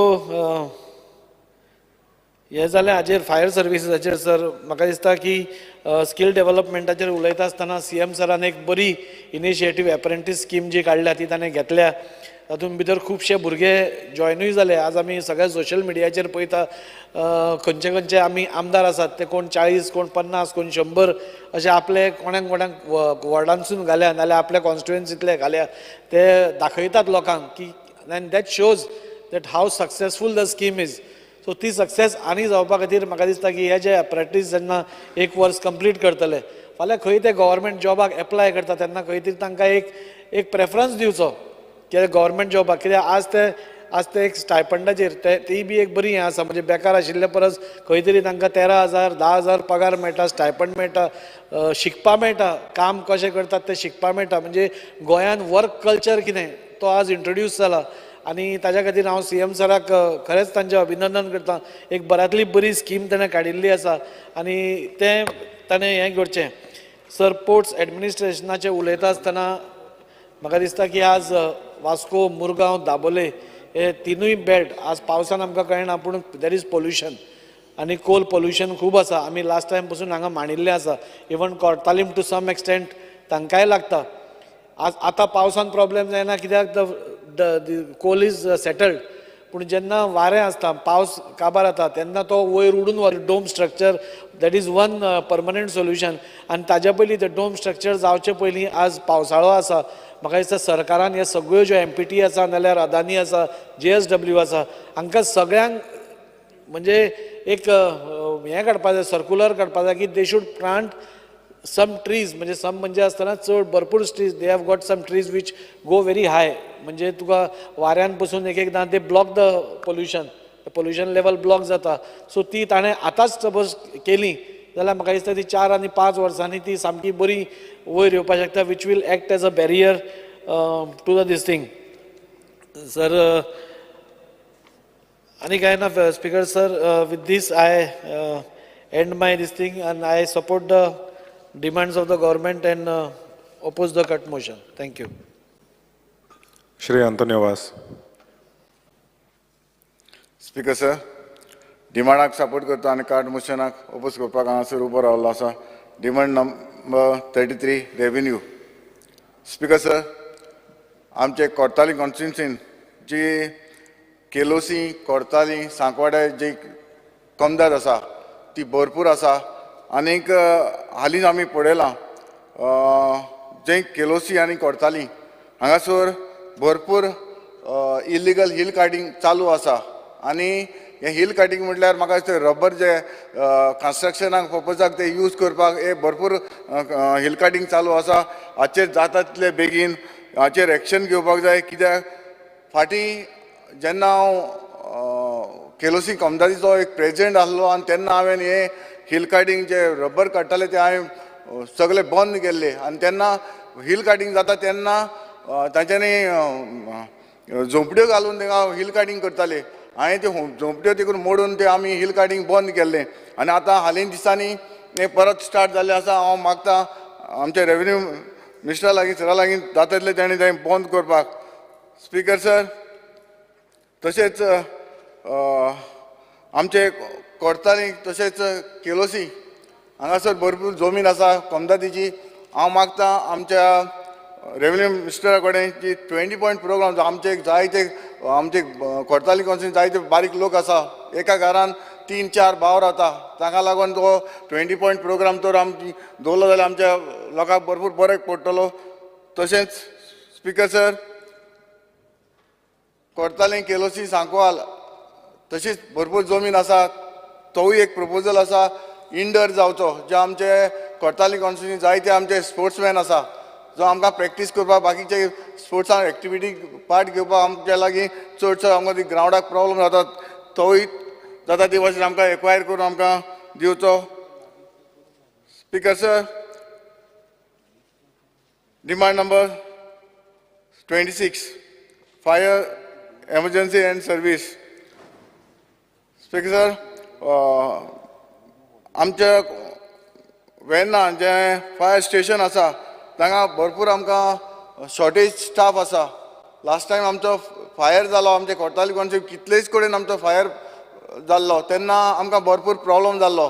हे जालें हाजेर फायर सर्विसीसाचेर सर म्हाका दिसता की स्कील डेव्हलपमेंटाचेर उलयता आसतना CM सरान एक बरी इनिशिएटीव एप्रेंटीस स्कीम जी काडल्या ती ताणें घेतल्या. तातूंत भितर खुबशे भुरगे जॉयनूय जाले. आज आमी सगळ्या सोशल मिडियाचेर पळयता खंयचे खंयचे आमी आमदार आसात ते कोण 40 कोण 50 कोण 100 अशे आपले कोणाक वॉर्डांसून घाल्या नाल्यार आपल्या कॉन्स्टिट्युएन्सींतले घाल्या ते दाखयतात लोकांक की and that shows that how successful the scheme is. So ती सक्सेस आनी जावपा खातीर म्हाका दिसता की हे जे एप्रेंटीस जेन्ना 1 वर्स कंप्लीट करतले फाल्यां खंय ते गव्हर्मेंट जॉबाक एप्लाय करता तेन्ना खंय तरी तांकां एक प्रेफरन्स दिवचो कित्याक गव्हर्मेंट जॉबाक. कित्याक आज ते एक स्टायपंडाचेर ती बी एक बरी हें आसा. म्हणजे बेकार आशिल्ले परस खंय तरी तांकां 13,000 10,000 पगार मेळटा स्टायपंड मेळटा शिकपा मेळटा काम कशें करतात ते शिकपा मेळटा. म्हणजे गोंयान वर्क कल्चर कितें तो आज इंट्रोड्यूस जाला आनी ताज्या खातीर हांव CM सराक खरेंच तांचें अभिनंदन करतां. एक बऱ्यांतली बरी स्कीम ताणें काडिल्ली आसा आनी तें ताणें हें करचें. सर पोर्ट्स एडमिनिस्ट्रेशनाचें उलयता आसतना म्हाका दिसता की आज वास्को मुरगांव दाबोले हे तिनूय बेल्ट आज पावसान आमकां कळना पूण देर इज पोल्युशन आनी कोल पोल्युशन खूब आसा. आमी लास्ट टायम पसून हांगा मांडिल्लें आसा. Even Cortalim to some extent तांकांय लागता. आज आतां पावसान प्रॉब्लेम जायना कित्याक कोल इज सेटल्ड पूण जेन्ना वारें आसता पावस काबार जाता तेन्ना तो वयर उडून वता dome structure that is one permanent solution. आनी ताज्या पयलीं ते डोम स्ट्रक्चर जावचे पयलीं आज पावसाळो आसा. म्हाका दिसता सरकारान ह्यो सगळ्यो ज्यो MPT आसा नाल्यार अदानी आसा JSW आसा हांकां सगळ्यांक म्हणजे एक हें काडपा जाय सर्कुलर काडपा जाय की they should plant some trees. म्हणजे सम म्हणजे आसतना चड भरपूर trees they have got some trees which go very high. म्हणजे तुका वाऱ्यान पसून एक एकदां ते block the pollution level block जाता. सो ती ताणें आतांच सपोज केली जाल्यार म्हाका दिसता ती 4 आनी 5 वर्सांनी ती सामकी बरी वयर येवपाक शकता which will act as a barrier to the this thing. Sir आनी कांय ना speaker sir with this I end my this thing and I support the demands of the government and oppose the cut motion. Thank you. Shri Antonio Vas. Speaker sir डिमांडाक सपोर्ट करता आनी कार्ड मोशनाक ओपोज करपाक हांगासर उबो रावल्लो आसा. Demand number 33 revenue. Speaker sir आमचे कोर्ताली कॉन्स्टिट्युन्सीन जी केलोसी कोर्ताली सांकवाडे जी कमदाद आसा ती भरपूर आसा आनीक हालींच आमी पळयलां जे केलोसी आनी कोर्ताली हांगासर भरपूर इल्लिगल हिल कार्टिंग चालू आसा आनी हे हिल कार्टिंग म्हटल्यार म्हाका दिसता रबर जे कन्स्ट्रक्शनाक पर्पजाक ते यूज करपाक हे भरपूर हिल कार्टिंग चालू आसा. हाचेर जाता तितले बेगीन हाचेर एक्शन घेवपाक जाय कित्याक फाटीं जेन्ना हांव केलोसी कमदादीचो एक प्रेजिडेंट आसलो आनी तेन्ना हांवें हे हिल कार्टिंग जे रबर काडटाले ते हांवें सगळे बंद केल्ले आनी तेन्ना हिल कार्टिंग जाता तेन्ना तांच्यांनी झोंपड्यो घालून तांकां हिल कार्टिंग करताले. हांवें त्यो झोंपड्यो तितून मोडून ते आमी हिल कार्टिंग बंद केल्लें आनी आतां हालीं दिसांनी हें परत स्टार्ट जाल्लें आसा. हांव मागतां आमच्या रेव्हेन्यू मिनिस्टरा लागीं सरा लागीं जाता तितलें तेणें तें बंद करपाक. स्पिकर सर, तशेंच आमचे कोर्ताली तशेंच केलोसी हांगासर भरपूर जमीन आसा कमदादीची. हांव मागतां आमच्या रेव्हेन्यू मिनिस्टरा कडेन की 20 पॉयंट प्रोग्राम आमचे जायते आमचे कोर्ताली कॉन्स्टिट्युन्सी जायते बारीक लोक आसा एका घरान 3-4 भाव रावता ताका लागून तो 20 पॉयंट प्रोग्राम तर आमी दवरलो जाल्यार आमच्या लोकांक भरपूर बरें पडटलो. तशेंच स्पिकर सर, कोर्ताली केलोसी सांकवाल तशीच भरपूर जमीन आसा तोवूय एक प्रपोजल आसा इंडर जावचो. जे आमचे कोर्ताली कॉन्स्टिट्युन्सी जायते आमचे स्पोर्ट्समॅन आसा जो आमकां प्रॅक्टीस करपाक बाकीचे स्पोर्ट्सान एक्टिविटी पार्ट घेवपाक आमच्या लागीं चडसो आमकां ग्रावंडाक प्रॉब्लम जाता तोवूय जाता ते भाशेन आमकां एक्वायर करून आमकां दिवचो. Speaker sir, demand number 26 fire emergency end service. Speaker sir, आमच्या वेर्ना जे फायर स्टेशन आसा तांकां भरपूर आमकां शॉर्टेज स्टाफ आसा. लास्ट टायम आमचो फायर जालो आमचे कोर्ताली कॉन्स्टिट्युन्सी कितलेच कडेन आमचो फायर जाल्लो तेन्ना आमकां भरपूर प्रॉब्लम जाल्लो.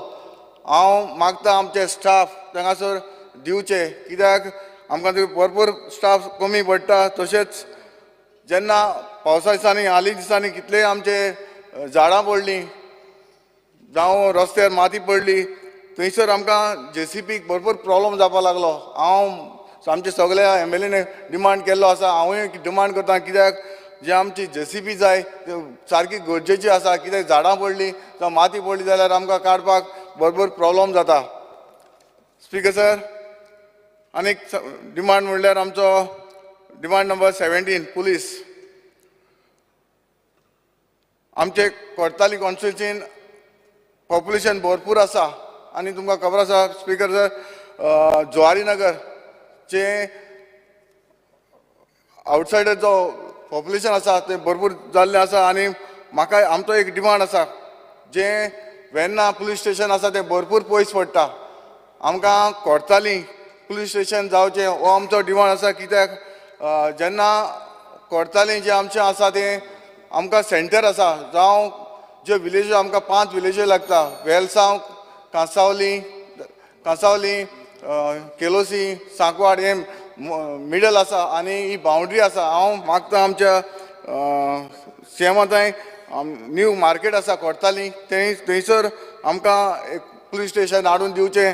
हांव मागतां आमचे स्टाफ तांगासर दिवचे कित्याक आमकां थंय भरपूर स्टाफ कमी पडटा. तशेंच जेन्ना पावसा दिसांनी हालीं दिसांनी कितलेय आमचे झाडां पडलीं जावं रस्त्यार माती पडली थंयसर आमकां JCPक भरपूर प्रॉब्लम जावपाक लागलो. हांव आमचे सगळ्या MLAने डिमांड केल्लो आसा, हांवूय डिमांड करता कित्याक जे आमची JCP जाय सारकी गरजेची आसा कित्याक झाडां पडलीं जावं माती पडली जाल्यार आमकां काडपाक भरपूर प्रॉब्लम जाता. स्पिकर सर, आनीक डिमांड म्हणल्यार आमचो डिमांड नंबर 17 पुलीस. आमचे कोर्ताली कॉन्स्टिट्युन्सीन पॉप्युलेशन भरपूर आसा आनी तुमकां खबर आसा स्पिकर सर जुवारी नगर जे आउटसायडर जो पॉप्युलेशन आसा ते भरपूर जाल्लें आसा आनी म्हाका आमचो एक डिमांड आसा जे वेर्ना पुलीस स्टेशन आसा तें भरपूर पयस पडटा. आमकां कोर्ताली पुलीस स्टेशन जावचें हो आमचो डिमांड आसा कित्याक जेन्ना कोर्ताली जें आमचें आसा तें आमकां सेंटर आसा जावं जे विलेज आमकां 5 विलेज लागता वेलसांव कांसावली केलोसी सांकवाड हे मिडल आसा आनी ही बाउंड्री आसा. हांव मागतां आमच्या CM थंय न्यू मार्केट आसा कोर्ताली थंयसर आमकां एक पुलीस स्टेशन हाडून दिवचें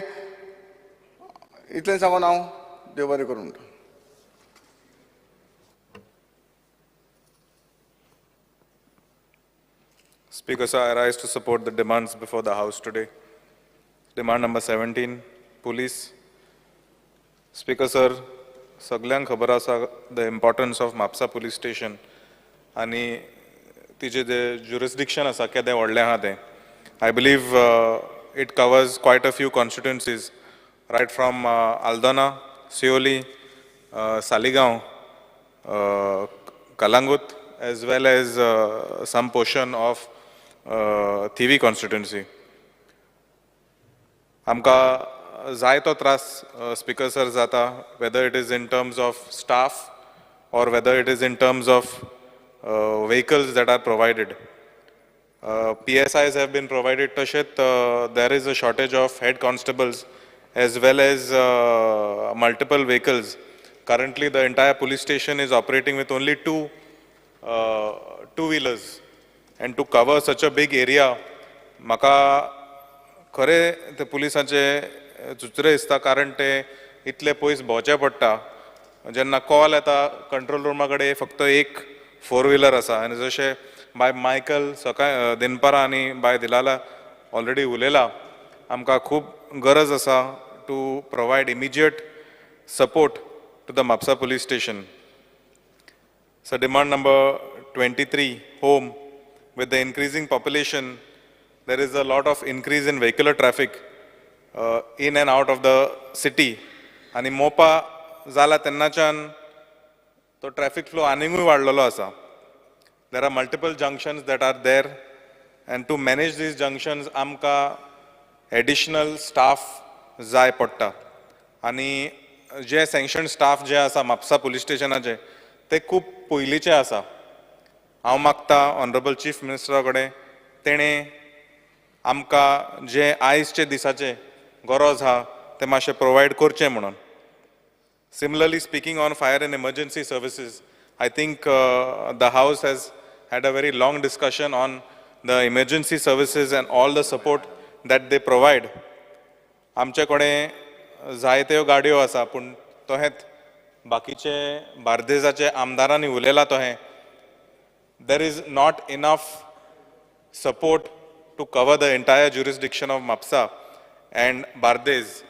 इतलें सांगून हांव देव बरें करूं म्हणटा. Speaker, sir, I rise to support the demands before the House today. Demand number 17, police. Speaker, sir, सगळ्यांक खबर आसा the importance of Mapusa police station आनी तिचे जे jurisdiction आसा केदें व्हडलें आहा तें. I believe it covers quite a few constituencies, right from Aldona, Seoli, Saligaon, Kalangut, as well as some portion of Thivim constituency. आमकां जायतो त्रास स्पिकर सर जाता whether it is in terms of staff or whether it is in terms of vehicles that are provided. PSIs have been provided. Tashet, there is a shortage of head constables as well as multiple vehicles. Currently, the entire police station is operating with only two-wheelers. And to cover such a big area, maka खरें ते पुलिसाचे चुचरे दिसता कारण ते इतले पयस भोंवचें पडटा जेन्ना कॉल येता कंट्रोल रुमा कडेन फक्त एक 4-व्हिलर आसा आनी जशें बाय मायकल सकाळ दिनपरा आनी बाय दिलाला ऑलरेडी उलयला आमकां खूब गरज आसा to provide immediate support to the Mapusa police station. So demand number 23, home. With the increasing population, there is a lot of increase in vehicular traffic in and out of the city. आणि मोपा जाला तेन्नाच्यान तो ट्रॅफिक फ्लो आनीकूय वाडलेलो आसा. There are multiple junctions that are there and to manage these junctions आमकां additional staff जाय पडटा. आनी जे सँक्शन स्टाफ जे आसा म्हापसा पुलीस स्टेशनाचे ते खूब पयलींचे आसा. हांव मागता ऑनरेबल चीफ मिनिस्टरा कडेन तेणें आमकां जे आयजचे दिसाचे गरज आहा ते मातशें प्रोवायड करचें म्हणून. Similarly, speaking on fire and emergency services, I think the House has had a very long discussion on the emergency services and all the support that they provide. आमचे कडेन जायत्यो गाडयो आसा पूण तोहेंच बाकीचे बार्देजाचे आमदारांनी उलयला तोहें there is not enough support to cover the entire jurisdiction of Mapsa and Bardez.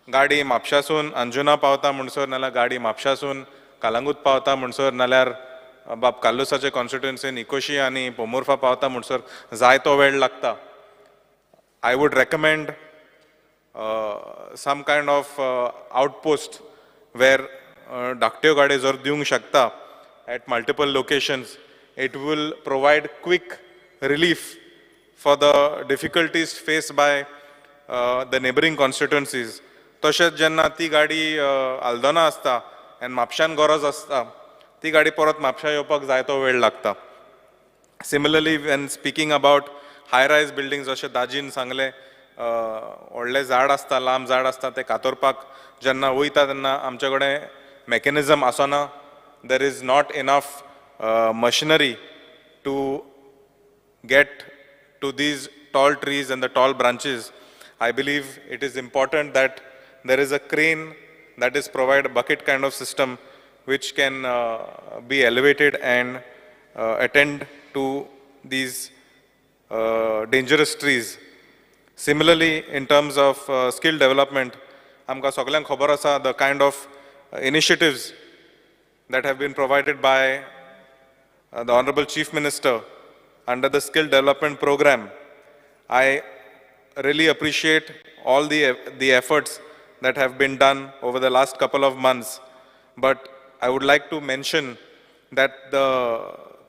गाडी म्हापशासून अंजुना पावता म्हणसर नाल्यार गाडी म्हापशासून कालांगूट पावता म्हणसर नाल्यार बाब काल्लुसाचे कॉन्स्टिट्युएन्सीन इकोशी आनी पोमुर्फा पावता म्हणसर जायतो वेळ लागता. I would recommend some kind of outpost where धाकट्यो गाड्यो जर दिवंक शकता at multiple locations, it will provide quick relief for the difficulties faced by the neighboring constituencies. तशेंच जेन्ना ती गाडी आल्दोना आसता आनी म्हापशान गरज आसता ती गाडी परत म्हापशा येवपाक जायतो वेळ लागता. Similarly, when speaking about high-rise buildings, जशें दाजीन सांगलें व्हडलें झाड आसता लांब झाड आसता तें कातरपाक जेन्ना वयता तेन्ना आमचे कडेन मेकॅनिझम आसना. There is not enough machinery to get to these tall trees and the tall branches. I believe it is important that there is a crane that is provided, bucket kind of system, which can be elevated and attend to these dangerous trees. Similarly, in terms of skill development, आमकां सगळ्यांक खबर आसा the kind of initiatives that have been provided by the Honorable Chief Minister under the Skill Development Program. I really appreciate all the efforts that have been done over the last couple of months. But I would like to mention that the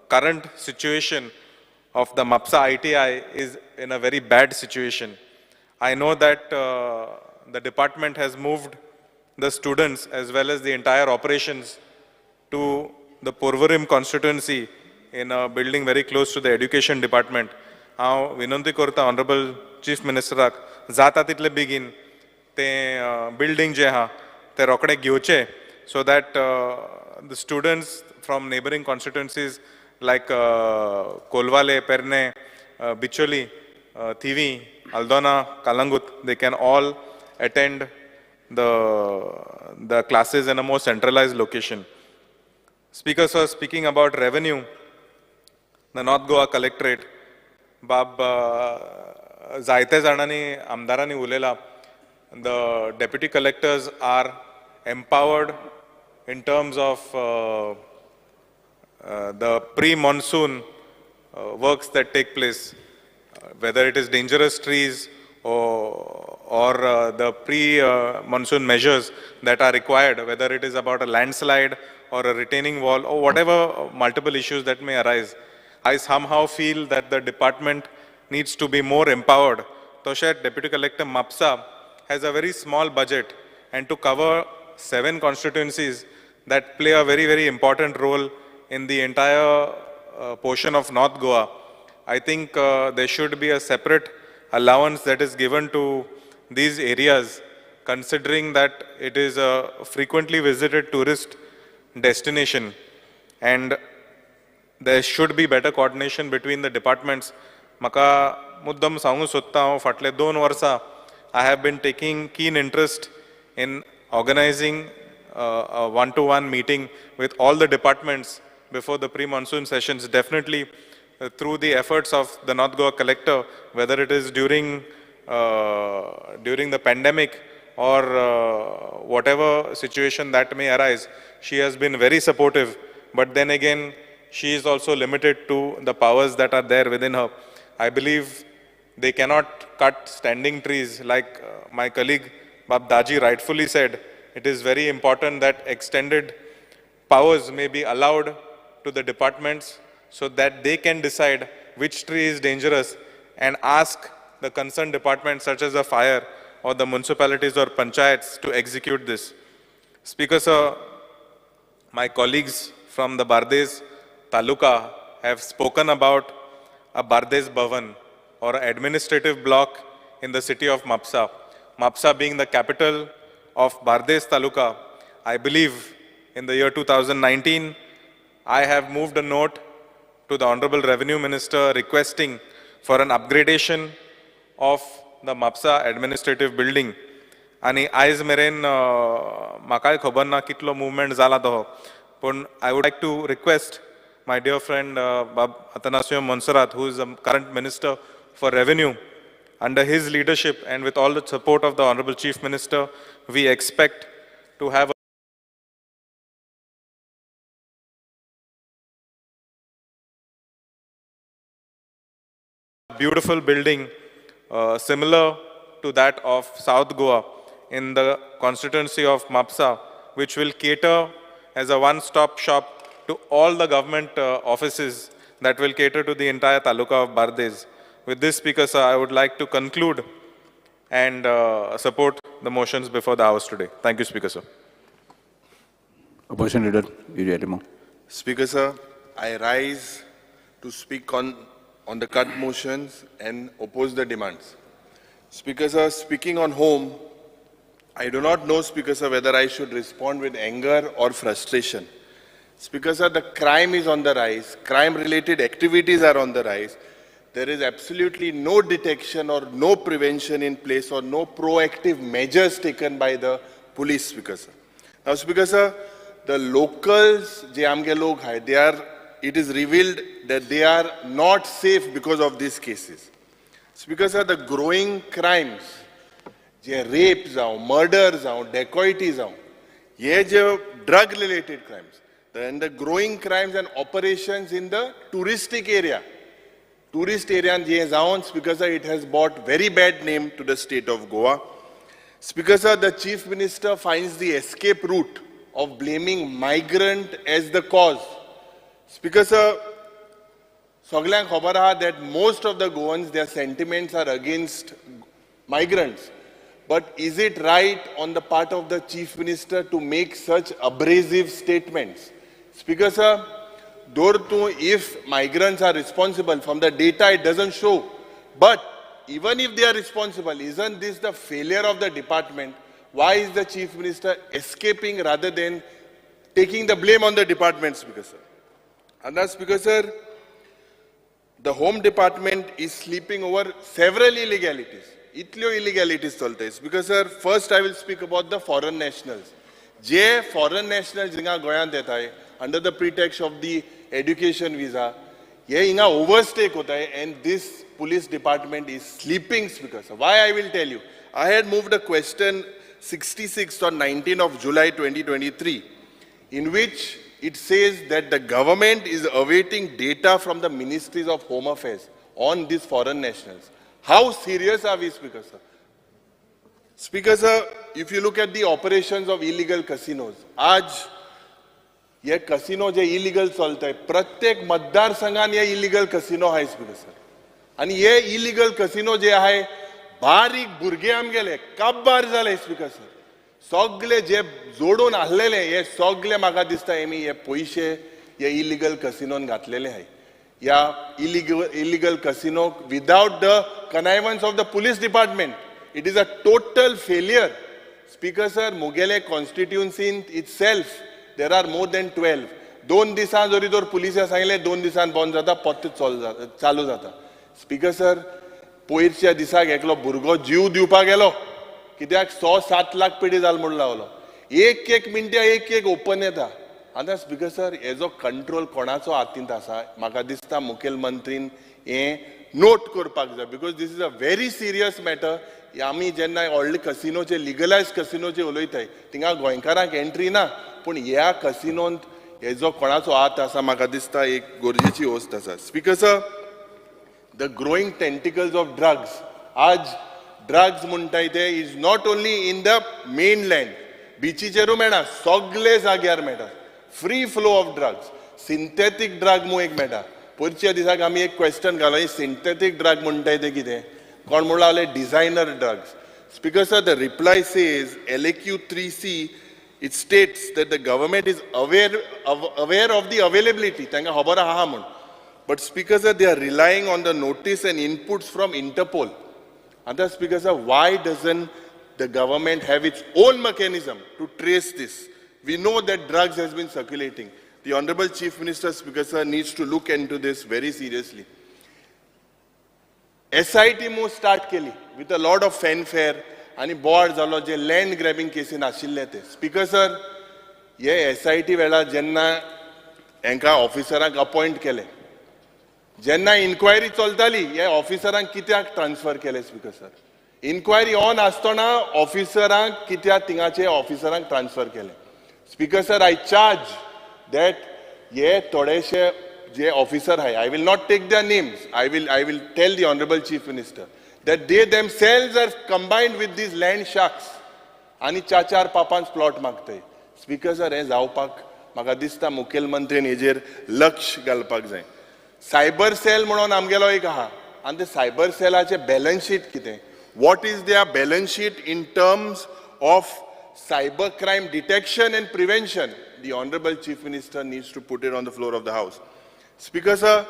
current situation of the Mapsa ITI is in a very bad situation. I know that the department has moved the students as well as the entire operations to the Porvorim constituency in a building very close to the education department. हांव विनंती करता ऑनरेबल चीफ मिनिस्टराक जाता तितले बेगीन तें बिल्डिंग जें आहा तें रोखडें घेवचें so that the students from neighboring constituencies like Kolwale, Perne, Bicholi, Thivi, Aldona, Kalangut, they can all attend the classes in a more centralized location. Speaker sir, speaking about revenue, the North Goa Collectorate, बाब जायते जाणांनी आमदारांनी उलयला, the deputy collectors are empowered in terms of the pre-monsoon works that take place, whether it is dangerous trees or the pre-monsoon measures that are required, whether it is about a landslide or a retaining wall or whatever multiple issues that may arise. I somehow feel that the department needs to be more empowered. Toshet Deputy Collector Mapsa has a very small budget, and to cover 7 constituencies that play a very, very important role in the entire portion of North Goa, I think there should be a separate allowance that is given to these areas, considering that it is a frequently visited tourist destination, and there should be better coordination between the departments. Maka मुद्दम सांगू सोदता हांव फाटले 2 वर्सां I have been taking keen interest in organizing a one-to-one meeting with all the departments before the pre-monsoon sessions, definitely through the efforts of the North Goa collector, whether it is during the pandemic or whatever situation that may arise. She has been very supportive, but then again, she is also limited to the powers that are there within her. I believe they cannot cut standing trees. Like my colleague Bab Daji rightfully said, it is very important that extended powers may be allowed to the departments so that they can decide which tree is dangerous and ask the concerned departments such as the fire or the municipalities or panchayats to execute this. Speaker sir, my colleagues from the Bardes Taluka have spoken about a Bardes Bhavan, or administrative block in the city of Mapsa. Mapsa being the capital of Bardes Taluka. I believe in the year 2019, I have moved a note to the Honorable Revenue Minister requesting for an upgradation of the Mapsa administrative building. आणि आयज मेरेन म्हाकाय खबर ना कितलो movement जाला तो, पण I would like to request my dear friend Atanasio Monserrat, who is the current Minister for Revenue, under his leadership and with all the support of the Honorable Chief Minister, we expect to have a beautiful building similar to that of South Goa in the constituency of Mapsa, which will cater as a one-stop shop to all the government offices that will cater to the entire taluka of Bardes. With this, Speaker sir, I would like to conclude and support the motions before the House today. Thank you, Speaker sir. Opposition Leader, Vijay. Speaker sir, I rise to speak on the cut motions and oppose the demands. Speaker sir, speaking on home, I do not know, Speaker sir, whether I should respond with anger or frustration. Speaker sir, the crime is on the rise. Crime-related activities are on the rise. There is absolutely no detection or no prevention in place or no proactive measures taken by the police, Speaker sir. Now, Speaker sir, the locals, it is revealed that they are not safe because of these cases. Speaker sir, the growing crimes, rapes, murders, dacoities, drug-related crimes, and the growing crimes and operations in the touristic area. Tourist area, Speaker sir, it has brought very bad name to the state of Goa. Speaker sir, the Chief Minister finds the escape route of blaming migrant as the cause. Speaker sir, Soglang khabar ha that most of the Goans, their sentiments are against migrants. But is it right on the part of the Chief Minister to make such abrasive statements? Speaker sir, if migrants are responsible, from the data it doesn't show. But even if they are responsible, isn't this the failure of the department? Why is the Chief Minister escaping rather than taking the blame on the department, Speaker sir? And that's, Speaker sir, the Home Department is sleeping over several illegalities. Itlo illegalities chalte. Speaker sir, first I will speak about the foreign nationals. Foreign nationals jinga Goyan deta hai, under the pretext of the education visa, ye inga overstay hota hai, and this police department is sleeping, Speaker sir. Why I will tell you. I had moved a question 66 on 19 of July 2023, in which it says that the government is awaiting data from the Ministries of Home Affairs on these foreign nationals. How serious are we, Speaker sir? Speaker sir, if you look at the operations of illegal casinos, आज ये casino जे illegal चलता है, प्रत्येक मतदार संघान ये illegal casino है, Speaker sir. आणि ये illegal casino जे आहे, बारीक भुरगे आमगेले काबार जाले, Speaker sir. सगळे जे जोडून आसलेले हे सगळे म्हाका दिसता हेमी हे पयशे हे इलिगल कसिनोन घातलेले आहे. या illegal casino without the connivance of the police department. It is a total failure. Speaker sir, Mugele constituency in itself, there are more than 12. 2 दिसान जरी तर पुलिस सांगले 2 दिसान बंद जाता, पत्ते चालू जाता. Speaker sir, पयरच्या दिसाक एकलो भुरगो जीव दिवपाक गेलो कित्याक 6-7 लाख पेटी जाल म्हूण लावलो. एक मिनटां एक ओपन येता. आतां स्पीकर सर हेजो कंट्रोल कोणाचो हातींत आसा? म्हाका दिसता मुखेलमंत्रीन हें नोट करपाक जाय, because this is a very serious matter. आमी जेन्ना व्हडले कसिनोचे लिगलायज कसिनोचे उलयताय थिंगा गोंयकारांक एंट्री ना, पूण ह्या कसिनोंत हेजो कोणाचो हात आसा म्हाका दिसता एक गरजेची वस्त आसा. Speaker sir, the growing tentacles of drugs, आज ड्रग्स म्हणटाय ते is not only in the mainland, बिचीचेरूय मेळना, सगळे जाग्यार मेळटा. Free flow of drugs, synthetic drug म्हणून एक मेळटा. पयरच्या दिसाक आमी एक क्वेश्चन घालो, ही सिंथेथीक ड्रग म्हणटाय ते कितें? कोण म्हणून लागले designer drugs. Speaker sir, the reply says LAQ 3C, it states that the government is aware of the availability. तांकां खबर आहा म्हूण. But Speaker sir, they are relying on the notice and inputs from Interpol. And the Speaker sir, why doesn't the government have its own mechanism to trace this? We know that drugs has been circulating. The Honorable Chief Minister, Speaker sir, needs to look into this very seriously. SIT move start केली with a lot of fanfare आणि बोर्ड जालो जे लँड ग्रॅबिंग केसीन आशिल्ले ते. स्पीकर सर, हे SIT वेळार जेन्ना हांकां ऑफिसरांक अपॉयंट केले, जेन्ना इन्क्वायरी चलताली हे ऑफिसरांक कित्याक ट्रान्सफर केले? स्पीकर सर, इन्क्वायरी ऑन आसतना ऑफिसरांक कित्याक थिंगाचे ऑफिसरांक ट्रान्सफर केले? Speaker sir, I charge that हे थोडेशे जे ऑफिसर आहाय, I will not take their names, I will tell the Honorable Chief Minister that they themselves are combined with these land sharks आणि 4-5 प्लॉट मागताय. स्पीकर सर, हे जावपाक म्हाका दिसता मुखेलमंत्रीन हेजेर लक्ष घालपाक जाय. सायबर सेल म्हणून आमगेलो एक आहा, आनी ते सायबर सेलाचे बॅलन्स शीट कितें? What is their balance sheet in terms of cyber crime detection and prevention? The Honorable Chief Minister needs to put it on the floor of the House. Speaker sir,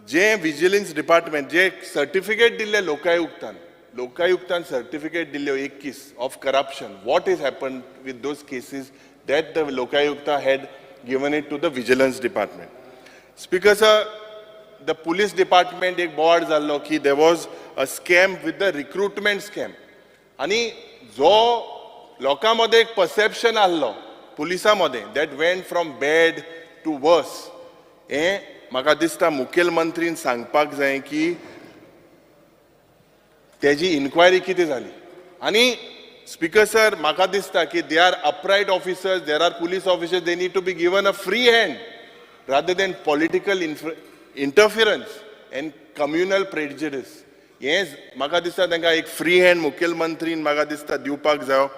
जे विजिलन्स डिपार्टमेंट जे सर्टिफिकेट दिल्ले लोकायुक्तान सर्टिफिकेट दिल्ले 21 of corruption, what has happened with those cases that the Lokayukta had given it to the vigilance department? Speaker sir, the police department एक बोर्ड जाल्लो की there was a scam with the recruitment scam आणि जो लोकांमध्ये एक परसेप्शन आसलो पुलिसांमध्ये that went from bad to worse. हे म्हाका दिसता मुखेलमंत्रीन सांगपाक जाय की तेजी इन्क्वायरी कितें जाली. आणि स्पीकर सर, म्हाका दिसता की they are upright officers, there are police officers, they need to be given a free hand rather than political interference and communal prejudice. हें म्हाका दिसता तांकां एक फ्री हँड मुखेलमंत्रीन म्हाका दिसता दिवपाक जाय.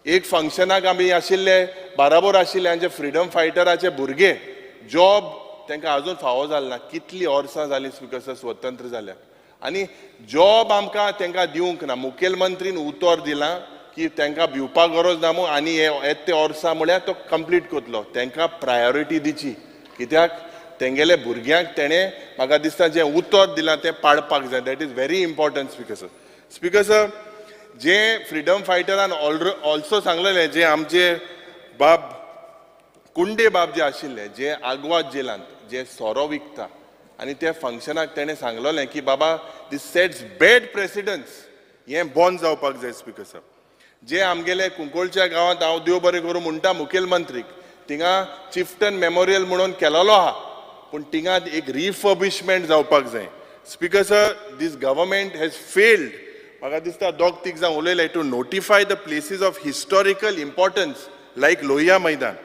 एक फंक्शनाक आमी आशिल्ले बाराबोर आशिल्ले आमचे फ्रिडम फायटराचे भुरगे, जॉब तांकां अजून फावो जालें ना. कितलीं वर्सां जालीं स्पीकर सर स्वतंत्र जाल्यार, आनी जॉब आमकां तांकां दिवंक ना. मुखेलमंत्रीन उतर दिलां की तांकां भिवपाक गरज ना म्हूण आनी हे ते वर्सां म्हळ्यार तो कंप्लीट करतलो. तांकां प्रायोरिटी दिची, कित्याक तेंगेले भुरग्यांक तेणें म्हाका दिसता जें उतर दिलां तें पाडपाक जाय. That is very important speaker sir. Speaker sir, जे फ्रिडम फायटरान ऑल्सो सांगलेले, जे आमचे बाब कुंडे बाब जे आशिल्ले, जे आग्वाद जेलांत जे सोरो विकता, आनी त्या फंक्शनाक तेणें सांगलेलें की बाबा दीस सेट्स बॅड प्रेसिडन्स, हें बंद जावपाक जाय. स्पीकर सर, जे आमगेले कुंकोळच्या गांवांत हांव देव बरें करूं म्हणटा मुखेलमंत्रीक, थिंगा चिफ्टन मेमोरियल म्हणून केलेलो आहा, पूण थिंगा एक रिफर्बिशमेंट जावपाक जाय. Speaker sir, this government has failed, म्हाका दिसता 2-3 जाण उलयले, to notify the places of historical importance like Lohia Maidan.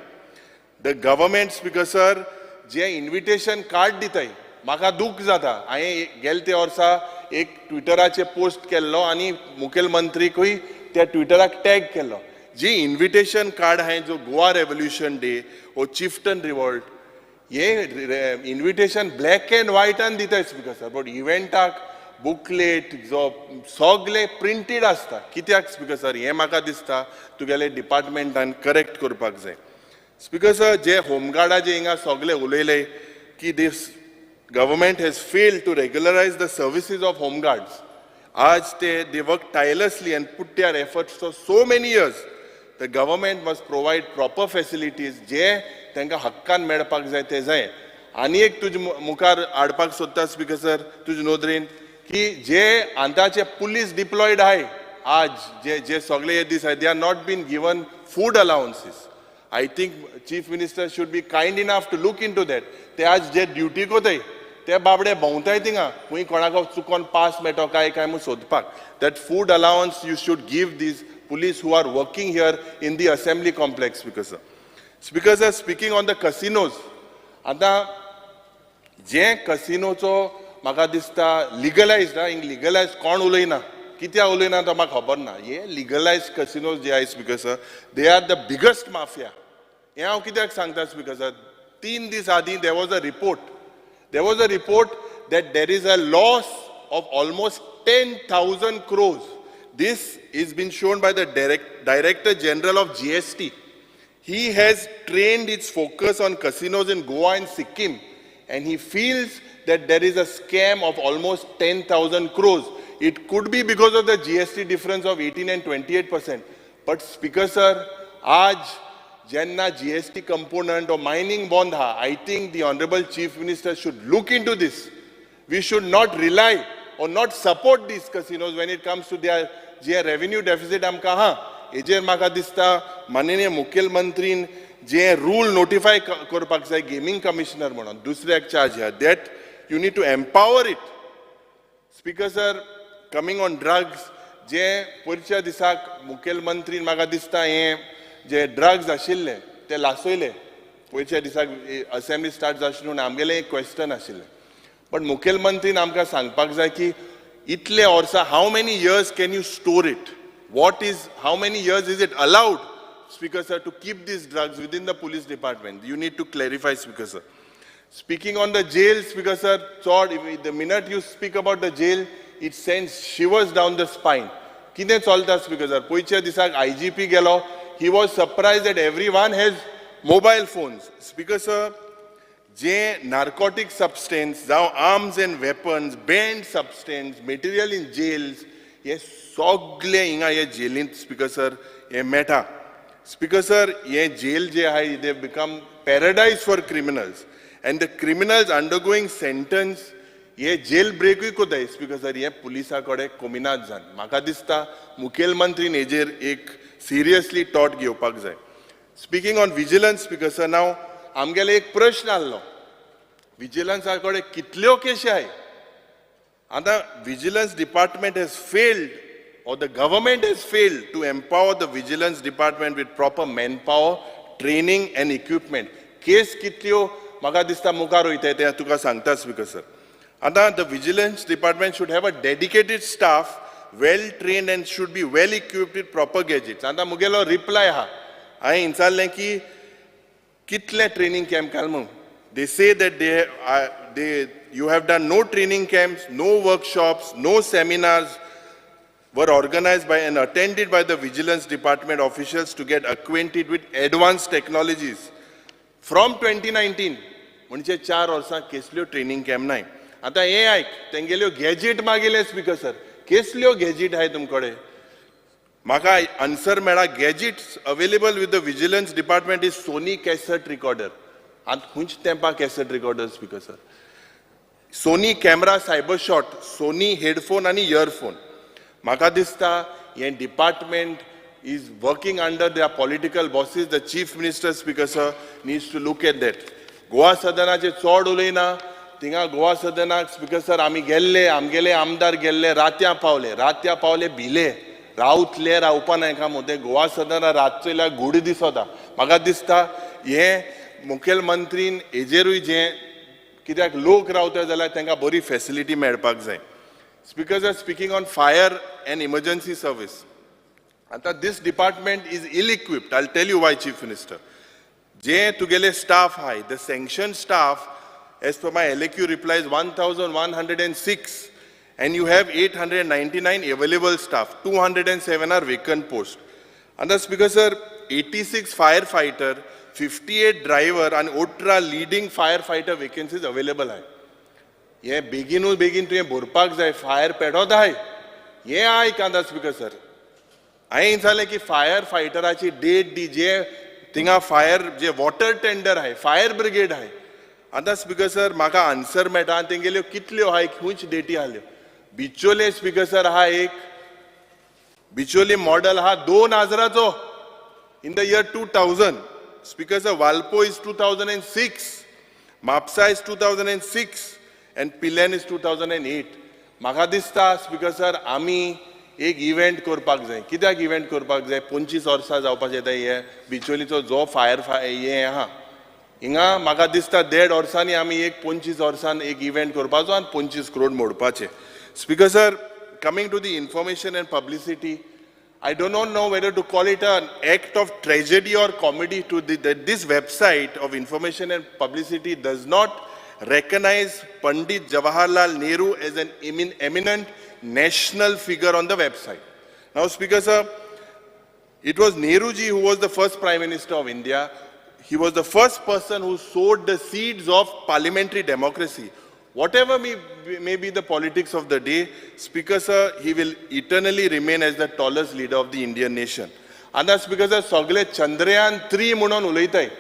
The government speaker sir जे इन्विटेशन कार्ड दिताय, म्हाका दूख जाता. हांवें गेले ते वर्सा एक ट्विटराचेर पोस्ट केल्लो आनी मुखेलमंत्रीकूय त्या ट्विटराक टॅग केल्लो. जी इन्विटेशन कार्ड हांवें जो गोवा रेवल्युशन डे ओ चिफ्टन रिवॉल्ट, हे इन्विटेशन ब्लॅक एंड व्हायटान दिताय स्पीकर सर, बट इव्हेंटाक बुकलेट जो सगळे प्रिंटेड आसता. कित्याक स्पीकर सर, हें म्हाका दिसता तुगेले डिपार्टमेंटान करेक्ट करपाक जाय. स्पीकर सर, जे होमगार्डाचे हिंगा सगळे उलयले की this government has failed to regularise the services of home guards. आज they work tirelessly and put their efforts for so many years. The government must provide proper facilities जे तांकां हक्कान मेळपाक जाय ते जाय. आनी एक तुजे मुखार हाडपाक सोदता स्पीकर सर, तुजे नोदरेन की जे आतांचे पुलीस डिप्लॉयड आहे आज जे सगळे हे दीस आहे, they are not been given food allowances. I think chief minister should be kind enough to look into that. ते आज जे ड्युटीक वताय ते बाबडे भोंवताय थिंगा खूंय कोणाक चुकोन पास मेळटो काय म्हूण सोदपाक. That food allowance you should give these police who are working here in the assembly complex, Speaker sir. Speaker sir, speaking on the casinos, आता जे कसिनोचो म्हाका दिसता लिगलायज्ड हिंग लिगलायज कोण उलयना कित्याक उलयना तो म्हाका खबर ना. हे लिगलायज कसिनोज जे आहाय speaker sir, they are the biggest mafia. हे हांव कित्याक सांगता स्पीकर सर, 3 दीस आदीं there was a report that there is a loss of almost 10,000 crores. This is been shown by the Director General of GST. He has trained its focus on casinos in Goa and Sikkim, and he feels that there is a scam of almost 10,000 crores. It could be because of the GST difference of 18 and 28%. But Speaker sir, आज jenna GST component or mining bond ha, I think the Honorable Chief Minister should look into this. We should not rely or not support these casinos when it comes to their revenue deficit. आमकां हा हेजेर म्हाका दिसता माननीय मुखेलमंत्रीन जे रूल नोटिफाय करपाक जाय गेमिंग कमिशनर म्हणून दुसऱ्याक चार्ज ह्या, that you need to empower it. Speaker sir, coming on drugs, जे पयरच्या दिसाक मुखेलमंत्रीन म्हाका दिसता हे जे ड्रग्स आशिल्ले ते लासयले पयरच्या दिसाक असेंब्ली स्टार्ट जावचे आमगेलें एक क्वेश्चन आशिल्लें. पण मुखेलमंत्रीन आमकां सांगपाक जाय की इतले वर्सां how many years can you store it, what is, how many years is it allowed, Speaker sir, to keep these drugs within the police department? You need to clarify, Speaker sir. Speaking on the jail, Speaker sir, the minute you speak about the jail, it sends shivers down the spine. Kine chalta, Speaker sir? Poichya disak IGP gelo, he was surprised that everyone has mobile phones. Speaker sir, जे narcotic substance, जावं arms and weapons, banned substance, material in jails, हे सगळे हिंगा हे जेलींत स्पीकर सर हे मेळटा. स्पीकर सर, हे जेल जे आहाय they become paradise for criminals, and the criminals undergoing sentence हे जेल ब्रेकूय कोताय स्पीकर सर, हे पुलिसा कडेन कमिनात जावन. म्हाका दिसता मुखेलमंत्रीन हेजेर एक सिरियसली टॉट घेवपाक जाय. Speaking on vigilance, speaker sir, नाव आमगेले एक प्रश्न आसलो, विजिलन्सा कडेन कितल्यो केशी आहाय. And the vigilance department has failed, or the government has failed to empower the vigilance department with proper manpower, training and equipment. Case kitlyo म्हाका दिसता मुखार वयताय ते तुका सांगता स्पीकर सर. आता the vigilance department should have a dedicated staff, well trained and should be well equipped with proper gadgets. आता मुगेलो रिप्लाय हा, हांवें विचारलें की कितले ट्रेनिंग कॅम्प घाल म्हणून. They say that you have done no training camps, no workshops, no seminars were organized by and attended by the vigilance department officials to get acquainted with advanced technologies. From 2019, म्हणजे 4 वर्सां केसल्यो ट्रेनिंग कॅम्प नाय. आता हे आयक, तेंगेल्यो गॅजेट मागिल्ले स्पीकर सर, केसल्यो गॅजेट आहाय तुमकडे? म्हाका आन्सर मेळ्ळा, gadgets available with the vigilance department is Sony cassette recorder. आतां खुंयच तेंपा cassette recorder speaker sir? Sony camera cyber shot, Sony headphone आनी इयरफोन. म्हाका दिसता हे department is working under the political bosses. The chief minister, speaker sir, needs to look at that. Goa सदनाचे चड उलयना थिंगा गोवा सदनाक स्पीकर सर आमी गेल्ले, आमगेले आमदार गेल्ले, रात्या पावले भिले, रावतले रावपा नाका मोदे गोवा सदना रातचो इल्यार गुडी दिसता. म्हाका दिसता हे मुखेलमंत्रीन हेजेरूय जे कित्याक लोक रावता जाल्यार तांकां बरी फॅसिलिटी मेळपाक जाय. Speaker sir, speaking on fire and emergency service, आतां this department is ill equipped. I tell you why chief minister. जे तुगेले स्टाफ आहाय, the sanction staff as per my LAQ reply is 1106 and you have 899 available staff, 207 are vacant posts. And the Speaker sir, 86 firefighter, 58 driver and ultra leading firefighter vacancies available आहे. हे बेगीनूच बेगीन तुवें भरपाक जाय. फायर पेटोत आहाय हे आयकांदा स्पीकर सर. हांवें विचारलें की फायर फायटराची डेट दी, जे थिंगा फायर जे वॉटर टेंडर आहे, फायर ब्रिगेड आहे. आतां स्पीकर सर म्हाका आन्सर मेळटा तेंगेल्यो कितल्यो आहाय, खंयच डेटी आसल्यो. बिचोले स्पीकर सर हा एक बिचोली मॉडेल हा 2000 in the year 2000. Speaker sir, Valpo is 2006, Mapsa is 2006, and Pilen is 2008. म्हाका दिसता स्पीकर सर आमी एक इव्हेंट करपाक जाय. कित्याक इव्हेंट करपाक जाय? 25 वर्सां जावपाचें हे बिचोलीचो जो फायर हे आहा हिंगा म्हाका दिसता 1.5 वर्सांनी आमी एक 25 वर्सान एक इव्हेंट करपाचो आनी 25 crore मोडपाचे. Speaker sir, coming to the information and publicity, I do not know whether to call it an act of tragedy or comedy that this website of information and publicity does not recognize Pandit Jawaharlal Nehru as an eminent national figure on the website. Now, Speaker sir, it was Nehruji who was the first Prime Minister of India. He was the first person who sowed the seeds of parliamentary democracy. Whatever may be the politics of the day, Speaker sir, he will eternally remain as the tallest leader of the Indian nation. And that's Speaker sir, Sogle Chandrayaan 3 म्हणून उलयताय.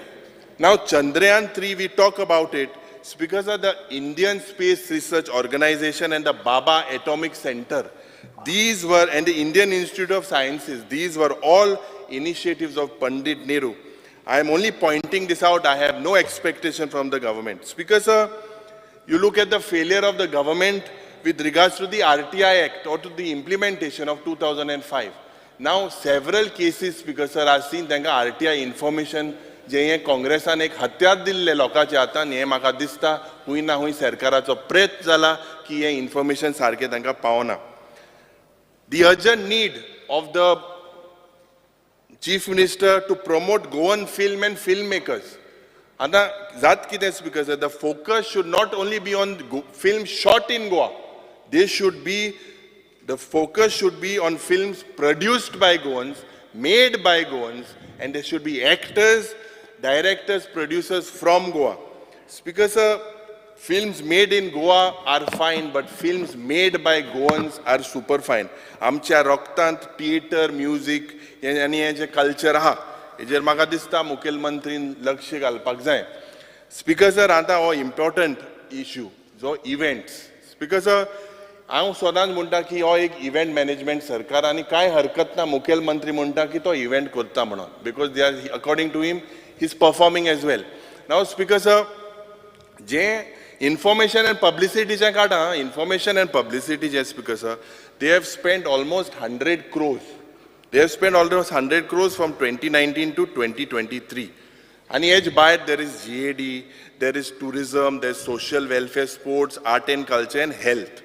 Now Chandrayaan 3, we talk about it. Speaker sir, the Indian Space Research Organization and the Baba Atomic Center, these were, and the Indian Institute of Sciences, these were all initiatives of Pandit Nehru. I am only pointing this out. I have no expectation from the government. Speaker sir, you look at the failure of the government with regards to the RTI Act or to the implementation of 2005. Now, several cases, Speaker sir, are seen that RTI information, जे काँग्रेसान एक हत्यार दिल्ले लोकांचे हातान हे म्हाका दिसता हुंय ना हुंय सरकाराचो प्रयत्न जाला की हे इन्फॉर्मेशन सारकें तांकां पावना. The urgent need of the Chief Minister to promote Goan film and filmmakers. आता जात कितें Speaker sir, the focus should not only be on films shot in Goa. The focus should be on films produced by Goans, made by Goans, and there should be actors, directors, producers from Goa. Speaker sir, films made in Goa are fine, but films made by Goans are super fine. आमच्या रोगतांत थिएटर, म्युझिक आनी हे जे कल्चर आहा हेजेर म्हाका दिसता मुखेलमंत्रीन लक्ष घालपाक जाय. स्पीकर सर, आतां हो इम्पॉर्टंट इश्यू जो इव्हेंट्स. स्पीकर सर, हांव सदांच म्हणटा की हो एक इव्हेंट मॅनेजमेंट सरकार आनी कांय हरकत ना मुखेलमंत्री म्हणटा की तो इव्हेंट करता म्हणून, because they are according to him he is performing as well. Now speaker sir, जे इन्फॉर्मेशन एंड पब्लिसिटीचें काडा, इन्फॉर्मेशन एंड पब्लिसिटी जे speaker sir, they have spend almost 100 crores. They have spent almost 100 crores from 2019 to 2023. And edge by it, there is GAD, there is tourism, there is social welfare, sports, art and culture, and health.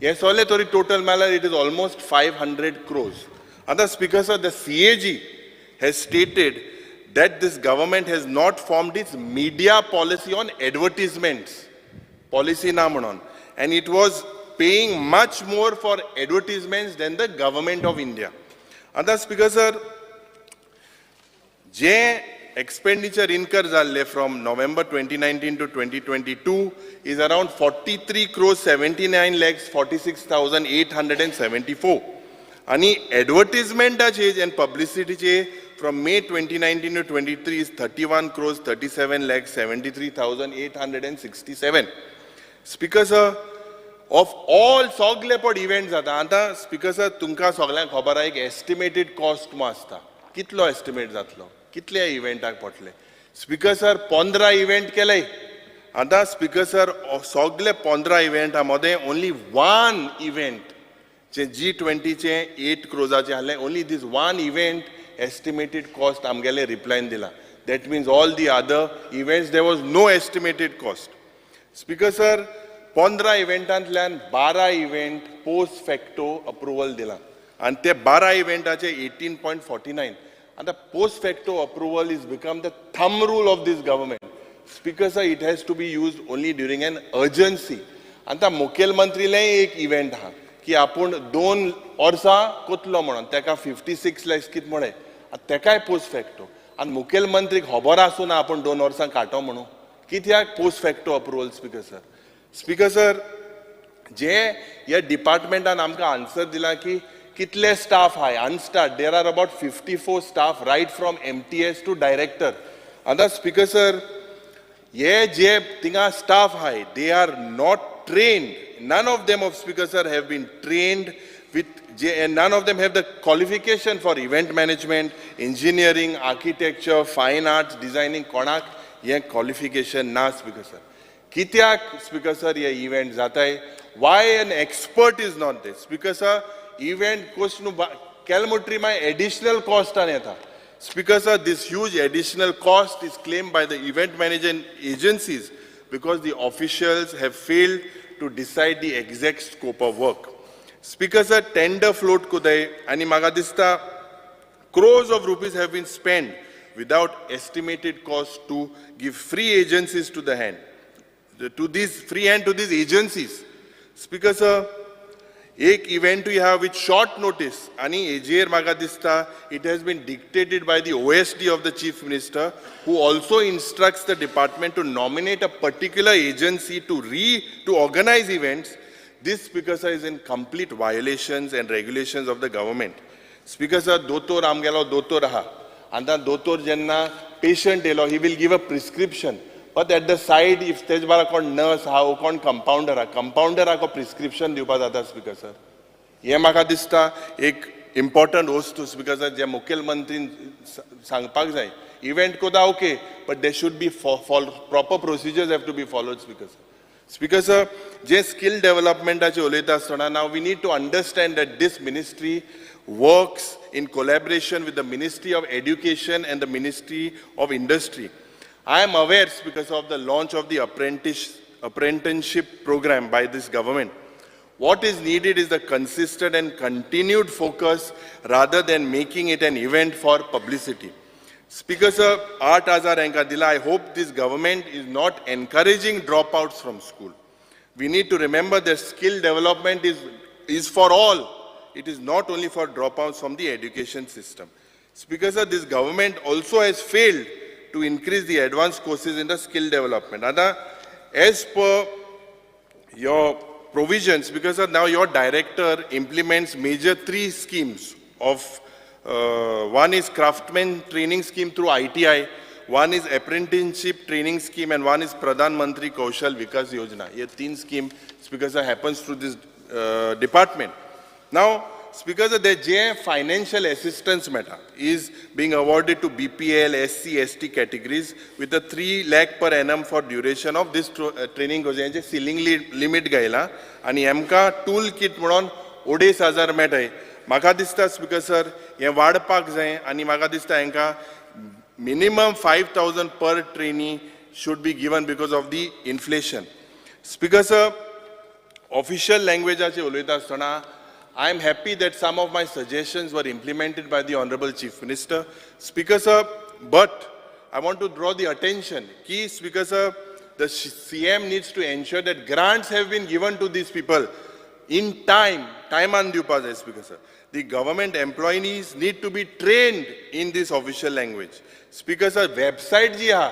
Yes, all the total matter, it is almost 500 crores. And the Speaker sir, the CAG has stated that this government has not formed its media policy on advertisements. Policy na manon. And it was paying much more for advertisements than the government of India. And the Speaker sir, जे expenditure incur जाल्ले from November 2019 to 2022 is around 43 crores 79 lakhs 46,874. आणि advertisementaचे and publicityचे from May 2019 to 23 is 31 crores 37 lakhs 73,867. Speaker sir, of all सगळे पड इव्हेंट जाता आतां स्पीकर सर तुमकां सगळ्यांक खबर आहा एक एस्टिमेटेड कॉस्ट मो आसता. कितलो एस्टिमेट जातलो, कितल्या इव्हेंटाक पडटले? स्पीकर सर 15 इव्हेंट केले. आतां स्पीकर सर सगळे 15 इव्हेंटा मदें ओन्ली वन इव्हेंट जे G20चे 8 crores आहले, only this one event estimated cost आमगेले रिप्लायन दिला. That means all the other events there was no estimated cost. Speaker sir 15 इव्हेंटांतल्यान 12 इव्हेंट पोस्ट फॅक्टो अप्रुवल दिला आणि ते 12 इव्हेंटाचे 18.49. आता post facto approval is become the thumb rule of this government. Speaker sir, it has to be used only during an urgency. आता मुखेलमंत्रीले एक इव्हेंट आहा की आपूण 2 वर्सां कोतलो म्हणून तेका 56 lakhs कित म्हणे तेकाय पोस्ट फॅक्टो आणि मुखेलमंत्रीक खबर आसूं ना आपूण 2 वर्सां काडटो म्हणून. कित्याक post facto approval? Speaker sir, speaker sir, जे ह्या डिपार्टमेंटान आमकां आन्सर दिला की कितले स्टाफ आहाय अनस्टाफ, there are about 54 staff right from MTS to director. आतां स्पीकर सर, हे जे थिंगा स्टाफ आहाय they are not trained. None of them, of Speaker sir, have been trained with, and none of them have the qualification for event management, engineering, architecture, fine arts, designing. कोणाक हे qualification ना, Speaker sir. कित्याक, Speaker sir, हे event जाताय? Why an expert is not there? Speaker sir, event cost nu calmutri my additional cost an yeta. Speaker sir, this huge additional cost is claimed by the event management agencies because the officials have failed to decide the exact scope of work. Speaker sir, tender float kudai ani maga dista crores of rupees have been spent without estimated cost to give free agencies to the hand, to these free hand to these agencies. Speaker sir, एक event we have with short notice, आणि AGR maga dista, it has been dictated by the OSD of the Chief Minister, who also instructs the department to nominate a particular agency to organize events. This, Speaker sir, is in complete violations and regulations of the government. Speaker sir, dotor amgelo dotor raha, and then dotor jenna patient elo, he will give a prescription. But at the side, if stage bara kon nurse ha, o kon compounder ha ko prescription diupa jata, Speaker sir. Ye maka dista ek important host, Speaker sir, je mukhel mantri sangpak jai. Event ko da okay, but there should be proper procedures have to be followed, Speaker sir. Speaker sir, je skill development ache oleta asthana. Now we need to understand that this ministry works in collaboration with the Ministry of Education and the Ministry of Industry. I am aware, because of the launch of the apprenticeship program by this government. What is needed is the consistent and continued focus rather than making it an event for publicity. Speaker sir, Art Azar Enkadila, I hope this government is not encouraging dropouts from school. We need to remember that skill development is for all. It is not only for dropouts from the education system. Speaker sir, this government also has failed to increase the advanced courses in the skill development. As per your provisions, because now your director implements major 3 schemes of, one is craftsman training scheme through ITI, one is apprenticeship training scheme, and one is Pradhan Mantri Kaushal Vikas Yojana. These 3 schemes, Speaker sir, happens through this department. Now, Speaker sir, the financial assistance matter is being awarded to BPL, SC, ST categories with a 3 lakh per annum for duration of this training goes ceiling limit gaila and MK tool kit म्हणून 2,500 मेळटाय. म्हाका दिसता, Speaker sir, हे वाडपाक जाय आणि म्हाका दिसता हांकां minimum 5,000 per trainee should be given because of the inflation. Speaker sir, official languageaचे उलयता आसतना I am happy that some of my suggestions were implemented by the Honorable Chief Minister. Speaker sir, but I want to draw the attention. Key, Speaker sir, the CM needs to ensure that grants have been given to these people in time. Time and due, Speaker sir. The government employees need to be trained in this official language. Speaker sir, website ji ha.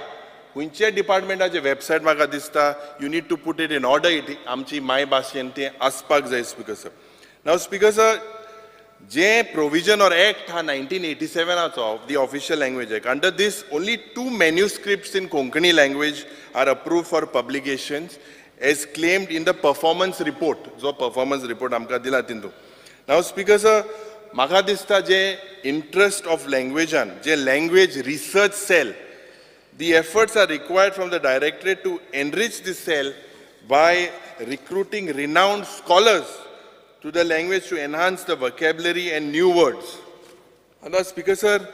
Kunche department aje website maga dista. You need to put it in order. Amchi mai bhashen te aspak jai, Speaker sir. Now, Speaker sir, J provision or act 1987 of the official language act. Under this, only 2 manuscripts in Konkani language are approved for publications as claimed in the performance report. So performance report amka dila tindu. Now, Speaker sir, maka dista je interest of language and je language research cell. The efforts are required from the directorate to enrich this cell by recruiting renowned scholars to the language to enhance the vocabulary and new words. And Speaker sir,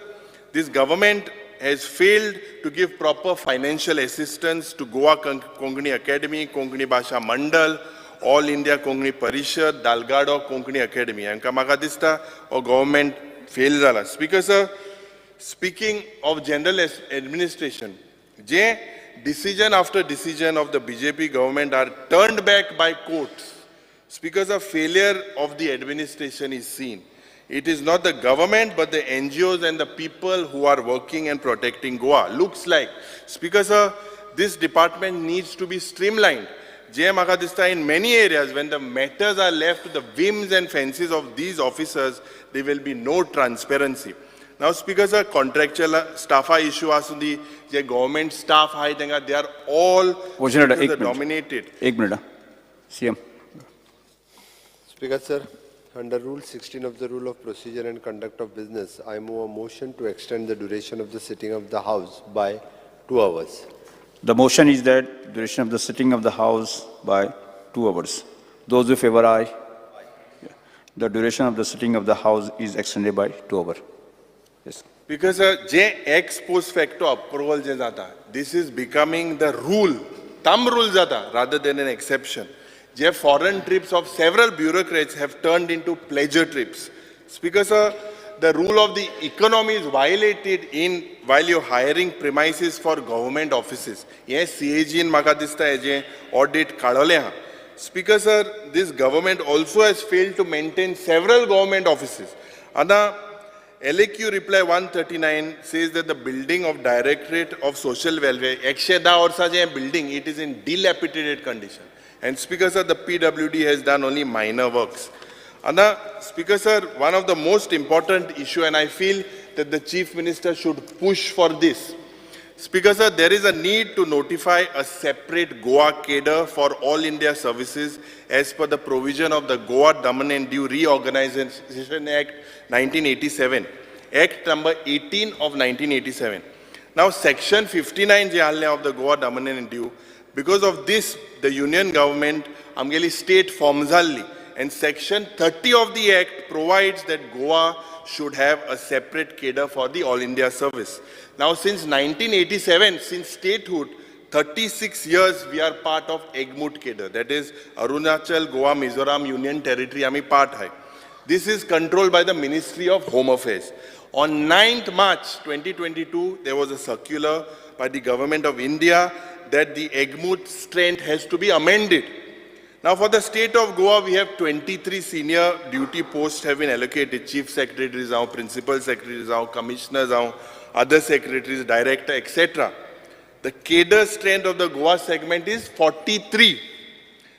this government has failed to give proper financial assistance to GOA Konkani Academy, Konkani Bhasha Mandal, All India Konkani Parishad, Dalgado Konkani Academy. Anka maga dista or government failed zala. Speaker sir, speaking of general administration, decision after decision of the BJP government are turned back by courts. Speaker sir, failure of the administration is seen. It is not the government but the NGOs and the people who are working and protecting Goa. Looks like, Speaker sir, this department needs to be streamlined. In many areas, when the matters are left to the whims and fancies of these officers, there will be no transparency. Now, Speaker sir, contractual staff issue asundi, the government staff, they are all dominated. 1 minute. CM. Speaker, sir, under Rule 16 of the Rule of Procedure and Conduct of Business, I move a motion to extend the duration of the sitting of the House by 2 hours. The motion is that duration of the sitting of the House by 2 hours. Those who favor aye. The duration of the sitting of the House is extended by 2 hours. Yes. Because जे ex post facto approval जे जाता, this is becoming the rule, thumb rule जाता, rather than an exception. जे foreign trips of several bureaucrats have turned into pleasure trips. Speaker sir, the rule of the economy is violated while you're hiring premises for government offices. Yes, CAG in म्हाका दिसता हेजे audit काडले हा. Speaker sir, this government also has failed to maintain several government offices. Ada LAQ reply 139 says that the building of Directorate of Social Welfare, 110 वर्षाचे हे building, it is in dilapidated condition. And Speaker sir, the PWD has done only minor works. And Speaker sir, one of the most important issue, and I feel that the Chief Minister should push for this. Speaker sir, there is a need to notify a separate GOA cadre for all India services as per the provision of the Goa Daman and Diu Reorganization Act 1987, Act number 18 of 1987. Now Section 59 of the Goa Daman and Diu, because of this, the Union government amgeli state forms and Section 30 of the Act provides that Goa should have a separate cadre for the All India service. Now, since 1987, since statehood, 36 years we are part of EGMUT cadre, that is Arunachal, Goa, Mizoram Union Territory, ami part hai. This is controlled by the Ministry of Home Affairs. On 9th March 2022, there was a circular by the Government of India that the EGMUT strength has to be amended. Now, for the state of Goa, we have 23 senior duty posts have been allocated, chief secretaries, principal secretaries, commissioners, other secretaries, director, etc. The cadre strength of the Goa segment is 43.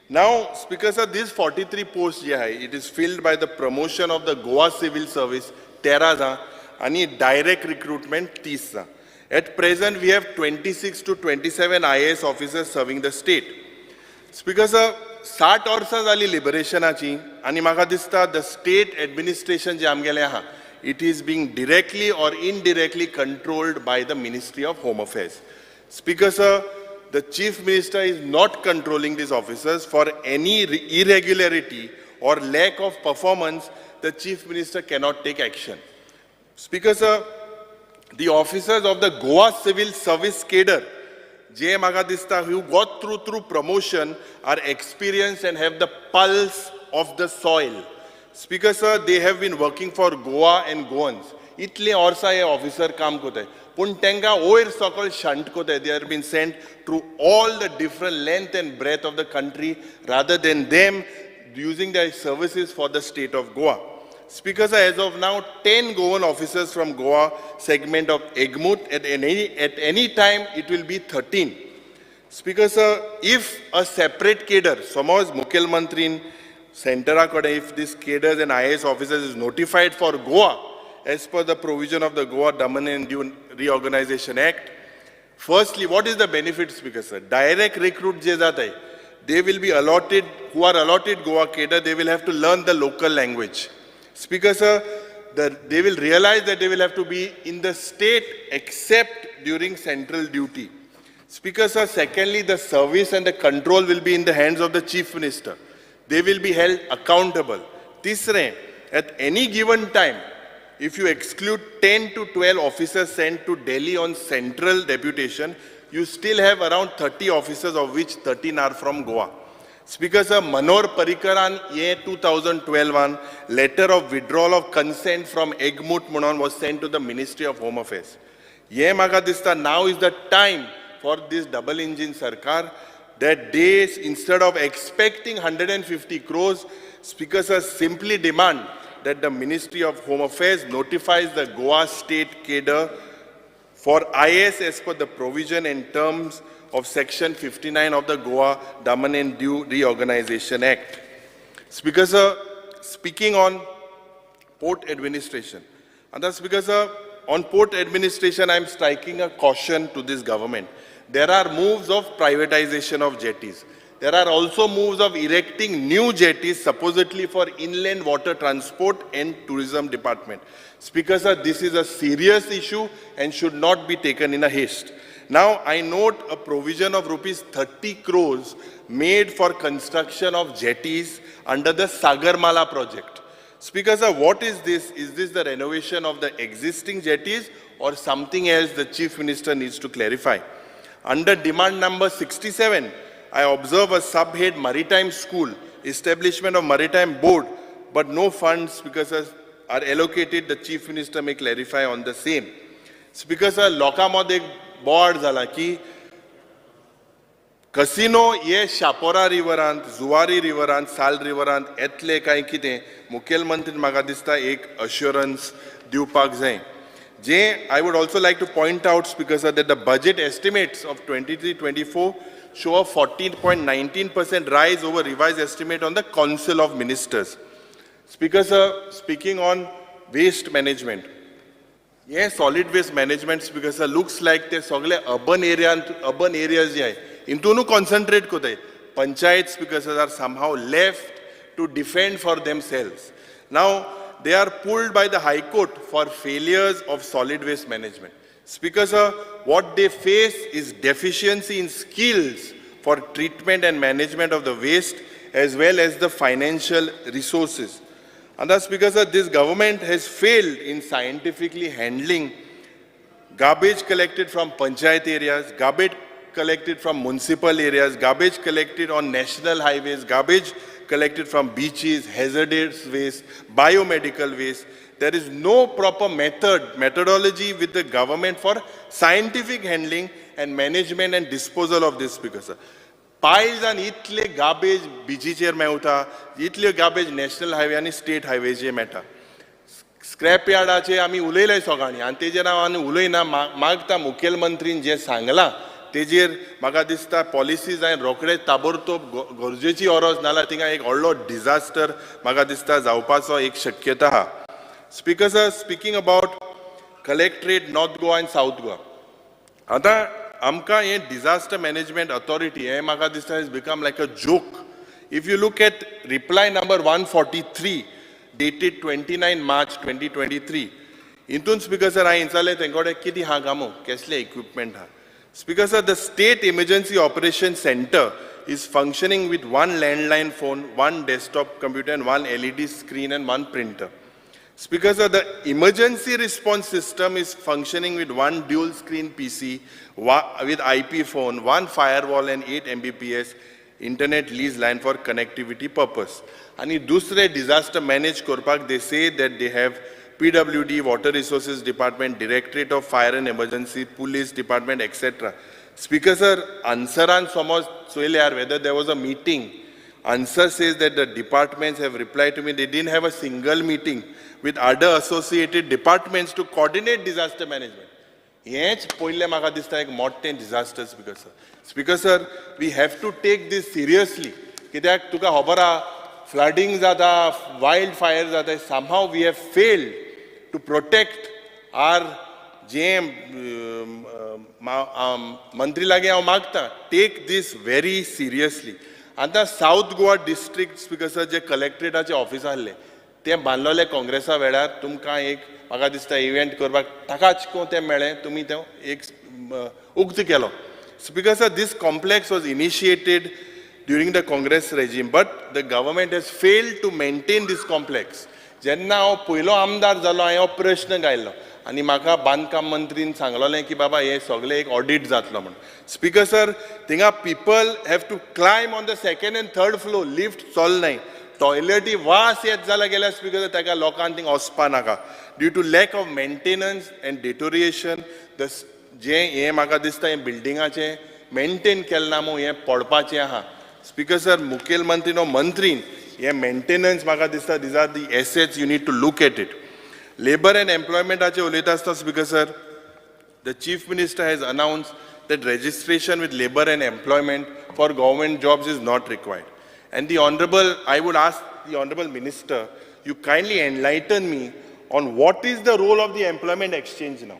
Now, Speaker sir, these 43 posts, it is filled by the promotion of the Goa Civil Service, 13, and direct recruitment, 30. At present, we have 26 to 27 IAS officers serving the state. Speaker sir, 60 वर्सां जाली लिबरेशनाची आनी म्हाका दिसता the state administration जे आमगेलें आहा, it is being directly or indirectly controlled by the Ministry of Home Affairs. Speaker sir, the Chief Minister is not controlling these officers. For any irregularity or lack of performance, the Chief Minister cannot take action. Speaker sir, the officers of the Goa Civil Service cadre, J. Magadista, who got through promotion, are experienced and have the pulse of the soil. Speaker sir, they have been working for Goa and Goans. Itle orsa ye officer काम कोते. Pun tenga oir sokol shunt kote. They have been sent through all the different length and breadth of the country rather than them using their services for the state of Goa. Speaker sir, as of now, 10 Goan officers from Goa segment of EGMUT. At any time, it will be 13. Speaker sir, if a separate cadre, suppose Mukhya Mantri Centera Kode, if this cadres and IAS officers is notified for Goa, as per the provision of the Goa Daman and Diu Reorganization Act, firstly, what is the benefit, Speaker sir? Direct recruit je jata hai, they will be allotted, who are allotted Goa cadre, they will have to learn the local language. Speaker sir, they will realize that they will have to be in the state except during central duty. Speaker sir, secondly, the service and the control will be in the hands of the Chief Minister. They will be held accountable. Tisre, at any given time, if you exclude 10 to 12 officers sent to Delhi on central deputation, you still have around 30 officers, of which 13 are from Goa. Speaker sir, Manor Parikaran, year 2012, letter of withdrawal of consent from EGMUT Munon was sent to the Ministry of Home Affairs. Ye Magadista, now is the time for this double engine Sarkar, that they, instead of expecting 150 crores, Speaker sir, simply demand that the Ministry of Home Affairs notifies the Goa state cadre for IS as per the provision and terms of Section 59 of the Goa Daman and Diu Reorganization Act. Speaker sir, speaking on port administration, and that's Speaker sir, on port administration, I am striking a caution to this government. There are moves of privatization of jetties. There are also moves of erecting new jetties supposedly for inland water transport and tourism department. Speaker sir, this is a serious issue and should not be taken in a haste. Now I note a provision of rupees 30 crores made for construction of jetties under the Sagarmala project. Speaker sir, what is this? Is this the renovation of the existing jetties or something else the Chief Minister needs to clarify? Under demand number 67, I observe a subhead maritime school, establishment of maritime board, but no funds because are allocated. The Chief Minister may clarify on the same. Speaker sir, लोकांमध्ये बोर्ड झाला की कसिनो ये शापोरा रिवरांत, जुवारी रिवरांत, साल रिवरांत येतले काय कितें मुखेलमंत्री म्हाका दिसता एक अश्योरन्स दिवपाक जाय. I would also like to point out, Speaker sir, that the budget estimates of 23-24 show a 14.19% rise over revised estimate on the Council of Ministers. Speaker sir, speaking on waste management. Yes, solid waste management, Speaker sir, looks like they sogle urban areas je hai. Intunu concentrate kote. Panchayat, Speaker sir, are somehow left to defend for themselves. Now, they are pulled by the High Court for failures of solid waste management. Speaker sir, what they face is deficiency in skills for treatment and management of the waste as well as the financial resources. And thus, Speaker sir, this government has failed in scientifically handling garbage collected from panchayat areas, garbage collected from municipal areas, garbage collected on national highways, garbage collected from beaches, hazardous waste, biomedical waste. There is no proper methodology with the government for scientific handling and management and disposal of this, Speaker sir. Piles and itle garbage beaches Mewat, इतले garbage national highway आणि state highways जे मेटा. Scrap yardaचे आम्ही उलयले सगळ्यांनी आणि तेजेर आम्ही उलयना मागता मुखेलमंत्रीन जे सांगला तेजेर म्हाका दिसता पॉलिसीज हांवें रोखडेच ताबडतोब गरजेची गरज नाल्यार थिंगा एक व्हडलो डिझास्टर म्हाका दिसता जावपाचो एक शक्यता आहा. Speaker sir, speaking about collectorate North Goa and South Goa. आता आमकां हे disaster management authority हे म्हाका दिसता has become like a joke. If you look at reply number 143 dated 29 March 2023, इंतून Speaker sir हांवें विचारलें तेंकोडे कितें हा गामो कसले equipment हा. Speaker sir, the State Emergency Operations Center is functioning with one landline phone, one desktop computer and one LED screen and one printer. Speaker sir, the emergency response system is functioning with one dual screen PC with IP phone, one firewall and 8 Mbps internet lease line for connectivity purpose. And dusre disaster manage korpak, they say that they have PWD, Water Resources Department, Directorate of Fire and Emergency, Police Department, etc. Speaker sir, answeran somos soile whether there was a meeting. Answer says that the departments have replied to me, they didn't have a single meeting with other associated departments to coordinate disaster management. Yes, poile म्हाका दिसता एक मोठे disaster, Speaker sir. Speaker sir, we have to take this seriously. कित्याक तुका खबर आहा, flooding जाता, wildfire जाता, somehow we have failed to protect our जे मंत्री लागी हांव मागता, take this very seriously. आता south Goa district speaker sir जे कलेक्टरेटाचे ऑफिस आहले ते बांदलोले काँग्रेसा वेळार तुमकां एक म्हाका दिसता इव्हेंट करपाक टाकाचको ते मेळ्ळे तुमी ते एक उक्त केलो. Speaker sir, this complex was initiated during the Congress regime, but the government has failed to maintain this complex. जेन्ना हांव पयलो आमदार जालो हांवें हो प्रश्न गायलो आनी म्हाका बांदकाम मंत्रीन सांगलोलें की बाबा हे सगळें एक ऑडिट जातलो म्हणून. स्पीकर सर, थिंगा people have to climb on the second and third floor, lift चलनाय, टॉयलेटी वास येत जाल्यार गेल्यार स्पीकर सर ताका लोकांक थिंगा वचपा नाका due to lack of maintenance and deterioration. जे हें म्हाका दिसता हें बिल्डिंगाचें मेंटेन केलें ना हें पडपाचें आहा. स्पीकर सर, मुखेलमंत्रीन मंत्रीन हे मेंटेनन्स म्हाका दिसता these are the assets, you need to look at it. Labour and एम्प्लॉयमेंटाचेर उलयता आसतना speaker sir, the chief minister has announced that registration with labor and employment for government jobs is not required. And I would ask the Honorable Minister, you kindly enlighten me on what is the role of the employment exchange now.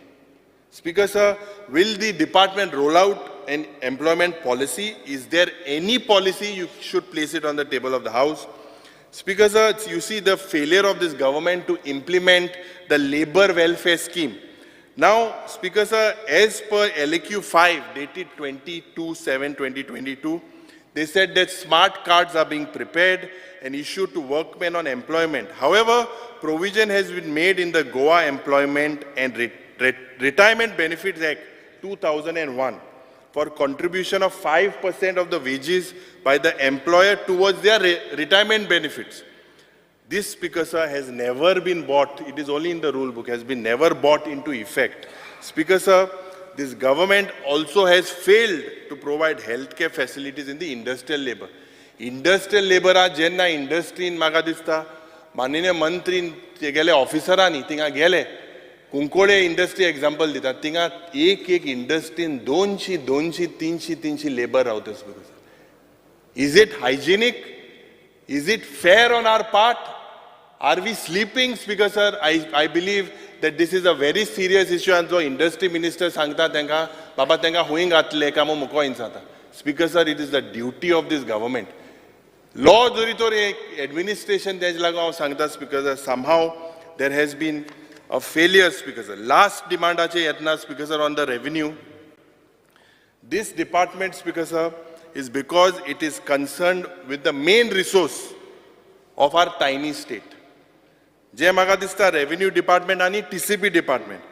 Speaker sir, will the department roll out an employment policy? Is there any policy? You should place it on the table of the House. Speaker sir, you see the failure of this government to implement the labor welfare scheme. Now, Speaker sir, as per LAQ 5 dated 22/7/2022, they said that smart cards are being prepared and issued to workmen on employment. However, provision has been made in the GOA Employment and Retirement Benefits Act 2001 for contribution of 5% of the wages by the employer towards their retirement benefits. This, Speaker sir, has never been brought, it is only in the rule book, has been never brought into effect. Speaker sir, this government also has failed to provide healthcare facilities in the industrial labor. Industrial labor jenna industry in म्हाका दिसता माननीय मंत्रीन ते गेले ऑफिसरांनी थिंगा गेले कुंकोळे इंडस्ट्री एग्जांपल दितात थिंगा एक इंडस्ट्रीन 200-300 लेबर रावता. Is it hygienic? Is it fair on our part? Are we sleeping, Speaker sir? I believe that this is a very serious issue and so industry minister sangta tenga baba tenga huing atle kamo muko insata. Speaker sir, it is the duty of this government. Law joritori administration tej laga sangta, Speaker sir, somehow there has been a failure, Speaker sir. Last demand ache yatna, Speaker sir, on the revenue. This department, Speaker sir, is because it is concerned with the main resource of our tiny state. Je maga dista revenue department and TCP department.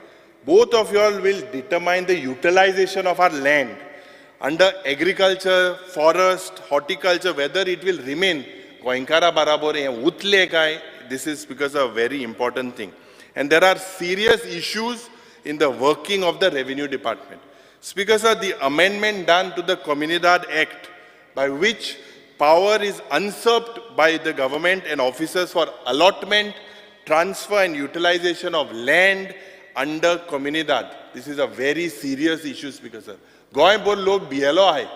Both of you all will determine the utilization of our land under agriculture, forest, horticulture, whether it will remain Goinkara barabore utle kai. This is because a very important thing. And there are serious issues in the working of the revenue department. Speaker sir, the amendment done to the Comunidad Act by which power is usurped by the government and officers for allotment, transfer and utilization of land under Comunidad. This is a very serious issue, Speaker sir. Goy bol log BLO hai.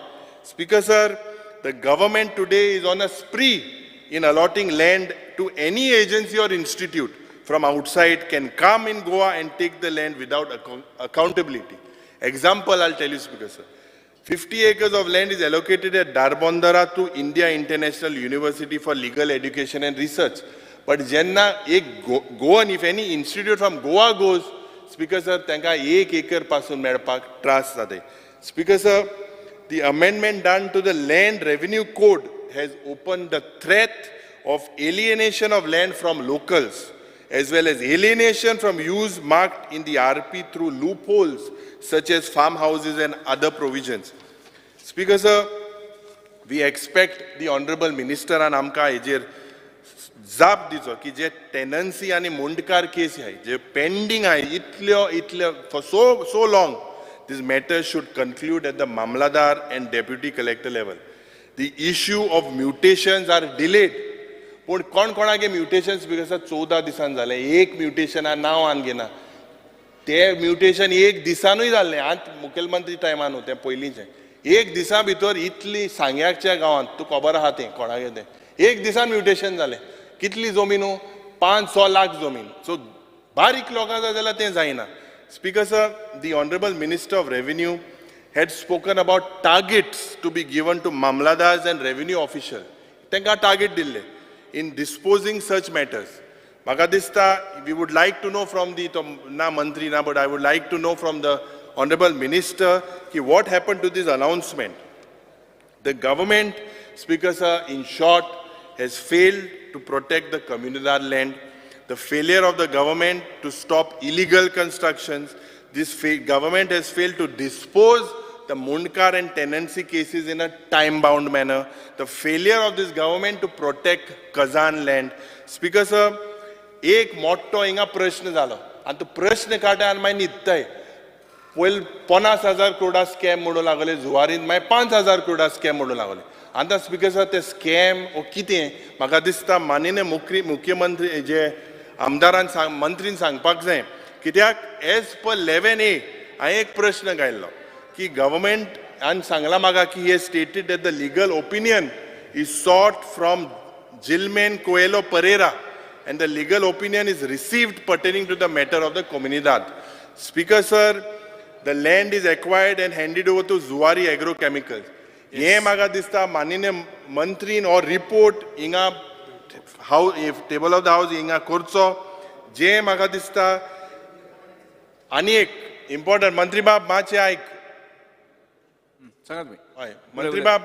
Speaker sir, the government today is on a spree in allotting land to any agency or institute from outside can come in Goa and take the land without accountability. Example, I'll tell you, Speaker sir. 50 acres of land is allocated at Darbondara to India International University for Legal Education and Research. But Jenna, Goan, if any institute from Goa goes, Speaker sir, tenka 1 acre pasun medpak trust zade. Speaker sir, the amendment done to the Land Revenue Code has opened the threat of alienation of land from locals, as well as alienation from use marked in the RP through loopholes such as farmhouses and other provisions. Speaker sir, we expect the Honorable Minister and Amka Ejer Zap dizo ki je tenancy and mundkar case hai, je pending hai, itlo for so long, this matter should conclude at the Mamladar and Deputy Collector level. The issue of mutations are delayed. पण कोण कोणागे म्युटेशन्स बिकॉज 14 दिसान झाले एक म्युटेशन नाव आनगेना ते म्युटेशन एक दिसानूय जाल्लें आत मुखेलमंत्री टायमान होते पयलींचे एक दिसा भितर इतली सांग्याच्या गांवांत तूं खबर आहा तें कोणागे तें एक दिसान म्युटेशन जालें कितली जमीन 5-6 लाख जमीन सो बारीक लोकां जाय जाल्यार तें जायना. Speaker sir, the Honorable Minister of Revenue had spoken about targets to be given to Mamladars and revenue officials. Tenka target dille in disposing such matters. Magadista, we would like to know from the Mantri, but I would like to know from the Honorable Minister what happened to this announcement. The government, Speaker sir, in short, has failed to protect the Comunidad land. The failure of the government to stop illegal constructions. This government has failed to dispose the Mundkar and tenancy cases in a time-bound manner. The failure of this government to protect Kazan land. Speaker sir, एक मोठो हिंगा प्रश्न जालो आणि तो प्रश्न काट्यान मागीर न्हिदताय पयलीं 50,000 करोडा स्कॅम म्हणू लागले जुवारीन मागीर 5,000 करोडा स्कॅम म्हणू लागले आतां स्पीकर सर ते स्कॅम ओ कितें म्हाका दिसता माननीय मुख्यमंत्री जे आमदारान मंत्रीन सांगपाक जाय कित्याक एज पर 11A हांवें एक प्रश्न घायल्लो की गव्हर्मेंट आनी सांगला म्हाका की हे stated that the legal opinion is sought from जिलमेन Coelho Pereira and the legal opinion is received pertaining to the matter of the Comunidad. Speaker sir, the land is acquired and handed over to Zuari Agrochemicals. Ye maga dista manine mantrin or report inga how if table of the house inga kurso je maga dista ani ek important mantri bab mache aik सांगा तुम्ही हय मंत्री बाब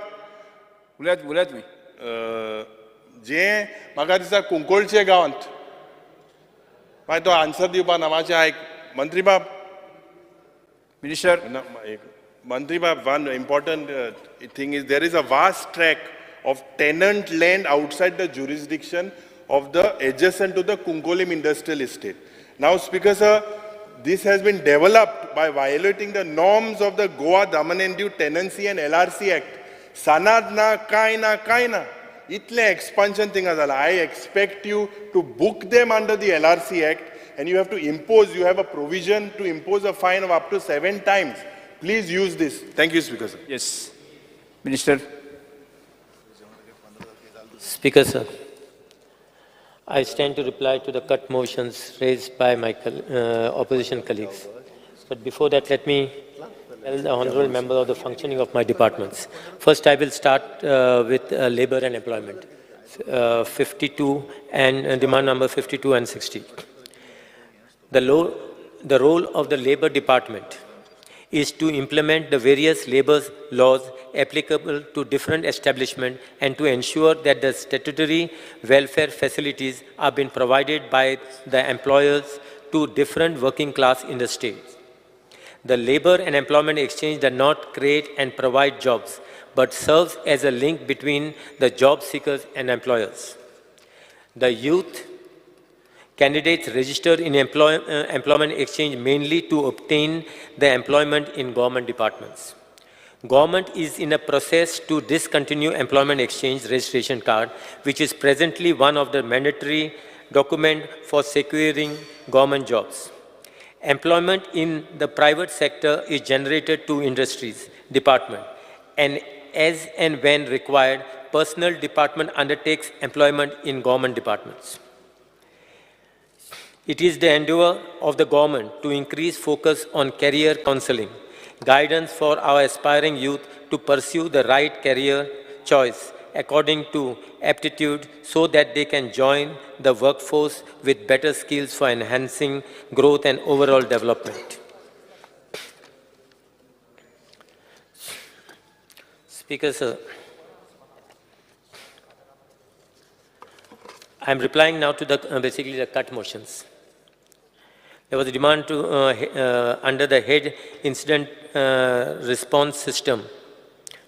उलयात तुम्ही जे म्हाका दिसता कुंकोळचे गांवांत मागीर तो आन्सर दिवपा ना मातशें आयक मंत्री बाब मिनिस्टर मंत्री बाब one important thing is there is a vast tract of tenant land outside the jurisdiction of the adjacent to the Kunkolim industrial estate. Now, Speaker sir, this has been developed by violating the norms of the Goa Daman and Diu Tenancy and LRC Act. Sanad na, kai na. Itle expansion thing azala. I expect you to book them under the LRC Act and you have to impose, you have a provision to impose a fine of up to 7 times. Please use this. Thank you, Speaker sir. Yes. Minister. Speaker sir, I stand to reply to the cut motions raised by my opposition colleagues. But before that, let me tell the honourable member of the functioning of my departments. First, I will start with labour and employment, 52 and demand number 52 and 60. The role of the labour department is to implement the various labour laws applicable to different establishments and to ensure that the statutory welfare facilities are being provided by the employers to different working class in the state. The Labour and Employment Exchange does not create and provide jobs, but serves as a link between the job seekers and employers. The youth candidates register in employment exchange mainly to obtain the employment in government departments. Government is in a process to discontinue employment exchange registration card, which is presently one of the mandatory documents for securing government jobs. Employment in the private sector is generated to industries department, and as and when required, personnel department undertakes employment in government departments. It is the endeavor of the government to increase focus on career counseling, guidance for our aspiring youth to pursue the right career choice according to aptitude so that they can join the workforce with better skills for enhancing growth and overall development. Speaker sir, I am replying now to the basically the cut motions. There was a demand to, under the head Incident Response System,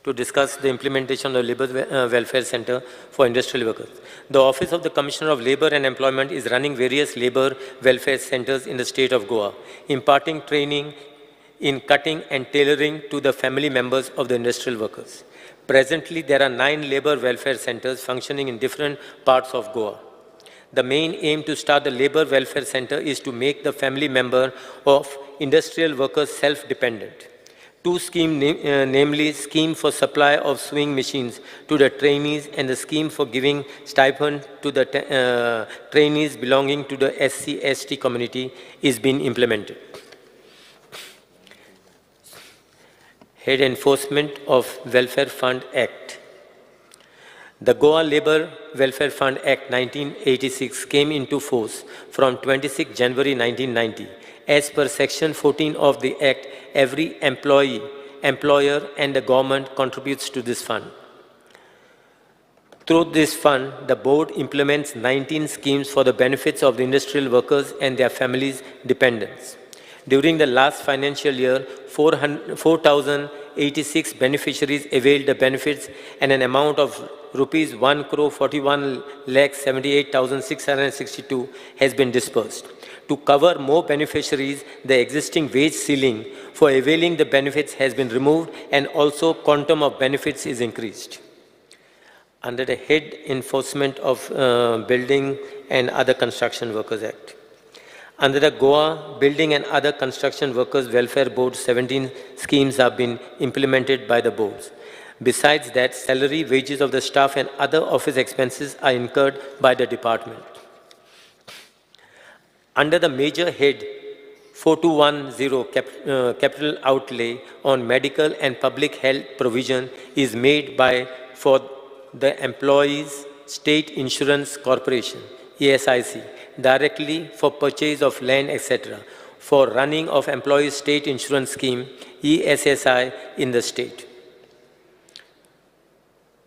to discuss the implementation of the Labour Welfare Center for Industrial Workers. The Office of the Commissioner of Labour and Employment is running various labour welfare centers in the state of Goa, imparting training in cutting and tailoring to the family members of the industrial workers. Presently, there are 9 labour welfare centers functioning in different parts of Goa. The main aim to start the Labour Welfare Center is to make the family member of industrial workers self-dependent. 2 schemes, namely scheme for supply of sewing machines to the trainees and the scheme for giving stipend to the trainees belonging to the SC/ST community, is being implemented. Head Enforcement of Welfare Fund Act. The Goa Labour Welfare Fund Act 1986 came into force from 26 January 1990. As per Section 14 of the Act, every employee, employer and the government contributes to this fund. Through this fund, the board implements 19 schemes for the benefits of the industrial workers and their families' dependents. During the last financial year, 4,086 beneficiaries availed the benefits and an amount of rupees 1,41,78,662 has been disbursed. To cover more beneficiaries, the existing wage ceiling for availing the benefits has been removed and also quantum of benefits is increased. Under the Head Enforcement of Building and Other Construction Workers Act. Under the Goa Building and Other Construction Workers Welfare Board, 17 schemes have been implemented by the boards. Besides that, salary, wages of the staff and other office expenses are incurred by the department. Under the major head 4210 capital outlay on medical and public health provision is made for the Employees State Insurance Corporation, ESIC, directly for purchase of land, etc., for running of Employees State Insurance Scheme, ESSI, in the state.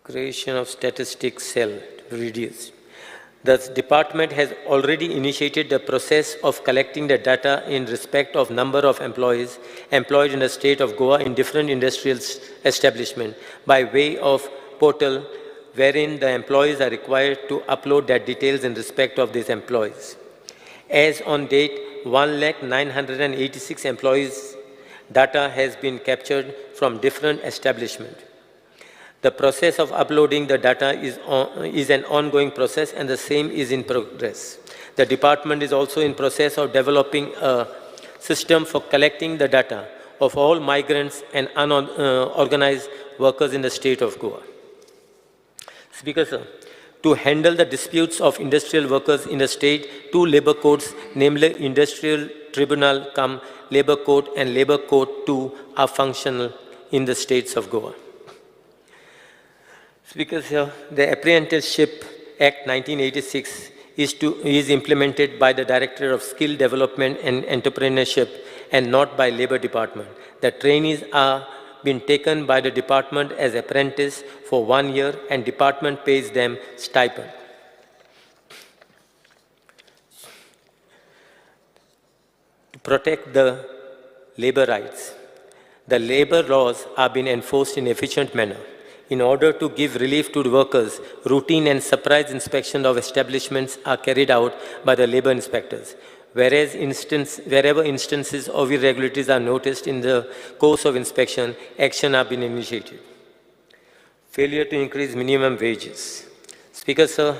Creation of statistics cell reduced. The department has already initiated the process of collecting the data in respect of number of employees employed in the state of Goa in different industrial establishments by way of portal wherein the employees are required to upload their details in respect of these employees. As on date, 1,986 employees' data has been captured from different establishments. The process of uploading the data is an ongoing process and the same is in progress. The department is also in process of developing a system for collecting the data of all migrants and unorganized workers in the state of Goa. Speaker, sir, to handle the disputes of industrial workers in the state, two labor codes, namely Industrial Tribunal cum Labor Code and Labor Code 2, are functional in the states of Goa. Speaker, sir, the Apprenticeship Act 1986 is implemented by the Director of Skill Development and Entrepreneurship and not by Labor Department. The trainees are being taken by the department as apprentice for 1 year and department pays them stipend. To protect the labor rights, the labor laws are being enforced in efficient manner. In order to give relief to the workers, routine and surprise inspection of establishments are carried out by the labor inspectors. Wherever instances of irregularities are noticed in the course of inspection, action have been initiated. Failure to increase minimum wages. Speaker, sir,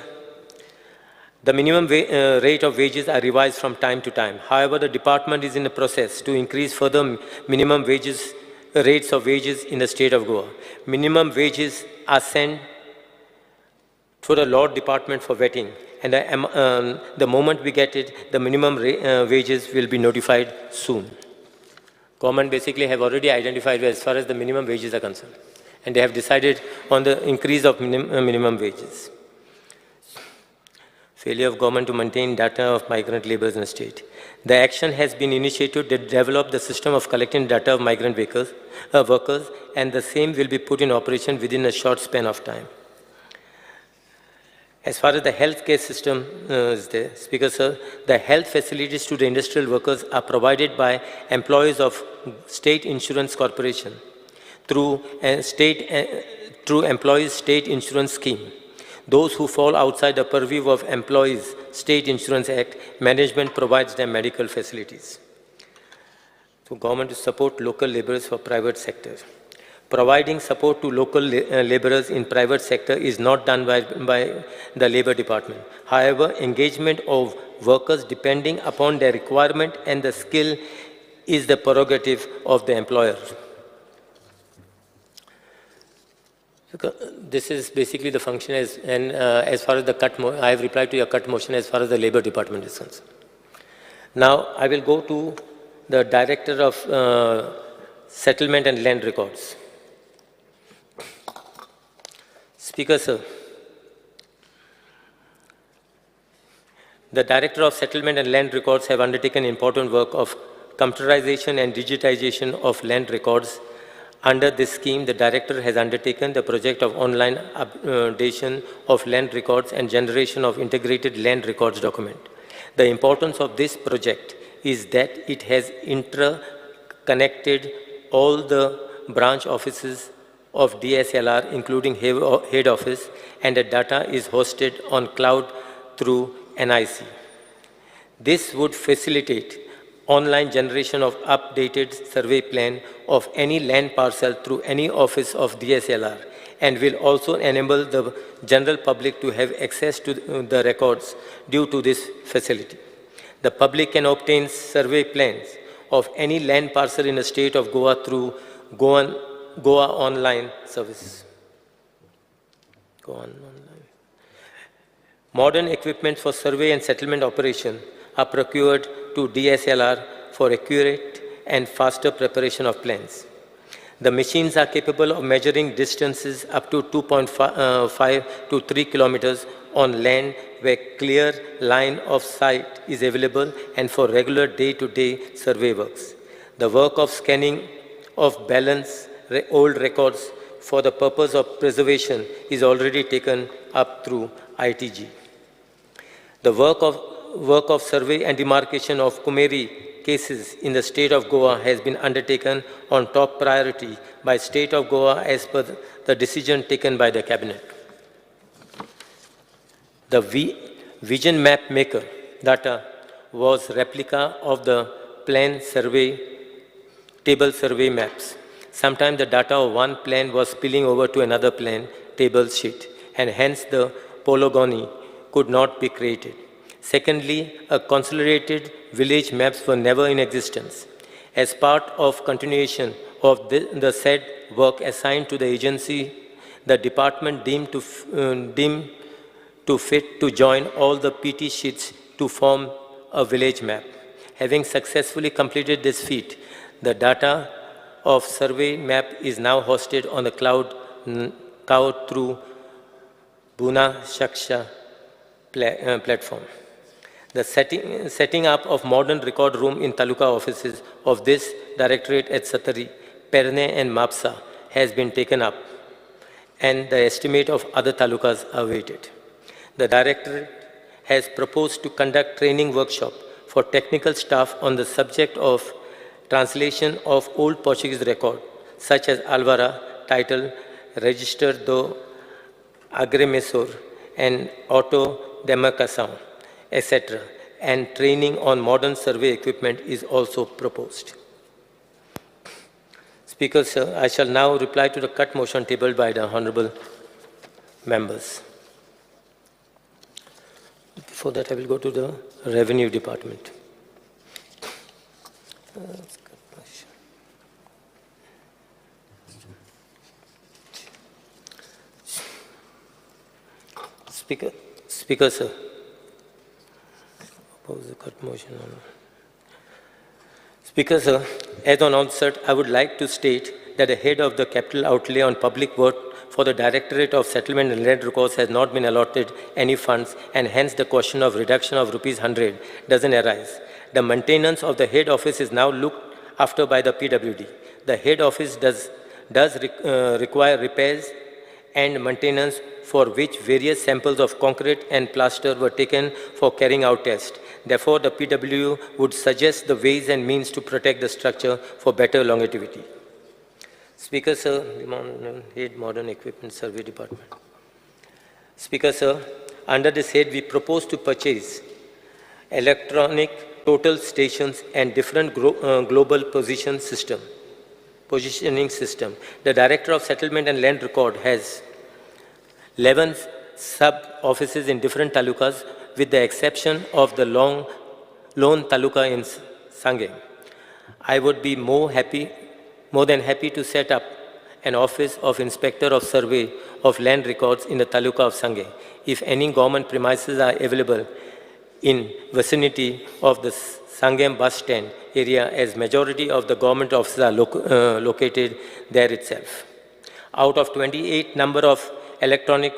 the minimum rate of wages are revised from time to time. However, the department is in the process to increase further minimum rates of wages in the state of Goa. Minimum wages are sent to the Law Department for vetting, and the moment we get it, the minimum wages will be notified soon. Government basically have already identified as far as the minimum wages are concerned, and they have decided on the increase of minimum wages. Failure of government to maintain data of migrant laborers in the state. The action has been initiated to develop the system of collecting data of migrant workers, and the same will be put in operation within a short span of time. As far as the healthcare system is there, Speaker, sir, the health facilities to the industrial workers are provided by employees of State Insurance Corporation through Employees State Insurance Scheme. Those who fall outside the purview of Employees State Insurance Act, management provides them medical facilities. So government to support local laborers for private sector. Providing support to local laborers in private sector is not done by the Labor Department. However, engagement of workers depending upon their requirement and the skill is the prerogative of the employer. This is basically the function as far as the I have replied to your cut motion as far as the Labor Department is concerned. Now I will go to the Director of Settlement and Land Records. Speaker, sir, the Director of Settlement and Land Records have undertaken important work of computerization and digitization of land records. Under this scheme, the Director has undertaken the project of online updation of land records and generation of integrated land records document. The importance of this project is that it has interconnected all the branch offices of DSLR, including head office, and the data is hosted on cloud through NIC. This would facilitate online generation of updated survey plan of any land parcel through any office of DSLR, and will also enable the general public to have access to the records due to this facility. The public can obtain survey plans of any land parcel in the state of Goa through GOA online services. Modern equipment for survey and settlement operation are procured to DSLR for accurate and faster preparation of plans. The machines are capable of measuring distances up to 2.5 to 3 kilometers on land where clear line of sight is available and for regular day-to-day survey works. The work of scanning of balance old records for the purpose of preservation is already taken up through ITG. The work of survey and demarcation of Kumeri cases in the state of Goa has been undertaken on top priority by state of Goa as per the decision taken by the cabinet. The vision map maker data was replica of the plan survey, table survey maps. Sometimes the data of one plan was spilling over to another plan table sheet, and hence the polygony could not be created. Secondly, a consolidated village maps were never in existence. As part of continuation of the said work assigned to the agency, the department deemed to fit to join all the PT sheets to form a village map. Having successfully completed this feat, the data of survey map is now hosted on the cloud through Buna Shaksha platform. The setting up of modern record room in taluka offices of this directorate at Satari, Perne and Mapsa has been taken up, and the estimate of other talukas are awaited. The directorate has proposed to conduct training workshop for technical staff on the subject of translation of old Portuguese record, such as Alvara, title, Register do Agremessor, and Auto Demarcação, etc., and training on modern survey equipment is also proposed. Speaker, sir, I shall now reply to the cut motion tabled by the honorable members. Before that, I will go to the Revenue Department. Speaker, sir. Oppose the cut motion. Speaker, sir, as on onset, I would like to state that the head of the capital outlay on public work for the Directorate of Settlement and Land Records has not been allotted any funds, and hence the question of reduction of ₹100 doesn't arise. The maintenance of the head office is now looked after by the PWD. The head office does require repairs and maintenance, for which various samples of concrete and plaster were taken for carrying out tests. Therefore, the PWD would suggest the ways and means to protect the structure for better longevity. Speaker, sir, Head Modern Equipment Survey Department. Speaker, sir, under this head, we propose to purchase electronic total stations and different global positioning system. The Director of Settlement and Land Record has 11 sub-offices in different talukas, with the exception of the lone taluka in Sangay. I would be more than happy to set up an office of Inspector of Survey of Land Records in the taluka of Sangay, if any government premises are available in vicinity of the Sangam bus stand area, as majority of the government offices are located there itself. Out of 28 number of electronic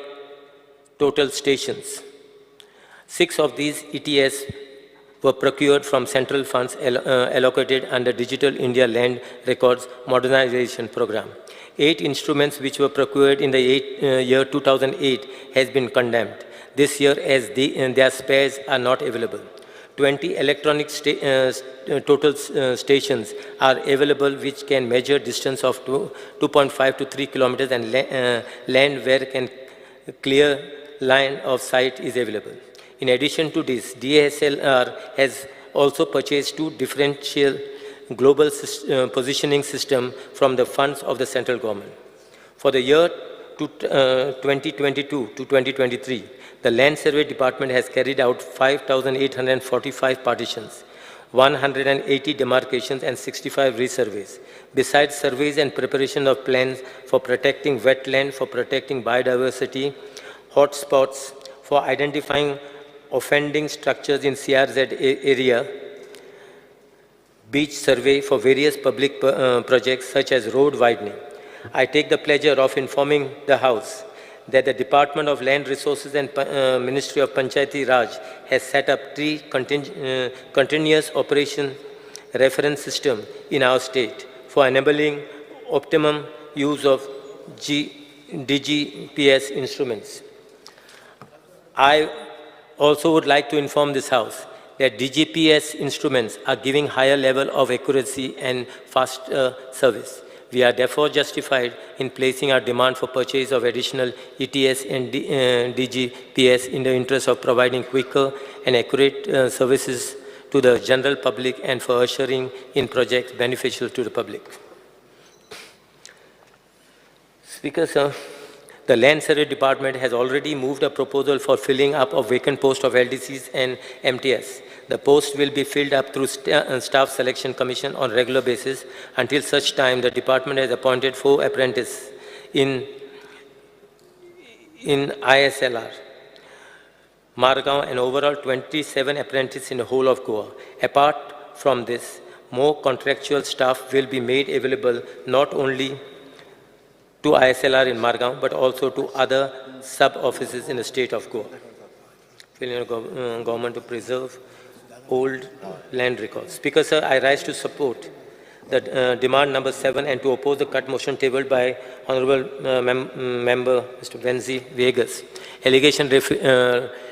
total stations, 6 of these ETS were procured from central funds allocated under Digital India Land Records Modernization Program. 8 instruments which were procured in the year 2008 has been condemned this year, as their spares are not available. 20 electronic total stations are available which can measure distance of 2.5 to 3 kilometers and land where clear line of sight is available. In addition to this, DSLR has also purchased 2 differential global positioning system from the funds of the central government. For the year 2022 to 2023, the Land Survey Department has carried out 5,845 partitions, 180 demarcations and 65 resurveys. Besides surveys and preparation of plans for protecting wetland, for protecting biodiversity, hotspots, for identifying offending structures in CRZ area, beach survey for various public projects such as road widening. I take the pleasure of informing the House that the Department of Land Resources and Ministry of Panchayati Raj has set up 3 continuous operation reference system in our state for enabling optimum use of DGPS instruments. I also would like to inform this House that DGPS instruments are giving higher level of accuracy and fast service. We are therefore justified in placing our demand for purchase of additional ETS and DGPS in the interest of providing quicker and accurate services to the general public and for ushering in projects beneficial to the public. Speaker, sir, the Land Survey Department has already moved a proposal for filling up of vacant posts of LDCs and MTS. The post will be filled up through Staff Selection Commission on regular basis until such time the department has appointed 4 apprentices in ISLR, Margao, and overall 27 apprentices in the whole of Goa. Apart from this, more contractual staff will be made available not only to ISLR in Margao, but also to other sub-offices in the state of Goa. Government to preserve old land records. Speaker, sir, I rise to support the demand number 7 and to oppose the cut motion tabled by Honorable Member Mr. Benzi Vegas. Allegation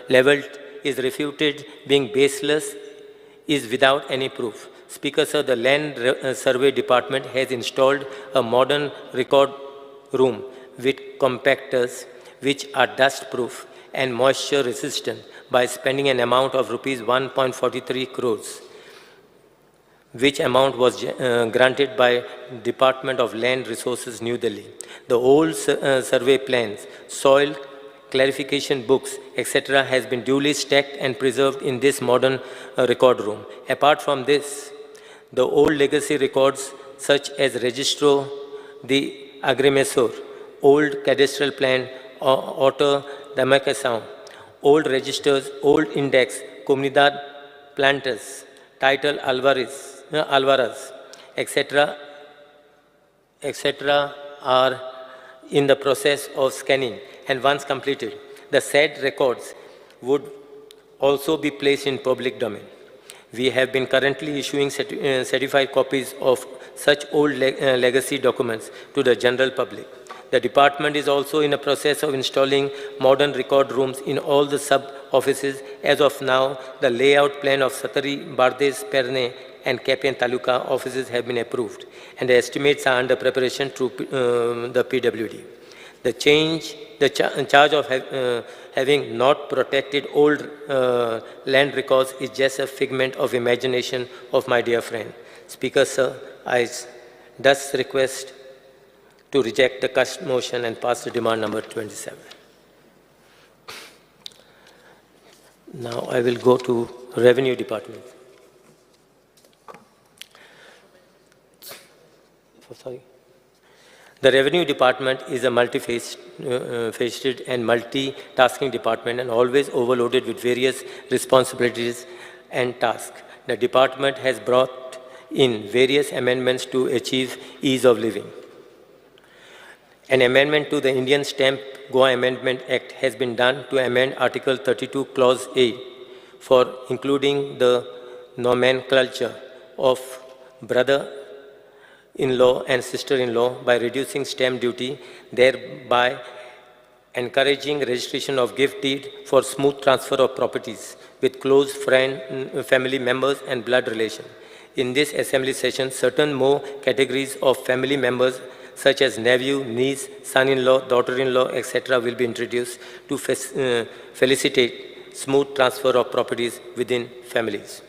leveled is refuted, being baseless, is without any proof. Speaker, sir, the Land Survey Department has installed a modern record room with compactors which are dust-proof and moisture-resistant by spending an amount of rupees 1.43 crores, which amount was granted by Department of Land Resources, New Delhi. The old survey plans, soil clarification books, etc. has been duly stacked and preserved in this modern record room. Apart from this, the old legacy records such as Registro de Agrimensor, old cadastral plan, Auto Demarcação, old registers, old index, Comunidad Plantas, title Alvarez, etc., are in the process of scanning, and once completed, the said records would also be placed in public domain. We have been currently issuing certified copies of such old legacy documents to the general public. The department is also in the process of installing modern record rooms in all the sub-offices. As of now, the layout plan of Satari, Bardes, Perne, and Kepen Taluka offices have been approved, and the estimates are under preparation through the PWD. The charge of having not protected old land records is just a figment of imagination of my dear friend. Speaker, sir, I thus request to reject the cast motion and pass the demand number 27. Now I will go to Revenue Department. Sorry. The Revenue Department is a multi-faceted and multitasking department and always overloaded with various responsibilities and tasks. The department has brought in various amendments to achieve ease of living. An amendment to the Indian Stamp GOA Amendment Act has been done to amend Article 32, Clause A for including the nomenclature of brother-in-law and sister-in-law by reducing stamp duty, thereby encouraging registration of gift deed for smooth transfer of properties with close family members and blood relation. In this assembly session, certain more categories of family members such as nephew, niece, son-in-law, daughter-in-law, etc. will be introduced to facilitate smooth transfer of properties within families.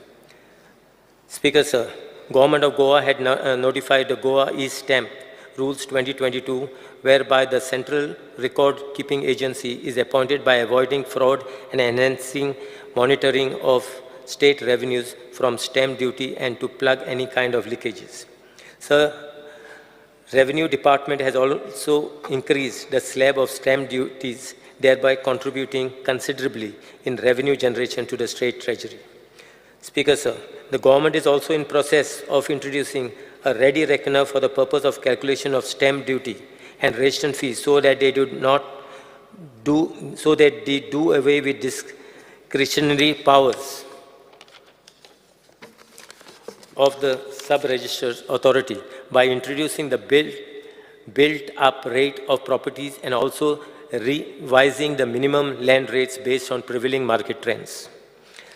Speaker, sir, Government of Goa had notified the Goa e-Stamp Rules 2022, whereby the Central Record Keeping Agency is appointed by avoiding fraud and enhancing monitoring of state revenues from stamp duty and to plug any kind of leakages. Sir, Revenue Department has also increased the slab of stamp duties, thereby contributing considerably in revenue generation to the state treasury. Speaker, sir, the government is also in process of introducing a ready reckoner for the purpose of calculation of stamp duty and registration fees so that they do away with discretionary powers of the sub-registered authority by introducing the built-up rate of properties and also revising the minimum land rates based on prevailing market trends.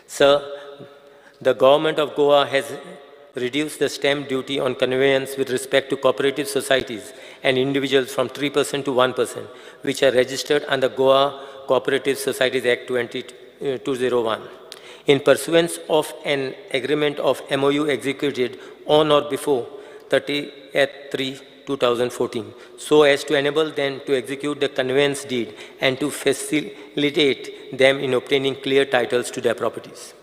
Sir, the government of Goa has reduced the stamp duty on conveyance with respect to cooperative societies and individuals from 3% to 1%, which are registered under Goa Cooperative Societies Act 2001. In pursuance of an agreement of MOU executed on or before 30/3/2014, so as to enable them to execute the conveyance deed and to facilitate them in obtaining clear titles to their properties.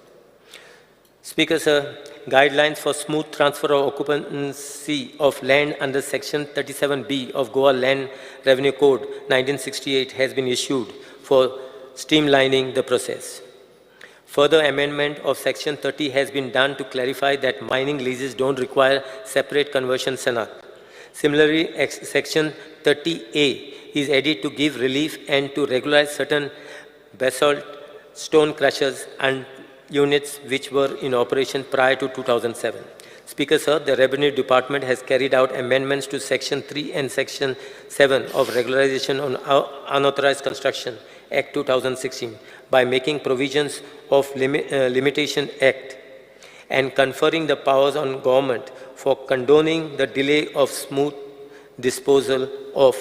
Speaker, sir, guidelines for smooth transfer of occupancy of land under Section 37B of Goa Land Revenue Code 1968 has been issued for streamlining the process. Further amendment of Section 30 has been done to clarify that mining leases don't require separate conversion sanad. Similarly, Section 30A is added to give relief and to regularize certain basalt stone crushers and units which were in operation prior to 2007. Speaker, sir, the Revenue Department has carried out amendments to Section 3 and Section 7 of Regularization on Unauthorized Construction Act 2016 by making provisions of Limitation Act and conferring the powers on government for condoning the delay of smooth disposal of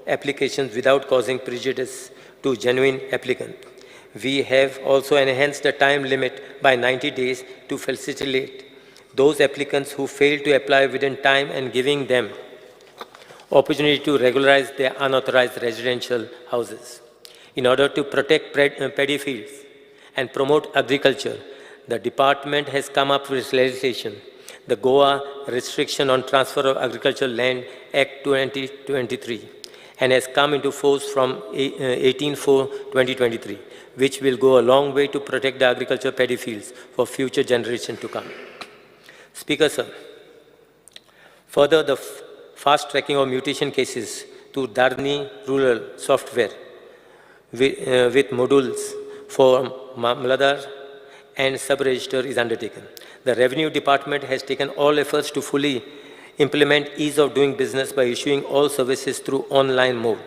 applications without causing prejudice to genuine applicant. We have also enhanced the time limit by 90 days to facilitate those applicants who fail to apply within time and giving them opportunity to regularize their unauthorized residential houses. In order to protect paddy fields and promote agriculture, the department has come up with legislation, the Goa Restriction on Transfer of Agricultural Land Act 2023, and has come into force from 18/4/2023, which will go a long way to protect the agricultural paddy fields for future generations to come. Speaker, sir, further the fast tracking of mutation cases to Darni Rural Software with modules for Mamladar and sub-register is undertaken. The Revenue Department has taken all efforts to fully implement ease of doing business by issuing all services through online mode.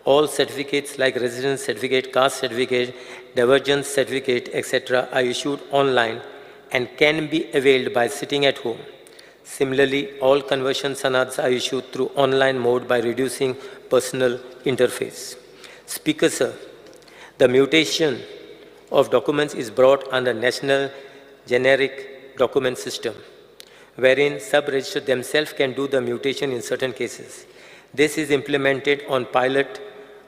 All certificates like residence certificate, caste certificate, divergence certificate, etc. are issued online and can be availed by sitting at home. Similarly, all conversion sanads are issued through online mode by reducing personal interface. Speaker, sir, the mutation of documents is brought under National Generic Document System, wherein sub-registrars themselves can do the mutation in certain cases. This is implemented on pilot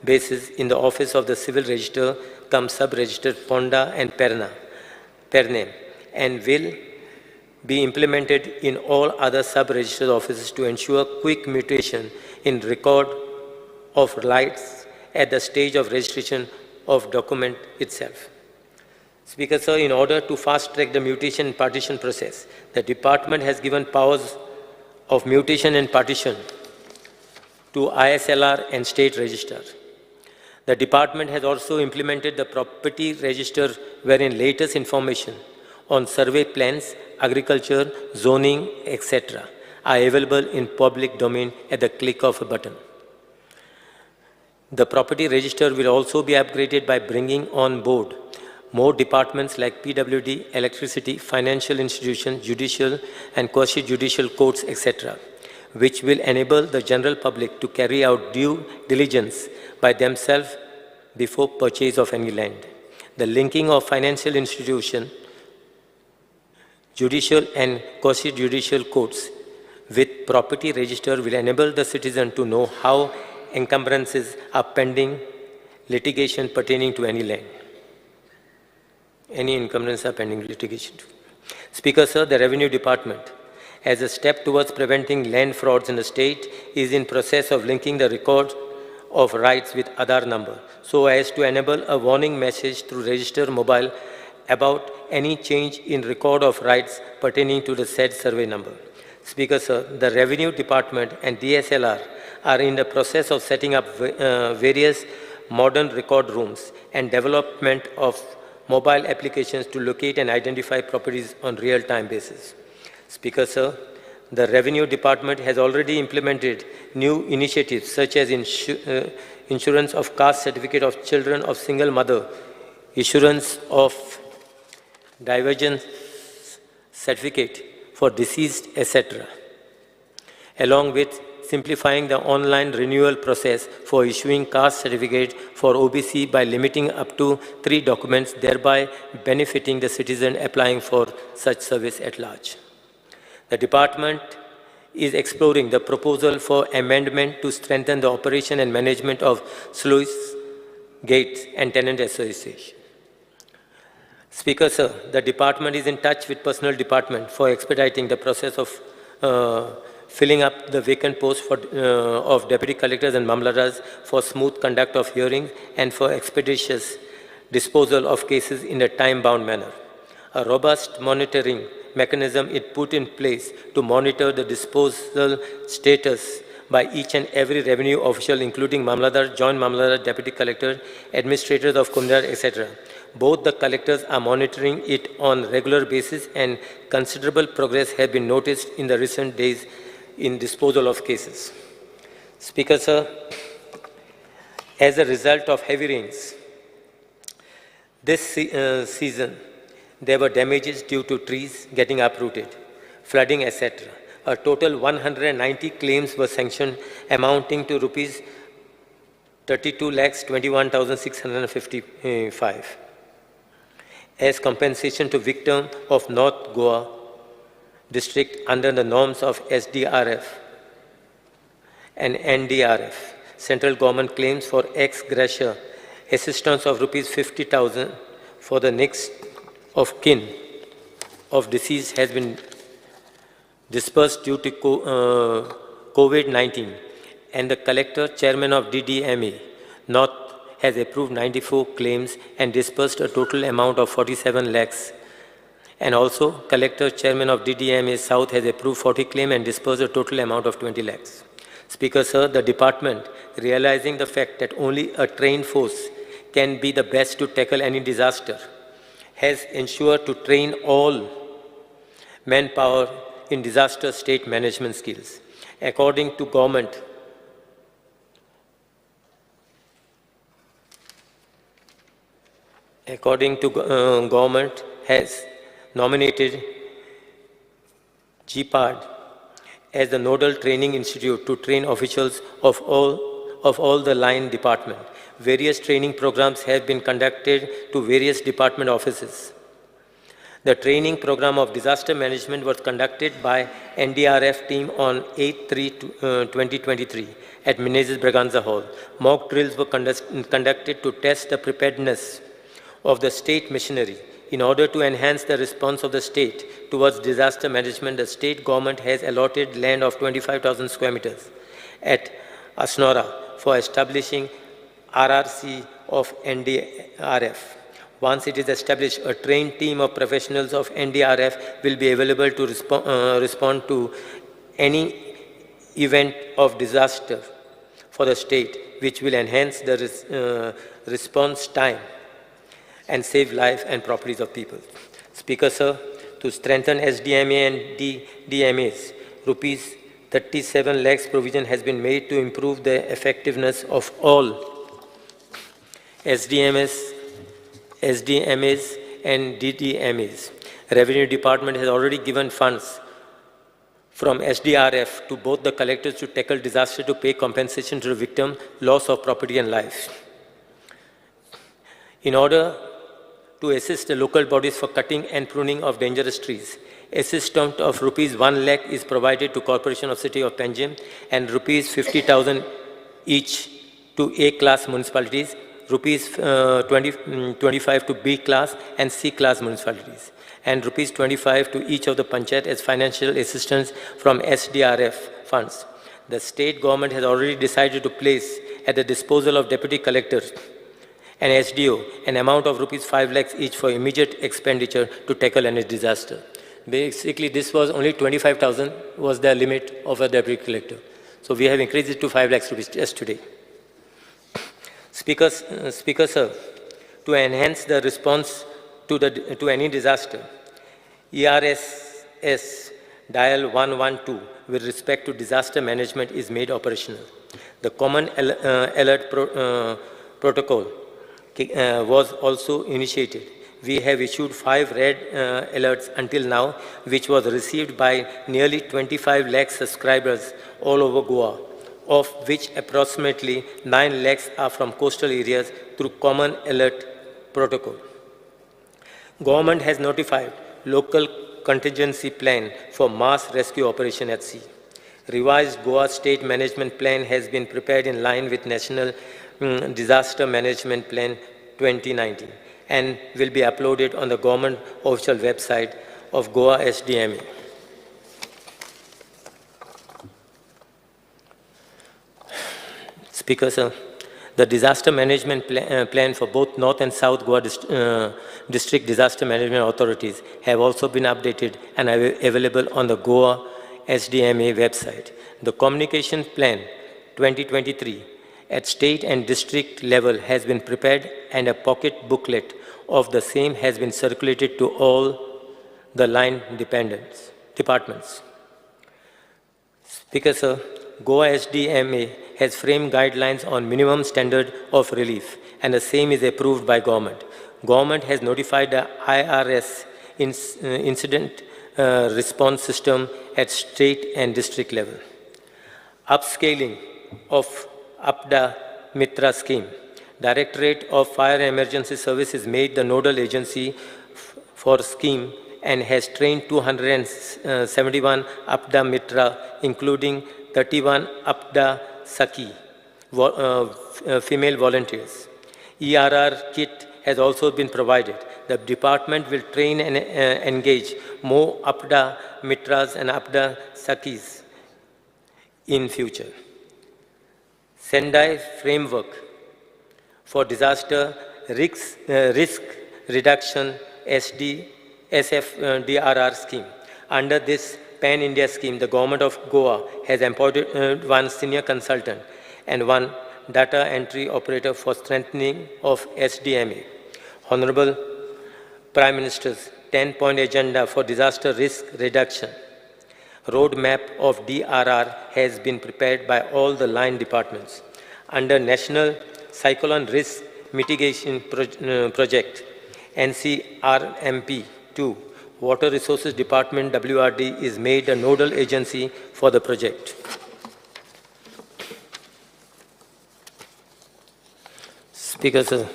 basis in the Office of the Civil Register, sub-register Ponda and Perne, and will be implemented in all other sub-registered offices to ensure quick mutation in record of rights at the stage of registration of document itself. Speaker, sir, in order to fast-track the mutation and partition process, the department has given powers of mutation and partition to ISLR and state register. The department has also implemented the property register wherein latest information on survey plans, agriculture, zoning, etc. are available in public domain at the click of a button. The property register will also be upgraded by bringing on board more departments like PWD, electricity, financial institutions, judicial and quasi-judicial courts, etc., which will enable the general public to carry out due diligence by themselves before purchase of any land. The linking of financial institutions, judicial and quasi-judicial courts with property register will enable the citizen to know how encumbrances are pending litigation pertaining to any land. Any encumbrances are pending litigation. Speaker, sir, the Revenue Department, as a step towards preventing land frauds in the state, is in process of linking the record of rights with Aadhaar number so as to enable a warning message through register mobile about any change in record of rights pertaining to the said survey number. Speaker, sir, the Revenue Department and DSLR are in the process of setting up various modern record rooms and development of mobile applications to locate and identify properties on real-time basis. Speaker, sir, the Revenue Department has already implemented new initiatives such as insurance of caste certificate of children of single mother, issuance of divergence certificate for deceased, etc., along with simplifying the online renewal process for issuing caste certificate for OBC by limiting up to 3 documents, thereby benefiting the citizen applying for such service at large. The department is exploring the proposal for amendment to strengthen the operation and management of sluice gates and tenant association. Speaker, sir, the department is in touch with personnel department for expediting the process of filling up the vacant posts of deputy collectors and mamlatars for smooth conduct of hearings and for expeditious disposal of cases in a time-bound manner. A robust monitoring mechanism is put in place to monitor the disposal status by each and every revenue official, including mamlatar, joint mamlatar, deputy collector, administrators of Kundar, etc. Both the collectors are monitoring it on regular basis, and considerable progress has been noticed in the recent days in disposal of cases. Speaker, sir, as a result of heavy rains this season, there were damages due to trees getting uprooted, flooding, etc. A total 190 claims were sanctioned, amounting to rupees 32,21,655 as compensation to victims of North Goa district under the norms of SDRF and NDRF. Central government claims for ex gratia assistance of rupees 50,000 for the next of kin of deceased has been dispersed due to COVID-19, and the collector chairman of DDMA North has approved 94 claims and dispersed a total amount of 47 lakhs. And also, collector chairman of DDMA South has approved 40 claims and dispersed a total amount of 20 lakhs. Speaker, sir, the department, realizing the fact that only a trained force can be the best to tackle any disaster, has ensured to train all manpower in disaster state management skills. According to government, government has nominated GPAD as the nodal training institute to train officials of all the line department. Various training programs have been conducted to various department offices. The training program of disaster management was conducted by NDRF team on 8/3/2023 at Menezes Braganza Hall. Mock drills were conducted to test the preparedness of the state machinery. In order to enhance the response of the state towards disaster management, the state government has allotted land of 25,000 square meters at Asnora for establishing RRC of NDRF. Once it is established, a trained team of professionals of NDRF will be available to respond to any event of disaster for the state, which will enhance the response time and save life and properties of people. Speaker, sir, to strengthen SDMA and DMAs, rupees 37 lakhs provision has been made to improve the effectiveness of all SDMAs and DDMAs. Revenue Department has already given funds from SDRF to both the collectors to tackle disaster to pay compensation to the victim, loss of property and life. In order to assist the local bodies for cutting and pruning of dangerous trees, assistance of rupees 1 lakh is provided to Corporation of City of Panjim and rupees 50,000 each to A-class municipalities, rupees 25 to B-class and C-class municipalities, and rupees 25 to each of the panchayat as financial assistance from SDRF funds. The state government has already decided to place at the disposal of deputy collectors and SDO an amount of rupees 5 lakhs each for immediate expenditure to tackle any disaster. Basically, this was only 25,000 was the limit of a deputy collector. So we have increased it to 5 lakhs rupees just today. Speaker, sir, to enhance the response to any disaster, ERSS dial 112 with respect to disaster management is made operational. The common alert protocol was also initiated. We have issued 5 red alerts until now, which was received by nearly 25 lakh subscribers all over Goa, of which approximately 9 lakhs are from coastal areas through common alert protocol. Government has notified local contingency plan for mass rescue operation at sea. Revised Goa State Management Plan has been prepared in line with National Disaster Management Plan 2019 and will be uploaded on the government official website of Goa SDMA. Speaker, sir, the disaster management plan for both North and South Goa district disaster management authorities have also been updated and are available on the Goa SDMA website. The communication plan 2023 at state and district level has been prepared and a pocket booklet of the same has been circulated to all the line departments. Speaker, sir, Goa SDMA has framed guidelines on minimum standard of relief and the same is approved by government. Government has notified the IRS incident response system at state and district level. Upscaling of APDA Mitra scheme. Directorate of Fire and Emergency Services made the nodal agency for scheme and has trained 271 APDA Mitra, including 31 APDA Saki, female volunteers. ERR kit has also been provided. The department will train and engage more APDA Mitras and APDA Sakis in future. Sendai framework for disaster risk reduction SFDRR scheme. Under this Pan-India scheme, the government of Goa has appointed one senior consultant and one data entry operator for strengthening of SDMA. Honorable Prime Minister's 10-point agenda for disaster risk reduction. Roadmap of DRR has been prepared by all the line departments. Under National Cyclone Risk Mitigation Project, NCRMP-2, Water Resources Department, WRD, is made a nodal agency for the project. Speaker, sir.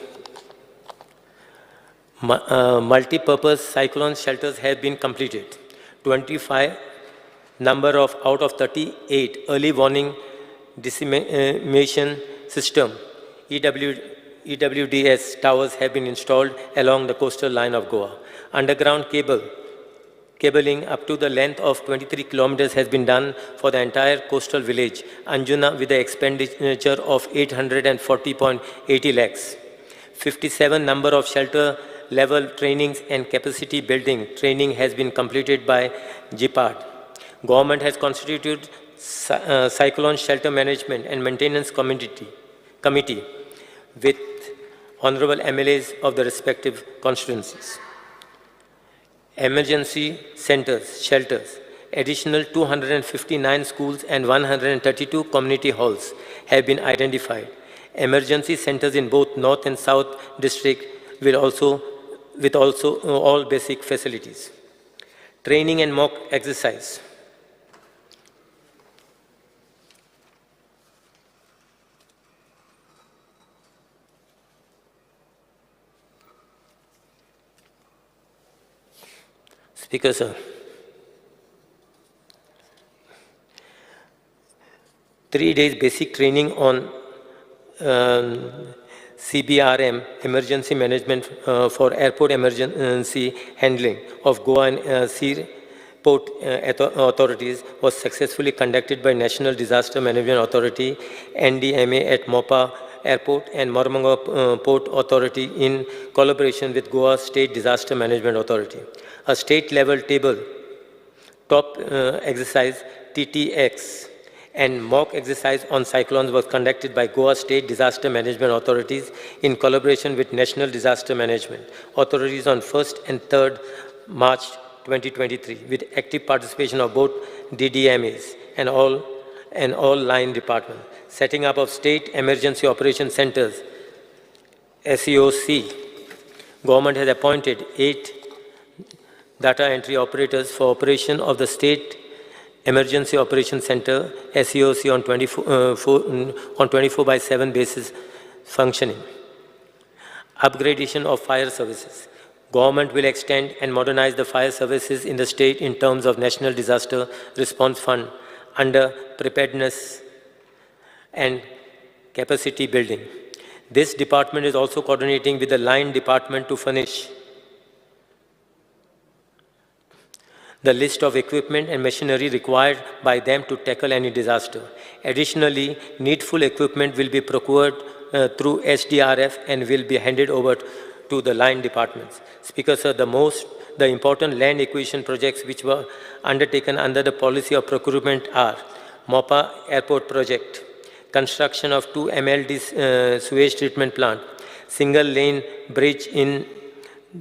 Multi-purpose cyclone shelters have been completed. 25 number of out of 38 early warning dissemination system EWDS towers have been installed along the coastal line of Goa. Underground cabling up to the length of 23 kilometers has been done for the entire coastal village, Anjuna, with the expenditure of 840.80 lakhs. 57 number of shelter level trainings and capacity building training has been completed by GPAD. Government has constituted Cyclone Shelter Management and Maintenance Committee with honorable MLAs of the respective constituencies. Emergency centers, shelters, additional 259 schools and 132 community halls have been identified. Emergency centers in both North and South district with all basic facilities. Training and mock exercise. Speaker, sir. 3 days basic training on CBRM, emergency management for airport emergency handling of Goa and sea port authorities was successfully conducted by National Disaster Management Authority, NDMA, at MOPA Airport and Mormungao Port Authority in collaboration with Goa State Disaster Management Authority. A state-level table top exercise TTX and mock exercise on cyclones was conducted by Goa State Disaster Management Authorities in collaboration with National Disaster Management Authorities on 1st and 3rd March 2023 with active participation of both DDMAs and all line departments. Setting up of State Emergency Operation Centers, SEOC. Government has appointed 8 data entry operators for operation of the State Emergency Operation Center, SEOC, on 24/7 basis functioning. Upgradation of fire services. Government will extend and modernize the fire services in the state in terms of National Disaster Response Fund under preparedness and capacity building. This department is also coordinating with the line department to furnish the list of equipment and machinery required by them to tackle any disaster. Additionally, needful equipment will be procured through SDRF and will be handed over to the line departments. Speaker, sir, the important land acquisition projects which were undertaken under the policy of procurement are Mopa Airport Project, construction of 2 MLD sewage treatment plant, single lane bridge in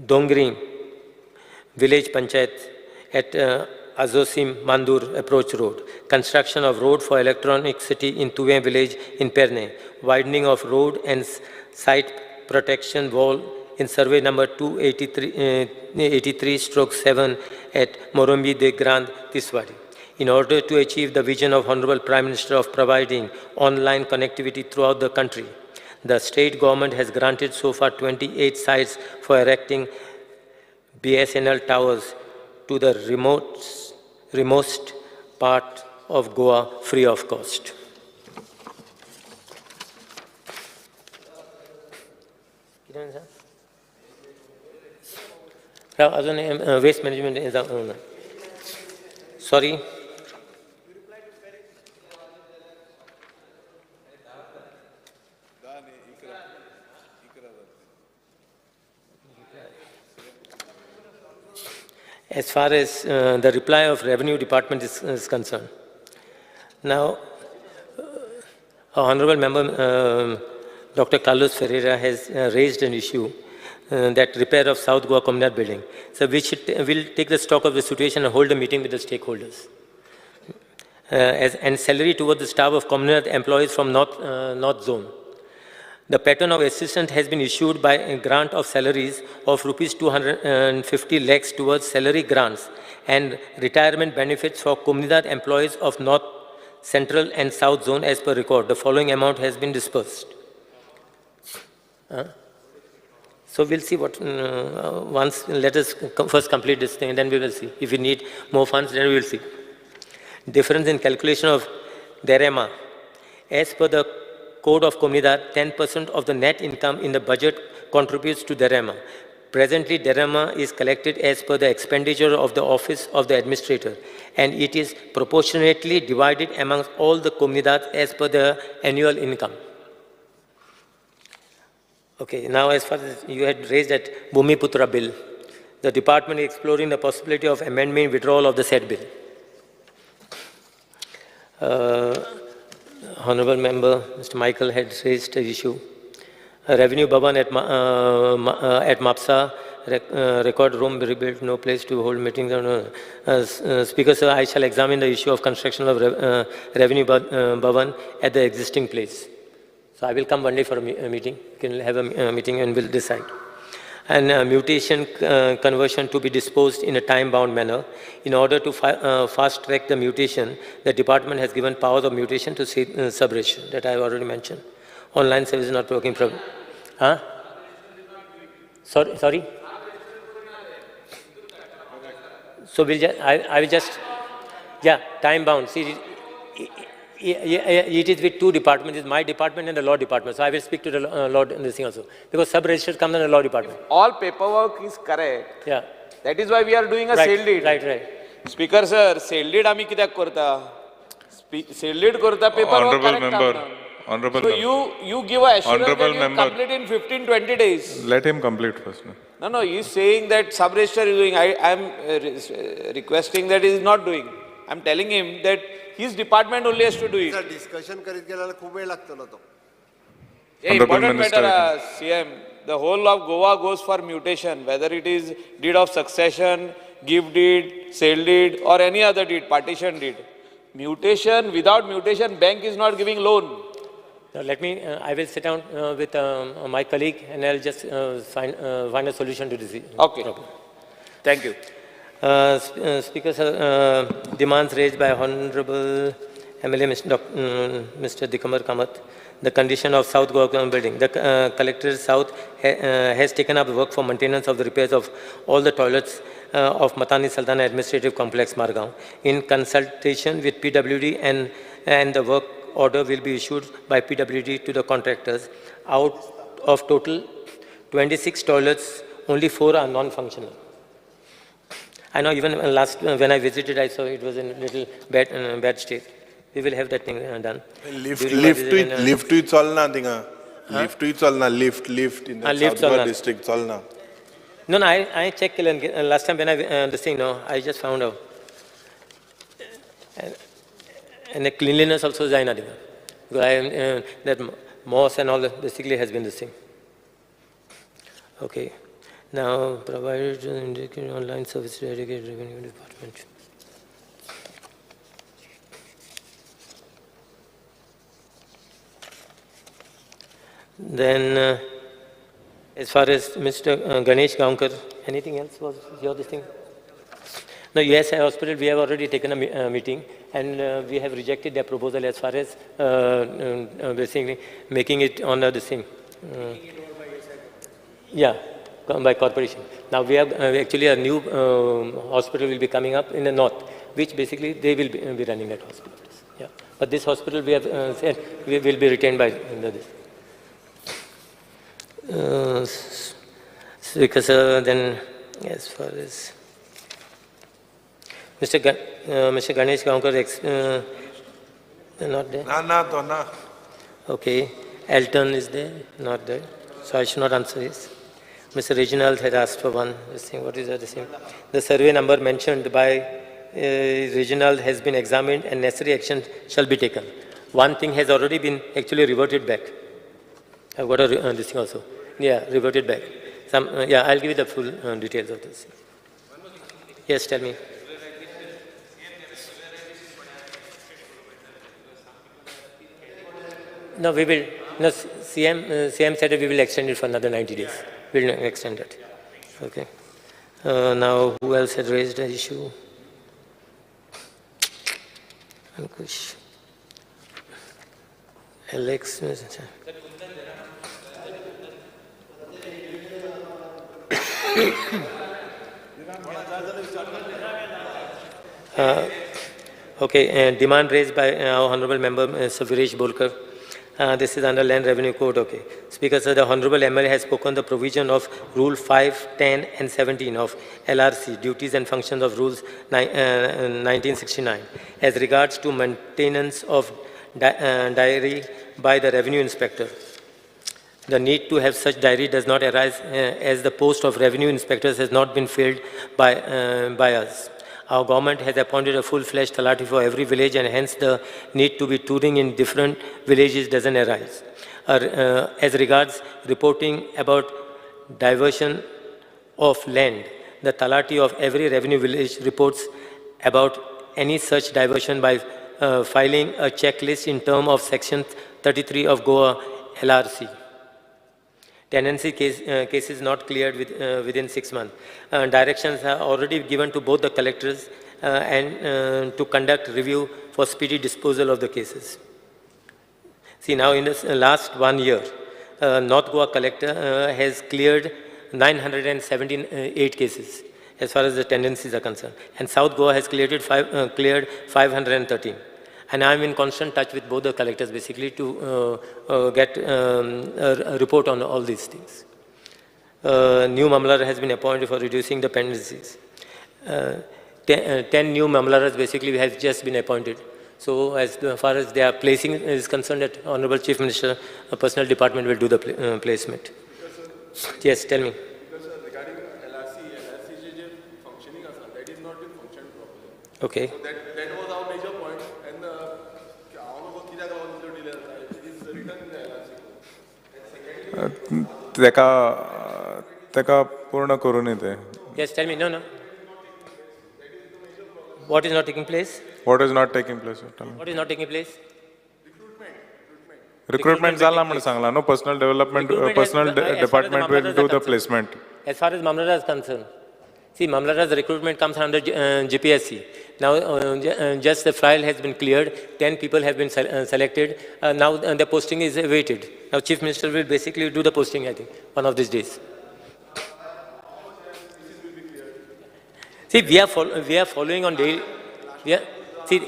Dongri Village Panchayat at Azosim Mandur Approach Road, construction of road for Electronic City in Tuve Village in Perne, widening of road and site protection wall in survey number 283/7 at Morombi de Grand Tiswadi. In order to achieve the vision of Honorable Prime Minister of providing online connectivity throughout the country, the state government has granted so far 28 sites for erecting BSNL towers to the remote part of Goa free of cost. Waste management is sorry. As far as the reply of Revenue Department is concerned. Now, our Honorable Member Dr. Carlos Ferreira has raised an issue that repair of South Goa Communal building. So we'll take the stock of the situation and hold a meeting with the stakeholders. And salary towards the staff of communal employees from North Zone. The pattern of assistance has been issued by a grant of salaries of rupees 250 lakhs towards salary grants and retirement benefits for Comunidad employees of North, Central and South Zone as per record. The following amount has been disbursed. So we'll see what, once, let us first complete this thing and then we will see. If we need more funds, then we will see. Difference in calculation of Derema. As per the Code of Comunidad, 10% of the net income in the budget contributes to Derema. Presently, Derema is collected as per the expenditure of the office of the administrator, and it is proportionately divided amongst all the Comunidad as per the annual income. Okay, now as far as you had raised that Bhumiputra bill, the department is exploring the possibility of amendment withdrawal of the said bill. Honorable Member Mr. Michael had raised the issue. A revenue bhavan at MAPSA, record room rebuilt, no place to hold meetings. Speaker, sir, I shall examine the issue of construction of revenue bhavan at the existing place. So I will come one day for a meeting. We can have a meeting and we'll decide. And mutation conversion to be disposed in a time-bound manner. In order to fast-track the mutation, the department has given powers of mutation to sub-registrar, that I have already mentioned. Online service is not working properly. Huh? Sorry? So I will just, yeah, time-bound. See, it is with two departments, it's my department and the law department. So I will speak to the law in this thing also. Because sub-register comes in the law department. All paperwork is correct. Yeah. That is why we are doing a sale deed. Right. Speaker sir, sale deed आम्ही कित्याक करता? Sale deed करता paperwork correct. Honorable So member. you give a assurance Honorable that you member. complete in 15, 20 days. Let him complete first. No? No, he's saying that sub-registrar is doing. I am requesting that he is not doing. I'm telling him that his department only has to do it. Discussion करीत गेल्याला खूप वेळ लागतो ना तो. Yeah, important matter, CM. The whole of Goa goes for mutation, whether it is deed of succession, gift deed, sale deed, or any other deed, partition deed. Mutation, without mutation, bank is not giving loan. Now let me, I will sit down with my colleague and I'll just find a solution to this problem. Thank you. Speaker, sir, demands raised by Honorable MLA Mr. Dikamar Kamath. The condition of South Goa building. The Collector South has taken up work for maintenance of the repairs of all the toilets of Matani Sultana Administrative Complex, Margao. In consultation with PWD and the work order will be issued by PWD to the contractors. Out of total 26 toilets, only 4 are non-functional. I know even last, when I visited, I saw it was in a little bad state. We will have that thing done. Lift to it chalna tinga. Lift to it chalna. Lift in the South Goa district chalna. No, I checked last time when I just found out. And the cleanliness also is not because that moss and all basically has been the same. Okay. Now provided indicated online service dedicated revenue department. Then, as far as Mr. Ganesh Gaonkar, anything else was your this thing? No, USI Hospital, we have already taken a meeting and we have rejected their proposal as far as basically making it on the thing. Yeah, by corporation. Now we have actually a new hospital will be coming up in the north, which basically they will be running that hospital. Yeah, but this hospital we have said we will be retained by this. Because then, as far as Mr. Ganesh Gaonkar, not there. Na. Okay, Elton is there, not there. So I should not answer this. Mr. Reginald had asked for one. This thing, what is that? This thing? The survey number mentioned by Reginald has been examined and necessary action shall be taken. One thing has already been actually reverted back. I've got this thing also. Yeah, reverted back. Yeah, I'll give you the full details of this. Yes, tell me. No, we will. No, CM said that we will extend it for another 90 days. We will extend it. Okay. Now, who else had raised the issue? Ankush. Alex. Okay, demand raised by our Honorable Member Mr. Viresh Bolkar. This is under Land Revenue Code. Okay. Speaker, sir, the Honorable MLA has spoken the provision of Rule 5, 10 and 17 of LRC, Duties and Functions of Rules 1969, as regards to maintenance of diary by the Revenue Inspector. The need to have such diary does not arise as the post of Revenue Inspectors has not been filled by us. Our government has appointed a full-fledged talati for every village and hence the need to be touring in different villages doesn't arise. As regards reporting about diversion of land, the talati of every revenue village reports about any such diversion by filing a checklist in terms of Section 33 of GOA LRC. Tenancy cases not cleared within 6 months. Directions are already given to both the collectors and to conduct review for speedy disposal of the cases. See, now in this last 1 year, North Goa collector has cleared 978 cases as far as the tenancies are concerned, and South Goa has cleared 513. And I'm in constant touch with both the collectors basically to get a report on all these things. New mamlar has been appointed for reducing the pendencies. 10 new mamlaras basically have just been appointed So as far as their placing is concerned, that Honorable Chief Minister, a personal department will do the placement. Yes, tell me. Okay. So that was our major point, and I don't know what delay it is written in the LRC. तेका पूर्ण करून येते. Yes, tell me. No. What is not taking place? What is not taking place? Tell me. What is not taking place? Recruitment झाला म्हणून सांगला no personal development personal department will do the placement. As far as Mamlada is concerned, see, Mamlada's recruitment comes under GPSC. Now, just the file has been cleared, 10 people have been selected. Now, the posting is awaited. Now, Chief Minister will basically do the posting, I think, one of these days. See, we are following on daily. See,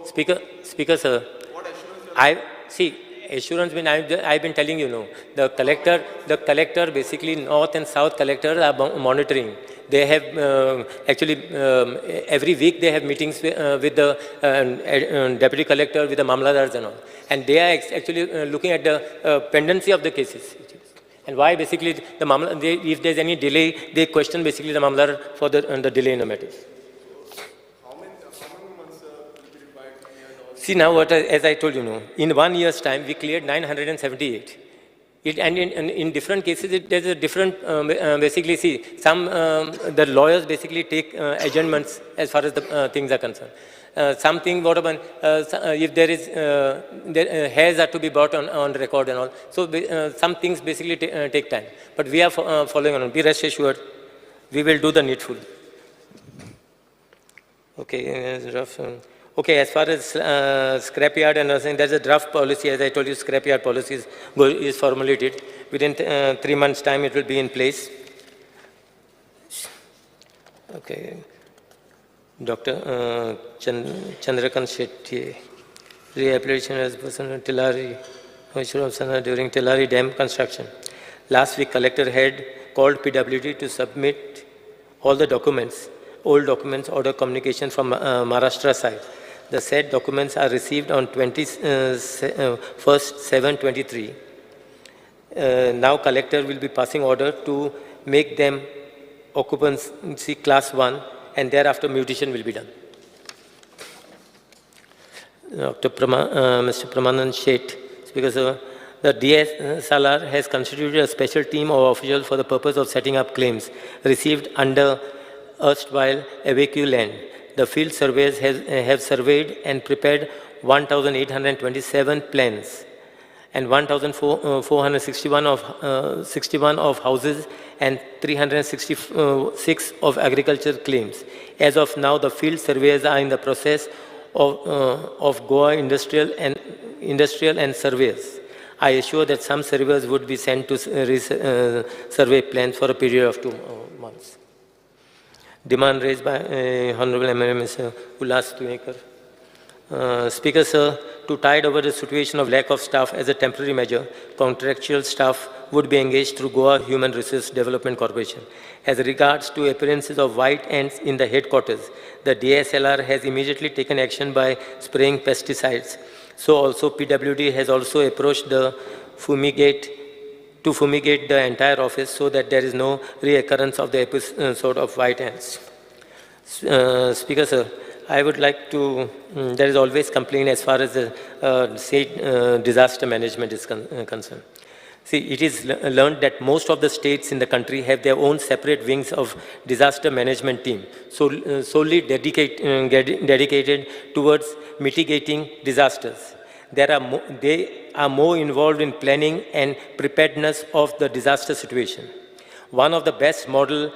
Speaker, sir, assurance means I've been telling you, no. The collector, basically North and South collectors are monitoring. They have actually every week they have meetings with the deputy collector, with the mamladars and all, and they are actually looking at the pendency of the cases. And why basically if there's any delay, they question basically the mamlar for the delay in the matters. How many months will be required? See, now as I told you, in 1 year's time we cleared 978. And in different cases, there's a different, basically, see, some, the lawyers basically take adjournments as far as the things are concerned. Something, whatever, if there is, hairs are to be brought on record and all. So some things basically take time. But we are following on. Be rest assured, we will do the needful. Okay, rough. Okay, as far as scrapyard and everything, there's a draft policy. As I told you, scrapyard policy is formulated. Within 3 months' time, it will be in place. Okay. Dr. Chandrakant Shetty, rehabilitation as person Tillari, during Tillari Dam construction. Last week, collector had called PWD to submit all the documents, old documents, order communication from Maharashtra side. The said documents are received on 21/7/23. Now collector will be passing order to make them occupancy class 1, and thereafter mutation will be done. Mr. Pramanand Sheth, because the DSLR has constituted a special team of officials for the purpose of setting up claims received under erstwhile evacuee land. The field surveyors have surveyed and prepared 1,827 plans and 1,461 of houses and 366 of agriculture claims. As of now, the field surveyors are in the process of GOA industrial and surveyors. I assure that some surveyors would be sent to survey plans for a period of 2 months. Demand raised by Honorable MLA Mr. Ullas Tunekar. Speaker, sir, to tide over the situation of lack of staff as a temporary measure, contractual staff would be engaged through GOA Human Resource Development Corporation. As regards to appearances of white ants in the headquarters, the DSLR has immediately taken action by spraying pesticides. So also PWD has also approached the fumigate the entire office so that there is no reoccurrence of the episode of white ants. Speaker, sir, I would like to, there is always complaint as far as the state disaster management is concerned. See, it is learned that most of the states in the country have their own separate wings of disaster management team, solely dedicated towards mitigating disasters. They are more involved in planning and preparedness of the disaster situation. One of the best model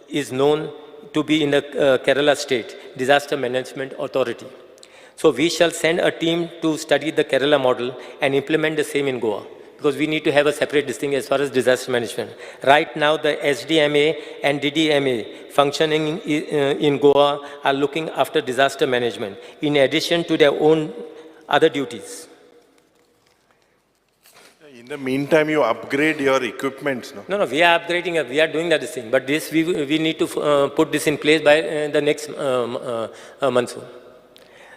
is known to be in the Kerala State Disaster Management Authority. So we shall send a team to study the Kerala model and implement the same in Goa, because we need to have a separate distinction as far as disaster management. Right now, the SDMA and DDMA functioning in Goa are looking after disaster management, in addition to their own other duties. In the meantime, you upgrade your equipment, no? No, we are upgrading, we are doing that thing, but this we need to put this in place by the next monsoon.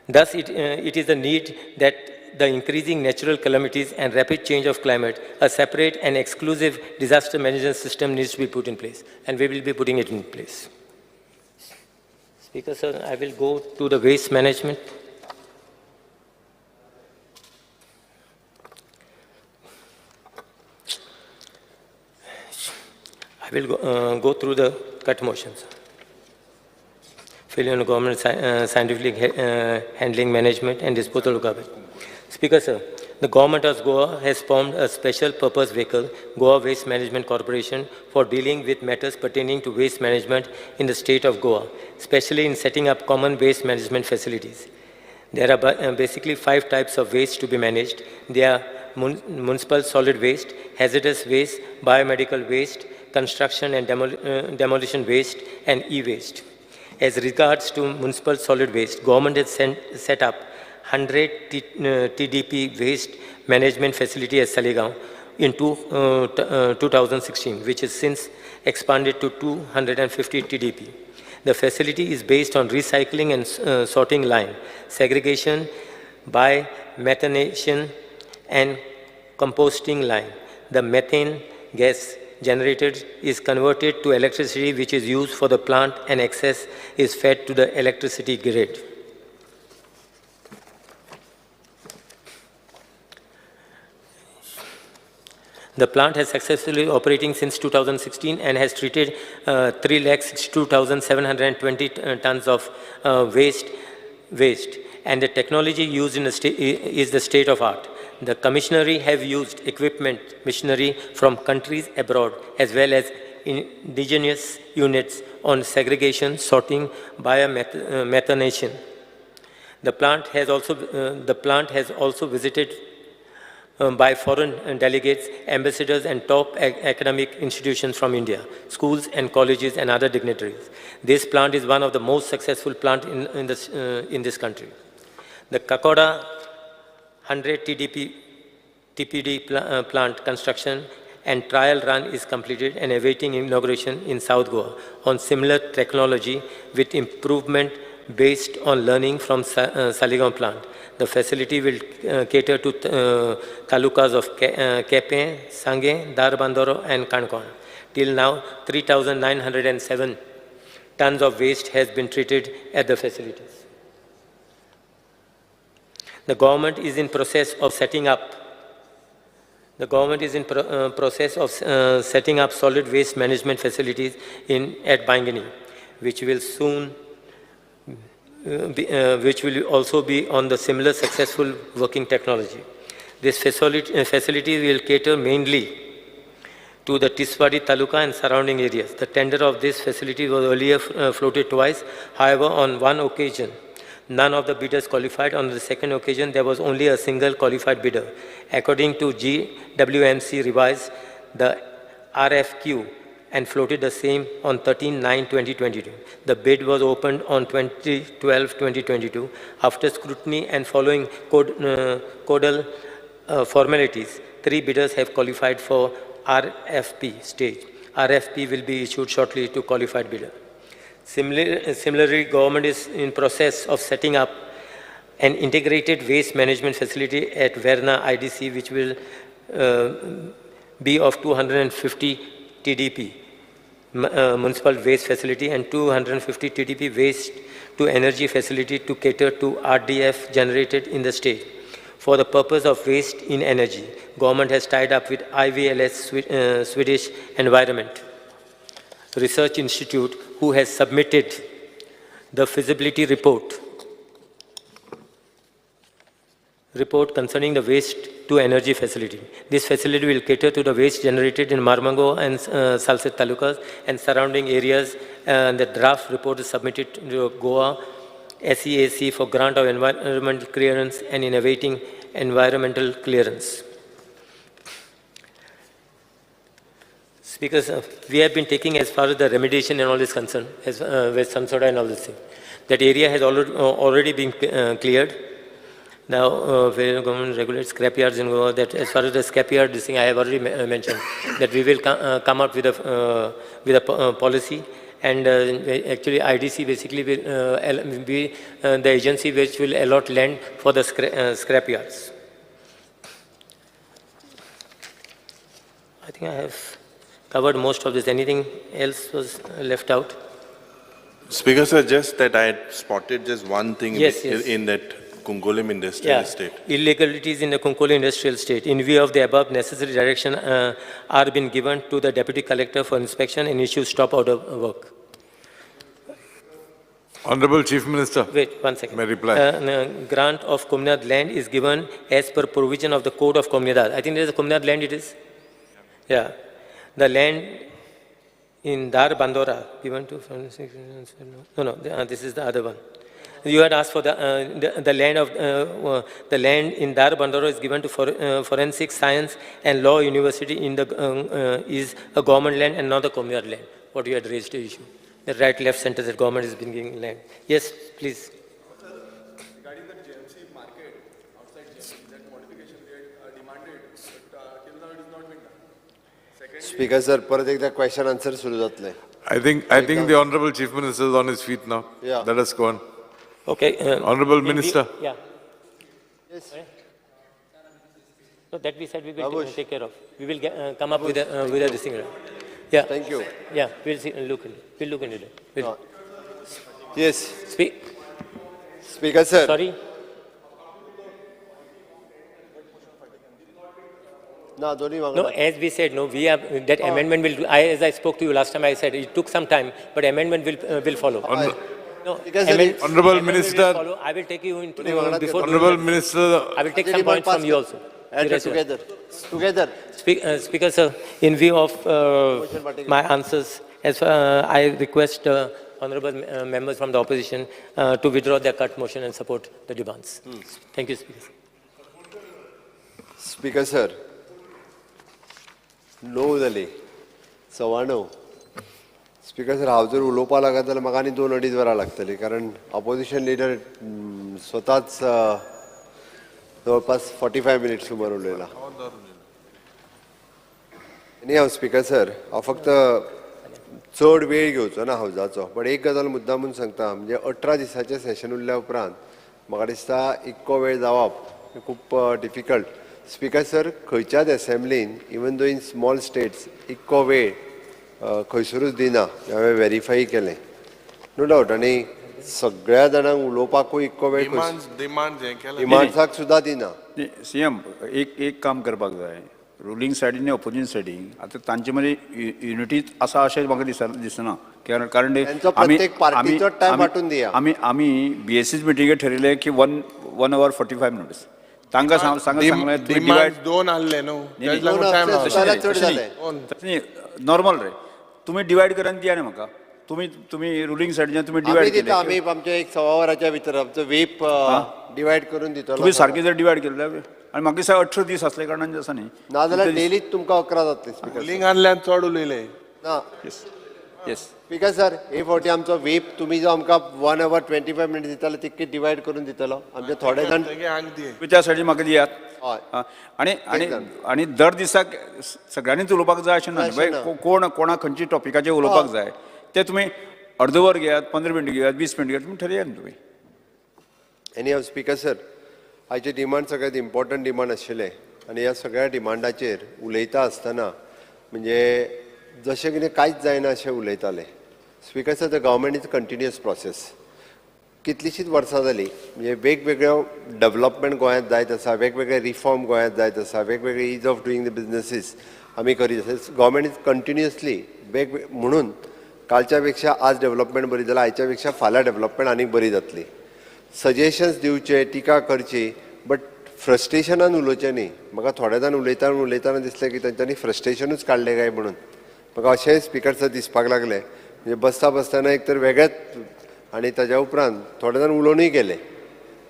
Thus, it is the need that the increasing natural calamities and rapid change of climate, a separate and exclusive disaster management system needs to be put in place, and we will be putting it in place. Speaker, sir, I will go to the waste management. I will go through the cut motions. Failure on government scientific handling, management, and disposal of garbage. Speaker, sir, the government of Goa has formed a special purpose vehicle, Goa Waste Management Corporation, for dealing with matters pertaining to waste management in the state of Goa, especially in setting up common waste management facilities. There are basically 5 types of waste to be managed. They are municipal solid waste, hazardous waste, biomedical waste, construction and demolition waste, and e-waste. As regards to municipal solid waste, government has set up 100 TDP waste management facility at Saligaon in 2016, which is since expanded to 250 TDP. The facility is based on recycling and sorting line, segregation by methanation and composting line. The methane gas generated is converted to electricity, which is used for the plant, and excess is fed to the electricity grid. The plant has successfully operating since 2016 and has treated 3,62,720 tons of waste, and the technology used in the is the state of art. The commissionary have used equipment, machinery from countries abroad, as well as indigenous units on segregation, sorting, biomethanation. The plant has also visited by foreign delegates, ambassadors, and top academic institutions from India, schools and colleges and other dignitaries. This plant is one of the most successful plants in this country. The Kakoda 100 TPD plant construction and trial run is completed and awaiting inauguration in South Goa on similar technology with improvement based on learning from Saligaon plant. The facility will cater to talukas of Kepe, Sange, Darbandoro, and Kankon. Till now, 3,907 tons of waste has been treated at the facilities. The government is in process of setting up setting up solid waste management facilities at Bangini, which will soon which will also be on the similar successful working technology. This facility will cater mainly to the Tiswadi Taluka and surrounding areas. The tender of this facility was earlier floated twice. However, on one occasion, none of the bidders qualified. On the second occasion, there was only a single qualified bidder. According to GWMC revised the RFQ and floated the same on 13/9/2022. The bid was opened on 20/12/2022. After scrutiny and following codal formalities, 3 bidders have qualified for RFP stage. RFP will be issued shortly to qualified bidder. Similarly, government is in process of setting up an integrated waste management facility at Verna IDC, which will be of 250 TDP municipal waste facility and 250 TDP waste to energy facility to cater to RDF generated in the state. For the purpose of waste in energy, government has tied up with IVLS Swedish Environment Research Institute, who has submitted the feasibility report concerning the waste to energy facility. This facility will cater to the waste generated in Marmango and Salset talukas and surrounding areas. The draft report is submitted to Goa SEAC for grant of environmental clearance and in awaiting environmental clearance. Speakers, we have been taking as far as the remediation and all this concern, as with some soda and all this thing. That area has already been cleared. Now, where government regulates scrapyards in Goa, that as far as the scrapyard, this thing I have already mentioned, that we will come up with a policy and actually IDC basically will be the agency which will allot land for the scrap yards. I think I have covered most of this. Anything else was left out? Speaker, sir, just that I had spotted just one thing Yes, in that Kungolim industrial estate. Illegalities in the Kunkoli industrial estate. In view of the above, necessary direction are been given to the Deputy Collector for inspection and issue stop order work. Honorable Chief Minister. Wait, 1 second. May reply. Grant of Komunad land is given as per provision of the Code of Komunidad. I think there is a Komunad land it is. Yeah. The land in Dar Bandora given to... No, this is the other one. You had asked for the land of the land in Dar Bandora is given to Forensic Science and Law University in the is a government land and not a communal land. What you had raised the issue. The right, left, center, that government is being giving land. Yes, please. Regarding the GMC market outside GMC, that modification they had demanded, but till now it is not been done. Speaker sir, परत एकदा question answer सुरू जातले. I think the Honorable Chief Minister is on his feet now. Yeah. Let us go on. Okay. Honorable Minister. Yeah. Yes. No, that we said we will take care of. We will come up with a decision. Yeah. Thank you. Yeah, we'll see. We'll look into that. Yes. Speak. Speaker sir. Sorry. No, as we said, no, we have that amendment will. As I spoke to you last time, I said it took some time, but amendment will follow. Honorable Minister. I will take you into before. Honorable Minister. I will take some points from you also. Together. Speaker sir, in view of my answers, I request honorable members from the opposition to withdraw their cut motion and support the demands. Thank you, Speaker sir. Speaker sir. No जाली 9:15. स्पीकर सर हांव जर उलोवपाक लागत जाल्यार म्हाका आनी 2-2.5 वरां लागतलीं कारण ऑपोजिशन लिडर स्वताच जवळपास 45 मिनिट्स सुमार उलयला. आनी हांव स्पीकर सर हांव फक्त चड वेळ घेवचो ना हावजाचो, बट एक गजाल मुद्दामून सांगता म्हणजे 18 दिसाचें सेशन उरल्या उपरांत म्हाका दिसता इतको वेळ जावप खूब डिफिकल्ट. स्पीकर सर खंयच्याच असेंब्लीन even though in small states इतको वेळ खंयसरूच दिना हांवें व्हेरीफाय केलें नो डावट आनी सगळ्या जाणांक उलोवपाकूय इतको वेळ डिमांड्साक सुद्दां दिना. सीएम एक काम करपाक जाय रुलींग सायडीन आनी ऑपोजीशन सायडीन आतां तांचे मदीं युनिटी आसा अशें म्हाका दिसना कारण आमी BSC मिटिंगेक ठरयलें की 1 hour 45 minutes. तांकां सांगलें दोन आहले न्हू नॉर्मल रे तुमी डिवायड करान दिया न्ही म्हाका तुमी रुलींग सायडीन तुमी डिवायड केले आमी आमच्या 1.25 वराच्या भितर आमचो वेप डिवायड करून दितलो. तुमी सारकें जर डिवायड केलें आनी म्हाका दिसता 18 दीस असले कारणान आसा न्ही नाजाल्यार डेलीच तुमकां 11 जातले. स्पीकर रुलींग आसल्यार चड उलयले ना. येस स्पीकर सर हे फावटी आमचो वेप तुमी जो आमकां 1 hour 25 minutes दितालो तितके डिवायड करून दितलो. आमचे थोडे जाण त्या सायडीन म्हाका दियात आनी दर दिसाक सगळ्यांनीच उलोवपाक जाय अशें ना. कोणाक खंयची टॉपिकाचेर उलोवपाक जाय ते तुमी अर्द वर घेयात 15 मिनट घेयात 20 मिनट घेयात तुमी ठरयात तुमी. एनी हांव स्पीकर सर आयचे डिमांड सगळ्यांत इम्पॉर्टंट डिमांड आशिल्ले आनी ह्या सगळ्या डिमांडाचेर उलयता आसतना म्हणजे जशें कितें कांयच जायना अशें उलयताले. Speaker sir the government is continuous process कितलींशींच वर्सां जालीं म्हणजे वेगवेगळ्यो डेव्हलपमेंट गोंयांत जायत आसा, वेगवेगळे रिफॉर्म गोंयांत जायत आसा, वेगवेगळे इज ऑफ डुईंग द बिजनेसीस आमी करीत आसा. गव्हर्मेंट इज कंटिन्युअसली म्हणून कालच्या पेक्षा आज डेव्हलपमेंट बरी जाल्या आयच्या पेक्षा फाल्यां डेव्हलपमेंट आनीक बरी जातली. सजेशन्स दिवचे टिका करची बट फ्रस्ट्रेशनान उलोवचें न्ही. म्हाका थोडे जाण उलयताना दिसलें की तांच्यांनी फ्रस्ट्रेशनूच काडलें काय म्हणून म्हाका अशेंय स्पीकर सर दिसपाक लागलें. म्हणजे बसतना एक तर वेगळेच आनी ताज्या उपरांत थोडे जाण उलोवनूय गेले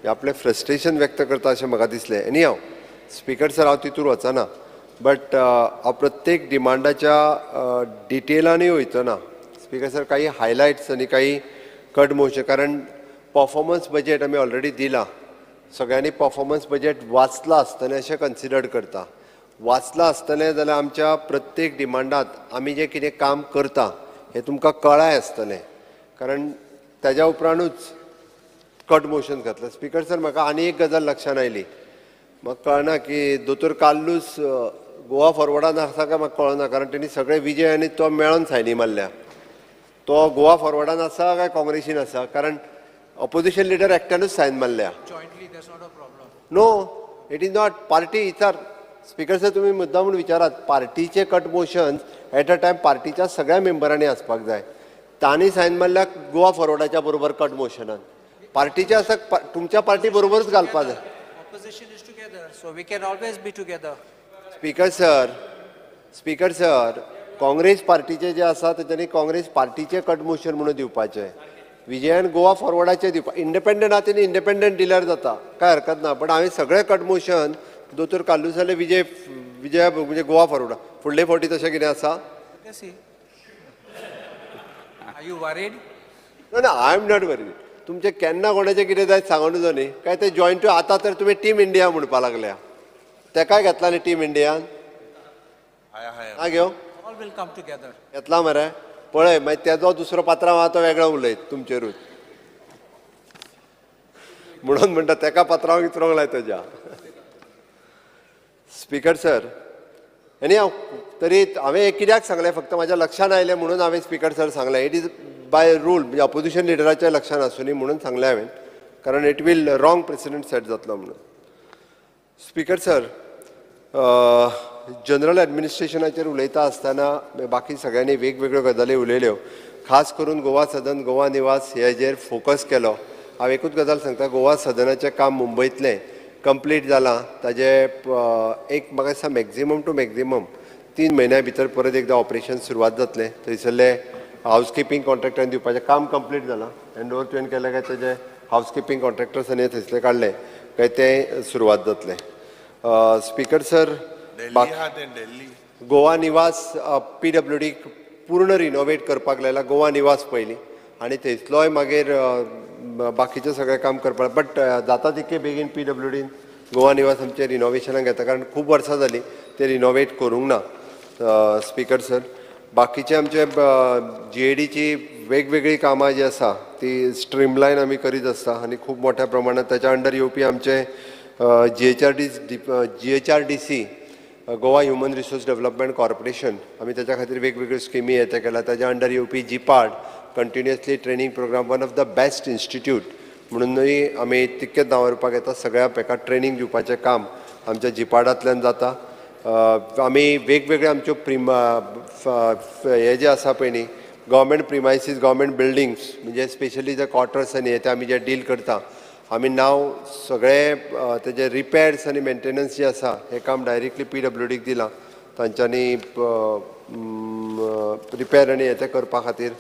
आपलें फ्रस्ट्रेशन व्यक्त करता अशें म्हाका दिसलें. एनी हांव स्पीकर सर हांव तितूर वचना बट हांव प्रत्येक डिमांडाच्या डिटेलांनी वयचो ना. स्पीकर सर काही हायलायट्स आनी काही कट मोशन कारण परफॉर्मन्स बजेट आमी ऑलरेडी दिला. सगळ्यांनी परफॉर्मन्स बजेट वाचला आसतलें अशें कन्सिडर करता. वाचला आसतलें जाल्यार आमच्या प्रत्येक डिमांडांत आमी जें कितें काम करता हें तुमकां कळाय आसतलें, कारण ताज्या उपरांतूच कट मोशन घातलें. स्पीकर सर, म्हाका आनी एक गजाल लक्षांत आयली. म्हाका कळना की दोतोर कार्लूस गोवा फॉरवर्डान आसा काय म्हाका कळना, कारण तेणी सगळे विजय आनी तो मेळोन सायनी मारल्या. तो गोवा फॉरवर्डान आसा काय काँग्रेसीन आसा, कारण ऑपोजिशन लिडर एकट्यानूच सायन मारल्या. No, it is not. Party विचार स्पीकर सर, तुमी मुद्दाम म्हणून विचारात. पार्टीचे cut motion at a time पार्टीच्या सगळ्या मेंबरांनी आसपाक जाय. तांणी सायन मारल्या गोवा फॉरवर्डाच्या बरोबर कट मोशनान. पार्टीचे आसा, तुमच्या पार्टी बरोबरच घालपा जाय. Opposition is together, so we can always be together. Speaker sir, Congress पार्टीचे जे आसा तेच्यांनी काँग्रेस पार्टीचे कट मोशन म्हणून दिवपाचे. विजयान गोवा फॉरवर्डाचे दिवपा. इंडिपेंडंट आहा तेणी इंडिपेंडंट दिल्यार जाता, काय हरकत ना. पण हांवें सगळे कट मोशन दोतोर कालुसाले विजया म्हणजे गोवा फॉरवर्डा. फुडले फावटी तशें कितें आसा? Are you worried? ना, आय एम नॉट वरीड. तुमचे केन्ना कोणाचें कितें जाय सांगून नजो न्ही, काय ते जॉयंट. आतां तर तुमी टीम इंडिया म्हणपा लागल्या. तेकाय घेतला न्ही टीम इंडियान? ना घेव All will come together. घेतला मरे. पळय, मागीर तेजो दुसरो पात्रांव आहा तो वेगळो उलयत तुमचेरूच म्हणून म्हणटा तेका पात्रांव विचरोंक लाय तेज्या. स्पीकर सर, एनी हांव तरी हांवें कित्याक सांगलें, फक्त म्हाज्या लक्षांत आयलें म्हणून हांवें स्पीकर सर सांगलें. इट इज बाय रूल, म्हणजे ऑपोजिशन लिडराच्या लक्षांत आसूनी म्हणून सांगलें हांवें, कारण it will wrong precedent set जातलो म्हणून. स्पीकर सर, जनरल एडमिनिस्ट्रेशनाचेर उलयता आसतना बाकी सगळ्यांनी वेगवेगळ्यो गजाली उलयल्यो. खास करून गोवा सदन, गोवा निवास हेजेर फोकस केलो. हांव एकूच गजाल सांगता, गोवा सदनाचें काम मुंबयतलें कंप्लीट जालां. ताजे एक म्हाका दिसता मॅक्झिमम टू मॅक्झिमम 3 म्हयन्या भितर परत एकदां ऑपरेशन सुरवात जातलें. थंयसरले हावजकीपींग कॉन्ट्रॅक्टांनी दिवपाचें काम कंप्लीट जालां. हँडओवर तुवें केलें काय तेजे हावजकीपींग कॉन्ट्रॅक्टर्सांनी थंयसले काडले काय तें सुरवात जातलें. स्पीकर सर, गोवा निवास PWD पूर्ण रिनोवेट करपाक लायला. गोवा निवास पयलीं आनी थंयसलोय मागीर बाकीचें सगळें काम करपाक. बट जाता तितके बेगीन PWDन गोवा निवास आमचे रिनोवेशनाक घेता, कारण खूब वर्सां जालीं ते रिनोवेट करूंक ना. स्पीकर सर, बाकीचे आमचे GADची वेगवेगळी कामां जी आसा ती स्ट्रीमलायन आमी करीत आसता आनी खूब मोठ्या प्रमाणांत ताच्या अंडर येवपी आमचे GHRDC Goa human resource development corporation, आमी त्याच्या खातीर वेगवेगळ्यो स्किमी येता केल्या. ताच्या अंडर येवपी GPARD continuously training program, one of the best institute म्हणूनय आमी तितकेच दवरपाक येता. सगळ्या हाका ट्रेनींग दिवपाचें काम आमच्या GPARDांतल्यान जाता. आमी वेगवेगळे आमच्यो हे जे आसा पळय न्ही, गव्हर्मेंट प्रिमायसीस, गव्हर्मेंट बिल्डिंग्स, म्हणजे स्पेशली जे क्वॉर्टर्स आनी हे आमी जे डील करता, आमी नाव सगळे तेजे रिपेर्स आनी मेंटेनन्स जे आसा हें काम डायरेक्टली PWDक दिलां. तांच्यांनी रिपेर आनी हे करपा खातीर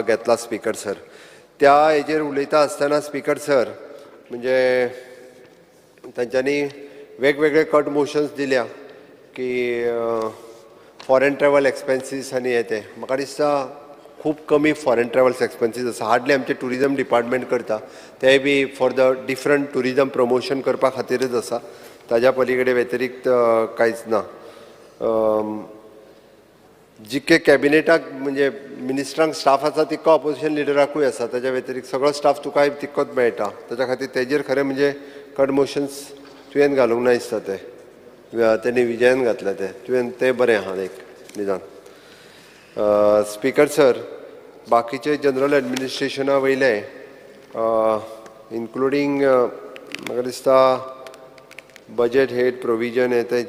घेतला. स्पीकर सर, त्या हेजेर उलयता आसतना स्पीकर सर, म्हणजे तांच्यांनी वेगवेगळे कट मोशन्स दिल्या की फॉरेन ट्रॅवल एक्सपेन्सीस आनी हे ते. म्हाका दिसता खूब कमी फॉरेन ट्रॅवल्स एक्सपेन्सीस आसा. हार्डली आमचे टुरिजम डिपार्टमेंट करता, तेय be for the different tourism promotion करपा खातीरच आसा. ताज्या पलीकडे व्यतिरिक्त कांयच ना. जितके कॅबिनेटाक म्हणजे मिनिस्टरांक स्टाफ आसा तितको ऑपोजिशन लिडराकूय आसा. ताच्या व्यतिरिक्त सगळो स्टाफ तुकाय तितकोच मेळटा. ताच्या खातीर तेजेर खरें म्हणजे कट मोशन्स तुवें घालूंक ना दिसता. तेणी विजयान घातले तुवें तें बरें आहा एक निदान. स्पीकर सर, बाकीचे जनरल एडमिनिस्ट्रेशना वयले इन्क्लुडींग म्हाका दिसता बजेट हेड प्रोविजन हे ते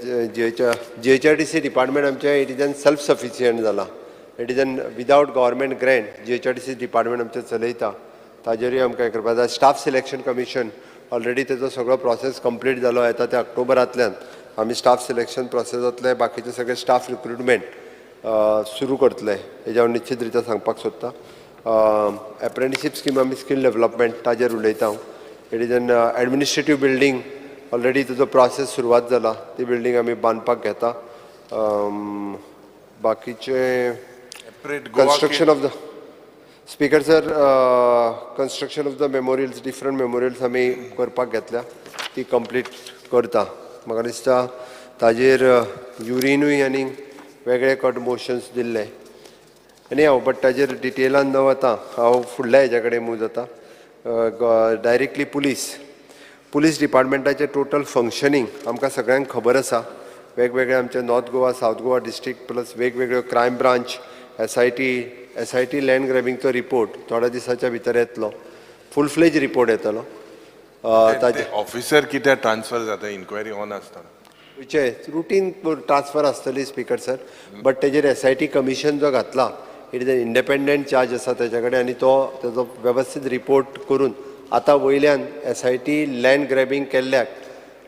GHRDC डिपार्टमेंट आमचे it is an self sufficient जाला. It is an without government grant GHRDC department आमचे चलयता. ताजेरूय आमकां हें करपा जाय. स्टाफ सिलेक्शन कमिशन ऑलरेडी तेजो सगळो प्रोसेस कंप्लीट जालो. येता ते ऑक्टोबरांतल्यान आमी स्टाफ सिलेक्शन प्रोसेस जातले. बाकीचे सगळे स्टाफ रिक्रुटमेंट सुरू करतले. हेज्या हांव निश्चित रित्या सांगपाक सोदता. एप्रेंटिसशीप स्कीम आमी स्कील डेव्हलपमेंट ताजेर उलयता हांव. It is N administrative building, already तेजो प्रोसेस सुरवात जाला. ती बिल्डींग आमी बांदपाक घेता. बाकीचे construction of the speaker sir, construction of the memorials, different memorials आमी करपाक घेतल्या. ती कंप्लीट करता. म्हाका दिसता ताजेर युरिनूय आनी वेगळे कट मोशन्स दिल्ले. आनी हांव बट ताजेर डिटेलान न वता हांव फुडल्या हेज्या कडेन मूव जाता डायरेक्टली पुलीस डिपार्टमेंटाचें टोटल फंक्शनींग आमकां सगळ्यांक खबर आसा वेगवेगळे आमचे North Goa South Goa district plus वेगवेगळ्यो क्रायम ब्रांच एसआयटी लँड ग्रॅबिंगचो रिपोर्ट थोड्या दिसाच्या भितर येतलो फूल फ्लेज रिपोर्ट येतलो ताजे ऑफिसर कित्याक ट्रान्सफर जाता इन्क्वायरी ऑन आसतना रुटीन ट्रान्सफर आसतली स्पीकर सर बट तेजेर एसआयटी कमिशन जो घातला it is a independent charge आसा तेच्या कडेन आनी तो तेजो वेवस्थीत रिपोर्ट करून आतां वयल्यान एसआयटी लँड ग्रॅबिंग केल्ल्याक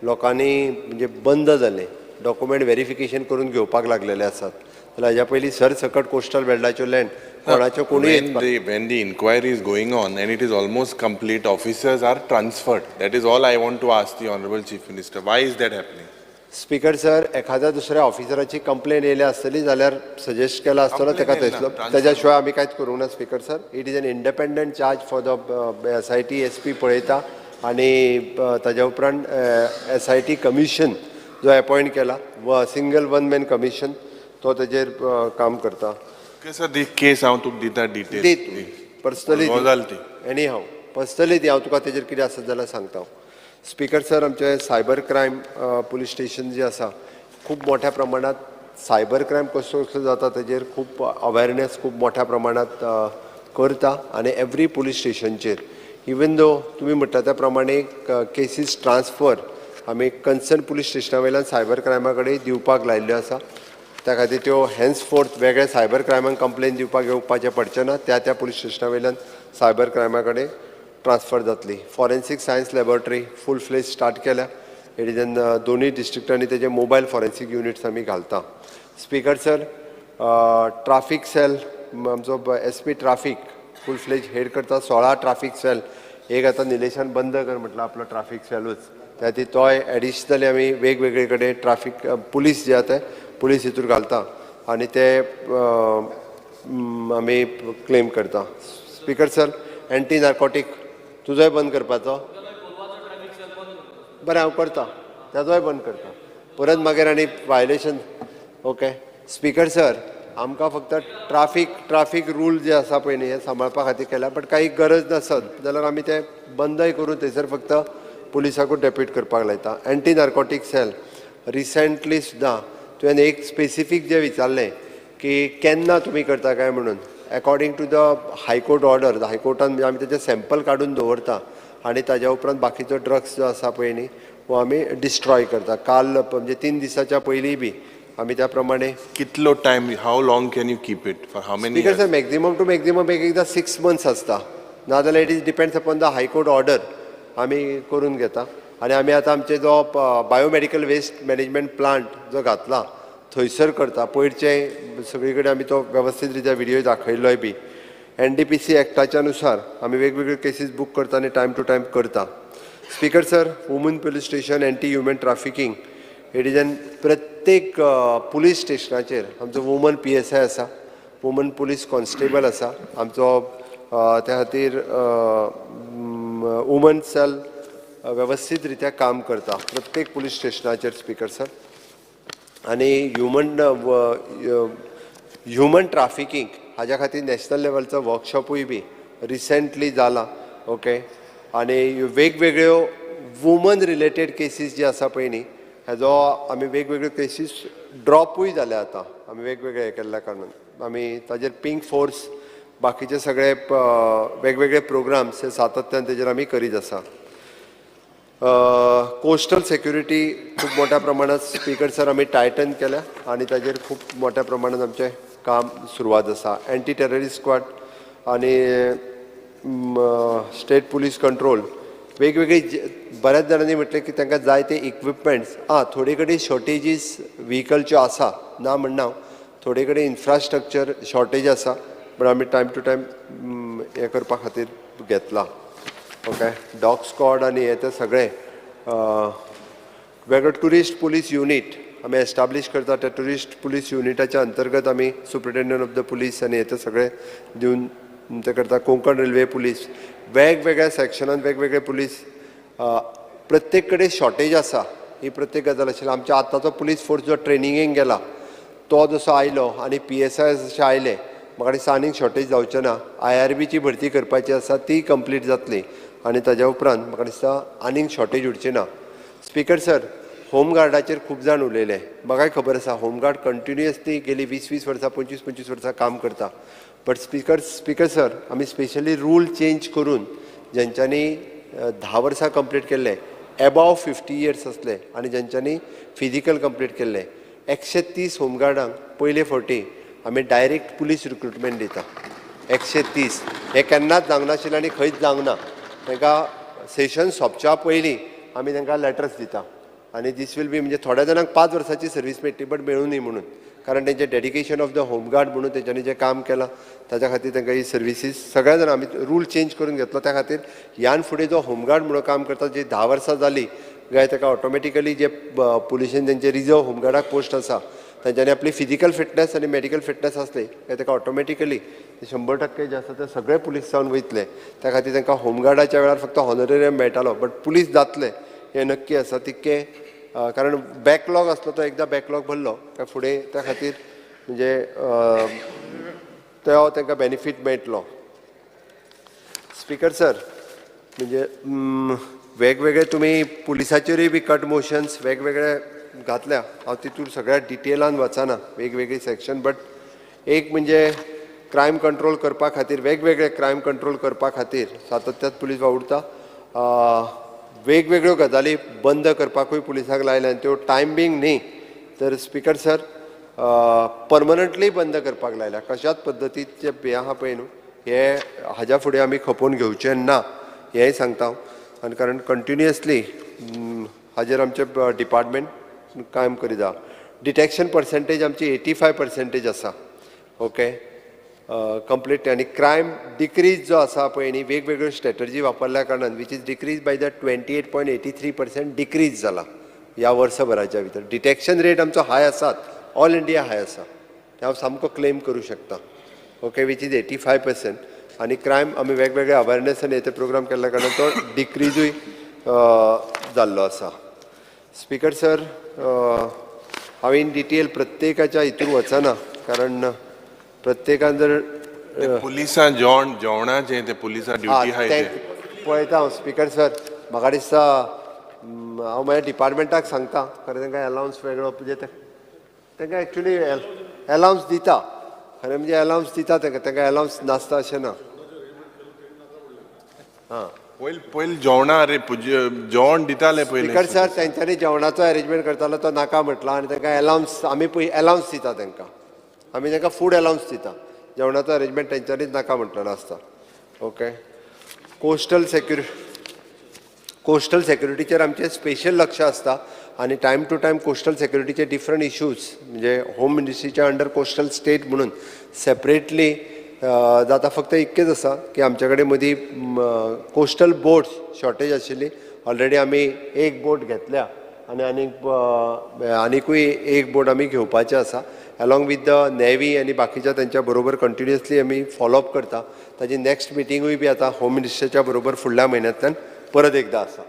लोकांनी म्हणजे बंद जालें डॉक्युमेंट व्हेरिफिकेशन करून घेवपाक लागलेले आसात जाल्यार हाज्या पयलीं सरसकट कोस्टल बेल्टाच्यो लँड कोणाच्यो कोणूय when the inquiry is going on and it is almost complete, officers are transferred. That is all I want to ask the Honorable Chief Minister. Why is that happening? Speaker sir एखाद्या दुसऱ्या ऑफिसराची कंप्लेन येयली आसतली जाल्यार सजेस्ट केला आसतलो ताका थंयसलो ताज्या शिवाय आमी कांयच करूंक ना speaker sir it is N independent charge for the SIT SP पळयता आनी ताज्या उपरांत एसआयटी कमिशन जो अपॉयंट केला सिंगल वन मॅन कमिशन तो तेजेर काम करता सर दी केस हांव तुका दिता डिटेल पर्सनली एनी हांव पर्सनली दी हांव तुका तेजेर कितें आसत जाल्यार सांगता स्पीकर सर आमचे सायबर क्रायम पुलीस स्टेशन जे आसा खूब मोठ्या प्रमाणात सायबर क्रायम कसो कसो जाता तेजेर खूब अवेरनेस खूब मोठ्या प्रमाणात करता आनी एवरी पुलीस स्टेशनचेर इवन दो तुमी म्हणटा त्या प्रमाणे केसीस ट्रान्सफर आमी कन्सर्न पुलीस स्टेशना वयल्यान सायबर क्रायमा कडेन दिवपाक लायिल्ल्यो आसा त्या खातीर त्यो हेन्सफोर्थ वेगळे सायबर क्रायमाक कंप्लेन दिवपाक येवपाचें पडचें ना त्या पुलीस स्टेशना वयल्यान सायबर क्रायमा कडेन ट्रान्सफर जातली फॉरेन्सीक सायन्स लॅबोरेटरी फूल फ्लेज स्टार्ट केल्या इट इज इन दोनूय डिस्ट्रिक्टांनी तेजे मोबायल फॉरेन्सीक युनिट्स आमी घालता स्पीकर सर ट्राफीक सेल आमचो एसपी ट्राफीक फूल फ्लेज हेड करता 16 ट्राफीक सेल एक आतां निलेशान बंद कर म्हटलं आपलो ट्राफीक सेलूच त्या खातीर तोय एडिशनली आमी वेगवेगळे कडेन ट्राफीक पुलीस जे आसा पुलीस हितूर घालता आनी ते आमी क्लेम करता स्पीकर सर एंटी नार्कोटीक तुजोय बंद करपाचो बरें हांव करता तेजोय बंद करता परत मागीर आनी वायलेशन ओके स्पीकर सर आमकां फक्त ट्राफीक रूल जे आसा पळय न्ही हे सांबाळपा खातीर केल्या बट काही गरज नसत जाल्यार आमी ते बंदय करून थंयसर फक्त पुलिसाकूच डेप्यूट करपाक लायता एंटी नार्कोटीक सेल रिसेंटली सुद्दां तुवें एक स्पेसिफीक जे विचारलें की केन्ना तुमी करता काय म्हणून according to the high court order हायकोर्टान आमी तेजे सॅम्पल काडून दवरता आनी ताज्या उपरांत बाकीचो ड्रग्स जो आसा पळय न्ही वो आमी डिस्ट्रॉय करता काल म्हणजे 3 दिसाच्या पयलीं बी आमी त्या प्रमाणे कितलो time how long can you keep it for how many speaker sir maximum two maximum एकदां 6 मंथ्स आसता नाजाल्यार it is depends upon the high court order आमी करून घेता आनी आमी आतां आमचे जो बायोमेडिकल वेस्ट मॅनेजमेंट प्लांट जो घातला थंयसर करता पयरचे सगळी कडेन आमी तो वेवस्थीत रित्या व्हिडियो दाखयल्लोय बी NDPC एक्टाच्या नुसार आमी वेगवेगळे केसीस बूक करता आनी टायम टू टायम करता speaker sir woman police station anti human trafficking it is an प्रत्येक पुलीस स्टेशनाचेर आमचो वुमन PSI आसा वुमन पुलीस कॉन्स्टेबल आसा आमचो त्या खातीर वुमन सेल वेवस्थीत रित्या काम करता प्रत्येक पुलीस स्टेशनाचेर स्पीकर सर आनी ह्युमन ट्राफिकींग हाज्या खातीर नॅशनल लेवलचो वर्कशॉपूय बी रिसेंटली जाला ओके आनी वेगवेगळ्यो वुमन रिलेटेड केसीस जे आसा पळय न्ही हेजो आमी वेगवेगळ्यो केसीस ड्रॉपूय जाल्या आतां आमी वेगवेगळे हे केल्ल्या कारणान आमी ताजेर पिंक फोर्स बाकीचे सगळे वेगवेगळे प्रोग्राम्स हे सातत्यान तेजेर आमी करीत आसा कोस्टल सेक्युरिटी खूब मोठ्या प्रमाणात स्पीकर सर आमी टायटन केल्या आनी ताजेर खूब मोठ्या प्रमाणात आमचें काम सुरवात आसा एंटी टेररिस्ट स्क्वॉड आनी स्टेट पुलीस कंट्रोल वेगवेगळी बऱ्याच जाणांनी म्हटलें की तांकां जाय ते इक्विपमेंट्स थोडे कडेन शॉर्टेजीस व्हिकलच्यो आसा ना म्हणना थोडे कडेन इन्फ्रास्ट्रक्चर शॉर्टेज आसा पण आमी टायम टू टायम हे करपा खातीर घेतला ओके डॉग स्क्वॉड आनी हे ते सगळे वेगळो ट्युरिस्ट पुलीस युनीट आमी एस्टाब्लीश करता त्या ट्युरिस्ट पुलीस युनिटाच्या अंतर्गत आमी सुप्रिटेंडंट ऑफ द पुलीस आनी हे ते सगळे दिवन ते करता कोंकण रेल्वे पुलीस वेगवेगळ्या सेक्शनान वेगवेगळे पुलीस प्रत्येक कडेन शॉर्टेज आसा ही प्रत्येक गजाल आशिल्ली आमच्या आतांचो पुलीस फोर्स जो ट्रेनिंगेक गेला तो जसो आयलो आनी PSI जशे आयले म्हाका दिसता आनीक शॉर्टेज जावचें ना. IRBची भरती करपाची आसा ती कंप्लीट जातली आनी ताज्या उपरांत म्हाका दिसता आनीक शॉर्टेज उरची ना. स्पीकर सर, होमगार्डाचेर खूब जाण उलयले. म्हाकाय खबर आसा होमगार्ड कंटिन्युअसली गेली 20-20 वर्सां 25-25 वर्सां काम करता. बट स्पीकर सर, आमी स्पेशली रूल चेंज करून जेंच्यांनी 10 वर्सां कंप्लीट केल्ले, एबाव 50 इयर्स असले आनी जेंच्यांनी फिजिकल कंप्लीट केल्ले, 130 होमगार्डांक पयले फावटी आमी डायरेक्ट पुलीस रिक्रुटमेंट दिता. 130 हे केन्नाच जावंक नाशिल्लें आनी खंयच जावंक ना. तांकां सेशन सोंपच्या पयलीं आमी तांकां लेटर्स दिता आनी दीस वील बी म्हणजे थोड्या जाणांक 5 वर्सांची सर्वीस मेळटली बट मेळूं न्ही म्हणून, कारण तेंचें डेडिकेशन ऑफ द होमगार्ड म्हणून तेंच्यांनी जें काम केलां ताच्या खातीर तांकां ही सर्विसीस सगळ्या जाणां आमी रूल चेंज करून घेतलो. त्या खातीर ह्यान फुडें जो होमगार्ड म्हणून काम करता जी 10 वर्सां जाली काय ताका ऑटोमॅटिकली जे पुलिशेन तेंचे रिजर्व होमगार्डाक पोस्ट आसा तांच्यांनी आपली फिजिकल फिटनेस आनी मेडिकल फिटनेस आसली काय ताका ऑटोमॅटिकली 100% जे आसा ते सगळे पुलीस जावन वयतले. त्या खातीर तांकां होमगार्डाच्या वेळार फक्त हॉनरेरियम मेळटालो बट पुलीस जातले हें नक्की आसा. तितके कारण बॅकलॉग आसलो तो एकदां बॅकलॉग भरलो काय फुडें त्या खातीर म्हणजे तो तांकां बेनिफीट मेळटलो. स्पीकर सर, म्हणजे वेगवेगळे तुमी पुलिसाचेरूय बी कट मोशन्स वेगवेगळे घातल्या. हांव तितून सगळ्या डिटेलान वचना वेगवेगळी सेक्शन, बट एक म्हणजे क्रायम कंट्रोल करपा खातीर वेगवेगळे क्रायम कंट्रोल करपा खातीर सातत्यान पुलीस वावुरता. वेगवेगळ्यो गजाली बंद करपाकूय पुलिसाक लायल्या आनी त्यो टायमींग न्ही तर स्पीकर सर परमनंटली बंद करपाक लायल्या. कशाच पद्दतीचे हें आहा पळय न्हू हे हाज्या फुडें आमी खपोवन घेवचें ना हेंय सांगता हांव. आनी कारण कंटिन्युअसली हाजेर आमचे डिपार्टमेंट काम करीत. डिटेक्शन पर्सेंटेज आमची 85% आसा. Okay, complete. आनी क्रायम डिक्रीज जो आसा पळय न्ही वेगवेगळ्यो स्ट्रॅटजी वापरल्या कारणान which is decrease by the 28.83% decrease जाला ह्या वर्सभराच्या भितर. डिटेक्शन रेट आमचो हाय आसात, ऑल इंडिया हाय आसा, ते हांव सामको क्लेम करूं शकता. Okay, which is 85%. आनी क्रायम आमी वेगवेगळे अवेरनेस आनी हेचे प्रोग्राम केल्ल्या कारणान तो डिक्रीजूय जाल्लो आसा. स्पीकर सर, हांव इन डिटेल प्रत्येकाच्या हितून वचना कारण प्रत्येकान जर पुलिसां जेवणाचें ते पुलिसां ड्युटी आहाय ते पळयता हांव. स्पीकर सर, म्हाका दिसता हांव म्हाज्या डिपार्टमेंटाक सांगता खरें तांकां अलावन्स वेगळो म्हणजे तांकां एक्चुली अलावन्स दिता. खरें म्हणजे अलावन्स दिता तांकां अलावन्स नासता अशें ना. हां, पयलीं जेवणा रे जेवण दिताले पयलीं. स्पीकर सर, तेंच्यांनी जेवणाचो अरेंजमेंट करतालो तो नाका म्हटला आनी तांकां अलावन्स आमी पळय अलावन्स दिता तांकां. आमी तांकां फूड अलावन्स दिता. जेवणाचो अरेंजमेंट तेंच्यांनीच नाका म्हटलेलो आसता. ओके, कोस्टल सेक्युरिटीचेर आमचें स्पेशल लक्ष आसता आनी टायम टू टायम कोस्टल सेक्युरिटीचे डिफरंट इश्यूज म्हणजे होम मिनिस्ट्रीच्या अंडर कोस्टल स्टेट म्हणून सेपरेटली जाता. फक्त इतकेंच आसा की आमचे कडेन मदीं कोस्टल बोट्स शॉर्टेज आशिल्ली. ऑलरेडी आमी एक बोट घेतल्या आनी आनीकूय एक बोट आमी घेवपाचें आसा. अलॉंग वीथ द नेवी आनी बाकीच्या तेंच्या बरोबर कंटिन्युअसली आमी फॉलोअप करता. ताजी नॅक्स्ट मिटिंगूय बी आतां होम मिनिस्टरच्या बरोबर फुडल्या म्हयन्यांतल्यान परत एकदां आसा.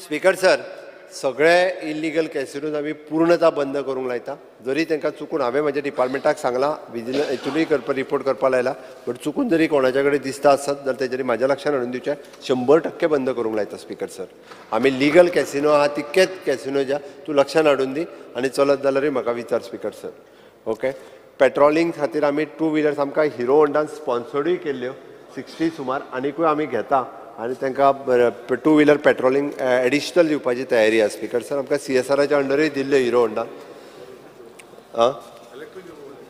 स्पीकर सर, सगळे इल्लिगल कॅसिनोज आमी पूर्णता बंद करूंक लायता. जरी तांकां चुकून हांवें म्हाज्या डिपार्टमेंटाक सांगलां, विजिलन्स हितूनय रिपोर्ट करपा लायला, बट चुकून जरी कोणाच्या कडेन दिसता आसत जाल्यार तेजेरी म्हाज्या लक्षान हाडून दिवचें. 100% बंद करूंक लायता. स्पीकर सर, आमी लिगल कॅसिनो आहा तितकेच कॅसिनो ज्या तूं लक्षान हाडून दी आनी चलत जाल्यारूय म्हाका विचार. Speaker sir, okay. पेट्रोलिंग खातीर आमी 2 व्हिलर्स आमकां हिरो होंडान स्पॉन्सर्डूय केल्ल्यो 60 सुमार आनीकूय आमी घेता आनी तांकां 2 व्हिलर पेट्रोलिंग एडिशनल दिवपाची तयारी आसा. स्पीकर सर, आमकां CSRच्या अंडरूय दिल्ल्यो हिरो होंडान.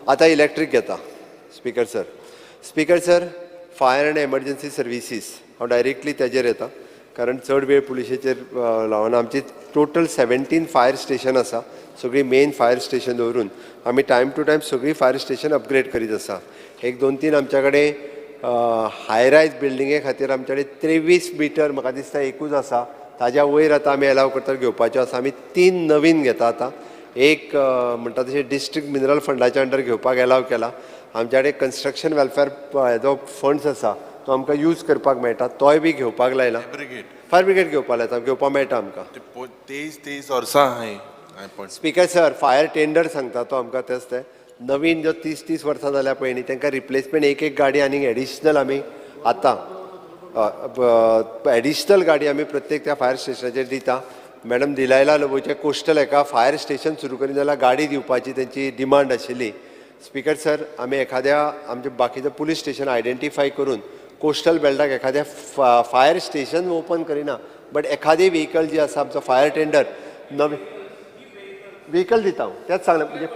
आतां इलेक्ट्रीक घेता. Speaker sir, fire end emergency services हांव डायरेक्टली तेजेर येता कारण चड वेळ पुलिशेचेर लावना. आमची टोटल 17 फायर स्टेशन आसा. सगळी मेन फायर स्टेशन दवरून आमी टायम टू टायम सगळी फायर स्टेशन अपग्रेड करीत आसा. 1-2-3 आमच्या कडेन हाय रायज बिल्डिंगे खातीर आमचे कडेन 23 मिटर म्हाका दिसता एकूच आसा. ताज्या वयर आतां आमी एलाव करता घेवपाच्यो आसा. आमी 3 नवीन घेता आतां. एक म्हणटा तशें डिस्ट्रिक्ट मिनरल फंडाच्या अंडर घेवपाक एलाव केला. आमच्या कडेन कन्स्ट्रक्शन वेलफेअर जो फंड्स आसा तो आमकां यूज करपाक मेळटा, तोय बी घेवपाक लायला. फायर ब्रिगेड घेवपा मेळटा आमकां. तेच वर्सां हाय पण स्पीकर सर, फायर टेंडर सांगता तो आमकां तेच ते नवीन जो 30 वर्सां जाल्या पळय न्ही तांकां रिप्लेसमेंट एक गाडी आनी एडिशनल आमी आतां एडिशनल गाडी आमी प्रत्येक त्या फायर स्टेशनाचेर दिता. मॅडम दिलायला लोबोचे कोस्टल एका फायर स्टेशन सुरू करीत जाल्यार गाडी दिवपाची तेंची डिमांड आशिल्ली. स्पीकर सर, आमी एखाद्या आमचे बाकीचे पुलीस स्टेशन आयडेंटिफाय करून कोस्टल बेल्टाक एखाद्या फायर स्टेशन ओपन करिना, बट एखादी व्हेकल जी आसा आमचो फायर टेंडर नवी व्हेकल दिता. तेच सांगलें म्हणजे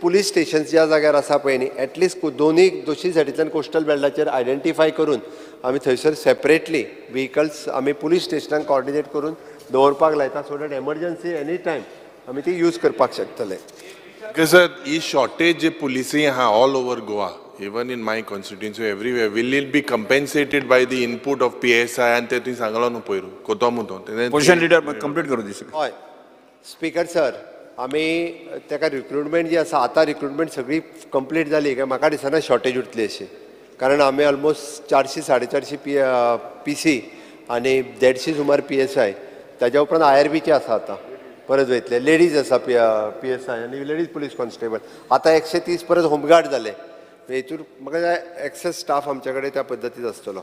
पुलीस स्टेशन ज्या जाग्यार आसा पळय न्ही एटलिस्ट दोनूय सायडींतल्यान कोस्टल बेल्टाचेर आयडेंटिफाय करून आमी थंयसर सेपरेटली व्हेकल्स आमी पुलीस स्टेशनाक कॉर्डिनेट करून दवरपाक लायता, so that emergency any time आमी ती यूज करपाक शकतले. सर ही शॉर्टेज जे पुलिसी आहा all over Goa, even in my constituency everywhere, will it be compensated by the input of PSI आनी ते तुवें सांगलो न्हू पयर कोतोम तो पोजिशन लिडर कंप्लीट करू दिसता. हय स्पीकर सर, आमी ताका रिक्रुटमेंट जी आसा आतां रिक्रुटमेंट सगळी कंप्लीट जाली काय म्हाका दिसना शॉर्टेज उरतली अशी, कारण आमी ऑलमोस्ट 400-450 PC आनी 150 सुमार PSI, ताज्या उपरांत IRBचे आसा आतां परत वयतले, लेडीज आसा PSI आनी लेडीज पुलीस कॉन्स्टेबल, आतां 130 परत होमगार्ड जाले. हेतून म्हाका जाय एक्सेस स्टाफ आमच्या कडेन त्या पद्दतीन आसतलो.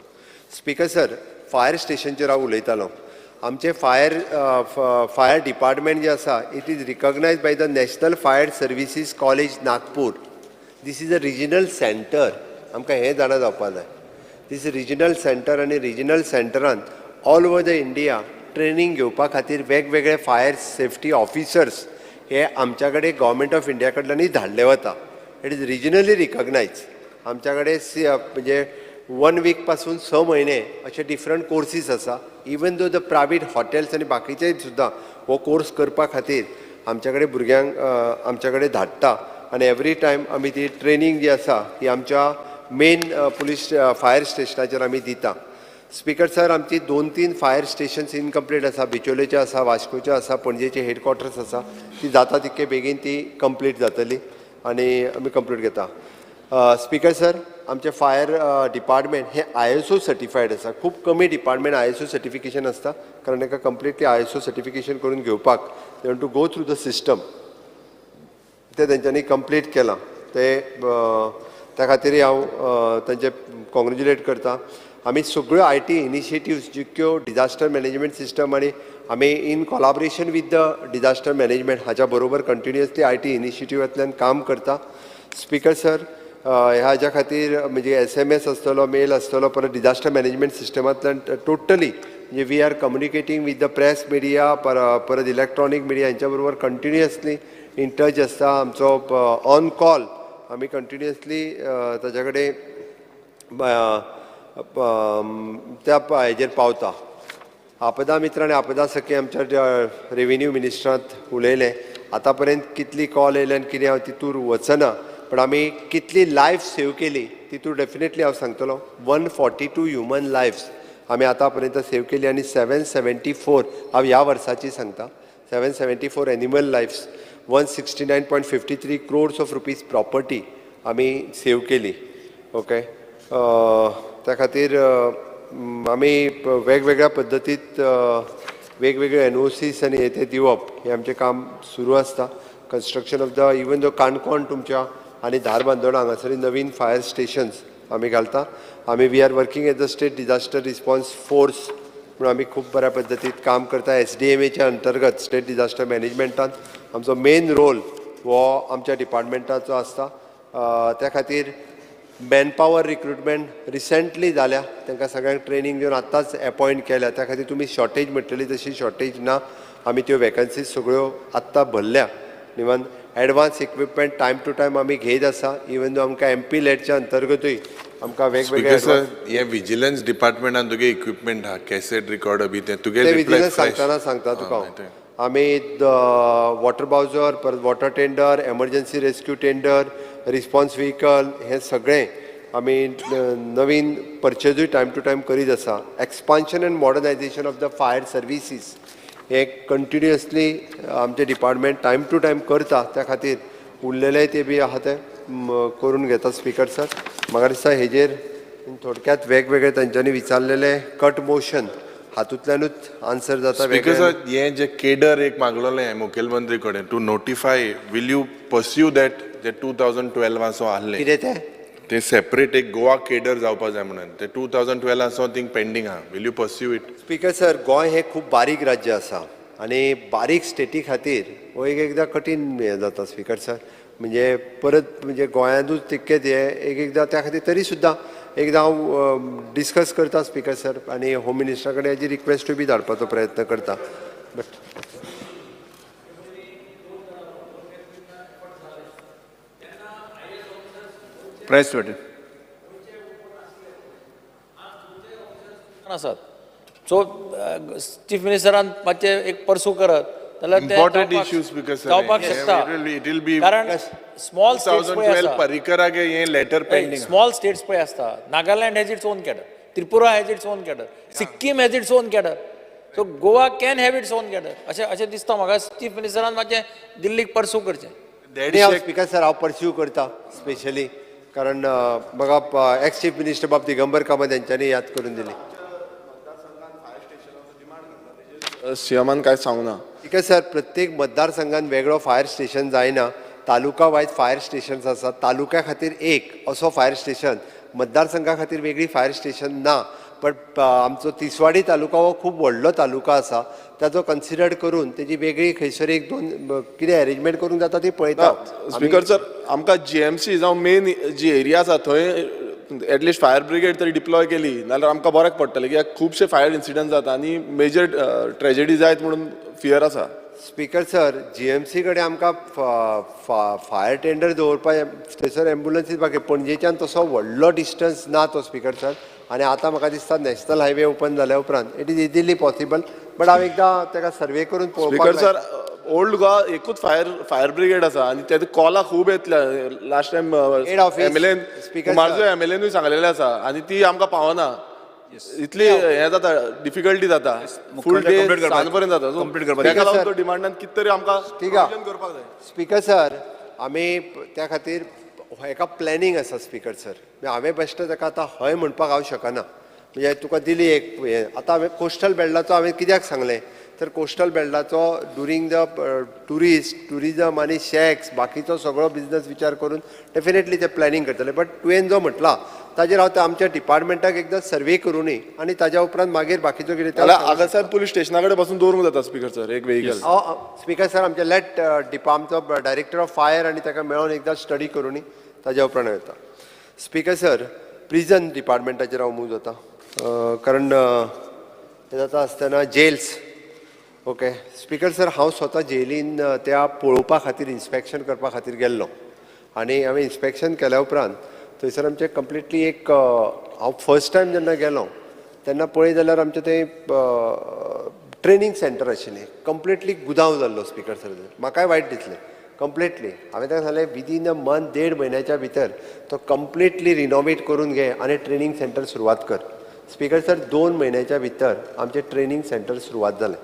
स्पीकर सर, फायर स्टेशनचेर हांव उलयतालो. आमचे फायर डिपार्टमेंट जे आसा it is recognised by the national fire services college Nagpur. This is a regional centre. आमकां हें जाणा जावपा जाय. दीस रिजनल सेंटर आनी रिजनल सेंटरान all over the India training घेवपा खातीर वेगवेगळे फायर सेफ्टी ऑफिसर्स हे आमच्या कडेन गव्हर्मेंट ऑफ इंडिया कडल्यानूय धाडले वता. It is regionally recognise. आमच्या कडेन म्हणजे 1 वीक पासून 6 म्हयने अशे डिफरंट कोर्सीस आसा. Even though the private hotels आनी बाकीचे सुद्दां हो कोर्स करपा खातीर आमच्या कडेन भुरग्यांक आमच्या कडेन धाडटा आनी एवरी टायम आमी ती ट्रेनिंग जी आसा ती आमच्या मेन पुलीस फायर स्टेशनाचेर आमी दिता. स्पीकर सर, आमची 2-3 फायर स्टेशन्स इनकम्प्लीट आसा. बिचोलेचे आसा, वास्कोचे आसा, पणजेचे हेडक्वॉर्टर्स आसा. ती जाता तितके बेगीन ती कंप्लीट जातली आनी आमी कंप्लीट घेता. स्पीकर सर, आमचे फायर डिपार्टमेंट हे ISO सर्टिफायड आसा. खूब कमी डिपार्टमेंट ISO सर्टिफिकेशन आसता, कारण ताका कंप्लिटली ISO सर्टिफिकेशन करून घेवपाक they want to go through the system. ते तेंच्यांनी कंप्लीट केलां. ते त्या खातीर हांव तांचे कॉंग्रेच्युलेट करता. आमी सगळ्यो IT इनिशिएटिव्स जितक्यो डिजास्टर मॅनेजमेंट सिस्टम आनी आमी in collaboration with the disaster management हाच्या बरोबर कंटिन्युअसली IT इनिशिएटिव्हांतल्यान काम करता. स्पीकर सर, ह्याच्या खातीर म्हणजे SMS आसतलो, मेल आसतलो, परत डिजास्टर मॅनेजमेंट सिस्टमांतल्यान टोटली म्हणजे we are communicating with the press media, परत इलेक्ट्रॉनीक मिडिया हांच्या बरोबर कंटिन्युअसली इन टच आसता. आमचो ऑन कॉल आमी कंटिन्युअसली ताच्या कडेन त्या हेजेर पावता. आपदा मित्र आनी आपदा सखी आमच्या रेव्हेन्यू मिनिस्टरांत उलयलें. आतां पर्यंत कितली कॉल येयले आनी कितें हांव तितूर वचना, पण आमी कितली लायफ सेव केली तितूर डेफिनेटली हांव सांगतलो. 142 ह्युमन लायफ्स आमी आतां पर्यंत सेव केली आनी 774 हांव ह्या वर्साची सांगता 774 animal lifes, 169.53 crores of rupees property आमी सेव केली. ओके, त्या खातीर आमी वेगवेगळ्या पद्दतीत वेगवेगळे NOCs आनी हे ते दिवप हें आमचें काम सुरू आसता. Construction of the even though Canacona तुमच्या आनी धारबांदोडा हांगासरी नवीन फायर स्टेशन्स आमी घालता. आमी we are working as the state disaster response force म्हणून आमी खूब बऱ्या पद्दतीत काम करता. SDMAच्या अंतर्गत स्टेट डिजास्टर मॅनेजमेंटान आमचो मेन रोल हो आमच्या डिपार्टमेंटाचो आसता. त्या खातीर मॅनपावर रिक्रुटमेंट रिसेंटली जाल्या, तांकां सगळ्यांक ट्रेनिंग दिवन आतांच अपॉयंट केल्या. त्या खातीर तुमी शॉर्टेज म्हटलेली तशी शॉर्टेज ना. आमी त्यो वॅकन्सीज सगळ्यो आत्तां भरल्या. Even advance equipment time to time आमी घेयत आसा. इवन दो आमकां MP लेटच्या अंतर्गतूय आमकां वेगवेगळे हे विजिलन्स डिपार्टमेंटान तुगे इक्विपमेंट आहा, कॅसेट रिकॉर्डर बी ते तुगे विजिलन्स सांगता तुका आमी वॉटर बावजर, परत water tender, emergency rescue tender, response vehicle हे सगळें आमी नवीन परचेजूय टायम टू टायम करीत आसा. Expansion end modernisation of the fire services हे कंटिन्युअसली आमचे डिपार्टमेंट टायम टू टायम करता. त्या खातीर उरलेले ते बी आहा ते करून घेता. स्पीकर सर, म्हाका दिसता हेजेर थोडक्यात वेगवेगळे तांच्यांनी विचारलेले कट मोशन हातूंतल्यानूच आन्सर जाता. स्पीकर सर, हे जे केडर एक मागलोलें मुखेलमंत्री कडेन to notify, will you pursue that जे 2012 आसो आहलें कितें तें ते सेपरेट एक गोवा केडर जावपा जाय म्हणून ते 2012 आसो थिंग पेंडींग आहा. Will you pursue it? Speaker sir, Goa हे खूब बारीक राज्य आसा आनी बारीक स्टेटी खातीर हो एकदां कठीण हें जाता स्पीकर सर. म्हणजे परत म्हणजे गोंयांतूच तितकेच हे एकदां त्या खातीर तरी सुद्दां एकदां हांव डिस्कस करता स्पीकर सर आनी होम मिनिस्टरा कडेन हेजी रिक्वेस्टूय बी धाडपाचो प्रयत्न करता. But Price voted. आसात. सो चीफ मिनिस्टरान मातशें एक पर्सू करत जाल्यार ते Important issues because जावपाक शकता. it will be कारण स्मॉल स्टेट्स पळय 2012 आसा, पर्रीकराक हे लेटर पेंडींग. स्मॉल स्टेट्स पळय आसता, Nagaland has its own cadre, Tripura has its own cadre, Sikkim has its own cadre. So Goa can have its own cadre. अशें दिसता म्हाका चीफ मिनिस्टरान मातशें दिल्लीक पर्सू करचें. स्पीकर सर हांव पर्स्यू करता स्पेशली कारण म्हाका एक्स चीफ मिनिस्टर बाब दिगंबर कामत यांच्यानी याद करून दिली. सीएमान कांयच सांगूं ना. स्पीकर सर, प्रत्येक मतदारसंघान वेगळो फायर स्टेशन जायना. तालुका वायज फायर स्टेशन्स आसात. तालुक्या खातीर एक असो फायर स्टेशन, मतदारसंघा खातीर वेगळी फायर स्टेशन ना. बट आमचो तिसवाडी तालुका हो खूब व्हडलो तालुका आसा. ताजो कन्सिडर करून तेजी वेगळी खंयसर एक दोन कितें अरेंजमेंट करूंक जाता ती पळयता. स्पीकर सर, आमकां जीएमसी जावं मेन जी एरिया आसा थंय एटलिस्ट फायर ब्रिगेड तरी डिप्लॉय केली नाल्यार आमकां बऱ्याक पडटलें. कित्याक खुबशे फायर इन्सिडंट जाता आनी मेजर ट्रेजेडी जायत म्हणून फियर आसा. स्पीकर सर, जीएमसी कडेन आमकां फायर टेंडर दवरपाक थंयसर एम्बुलन्सीस बाकी पणजेच्यान तसो व्हडलो डिस्टन्स ना तो स्पीकर सर. आनी आतां म्हाका दिसता नॅशनल हायवे ओपन जाल्या उपरांत it is easily possible. But हांव एकदां ताका सर्वे करून स्पीकर सर, ओल्ड गोवा एकूच फायर ब्रिगेड आसा आनी तेजे कॉलां खूब येतल्या. लास्ट टायम एमएलएन कुमारजो एमएलएनूय सांगलेलें आसा आनी ती आमकां पावना. इतली हें जाता, डिफिकल्टी जाता, फूल डे सांज पर्यंत जाता. ताका लागून तो डिमांडान कितें तरी आमकां करपाक जाय. स्पीकर सर, आमी त्या खातीर हेका प्लॅनिंग आसा स्पीकर सर. हांवें बेश्ट ताका आतां हय म्हणपाक हांव शकना. म्हणजे तुका दिली एक हें आतां हांवें कोस्टल बेल्टाचो हांवें कित्याक सांगलें तर कोस्टल बेल्टाचो ड्युरींग द टुरिजम आनी शॅक्स बाकीचो सगळो बिझनस विचार करून डेफिनेटली ते प्लॅनिंग करतले. बट तुवें जो म्हटला ताजेर हांव आमच्या डिपार्टमेंटाक एकदां सर्वे करूनी आनी ताज्या उपरांत मागीर बाकीचो कितें जाल्यार आगासार पुलीस स्टेशना कडेन बसून दवरूंक जाता स्पीकर सर एक व्हेकल. स्पीकर सर, आमचे लेट आमचो डायरेक्टर ऑफ फायर आनी ताका मेळोन एकदां स्टडी करूनी ताज्या उपरांत येता. स्पीकर सर, प्रिजन डिपार्टमेंटाचेर हांव मूव जाता कारण हें जाता आसतना जेल्स. ओके स्पीकर सर, हांव स्वता जेलीन त्या पळोवपा खातीर इन्स्पेक्शन करपा खातीर गेल्लो आनी हांवें इन्स्पेक्शन केल्या उपरांत थंयसर आमचें कंप्लिटली एक हांव फर्स्ट टायम जेन्ना गेलो तेन्ना पळय जाल्यार आमचें तें ट्रेनींग सेंटर आशिल्लें कंप्लिटली गुदांव जाल्लो स्पीकर सर. म्हाकाय वायट दिसलें कंप्लिटली. हांवें ताका सांगलें विदीन अ मंथ 1.5 म्हयन्याच्या भितर तो कंप्लिटली रिनोवेट करून घे आनी ट्रेनींग सेंटर सुरवात कर. स्पीकर सर, 2 म्हयन्याच्या भितर आमचें ट्रेनींग सेंटर सुरवात जालें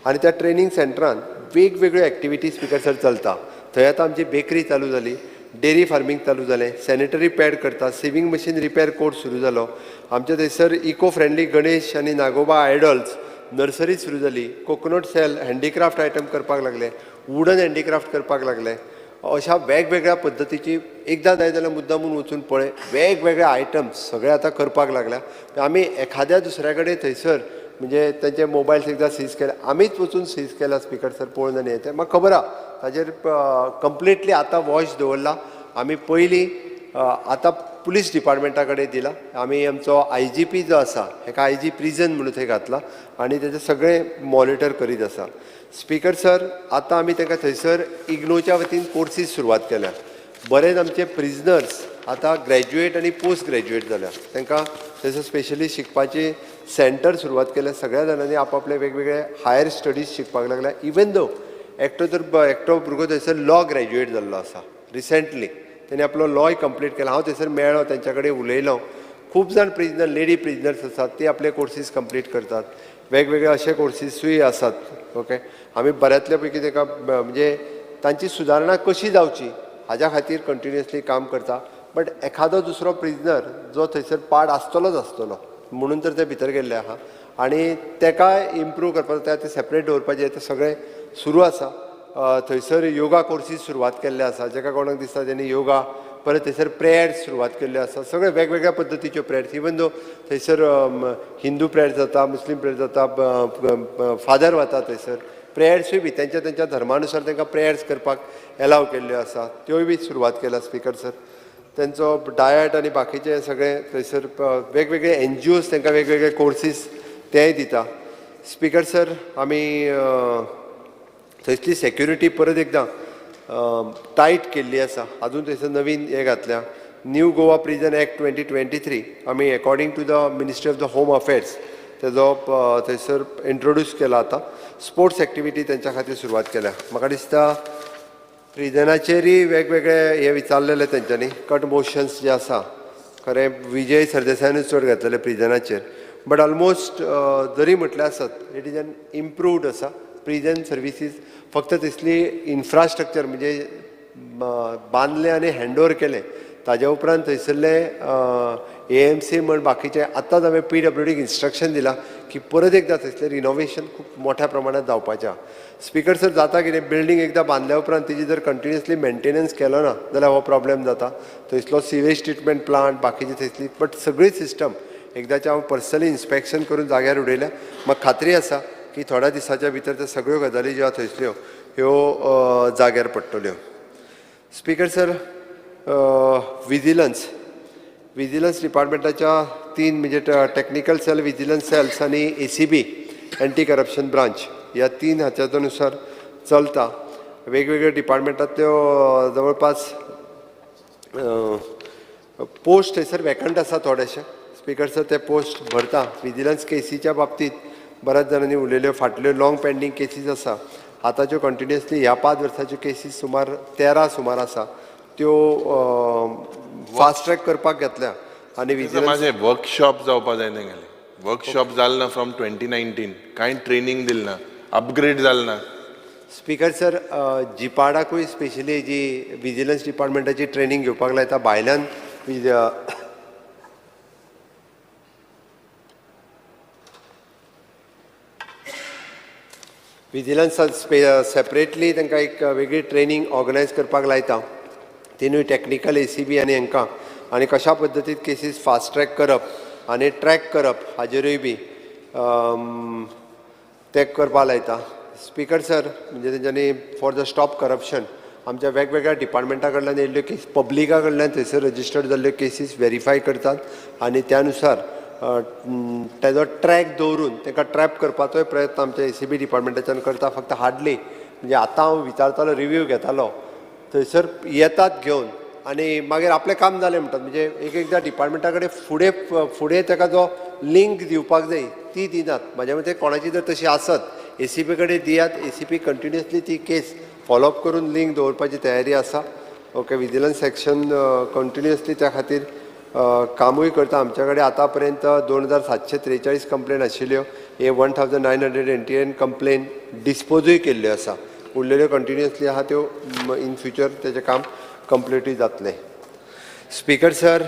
आनी त्या ट्रेनींग सेंटरान वेगवेगळ्यो एक्टिविटी स्पीकर सर चलता. थंय आतां आमची बेकरी चालू जाली, डेरी फार्मींग चालू जालें, सॅनिटरी पॅड करता, सिवींग मशीन रिपेर कोर्स सुरू जालो. आमच्या थंयसर इको फ्रेंडली गणेश आनी नागोबा आयडल्स नर्सरी सुरू जाली. कोकोनट सेल हँडीक्राफ्ट आयटम करपाक लागले, वुडन हँडीक्राफ्ट करपाक लागले. अशा वेगवेगळ्या पद्दतीची एकदां जाय जाल्यार मुद्दामून वचून पळय वेगवेगळे आयटम्स सगळे आतां करपाक लागल्या. आमी एखाद्या दुसऱ्या कडेन थंयसर म्हणजे तांचे मोबायल्स एकदां सीज केले, आमीच वचून सीज केला स्पीकर सर पळोवन आनी येते. म्हाका खबर आहा ताजेर कंप्लिटली आतां वॉच दवरला. आमी पयलीं आतां पुलीस डिपार्टमेंटा कडेन दिला. आमी आमचो IGP जो आसा हेका IG प्रिजन म्हणून थंय घातला आनी तेजें सगळें मॉनिटर करीत आसा. स्पीकर सर, आतां आमी ताका थंयसर इग्नोच्या वतीन कोर्सीस सुरवात केल्या. बरेच आमचे प्रिजनर्स आतां ग्रॅज्युएट आनी पोस्ट ग्रॅज्युएट जाल्या. तांकां थंयसर स्पेशली शिकपाची सेंटर सुरवात केल्या. सगळ्या जाणांनी आपआपले वेगवेगळे हायर स्टडीज शिकपाक लागल्या. इवन दो एकटो भुरगो थंयसर लॉ ग्रॅज्युएट जाल्लो आसा रिसेंटली. तेणे आपलो लॉय कंप्लीट केला. हांव थंयसर मेळ्ळो, तेंच्या कडेन उलयलो. खूब जाण प्रिजनर लेडी प्रिजनर्स आसात ती आपले कोर्सीस कंप्लीट करतात. वेगवेगळे अशे कोर्सीसूय आसात. ओके आमी बऱ्यातल्या पैकी ताका म्हणजे तांची सुदारणा कशी जावची हाज्या खातीर कंटिन्युअसली काम करता. बट एखादो दुसरो प्रिजनर जो थंयसर पार्ट आसतलोच आसतलो म्हणून तर ते भितर गेल्ले आहा आनी तेका इम्प्रूव करपाक ते सेपरेट दवरपाचें तें सगळें सुरू आसा. थंयसर योगा कोर्सीस सुरवात केल्ले आसा. जेका कोणाक दिसता त्यांनी योगा परत थंयसर प्रेयर्स सुरवात केल्ल्यो आसा. सगळे वेगवेगळ्या पद्दतीच्यो प्रेयर्स, इवन दो थंयसर हिंदू प्रेयर जाता, मुस्लीम प्रेयर जाता, फादर वता थंयसर प्रेयर्सूय बी त्यांच्या धर्मानुसार तांकां प्रेयर्स करपाक एलाव केल्ल्यो आसा. त्योय बी सुरवात केला स्पीकर सर. त्यांचो डायट आनी बाकीचे सगळे थंयसर वेगवेगळे NGOs तांकां वेगवेगळे कोर्सीस तेय दिता. स्पीकर सर, आमी थंयसली सेक्युरिटी परत एकदां टायट केल्ली आसा. अजून थंयसर नवीन हे घातल्या. न्यू गोवा प्रिजन एक्ट 2023 आमी according to the ministry of the home affairs तेजो थंयसर इंट्रोड्यूस केला. आतां स्पोर्ट्स एक्टिविटी तेंच्या खातीर सुरवात केल्या. म्हाका दिसता प्रिजनाचेरय वेगवेगळे हे विचारलेले तेंच्यांनी कट मोशन्स जे आसा. खरें विजय सरदेसायानूच चड घातलेले प्रिजनाचेर, बट ऑलमोस्ट जरी म्हटलें आसत इट इज एन इम्प्रूवड आसा. प्रिजन सर्विसीस फक्त तिसली इन्फ्रास्ट्रक्चर म्हणजे बांदले आनी हँडओवर केले. ताज्या उपरांत थंयसरले AMC म्हण बाकीचे आतांच हांवें PWDक इन्स्ट्रक्शन दिलां की परत एकदां थंयसलें रिनोवेशन खूब मोठ्या प्रमाणांत जावपाचें. स्पीकर सर, जाता कितें बिल्डींग एकदां बांदल्या उपरांत तिजी जर कंटिन्युअसली मेंटेनन्स केलो ना जाल्यार हो प्रॉब्लेम जाता. थंयसलो सिवेज ट्रिटमेंट प्लांट बाकीची थंयसली बट सगळी सिस्टम एकदांचें हांव पर्सनली इन्स्पेक्शन करून जाग्यार उडयल्या. म्हाका खात्री आसा की थोड्या दिसाच्या भितर त्या सगळ्यो गजाली ज्यो थंयसल्यो ह्यो जाग्यार पडटल्यो. स्पीकर सर, विजिलन्स डिपार्टमेंटाच्या 3 म्हणजे टेक्निकल सेल, विजिलन्स सेल्स आनी ACB एंटी करप्शन ब्रांच ह्या 3 हाच्या नुसार चलता. वेगवेगळ्या डिपार्टमेंटांतल्यो जवळपास पोस्ट थंयसर वॅकंट आसा थोडेशे. स्पीकर सर, ते पोस्ट भरता. विजिलन्स केसीच्या बाबतींत बऱ्याच जाणांनी उलयल्यो. फाटल्यो लॉंग पेंडींग केसीस आसा. आतांच्यो कंटिन्युअसली ह्या 5 वर्साच्यो केसीस सुमार 13 सुमार आसा. त्यो फास्ट ट्रॅक करपाक घेतल्या. आनी विजिलन्स वर्कशॉप जावपा जाय तेंगेले. वर्कशॉप जालें ना फ्रॉम 2019. कांय ट्रेनींग दिलें ना, अपग्रेड जालें ना. स्पीकर सर, जिपाडाकूय स्पेशली जी विजिलन्स डिपार्टमेंटाची ट्रेनींग घेवपाक लायता भायल्यान विजिलन्स सेपरेटली तांकां एक वेगळी ट्रेनींग ऑर्गनायज करपाक लायता. तिनूय टेक्निकल ACB आनी हांकां आनी कशा पद्दतीन केसीस फास्ट ट्रॅक करप आनी ट्रॅक करप हाजेरूय बी ते करपा लायता. स्पीकर सर, म्हणजे तेंच्यांनी फॉर द स्टॉप करप्शन आमच्या वेगवेगळ्या डिपार्टमेंटा कडल्यान येयल्ल्यो केस पब्लिका कडल्यान थंयसर रजिस्टर्ड जाल्ल्यो केसीस व्हेरीफाय करतात आनी त्या नुसार तेजो ट्रॅक दवरून ताका ट्रॅप करपाचोय प्रयत्न आमच्या ACB डिपार्टमेंटाच्यान करता. फक्त हार्डली म्हणजे आतां हांव विचारतालो, रिव्यू घेतालो, थंयसर येतात घेवन आनी मागीर आपलें काम जालें म्हणटात. म्हणजे एकदां डिपार्टमेंटा कडेन फुडें ताका जो लिंक दिवपाक जाय ती दिनात. म्हाज्या मते कोणाची जर तशी आसत ACB कडेन दियात. ACB कंटिन्युअसली ती केस फॉलोअप करून लिंक दवरपाची तयारी आसा. ओके, विजिलन्स सेक्शन कंटिन्युअसली त्या खातीर कामूय करता. आमच्या कडेन आतां पर्यंत 2743 कंप्लेन आशिल्ल्यो. 1989 कंप्लेन डिस्पोजूय केल्ल्यो आसा. उरलेल्यो कंटिन्युअसली आहा त्यो इन फ्युचर तेजें काम कंप्लीटूय जातलें. स्पीकर सर,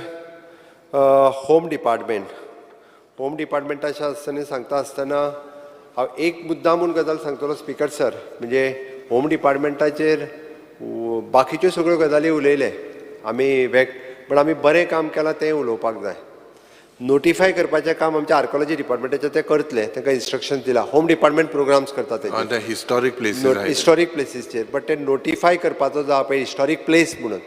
होम डिपार्टमेंटाच्या आसतना सांगता आसतना हांव एक मुद्दामून गजाल सांगतलो स्पीकर सर. म्हणजे होम डिपार्टमेंटाचेर बाकीच्यो सगळ्यो गजाली उलयले आमी पण आमी बरें काम केलां तें उलोवपाक जाय. नोटिफाय करपाचें काम आमच्या आर्कोलॉजी डिपार्टमेंटाचे ते करतले. तांकां इन्स्ट्रक्शन दिला. होम डिपार्टमेंट प्रोग्राम्स करता ते हिस्टॉरीक प्लेसीसचेर. बट ते नोटिफाय करपाचो जो पळय हिस्टॉरीक प्लेस म्हणून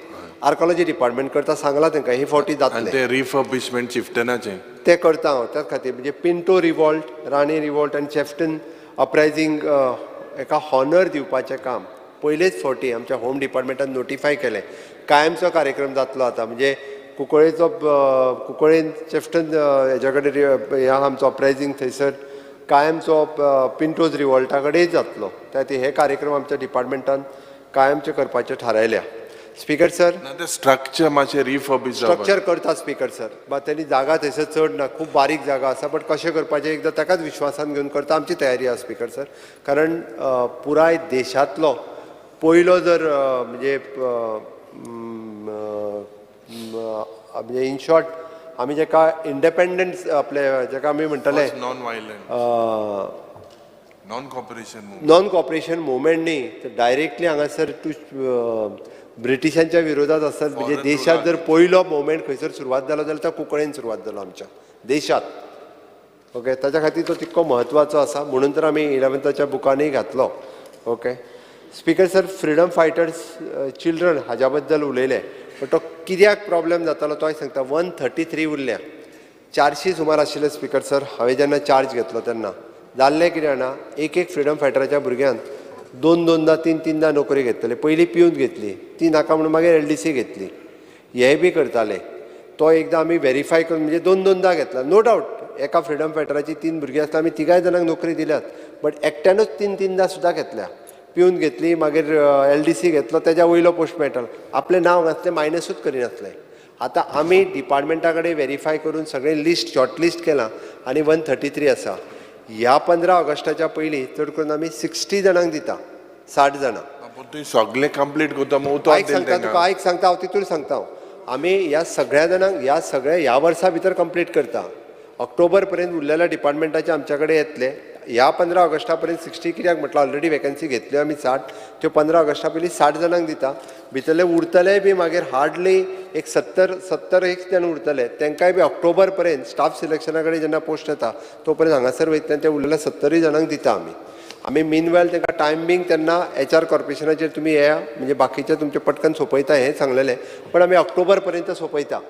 आर्कोलॉजी डिपार्टमेंट करता. सांगलां तांकां ही फावटी जातलें. ते रिफर्बिशमेंट चिफ्टनाचें ते करता हांव त्याच खातीर. म्हणजे पिंटो रिवॉल्ट, राणी रिवॉल्ट आनी चेफ्टन अपरायझींग हेका हॉनर दिवपाचें काम पयलेच फावटी आमच्या होम डिपार्टमेंटान नोटिफाय केलें. कायमचो कार्यक्रम जातलो आतां. म्हणजे कुंकळेन चेफ्टन हेच्या कडेन हे आमचो अपरायझींग थंयसर कायमचो पिंटोज रिवॉल्टा कडेन जातलो. त्या खातीर हे कार्यक्रम आमच्या डिपार्टमेंटान कायमचे करपाचे थारायल्या. स्पीकर सर, स्ट्रक्चर मातशें रिफर्बिश स्ट्रक्चर करता स्पीकर सर. बट तेणी जागा थंयसर चड ना, खूब बारीक जागा आसा. बट कशें करपाचें एकदां ताकाच विश्वासान घेवन करता. आमची तयारी आसा स्पीकर सर. कारण पुराय देशांतलो पयलो जर म्हणजे इन शॉर्ट आमी जेका इंडिपेंडन्स आपले जेका आमी म्हणटले non violent non cooperation non cooperation movement न्ही तर डायरेक्टली हांगासर टू ब्रिटिशांच्या विरोधात आसत म्हणजे देशात जर पयलो मुवमेंट खंयसर सुरवात जालो जाल्यार तो कोंकणीन सुरवात जालो आमच्या देशात ओके ताच्या खातीर तो तितको म्हत्वाचो आसा म्हणून तर आमी 11th बुकांनी घातलो okay speaker sir freedom fighters children हाज्या बद्दल उलयले पण तो कित्याक प्रॉब्लेम जातालो तोय सांगता 133 उरल्या 400 सुमार आशिल्ले स्पीकर सर हांवें जेन्ना चार्ज घेतलो तेन्ना जाल्लें कितें जाणा एक फ्रिडम फायटराच्या भुरग्यान दोनदा तीनदा नोकरी घेतले पयलीं पिवन घेतली ती नाका म्हणून मागीर LDC घेतली हेय बी करताले तो एकदां आमी व्हेरीफाय करून म्हणजे दोनदा घेतला नो डावट एका फ्रिडम फायटराची 3 भुरगीं आसता आमी तिगाय जाणांक नोकरी दिल्यात बट एकट्यानूच तीनदा सुद्दां घेतल्या पिवन घेतली मागीर LDC घेतलो तेज्या वयलो पोस्ट मेळटालो आपलें नांव घातलें मायनसूच करिनासलें आतां आमी डिपार्टमेंटा कडेन व्हेरीफाय करून सगळें लिस्ट शॉर्टलिस्ट केलां आनी 133 आसा ह्या 15 ऑगस्टाच्या पयलीं चड करून आमी 60 जाणांक दिता 60 जाणां तुवें सगळें कंप्लीट करता आयक सांगता तुका आयक सांगता हांव तितूर सांगता आमी ह्या सगळ्या जाणांक ह्या वर्सा भितर कंप्लीट करता ऑक्टोबर पर्यंत उरलेल्या डिपार्टमेंटाचे आमच्या कडेन येतले ह्या 15 ऑगस्टा पर्यंत 60 कित्याक म्हटलं ऑलरेडी वेकन्सी घेतल्यो आमी 60 त्यो 15 ऑगस्टा पयलीं 60 जाणांक दिता भितरले उरतले बी मागीर हार्डली एक 70 एक जण उरतले तांकांय बी ऑक्टोबर पर्यंत स्टाफ सिलेक्शना कडेन जेन्ना पोस्ट येता तो पर्यंत हांगासर वयतले ते उरलेल्या 70 जाणांक दिता आमी मिनवेल तांकां टायमींग तेन्ना HR कॉर्पोरेशनाचेर तुमी येया म्हणजे बाकीचे तुमचे पटकन सोंपयता हें सांगलेलें पण आमी ऑक्टोबर पर्यंत सोंपयता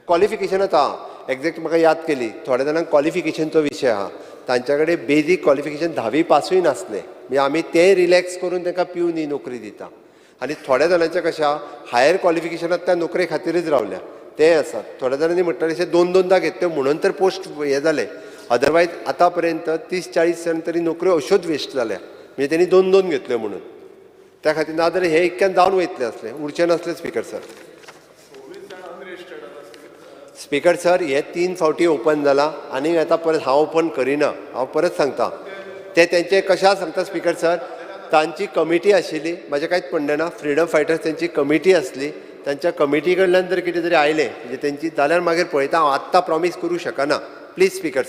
क्वॉलिफिकेशन आतां एग्जॅक्ट म्हाका याद केली थोड्या जाणांक क्वॉलिफिकेशनचो विशय आहा तांच्या कडेन बेजीक क्वॉलिफिकेशन 10वी पासूय नासलें म्हणजे आमी तें रिलॅक्स करून तांकां पिवन ही नोकरी दिता आनी थोड्या जाणांचें कशें आहा हायर क्वॉलिफिकेशनांत त्या नोकरे खातीरच रावल्या तें आसात थोड्या जाणांनी म्हणटाले अशें दोनदा घेतल्यो म्हणून तर पोस्ट हे जाले अदरवायज आतां पर्यंत 30-40 जण तरी नोकऱ्यो अश्योच वेस्ट जाल्या म्हणजे तेणी दोन घेतल्यो म्हणून त्या खातीर ना जाल्यार हे इतक्यान जावन वयतलें असलें उरचें नासलें स्पीकर सर स्पीकर सर हे 3 फावटी ओपन जाला आनी आतां परत हांव ओपन करिना हांव परत सांगता ते तेंचे कशा सांगता स्पीकर सर तांची कमिटी आशिल्ली म्हाजें कांयच पडलें ना फ्रिडम फायटर्स तेंची कमिटी आसली तांच्या कमिटी कडल्यान जर कितें तरी आयलें म्हणजे तेंची जाल्यार मागीर पळयता हांव आत्तां प्रॉमीस करूं शकना प्लीज स्पीकर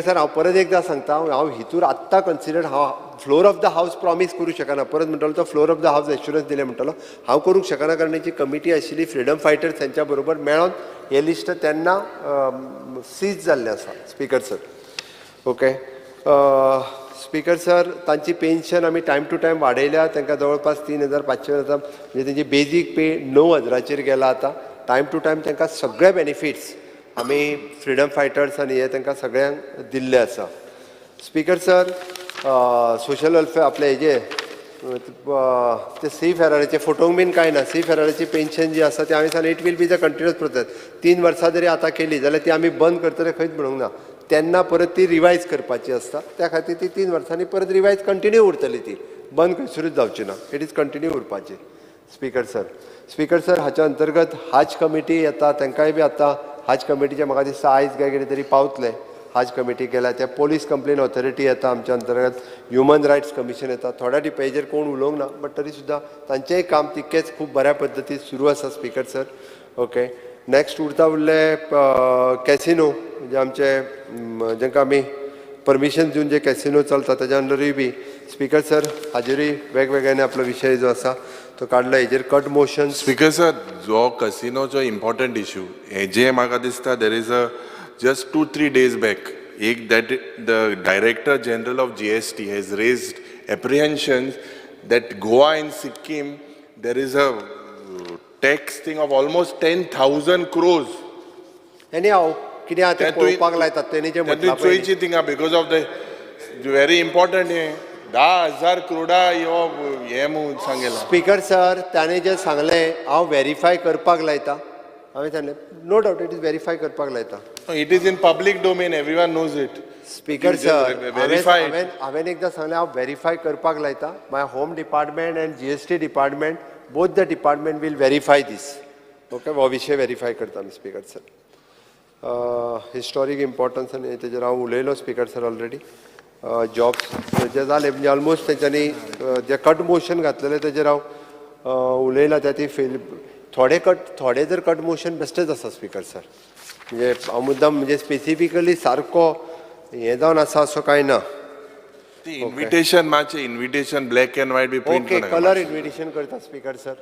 सर हांव परत एकदां सांगता हांव हितूर आत्तां कन्सिडर्ड हांव फ्लोर ऑफ द हावस प्रॉमीस करूंक शकना परत म्हणटलो तो फ्लोर ऑफ द हावस एश्युरन्स दिले म्हणटलो हांव करूंक शकना कारण जी कमिटी आशिल्ली फ्रिडम फायटर्स त्यांच्या बरोबर मेळोन हे लिस्ट तेन्ना सीज जाल्लें आसा speaker sir okay speaker sir तांची पेन्शन आमी टायम टू टायम वाडयल्या तांकां जवळपास 3,500 जाता म्हणजे तेंची बेजीक पे 9,000 गेला आतां टायम टू टायम तांकां सगळे बेनिफिट्स आमी फ्रिडम फायटर्स आनी हे तांकां सगळ्यांक दिल्ले आसा स्पीकर सर सोशल वेलफेअर आपले हेजे ते सी फेराराचे फोटोंक बीन कांय ना सी फेराराची पेन्शन जी आसा ती हांवें सांगलें it will be the continuous process 3 वर्सां जरी आतां केली जाल्यार ती आमी बंद करतले खंयच म्हणूंक ना तेन्ना परत ती रिवायज करपाची आसता त्या खातीर ती 3 वर्सांनी परत रिवायज कंटिन्यू उरतली ती बंद खंयसरूच जावची ना इट इज कंटिन्यू उरपाची स्पीकर सर हाच्या अंतर्गत हाज कमिटी येता तांकांय बी आतां हाज कमिटीचे म्हाका दिसता आयज काय कितें तरी पावतले हाज कमिटी केल्या त्या पोलीस कंप्लेन ऑथॉरिटी येता आमच्या अंतर्गत ह्युमन रायट्स कमिशन येता थोड्या डिपेजर कोण उलोवंक ना बट तरी सुद्दां तांचेंय काम तितकेंच खूब बऱ्या पद्दतीन सुरू आसा स्पीकर सर ओके नेक्स्ट उरले कॅसिनो म्हणजे आमचे जांकां आमी परमिशन दिवन जे कॅसिनो चलता ताच्या अंडरूय बी स्पीकर सर हाजेरूय वेगवेगळ्याने आपलो विशय जो आसा तो काडला हेजेर कट मोशन स्पीकर सर जो कसिनोचो इम्पॉर्टंट इश्यू हेजे म्हाका दिसता देर is a just 2-3 days back that the director general of GST has raised apprehensions that Goa and Sikkim there is a tax thing of almost 10,000 crores anyhow कितें आतां पळोवपाक लायतात तेणी जे म्हटलां चोयची थिंगा because of the very important 10,000 crore हे म्हणून सांगलें स्पीकर सर ताणें जे सांगलें हांव व्हेरीफाय करपाक लायता हांवें सांगलें no doubt it is verify करपाक लायता it is in public domain everyone knows it speaker sir हांवें एकदां सांगलें हांव व्हेरीफाय करपाक लायता my home department and GST department both the department will verify this okay हो विशय व्हेरीफाय करता आमी स्पीकर सर हिस्टॉरीक इम्पॉर्टन्स आनी तेजेर हांव उलयलो स्पीकर सर ऑलरेडी जॉब्स जे जाले म्हणजे ऑलमोस्ट तेंच्यांनी जे कट मोशन घातलेले तेजेर हांव उलयलां त्या ती थोडे जर कट मोशन बेस्टच आसा स्पीकर सर. म्हणजे हांव मुद्दाम म्हणजे स्पेसिफिकली सारको हें जावन आसा असो कांय ना. इन्व्हिटेशन मातशें इन्व्हिटेशन ब्लॅक एंड व्हाईट बी प्रिंट ओके कलर इन्व्हिटेशन करता speaker sir.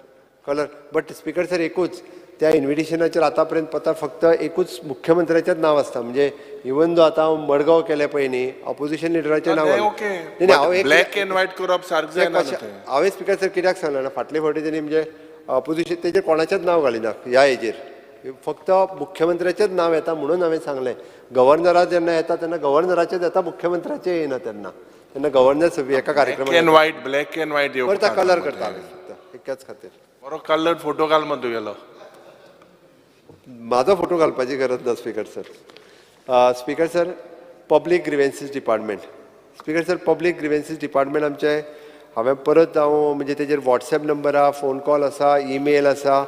Colour but speaker sir एकूच त्या इन्व्हिटेशनाचेर आतां पता फक्त एकूच मुख्यमंत्र्याचेंच नांव आसता. म्हणजे इवन जो आतां मडगांव केले पळय न्ही ऑपोजिशन लिडराचें नांव ब्लॅक एंड व्हाईट करप सारकें जायना. हांवें स्पीकर सर कित्याक सांगलें ना फाटले फावटी तेणी म्हणजे ऑपोजिशन तेजेर कोणाचेंच नांव घालिना ह्या हेजेर. फक्त मुख्यमंत्र्याचेंच नांव येता म्हणून हांवें सांगलें. गव्हर्नरा जेन्ना येता तेन्ना गव्हर्नराचेच येता मुख्यमंत्र्याचें येयना तेन्ना गव्हर्नर सगळी एका कार्यक्रमाक ब्लॅक एंड व्हाईट करता कलर करता एकाच खातीर. बरो कलर फोटो घाल मग तुगेलो. म्हाजो फोटो घालपाची गरज ना speaker sir. Speaker sir public grievances department. Speaker sir public grievances department आमचे हांवें परत हांव म्हणजे तेजेर वॉट्सॅप नंबर आसा, फोन कॉल आसा, ईमेल आसा,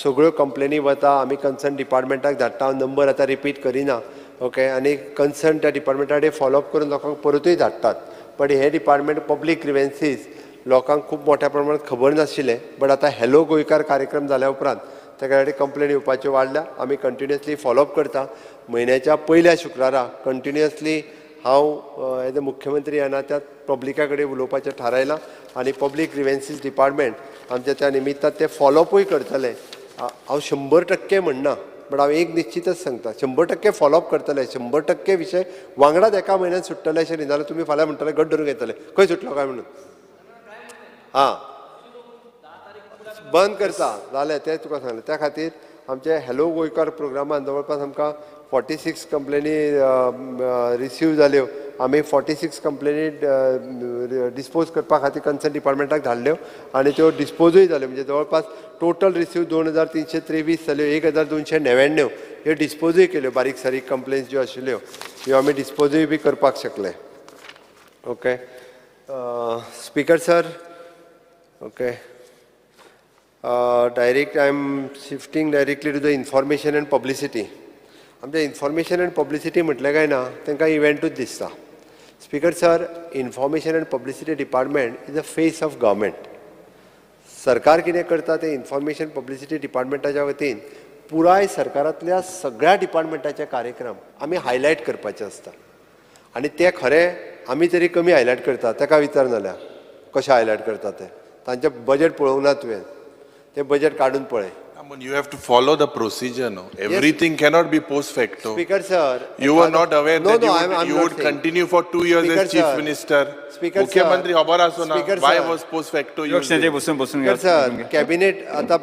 सगळ्यो कंप्लेनी वता. आमी कन्सर्न डिपार्टमेंटाक धाडटा. हांव नंबर आतां रिपीट करिना. ओके आनी कन्सर्न त्या डिपार्टमेंटा कडेन फॉलोअप करून लोकांक परतूय धाडटात. बट हे डिपार्टमेंट पब्लीक ग्रिवेन्सीस लोकांक खूब मोठ्या प्रमाणांत खबर नाशिल्लें. बट आतां हॅलो गोंयकार कार्यक्रम जाल्या उपरांत त्या कडेन कंप्लेनी येवपाच्यो वाडल्या. आमी कंटिन्युअसली फॉलोअप करता. म्हयन्याच्या पयल्या शुक्रारा कंटिन्युअसली हांव एज अ मुख्यमंत्री ह्या नात्यात पब्लिका कडेन उलोवपाचें थारायलां. आनी पब्लीक ग्रिवेन्सीस डिपार्टमेंट आमच्या त्या निमित्तान ते फॉलोअपूय करतले. हांव 100% म्हणना बट हांव एक निश्चितच सांगता 100% फॉलोअप करतले. 100% विशय वांगडाच एका म्हयन्यात सुट्टले अशें न्ही. जाल्यार तुमी फाल्यां म्हणटले गट धरून घेतले खंय सुटलो काय म्हणून. बंद करता जालें तें तुका सांगलें. त्या खातीर आमचे हॅलो गोंयकार प्रोग्रामान जवळपास आमकां 46 कंप्लेनी रिसीव जाल्यो. आमी 46 कंप्लेनी डिस्पोज करपा खातीर कन्सर्न डिपार्टमेंटाक धाडल्यो आनी त्यो डिस्पोजूय जाल्यो. म्हणजे जवळपास टोटल रिसीव 2323 जाल्यो. 1299 ह्यो डिस्पोजूय केल्यो. बारीक सारीक कंप्लेन्स ज्यो आशिल्ल्यो ह्यो आमी डिस्पोजूय बी करपाक शकले. Okay speaker sir. Okay direct I am shifting directly to the information and publicity. आमचें इन्फॉर्मेशन एंड पब्लिसिटी म्हटलें काय ना तांकां इव्हेंटूच दिसता. Speaker sir information and publicity department is a face of government. सरकार कितें करता तें इन्फॉर्मेशन पब्लिसिटी डिपार्टमेंटाच्या वतीन पुराय सरकारांतल्या सगळ्या डिपार्टमेंटाचे कार्यक्रम आमी हायलायट करपाचे आसता. आनी ते खरें आमी तरी कमी हायलायट करता. ताका विचार जाल्यार कशें हायलायट करता तें. तांचें बजेट पळोवंक ना तुवें. तें बजेट काडून पळय. You have to follow the procedure, no? Everything cannot be post facto. Speaker sir, you were not aware that you would continue for 2 years as chief minister. Mukhyamantri khabar aso na. Why was post facto used? Speaker sir, cabinet आता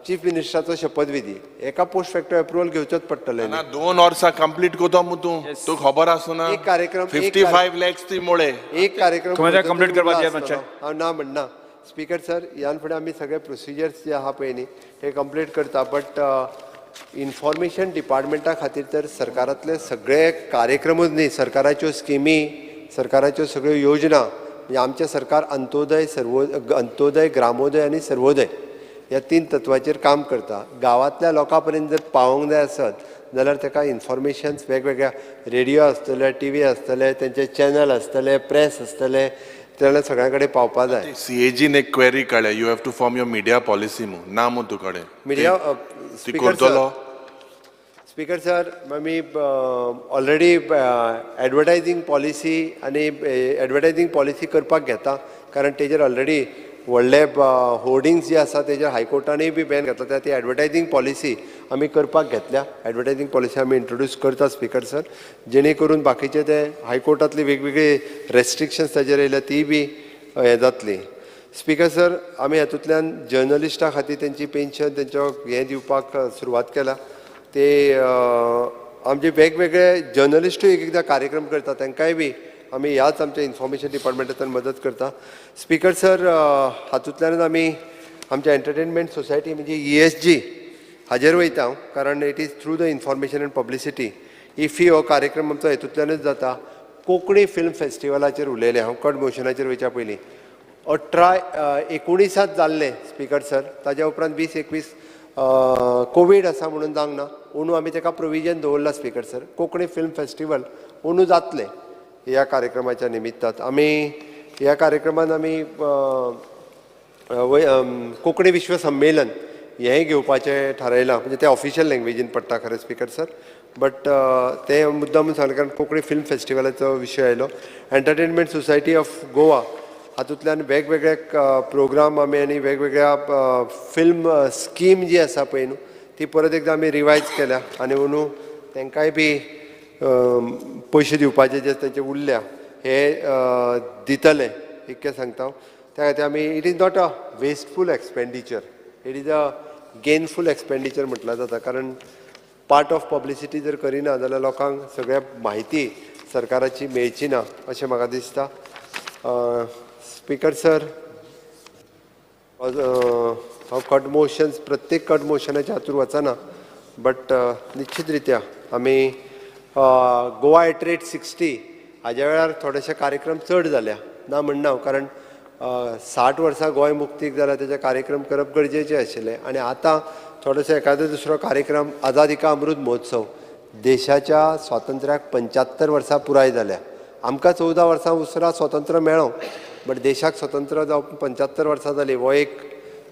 चीफ मिनिस्टराचो शपथविधी एका पोस्ट फॅक्टो अप्रुवल घेवचोच पडटलें. ना 2 वर्सां कंप्लीट कोतो मु तू खबर आसो ना. एक कार्यक्रम 55 lakhs ती मोळे. एक कार्यक्रम कंप्लीट करपाचे मातशें. हांव ना म्हणना. स्पीकर सर ह्यान फुडें आमी सगळे प्रोसिजर्स जे आहा पळय न्ही हे कंप्लीट करता. बट इन्फॉर्मेशन डिपार्टमेंटा खातीर तर सरकारांतले सगळे कार्यक्रमूच न्ही सरकाराच्यो स्किमी सरकाराच्यो सगळ्यो योजना म्हणजे आमचें सरकार अंत्योदय ग्रामोदय आनी सर्वोदय ह्या 3 तत्वाचेर काम करता. गांवांतल्या लोकां पर्यंत जर पावोंक जाय आसत जाल्यार ताका इन्फॉर्मेशन्स वेगवेगळ्या रेडिओ आसतले टीव्ही आसतले तेंचे चॅनल आसतले प्रेस आसतले तेन्ना सगळ्यां कडेन पावपा जाय. सीएजीन एक क्वेरी काडल्या you have to form your media policy मू ना मू तू कडेन मिडिया. स्पीकर सर आमी ऑलरेडी एडवर्टायझींग पॉलिसी आनी एडवर्टायझींग पॉलिसी करपाक घेता. कारण तेजेर ऑलरेडी व्हडले होर्डिंग्स जे आसा तेजेर हायकोर्टानूय बी बॅन घातला. ती एडवर्टायझींग पॉलिसी आमी करपाक घेतल्या. एडवर्टायझींग पॉलिसी आमी इंट्रोड्यूस करता स्पीकर सर. जेणे करून बाकीचे ते हायकोर्टांतली वेगवेगळी रेस्ट्रिक्शन्स ताजेर येयल्या ती बी हे जातली. स्पीकर सर आमी हातूंतल्यान जर्नलिस्टां खातीर तेंची पेन्शन तेंचो हें दिवपाक सुरवात केला. ते आमचे वेगवेगळे जर्नलिस्टूय एकदां कार्यक्रम करता तांकांय बी आमी ह्याच आमच्या इन्फॉर्मेशन डिपार्टमेंटांतल्यान मदत करता. स्पीकर सर हातूंतल्यानच आमी आमच्या एंटरटेनमेंट सोसायटी म्हणजे ESG हाजेर वयता. कारण it is through the information and publicity. IFFI हो कार्यक्रम आमचो हेतूंतल्यानच जाता. कोंकणी फिल्म फेस्टिवलाचेर उलयलें हांव कट मोशनाचेर वयच्या पयलीं. 18-19 जाल्लें स्पीकर सर. ताज्या उपरांत 20-21 कोवीड आसा म्हणून जावंक ना. अंदू आमी ताका प्रोविजन दवरला speaker sir. Konkani film festival अंदू जातलें ह्या कार्यक्रमाच्या निमित्तान. आमी ह्या कार्यक्रमान आमी कोंकणी विश्व संमेलन हेंय घेवपाचें थारायलां म्हणजे तें ऑफिशियल लँग्वेजीन पडटा खरें स्पिकर सर बट ते मुद्दाम सांगलें कारण कोंकणी फिल्म फेस्टिवलाचो विशय आयलो एंटरटेनमेंट सोसायटी ऑफ गोवा हातूंतल्यान वेगवेगळे प्रोग्राम आमी आनी वेगवेगळ्या फिल्म स्कीम जी आसा पळय न्हू ती परत एकदां आमी रिवायज केल्या आनी अंदू तांकांय बी पयशे दिवपाचे जे तेंचे उरल्या हे दितले इतकें सांगता त्या खातीर आमी it is not a wasteful expenditure it is a gainful expenditure म्हटल्यार जाता कारण पार्ट ऑफ पब्लिसिटी जर करिना जाल्यार लोकांक सगळ्या म्हायती सरकाराची मेळची ना अशें म्हाका दिसता स्पिकर सर हांव कट मोशन्स प्रत्येक कट मोशनाच्या हातूंत वचना बट निश्चित रित्या आमी गोवा एट रेट 60 हाज्या वेळार थोडेशे कार्यक्रम चड जाल्या ना म्हणना हांव कारण 60 वर्सां गोंय मुक्तीक जाल्यार तेजे कार्यक्रम करप गरजेचें आशिल्लें आनी आतां थोडोसो एखादो दुसरो कार्यक्रम आझादी का अमृत महोत्सव देशाच्या स्वातंत्र्याक 75 वर्सां पुराय जाल्या आमकां 14 वर्सां उसरा स्वतंत्र मेळ्ळो बट देशाक स्वतंत्र जावप 75 वर्सां जालीं हो एक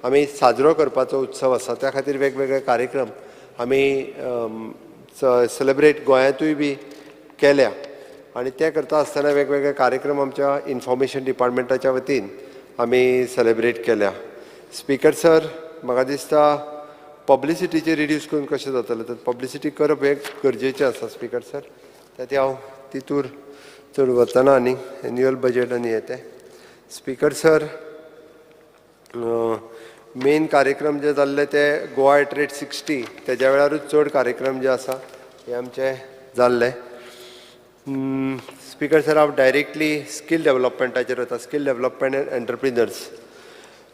आमी साजरो करपाचो उत्सव आसा त्या खातीर वेगवेगळे कार्यक्रम आमी सेलेब्रेट गोंयांतूय बी केल्या आनी ते करता आसतना वेगवेगळे कार्यक्रम आमच्या इन्फॉर्मेशन डिपार्टमेंटाच्या वतीन आमी सेलेब्रेट केल्या स्पिकर सर म्हाका दिसता पब्लिसिटीचे रिड्यूस करून कशें जातलें तर पब्लिसिटी करप हें गरजेचें आसा स्पिकर सर त्या खातीर हांव तितूर चड वचना आनी एन्युअल बजेट आनी हें तें स्पिकर सर मेन कार्यक्रम जे जाल्ले ते गोवा एट रेट 60 तेज्या वेळारूच चड कार्यक्रम जे आसा हे आमचे जाल्ले स्पिकर सर हांव डायरेक्टली स्कील डेवलपमेंटाचेर वता स्कील डेवलपमेंट एंड एंटरप्रिनर्स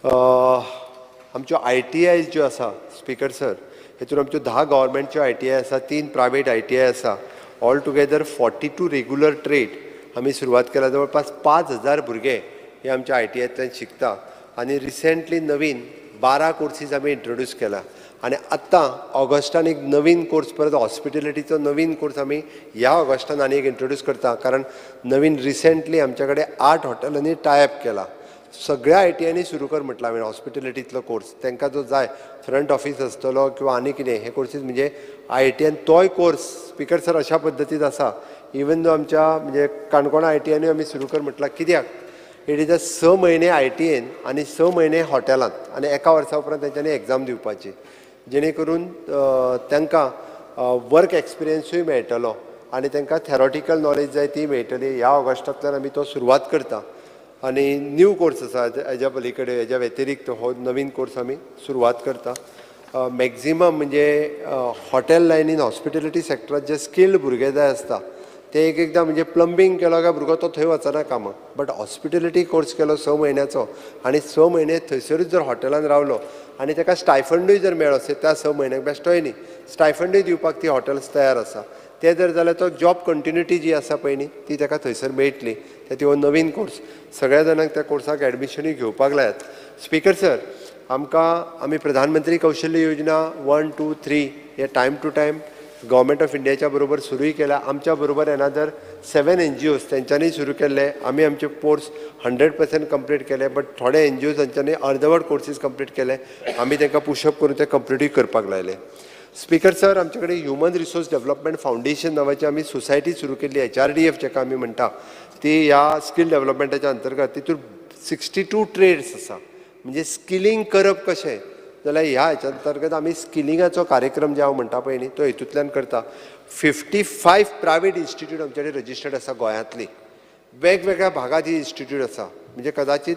आमच्यो ITI ज्यो आसा स्पिकर सर हेतून आमच्यो 10 गव्हर्मेंटच्यो ITI आसा 3 प्रायवेट ITI आसा ऑल टुगेदर 42 रेग्युलर ट्रेड आमी सुरवात केल्या जवळपास 5000 भुरगे हे आमच्या ITIंतल्यान शिकता आनी रिसेंटली नवीन 12 कोर्सीस आमी इंट्रोड्यूस केला आनी आत्तां ऑगस्टान एक नवीन कोर्स परत हॉस्पिटॅलिटीचो नवीन कोर्स आमी ह्या ऑगस्टान आनी एक इंट्रोड्यूस करता कारण नवीन रिसेंटली आमच्या कडेन 8 हॉटेलांनी टायअप केला सगळ्या ITIंनी सुरू कर म्हटलं हांवें हॉस्पिटॅलिटींतलो कोर्स तांकां जो जाय फ्रंट ऑफिस आसतलो किंवा आनी कितें हे कोर्सीस म्हणजे ITIन तोय कोर्स स्पिकर सर अशा पद्दतीन आसा इवन दो आमच्या म्हणजे काणकोणा ITIंनी आमी सुरू कर म्हटलां कित्याक इट इज 6 म्हयने ITIन आनी 6 म्हयने हॉटेलांत आनी एका वर्सा उपरांत तेंच्यांनी एग्जाम दिवपाची जेणे करून तांकां वर्क एक्सपिरियन्सूय मेळटलो आनी तांकां थेरोटिकल नॉलेज जाय ती मेळटली ह्या ऑगस्टांतल्यान आमी तो सुरवात करता आनी न्यू कोर्स आसा हेज्या पलीकडे हेज्या व्यतिरिक्त हो नवीन कोर्स आमी सुरवात करता मॅक्झिमम म्हणजे हॉटेल लायनीन हॉस्पिटॅलिटी सेक्टरांत जे स्किल्ड भुरगे जाय आसता ते एकदां म्हणजे प्लंबींग केलो काय भुरगो तो थंय वचना कामाक बट हॉस्पिटॅलिटी कोर्स केलो 6 म्हयन्याचो आनी 6 म्हयने थंयसरूच जर हॉटेलांत रावलो आनी ताका स्टायफंडूय जर मेळ्ळो त्या 6 म्हयन्याक बेश्टोय न्ही स्टायफंडूय दिवपाक ती हॉटेल्स तयार आसा ते जर जाल्यार तो जॉब कंटिन्युटी जी आसा पळय न्ही ती ताका थंयसर मेळटली ते हो नवीन कोर्स सगळ्या जाणांक त्या कोर्साक एडमिशनूय घेवपाक लायात स्पिकर सर आमी प्रधानमंत्री कौशल्य योजना 1, 2, 3 हे time to time government of इंडियाच्या बरोबर सुरूय केल्या आमच्या बरोबर एनादर 7 NGOs तेंच्यांनी सुरू केल्ले आमी आमचे कोर्स 100% कंप्लीट केले बट थोडे NGOs तेंच्यांनी अर्दवट कोर्सीस कंप्लीट केले आमी तांकां पुशअप करून ते कंप्लीटूय करपाक लायले स्पिकर सर आमचे कडेन ह्युमन रिसोर्स डेव्हलपमेंट फावंडेशन नांवाची आमी सोसायटी सुरू केल्ली HRDF जेका आमी म्हणटा ती ह्या स्कील डेव्हलपमेंटाच्या अंतर्गत तितून 62 ट्रेड्स आसा म्हणजे स्किलिंग करप कशें जाल्यार ह्या हाच्या अंतर्गत आमी स्किलिंगाचो कार्यक्रम जे हांव म्हणटा पळय न्ही तो हेतूंतल्यान करता 55 प्रायवेट इन्स्टिट्यूट आमचे कडेन रजिस्टर्ड आसा गोंयांतली वेगवेगळ्या भागात ही इन्स्टिट्यूट आसा म्हणजे कदाचित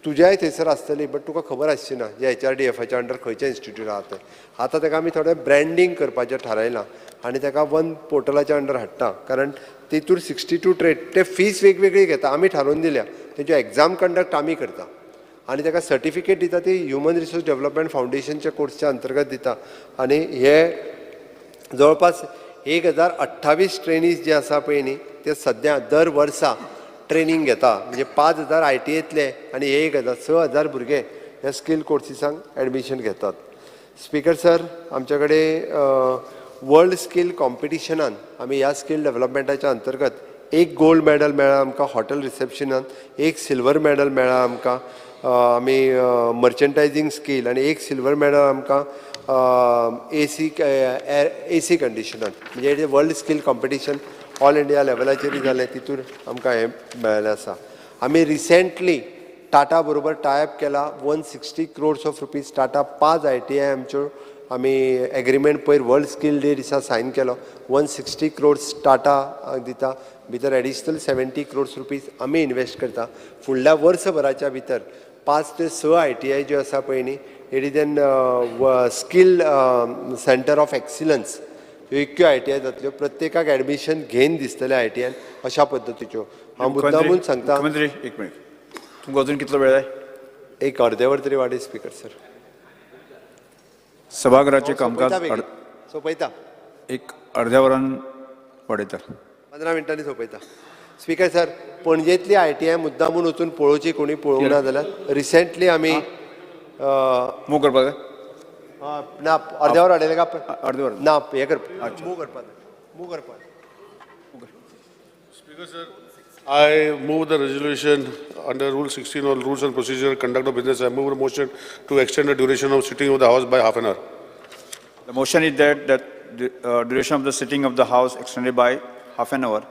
तुज्याय थंयसर आसतली बट तुका खबर आसची ना जे HRDFच्या अंडर खंयचे इन्स्टिट्यूट आहा ते आतां ताका आमी थोडें ब्रँडींग करपाचें थारायलां आनी ताका वन पोर्टलाच्या अंडर हाडटा कारण तितूर 62 ट्रेड ते फीस वेगवेगळी घेता आमी थारोवन दिल्या तेंच्यो एग्जाम कंडक्ट आमी करता आनी ताका सर्टिफिकेट दिता ती ह्युमन रिसोर्स डेव्हलपमेंट फावंडेशनच्या कोर्सच्या अंतर्गत दिता आनी हे जवळपास 1028 ट्रेनीज जे आसा पळय न्ही ते सद्या दर वर्सा ट्रेनिंग घेता म्हणजे 5000 ITIंतले आनी 6000 भुरगे ह्या स्कील कोर्सीसांक एडमिशन घेतात स्पिकर सर आमचे कडेन वर्ल्ड स्कील कॉम्पिटिशनान आमी ह्या स्कील डेव्हलपमेंटाच्या अंतर्गत 1 गोल्ड मॅडल मेळ्ळा आमकां हॉटेल रिसेप्शनान 1 सिल्वर मॅडल मेळ्ळा आमकां आमी मर्चंटायझींग स्कील आनी एक सिल्वर मेडल आमकां एसी कंडिशनान म्हणजे world skill competition all India लेवलाचेर जालें तितून आमकां हें मेळ्ळें आसा. आमी रिसेंटली टाटा बरोबर टायप केला 160 crores of rupees Tata 5 ITI आमच्यो आमी एग्रीमेंट पयर वर्ल्ड स्कील डे दिसा सायन केलो 160 crores टाटा दिता भितर एडिशनल 70 crores रुपीज आमी इन्वेस्ट करता फुडल्या वर्सभराच्या भितर 5 ते 6 ITI ज्यो आसा पळय न्ही it is N skill centre of excellence ह्यो इतक्यो ITI जातल्यो प्रत्येकाक एडमिशन घेवन दिसतले ITI अशा पद्दतीच्यो हांव मुद्दामून सांगता. मुख्यमंत्री एक मिनिट तुमकां अजून कितलो वेळ जाय? एक अर्दे वर तरी वाडय स्पीकर सर. सभागृहाचे कामकाज सोंपयता एक अर्ध्या वरान वाडयता. 15 मिनटांनी सोंपयता. स्पीकर सर पणजेंतली ITI मुद्दामून वचून पळोवची कोणी पळोवंक ना जाल्यार रिसेंटली आमी मूव करपाक जाय? ना अर्द्या वर वाडयलें का अर्दे वर ना हें करपाक मूव करपाक. Speaker sir, I move the resolution under Rule 16 on Rules and Procedure Conduct of Business. I move a motion to extend the duration of sitting of the House by half an hour. The motion is that the duration of the sitting of the House extended by half an hour.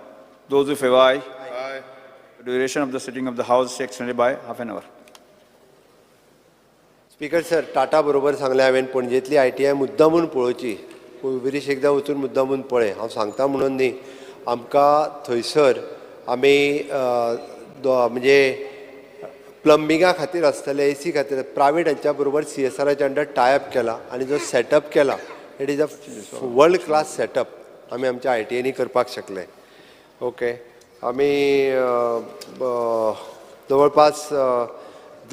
Those who favor aye. Aye. The duration of the sitting of the House is extended by half an hour. Speaker sir Tata बरोबर सांगलें हांवें पणजेंतली ITI मुद्दामून पळोवची विरीश एकदां वचून मुद्दामून पळय हांव सांगता म्हणून न्ही आमकां थंयसर आमी म्हणजे प्लंबिंगा खातीर आसतले AC खातीर प्रायवेट हांच्या बरोबर CSRच्या अंडर टायप केला आनी जो सेटअप केला it is a world class setup आमी आमच्या ITIनी करपाक शकले. ओके आमी जवळपास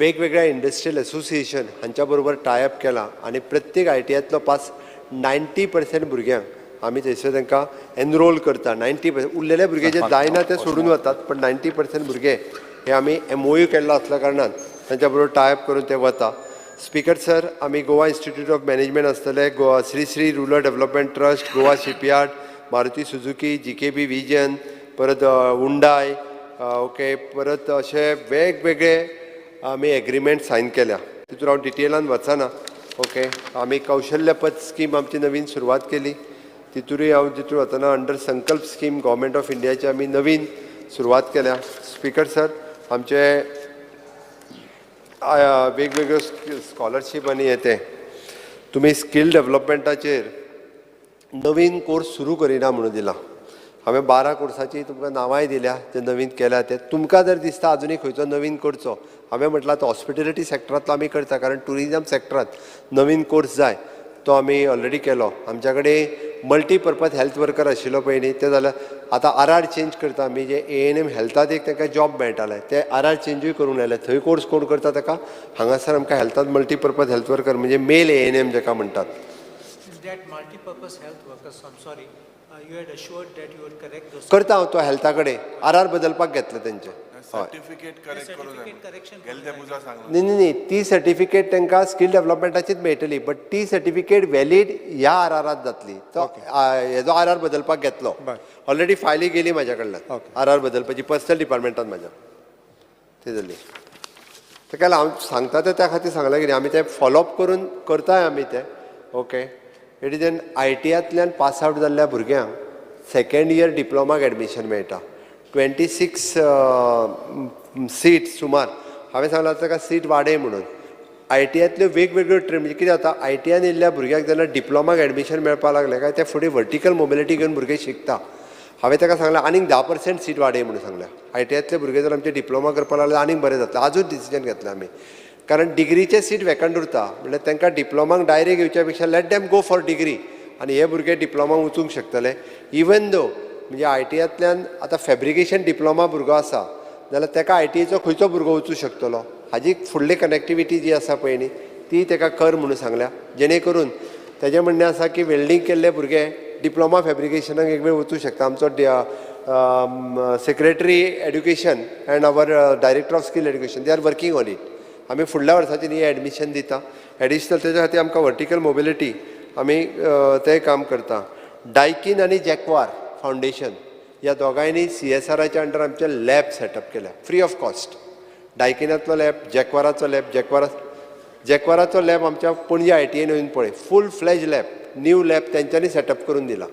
वेगवेगळ्या इंडस्ट्रियल असोसिएशन हांच्या बरोबर टायप केला आनी प्रत्येक ITIतलो पास 90% भुरग्यांक आमी थंयसर तांकां एनरोल करता. 90% उरलेले भुरगे जे जायना ते सोडून वतात पण 90% भुरगे हे आमी MOU केल्लो आसल्या कारणान तांच्या बरोबर टायप करून ते वता. स्पीकर सर आमी गोवा इन्स्टिट्यूट ऑफ मॅनेजमेंट आसतले Goa Shri rural development trust Goa shipyard Maruti Suzuki GKB vision परत हुंडाय ओके परत अशे वेगवेगळे आमी एग्रीमेंट सायन केल्या तितून हांव डिटेलान वचना. ओके आमी कौशल्यपद स्कीम आमची नवीन सुरवात केली तितूनय हांव तितून वतना अंडर संकल्प स्कीम गव्हर्मेंट ऑफ इंडियाची आमी नवीन सुरवात केल्या. स्पीकर सर आमचे वेगवेगळ्यो स्कॉलरशीप आनी येते तुमी स्कील डेव्हलपमेंटाचेर नवीन कोर्स सुरू करिना म्हणून दिला. हांवें 12 कोर्साची तुमकां नांवांय दिल्या जे नवीन केल्या ते तुमकां जर दिसता अजुनूय खंयचो नवीन करचो हांवें म्हटलां तो हॉस्पिटॅलिटी सेक्टरांतलो आमी करता कारण टुरिजम सेक्टरांत नवीन कोर्स जाय तो आमी ऑलरेडी केलो. आमच्या कडेन मल्टीपर्पज हेल्थ वर्कर आशिल्लो पळय न्ही ते जाल्यार आतां RR चेंज करता आमी जे ANM हेल्थात एक तांकां जॉब मेळटाले ते RR चेंजूय करूंक लायले. थंय कोर्स कोण करता ताका हांगासर आमकां हेल्थांत मल्टीपर्पज हेल्थ वर्कर म्हणजे मेल ANM जाका म्हणटात. That multi-purpose health workers, I'm sorry, you had assured that you would correct those. करता हांव तो हेल्था कडेन RR बदलपाक घेतले तेंचे. सर्टिफिकेट करेक्ट करून न्ही ती सर्टिफिकेट तांकां स्कील डेव्हलपमेंटाचीच मेळटली बट ती सर्टिफिकेट वॅलीड ह्या RRांत जातली. तो हेजो RR बदलपाक घेतलो ऑलरेडी फायली गेली म्हाज्या कडल्यान RR बदलपाची पर्सनल डिपार्टमेंटान म्हाज्या ती जाली. ताका हांव सांगता ते त्या खातीर सांगलें कितें आमी ते फॉलोअप करून करताय आमी ते. ओके इट इज एन ITIंतल्यान पास आवट जाल्ल्या भुरग्यांक सेकंड इयर डिप्लोमाक एडमिशन मेळटा. 26 सीट सुमार हांवें सांगलां ताका सीट वाडय म्हणून. ITIंतल्यो वेगवेगळ्यो ट्रेन म्हणजे कितें जाता ITIन येयल्ल्या भुरग्यांक जेन्ना डिप्लोमाक एडमिशन मेळपाक लागलें काय ते फुडें वर्टिकल मोबिलिटी घेवन भुरगे शिकता. हांवें ताका सांगलें आनीक 10% सीट वाडय म्हणून सांगल्या. ITIंतले भुरगे जर आमचे डिप्लोमा करपाक लागले आनीक बरें जातलें. आजूच डिसिजन घेतलें आमी कारण डिग्रीचे सीट वेकंट उरता म्हणल्यार तांकां डिप्लोमाक डायरेक्ट येवच्या पेक्षा let them go for degree आनी हे भुरगे डिप्लोमाक वचूंक शकतले. इवन दो म्हणजे ITIंतल्यान आतां फॅब्रिकेशन डिप्लोमा भुरगो आसा जाल्यार ताका ITIचो खंयचो भुरगो वचूं शकतलो हाजी फुडली कनेक्टिविटी जी आसा पळय न्ही ती ताका कर म्हणून सांगल्या जेणे करून तेजें म्हणणें आसा की वेल्डिंग केल्ले भुरगे डिप्लोमा फॅब्रिकेशनाक एक वेळ वचूं शकता. आमचो secretary education and our director of skill education they are working on it. आमी फुडल्या वर्साची न्ही एडमिशन दिता एडिशनल तेज्या खातीर आमकां वर्टिकल मोबिलिटी आमी तें काम करता. डायकीन आनी जॅक्वार फावंडेशन ह्या दोगांयनी CSRच्या अंडर आमचे लॅब सेटअप केल्या फ्री ऑफ कॉस्ट. डायकिनातलो लॅब, जॅक्वाराचो लॅब आमच्या पणजे ITN येवन पळय, full fledged lab, new lab तेंच्यांनी सेटअप करून दिला.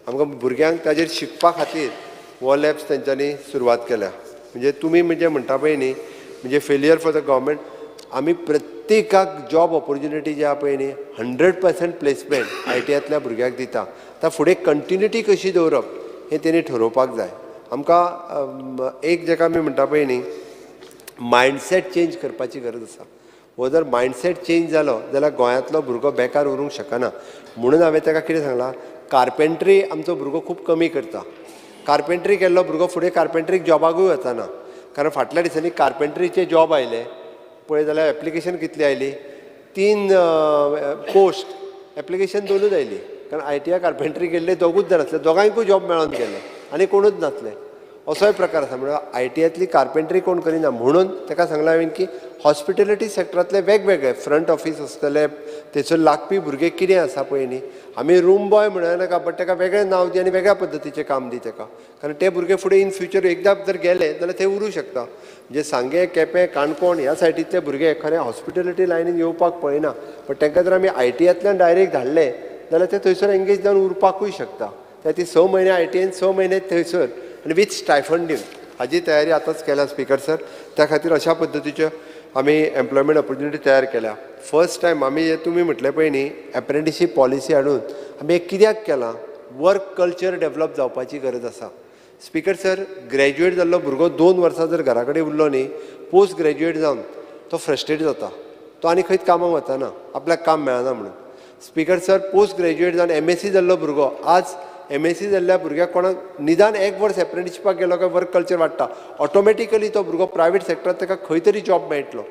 आमकां भुरग्यांक ताजेर शिकपा खातीर हो लॅब्स तेंच्यांनी सुरवात केल्या. म्हणजे तुमी म्हणजे म्हणटा पळय न्ही, म्हणजे फेलियर फॉर द गव्हर्मेंट, आमी प्रत्येकाक जॉब ऑपॉर्च्युनिटी जी आहा पळय न्ही 100% प्लेसमेंट ITयांतल्या भुरग्यांक दिता. आतां फुडें कंटिन्युटी कशी दवरप हें तेणी ठरोवपाक जाय. आमकां एक जेका आमी म्हणटा पळय न्ही, मायंडसेट चेंज करपाची गरज आसा. हो जर मायंडसेट चेंज जालो जाल्यार गोंयांतलो भुरगो बेकार उरूंक शकना. म्हणून हांवें ताका कितें सांगलां, कार्पेंट्री आमचो भुरगो खूब कमी करता. कार्पेंट्री केल्लो भुरगो फुडें कार्पेंट्रीक जॉबाकूय वचना. कारण फाटल्या दिसांनी कार्पेंट्रीचे जॉब आयले पळय जाल्यार एप्लिकेशन कितली आयली, 3 पोस्ट, एप्लिकेशन 2च आयली. कारण ITI कार्पेंट्री केल्ले दोगूच जाण आसले, दोगांयकूय जॉब मेळोन गेले आनी कोणूच नासले. असोय प्रकार आसा. म्हणजे ITयांतली कार्पेंट्री कोण करिना. म्हणून ताका सांगलां हांवें की हॉस्पिटॅलिटी सॅक्टरांतले वेगवेगळे फ्रंट ऑफीस आसतले, थंयसर लागपी भुरगे कितें आसा पळय न्ही, आमी रूम बॉय म्हणूं नाका, बट ताका वेगळें नांव दी आनी वेगळ्या पद्दतीचें काम दी ताका. कारण ते भुरगे फुडें इन फ्युचर एकदां जर गेले जाल्यार ते उरूं शकता. म्हणजे सांगे, केपें, काणकोण ह्या सायडींतले भुरगे खरें हॉस्पिटॅलिटी लायनीन येवपाक पळयना. बट तांकां जर आमी ITयांतल्यान डायरेक्ट धाडले जाल्यार ते थंयसर एंगेज जावन उरपाकूय शकता. ती 6 म्हयने ITN, 6 म्हयने थंयसर आनी वीथ स्टायफंड दिवन हाची तयारी आतांच केल्या स्पिकर सर. त्या खातीर अशा पद्दतीच्यो आमी एम्प्लॉयमेंट ऑपॉर्च्युनिटी तयार केल्या. फर्स्ट टायम आमी तुमी म्हटलें पळय न्ही, एप्रेंटिसशीप पॉलिसी हाडून आमी हें कित्याक केलां, वर्क कल्चर डेवलप जावपाची गरज आसा. स्पिकर सर, ग्रॅज्युएट जाल्लो भुरगो 2 वर्सां जर घरा कडेन उरलो न्ही, पोस्ट ग्रॅज्युएट जावन तो फ्रस्ट्रेट जाता. तो आनी खंयच कामाक वचना, आपल्याक काम मेळना म्हणून. स्पिकर सर, पोस्ट ग्रॅज्युएट जावन MSc जाल्लो भुरगो आज MSc जाल्ल्या भुरग्याक कोणाक निदान 1 वर्स एप्रेंटिसशिपाक गेलो काय वर्क कल्चर वाडटा. ऑटोमॅटिकली तो भुरगो प्रायवेट सॅक्टरांत ताका खंय तरी जॉब मेळटलो.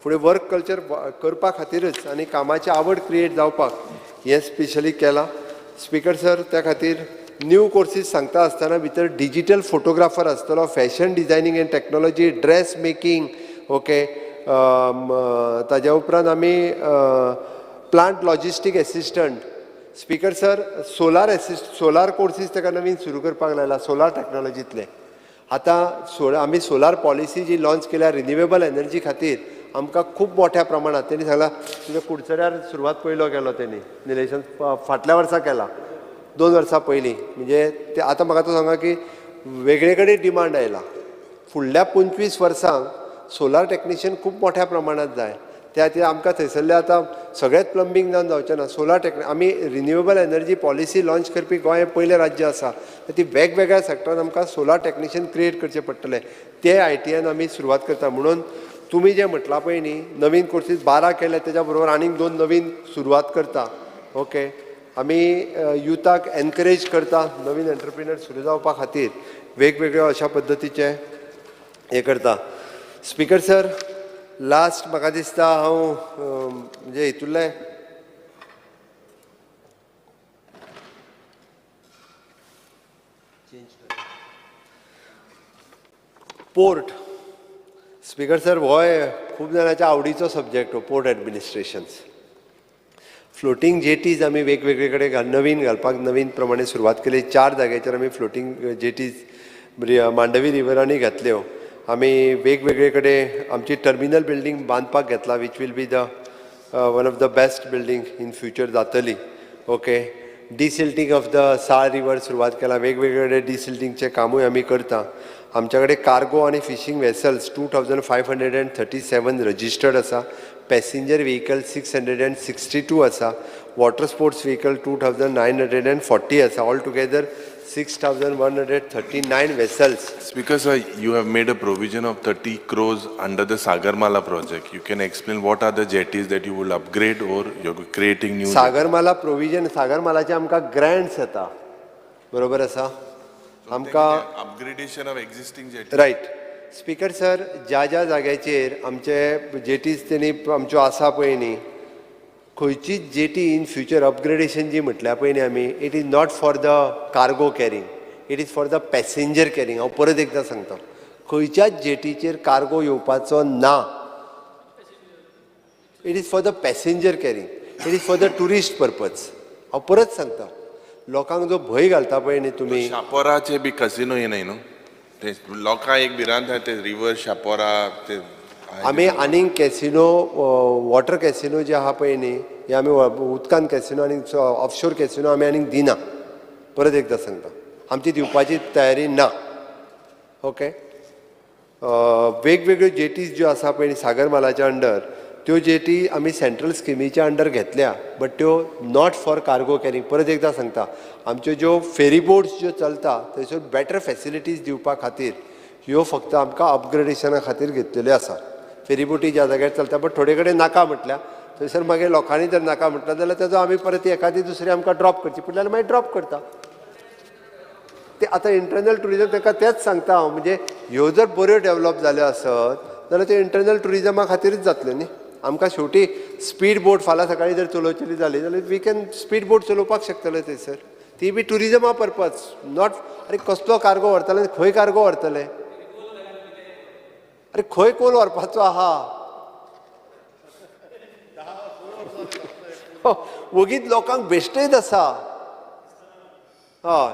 फुडें वर्क कल्चर करपा खातीरच आनी कामाची आवड क्रिएट जावपाक हें स्पेशली केलां. स्पिकर सर, त्या खातीर न्यू कोर्सीस सांगता आसतना भितर डिजिटल फोटोग्राफर आसतलो, fashion designing end technology, dress making, okay. ताज्या उपरांत आमी plant logistic assistant. Speaker sir, solar courses ताका नवीन सुरू करपाक लायला, सोलार टॅक्नॉलॉजींतले. आतां आमी सोलार पॉलिसी जी लॉन्च केल्या रिन्युवेबल एनर्जी खातीर आमकां खूब मोठ्या प्रमाणात तेणी सांगलां. तुज्या कुडचड्यार सुरवात पयलो केलो तेणी, निलेशन फाटल्या वर्सा केला, 2 वर्सां पयलीं. म्हणजे ते आतां म्हाका तो सांगा की वेगळे कडेन डिमांड आयला. फुडल्या 25 वर्सांक सोलार टॅक्निशियन खूब मोठ्या प्रमाणात जाय. त्या खातीर आमकां थंयसरले आतां सगळेंच प्लंबींग जावन जावचें ना. सोलार आमी रिन्युवेबल एनर्जी पॉलिसी लॉन्च करपी गोंय पयलें राज्य आसा. ती वेगवेगळ्या सॅक्टरांत आमकां सोलार टॅक्निशियन क्रिएट करचे पडटले. ते ITN आमी सुरवात करता. म्हणून तुमी जें म्हटलां पळय न्ही, नवीन कोर्सीस 12 केले, तेच्या बरोबर आनीक 2 नवीन सुरवात करता. ओके. आमी युथाक एनकरेज करता नवीन एंटरप्रिनर सुरू जावपा खातीर वेगवेगळ्यो अशा पद्दतीचे हें करता. स्पिकर सर, लास्ट म्हाका दिसता हांव म्हणजे हितूरले पोर्ट. स्पिकर सर, हो खूब जाणांच्या आवडीचो सब्जेक्ट हो पोर्ट एडमिनिस्ट्रेशन्स. फ्लोटींग जेटीज आमी वेगवेगळे कडेन नवीन घालपाक नवीन प्रमाणे सुरवात केली. 4 जाग्याचेर आमी फ्लोटींग जेटीज मांडवी रिवरांनी घातल्यो. आमी वेगवेगळे कडेन आमची टर्मिनल बिल्डींग बांदपाक घेतला, which will be the one of the best building in future जातली. Okay. Desilting of the Sal river सुरवात केला. वेगवेगळे कडेन डिसिल्टींगचें कामूय आमी करता. आमच्या कडेन कार्गो आनी फिशींग वेसल्स 2537 रजिस्टर्ड आसा. पॅसेंजर व्हेहिकल 662 आसा. वॉटर स्पोर्ट्स व्हेहिकल 2940 आसा. All together 6139 vessels. Speaker sir, you have made a provision of 30 crores under the Sagarmala project. You can explain what are the jetties that you will upgrade or you're creating new? Sagarmala provision, Sagarmalaचे आमकां grants येता. बरोबर आसा? आमकां upgradation of existing jetties. Right. Speaker sir, ज्या ज्या जाग्याचेर आमचे जेटीज तेणी आमच्यो आसा पळय न्ही, खंयचीच जेटी इन फ्युचर अपग्रेडेशन जी म्हटल्या पळय न्ही आमी, it is not for the cargo carrying, it is for the passenger carrying. हांव परत एकदां सांगता, खंयच्याच जेटीचेर कार्गो येवपाचो ना. It is for the passenger carrying, it is for the tourist purpose. हांव परत सांगता, लोकांक जो भंय घालता पळय न्ही तुमी, शापोराचे बी कसिनो येनाय न्हू, ते लोकां एक भिरांत आहा ते रिवर शापोरा ते आमी आनीक कॅसिनो वॉटर कॅसिनो जे आहा पळय न्ही हे आमी उदकान कॅसिनो आनी ऑफशोर कॅसिनो आमी आनीक दिना. परत एकदां सांगता आमची दिवपाची तयारी ना. ओके. वेगवेगळ्यो जेटीज ज्यो आसा पळय सागरमालाच्या अंडर त्यो जेटी आमी सेंट्रल स्किमीच्या अंडर घेतल्या बट त्यो नॉट फॉर कार्गो कॅरींग. परत एकदां सांगता आमच्यो ज्यो फेरी बोट्स ज्यो चलता थंयसर बेटर फॅसिलिटीज दिवपा खातीर ह्यो फक्त आमकां अपग्रेडेशना खातीर घेतलेल्यो आसा. फेरी बोटी ज्या जाग्यार चलता बट थोडे कडेन नाका म्हटल्या थंयसर मागीर लोकांनी जर नाका म्हटलं जाल्यार ताजो आमी परत एखादी दुसरी आमकां ड्रॉप करची पडली जाल्यार मागीर ड्रॉप करता. ते आतां इंटरनल टुरिजम ताका तेंच सांगता हांव म्हणजे ह्यो जर बऱ्यो डेवलप जाल्यो आसत जाल्यार त्यो इंटरनल टुरिजमा खातीरच जातल्यो न्ही. आमकां शेवटी स्पीड बोट फाल्यां सकाळीं जर चलोवची जाली जाल्यार वी कॅन स्पीड बोट चलोवपाक शकतले थंयसर. ती बी टुरिजमा पर्पज नॉट. अरे कसलो कार्गो व्हरतले खंय कार्गो व्हरतले. अरे खंय कोल व्हरपाचो आहा. वगीत लोकांक बेश्टयत आसा. हय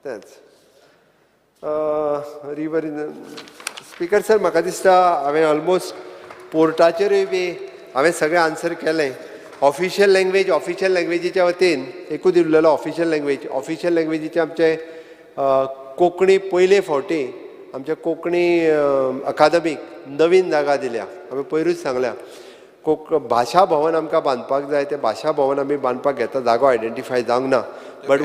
तेंच. रिवर स्पिकर सर म्हाका दिसता हांवें ऑलमोस्ट पोर्टाचेरूय बी हांवें सगळें आन्सर केलें. ऑफिशियल लँग्वेजीच्या वतीन एकूच उरलेलो ऑफिशियल लँग्वेजीचे आमचे कोंकणी पयले फावटी आमच्या कोंकणी अकादमीक नवीन जागा दिल्या. हांवें पयरूच सांगल्या भाशा भवन आमकां बांदपाक जाय. तें भाशा भवन आमी बांदपाक घेता. जागो आयडेंटिफाय जावंक ना बट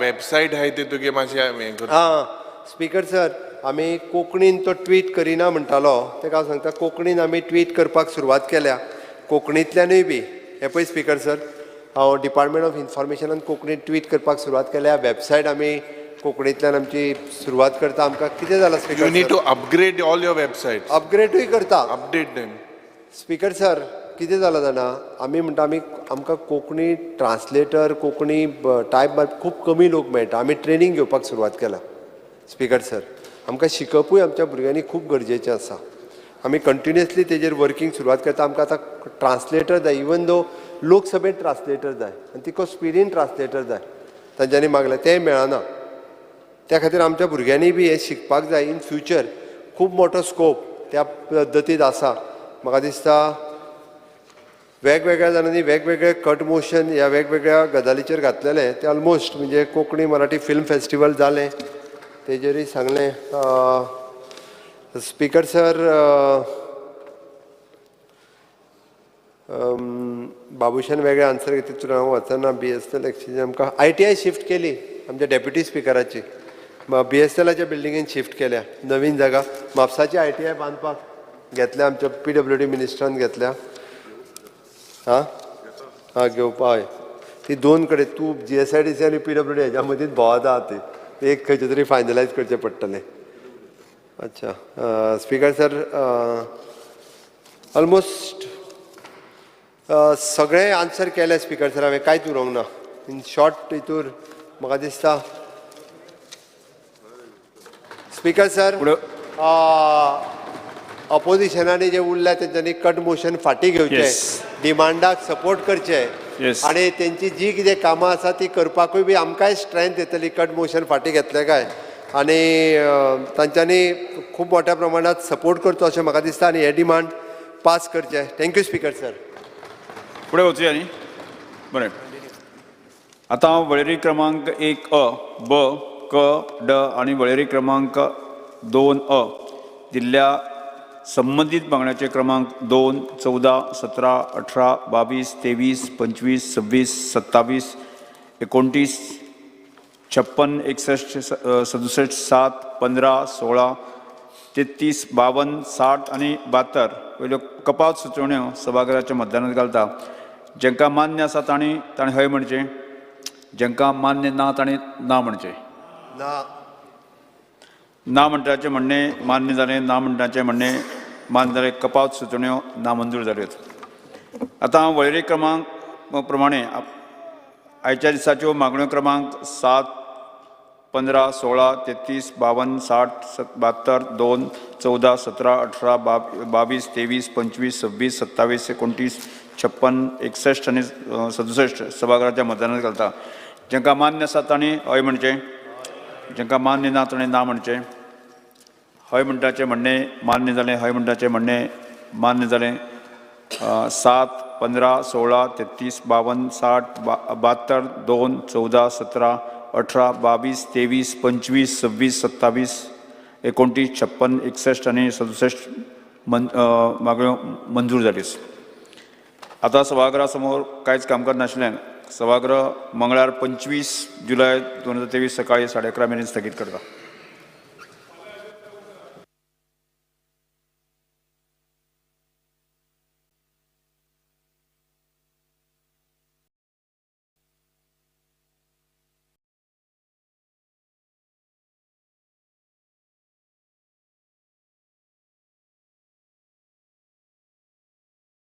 वेबसायट आहाय ते तुगे मातशें हां स्पिकर सर आमी कोंकणीन तो ट्वीट करिना म्हणटालो तेका हांव सांगता कोंकणीन आमी ट्वीट करपाक सुरवात केल्या. कोंकणींतल्यानूय बी हे पळय स्पिकर सर हांव डिपार्टमेंट ऑफ इन्फॉर्मेशनान कोंकणीन ट्वीट करपाक सुरवात केल्या. वेबसायट आमी कोंकणींतल्यान आमची सुरवात करता. आमकां कितें जालां speaker you need to upgrade all your website. अपग्रेडूय करता. Update them. स्पिकर सर कितें जालां जाणा आमी म्हणटा आमकां कोंकणी ट्रान्सलेटर कोंकणी टायप खूब कमी लोक मेळटा. आमी ट्रेनींग घेवपाक सुरवात केला. स्पिकर सर आमकां शिकपूय आमच्या भुरग्यांनी खूब गरजेचें आसा. आमी कंटिन्युअसली तेजेर वर्कींग सुरवात करता. आमकां आतां ट्रान्सलेटर जाय. इवन दो लोकसभेंत ट्रान्सलेटर जाय आनी तिको स्पिडीन ट्रान्सलेटर जाय. तांच्यांनी मागलें तेंय मेळना. त्या खातीर आमच्या भुरग्यांनी बी हें शिकपाक जाय. इन फ्युचर खूब मोठो स्कोप त्या पद्दतीन आसा. म्हाका दिसता वेगवेगळ्या जाणांनी वेगवेगळे कट मोशन ह्या वेगवेगळ्या गजालीचेर घातलेले ते ऑलमोस्ट म्हणजे कोंकणी मराठी फिल्म फेस्टिवल जालें तेजेरूय सांगलें. स्पिकर सर बाबुशान वेगळे आन्सर घेतले तितून हांव वचना. BSNL एक्सचेंज आमकां ITI शिफ्ट केली आमच्या डेप्युटी स्पिकराची. BSNLच्या बिल्डिंगेन शिफ्ट केल्या नवीन जागा. म्हापसाची ITI बांदपाक घेतल्या आमच्या PWD मिनिस्टरान घेतल्या. हां घेवपा हय ती दोन कडेन तूं GSIDC आनी PWD हेज्या मदींच भोंवता ती एक खंयचें तरी फायनलायज करचें पडटलें. अच्छा स्पिकर सर ऑलमोस्ट सगळें आन्सर केलें स्पिकर सर. हांवें कांयच उरोवंक ना. इन शॉर्ट हितूर म्हाका दिसता स्पिकर सर ऑपोजिशनांनी जे उरल्या तेंच्यांनी कट मोशन फाटीं घेवचें. डिमांडाक सपोर्ट करचे आनी तेंची जी कितें कामां आसा ती करपाकूय बी आमकांय स्ट्रेंथ येतली. कट मोशन फाटीं घेतलें काय आनी तांच्यांनी खूब मोठ्या प्रमाणांत सपोर्ट करचो अशें म्हाका दिसता आनी हे डिमांड पास करचे. Thank you speaker sir. फुडें वचुया न्ही. बरें आतां हांव वळेरी क्रमांक 1A ब क ड आनी वळेरी क्रमांक 2A दिल्ल्या संबंधीत मागण्याचे क्रमांक 2, 14, 17, 18, 22, 23, 25, 26, 27, 29, 56, 61, 67, 7, 15, 16, 33, 52, 60 आनी 72 वयल्यो कपात सुचोवण्यो सभागृहाच्या मतदानांत घालता. जांकां मान्य आसा तांणी हय म्हणचें. जांकां मान्य ना तांणी ना म्हणचें. ना म्हणटाचें म्हणणें मान्य जालें. ना म्हणटाचें म्हणणें मान्य जालें. कपात सुचोवण्यो नामंजूर जाल्यो. आतां हांव वळेरी क्रमांक प्रमाणे आयच्या दिसाच्यो मागण्यो क्रमांक 7, 15, 16, 33, 52, 60, 72, 2, 14, 17, 18, 22, 23, 25, 26, 27, 29, 56, 61 आनी 67 सभागृहाच्या मतदानांत घालता. जांकां मान्य आसा तांणी हय म्हणचें. जांकां मान्य ना तांणी ना म्हणचें. हय म्हणटाचें म्हणणें मान्य जालें. हय म्हणटाचें म्हणणें मान्य जालें. 7, 15, 16, 33, 52, 60, 72, 2, 14, 17, 18, 22, 23, 25, 26, 27, 29, 56, 61 आणि 67 मागण्यो मंजूर जाल्यो. आतां सभागृहा समोर कांयच कामकाज नाशिल्ल्यान सभागृह मंगळार 25 जुलय 2023 सकाळी 11:30 मेरेन स्थगीत करता.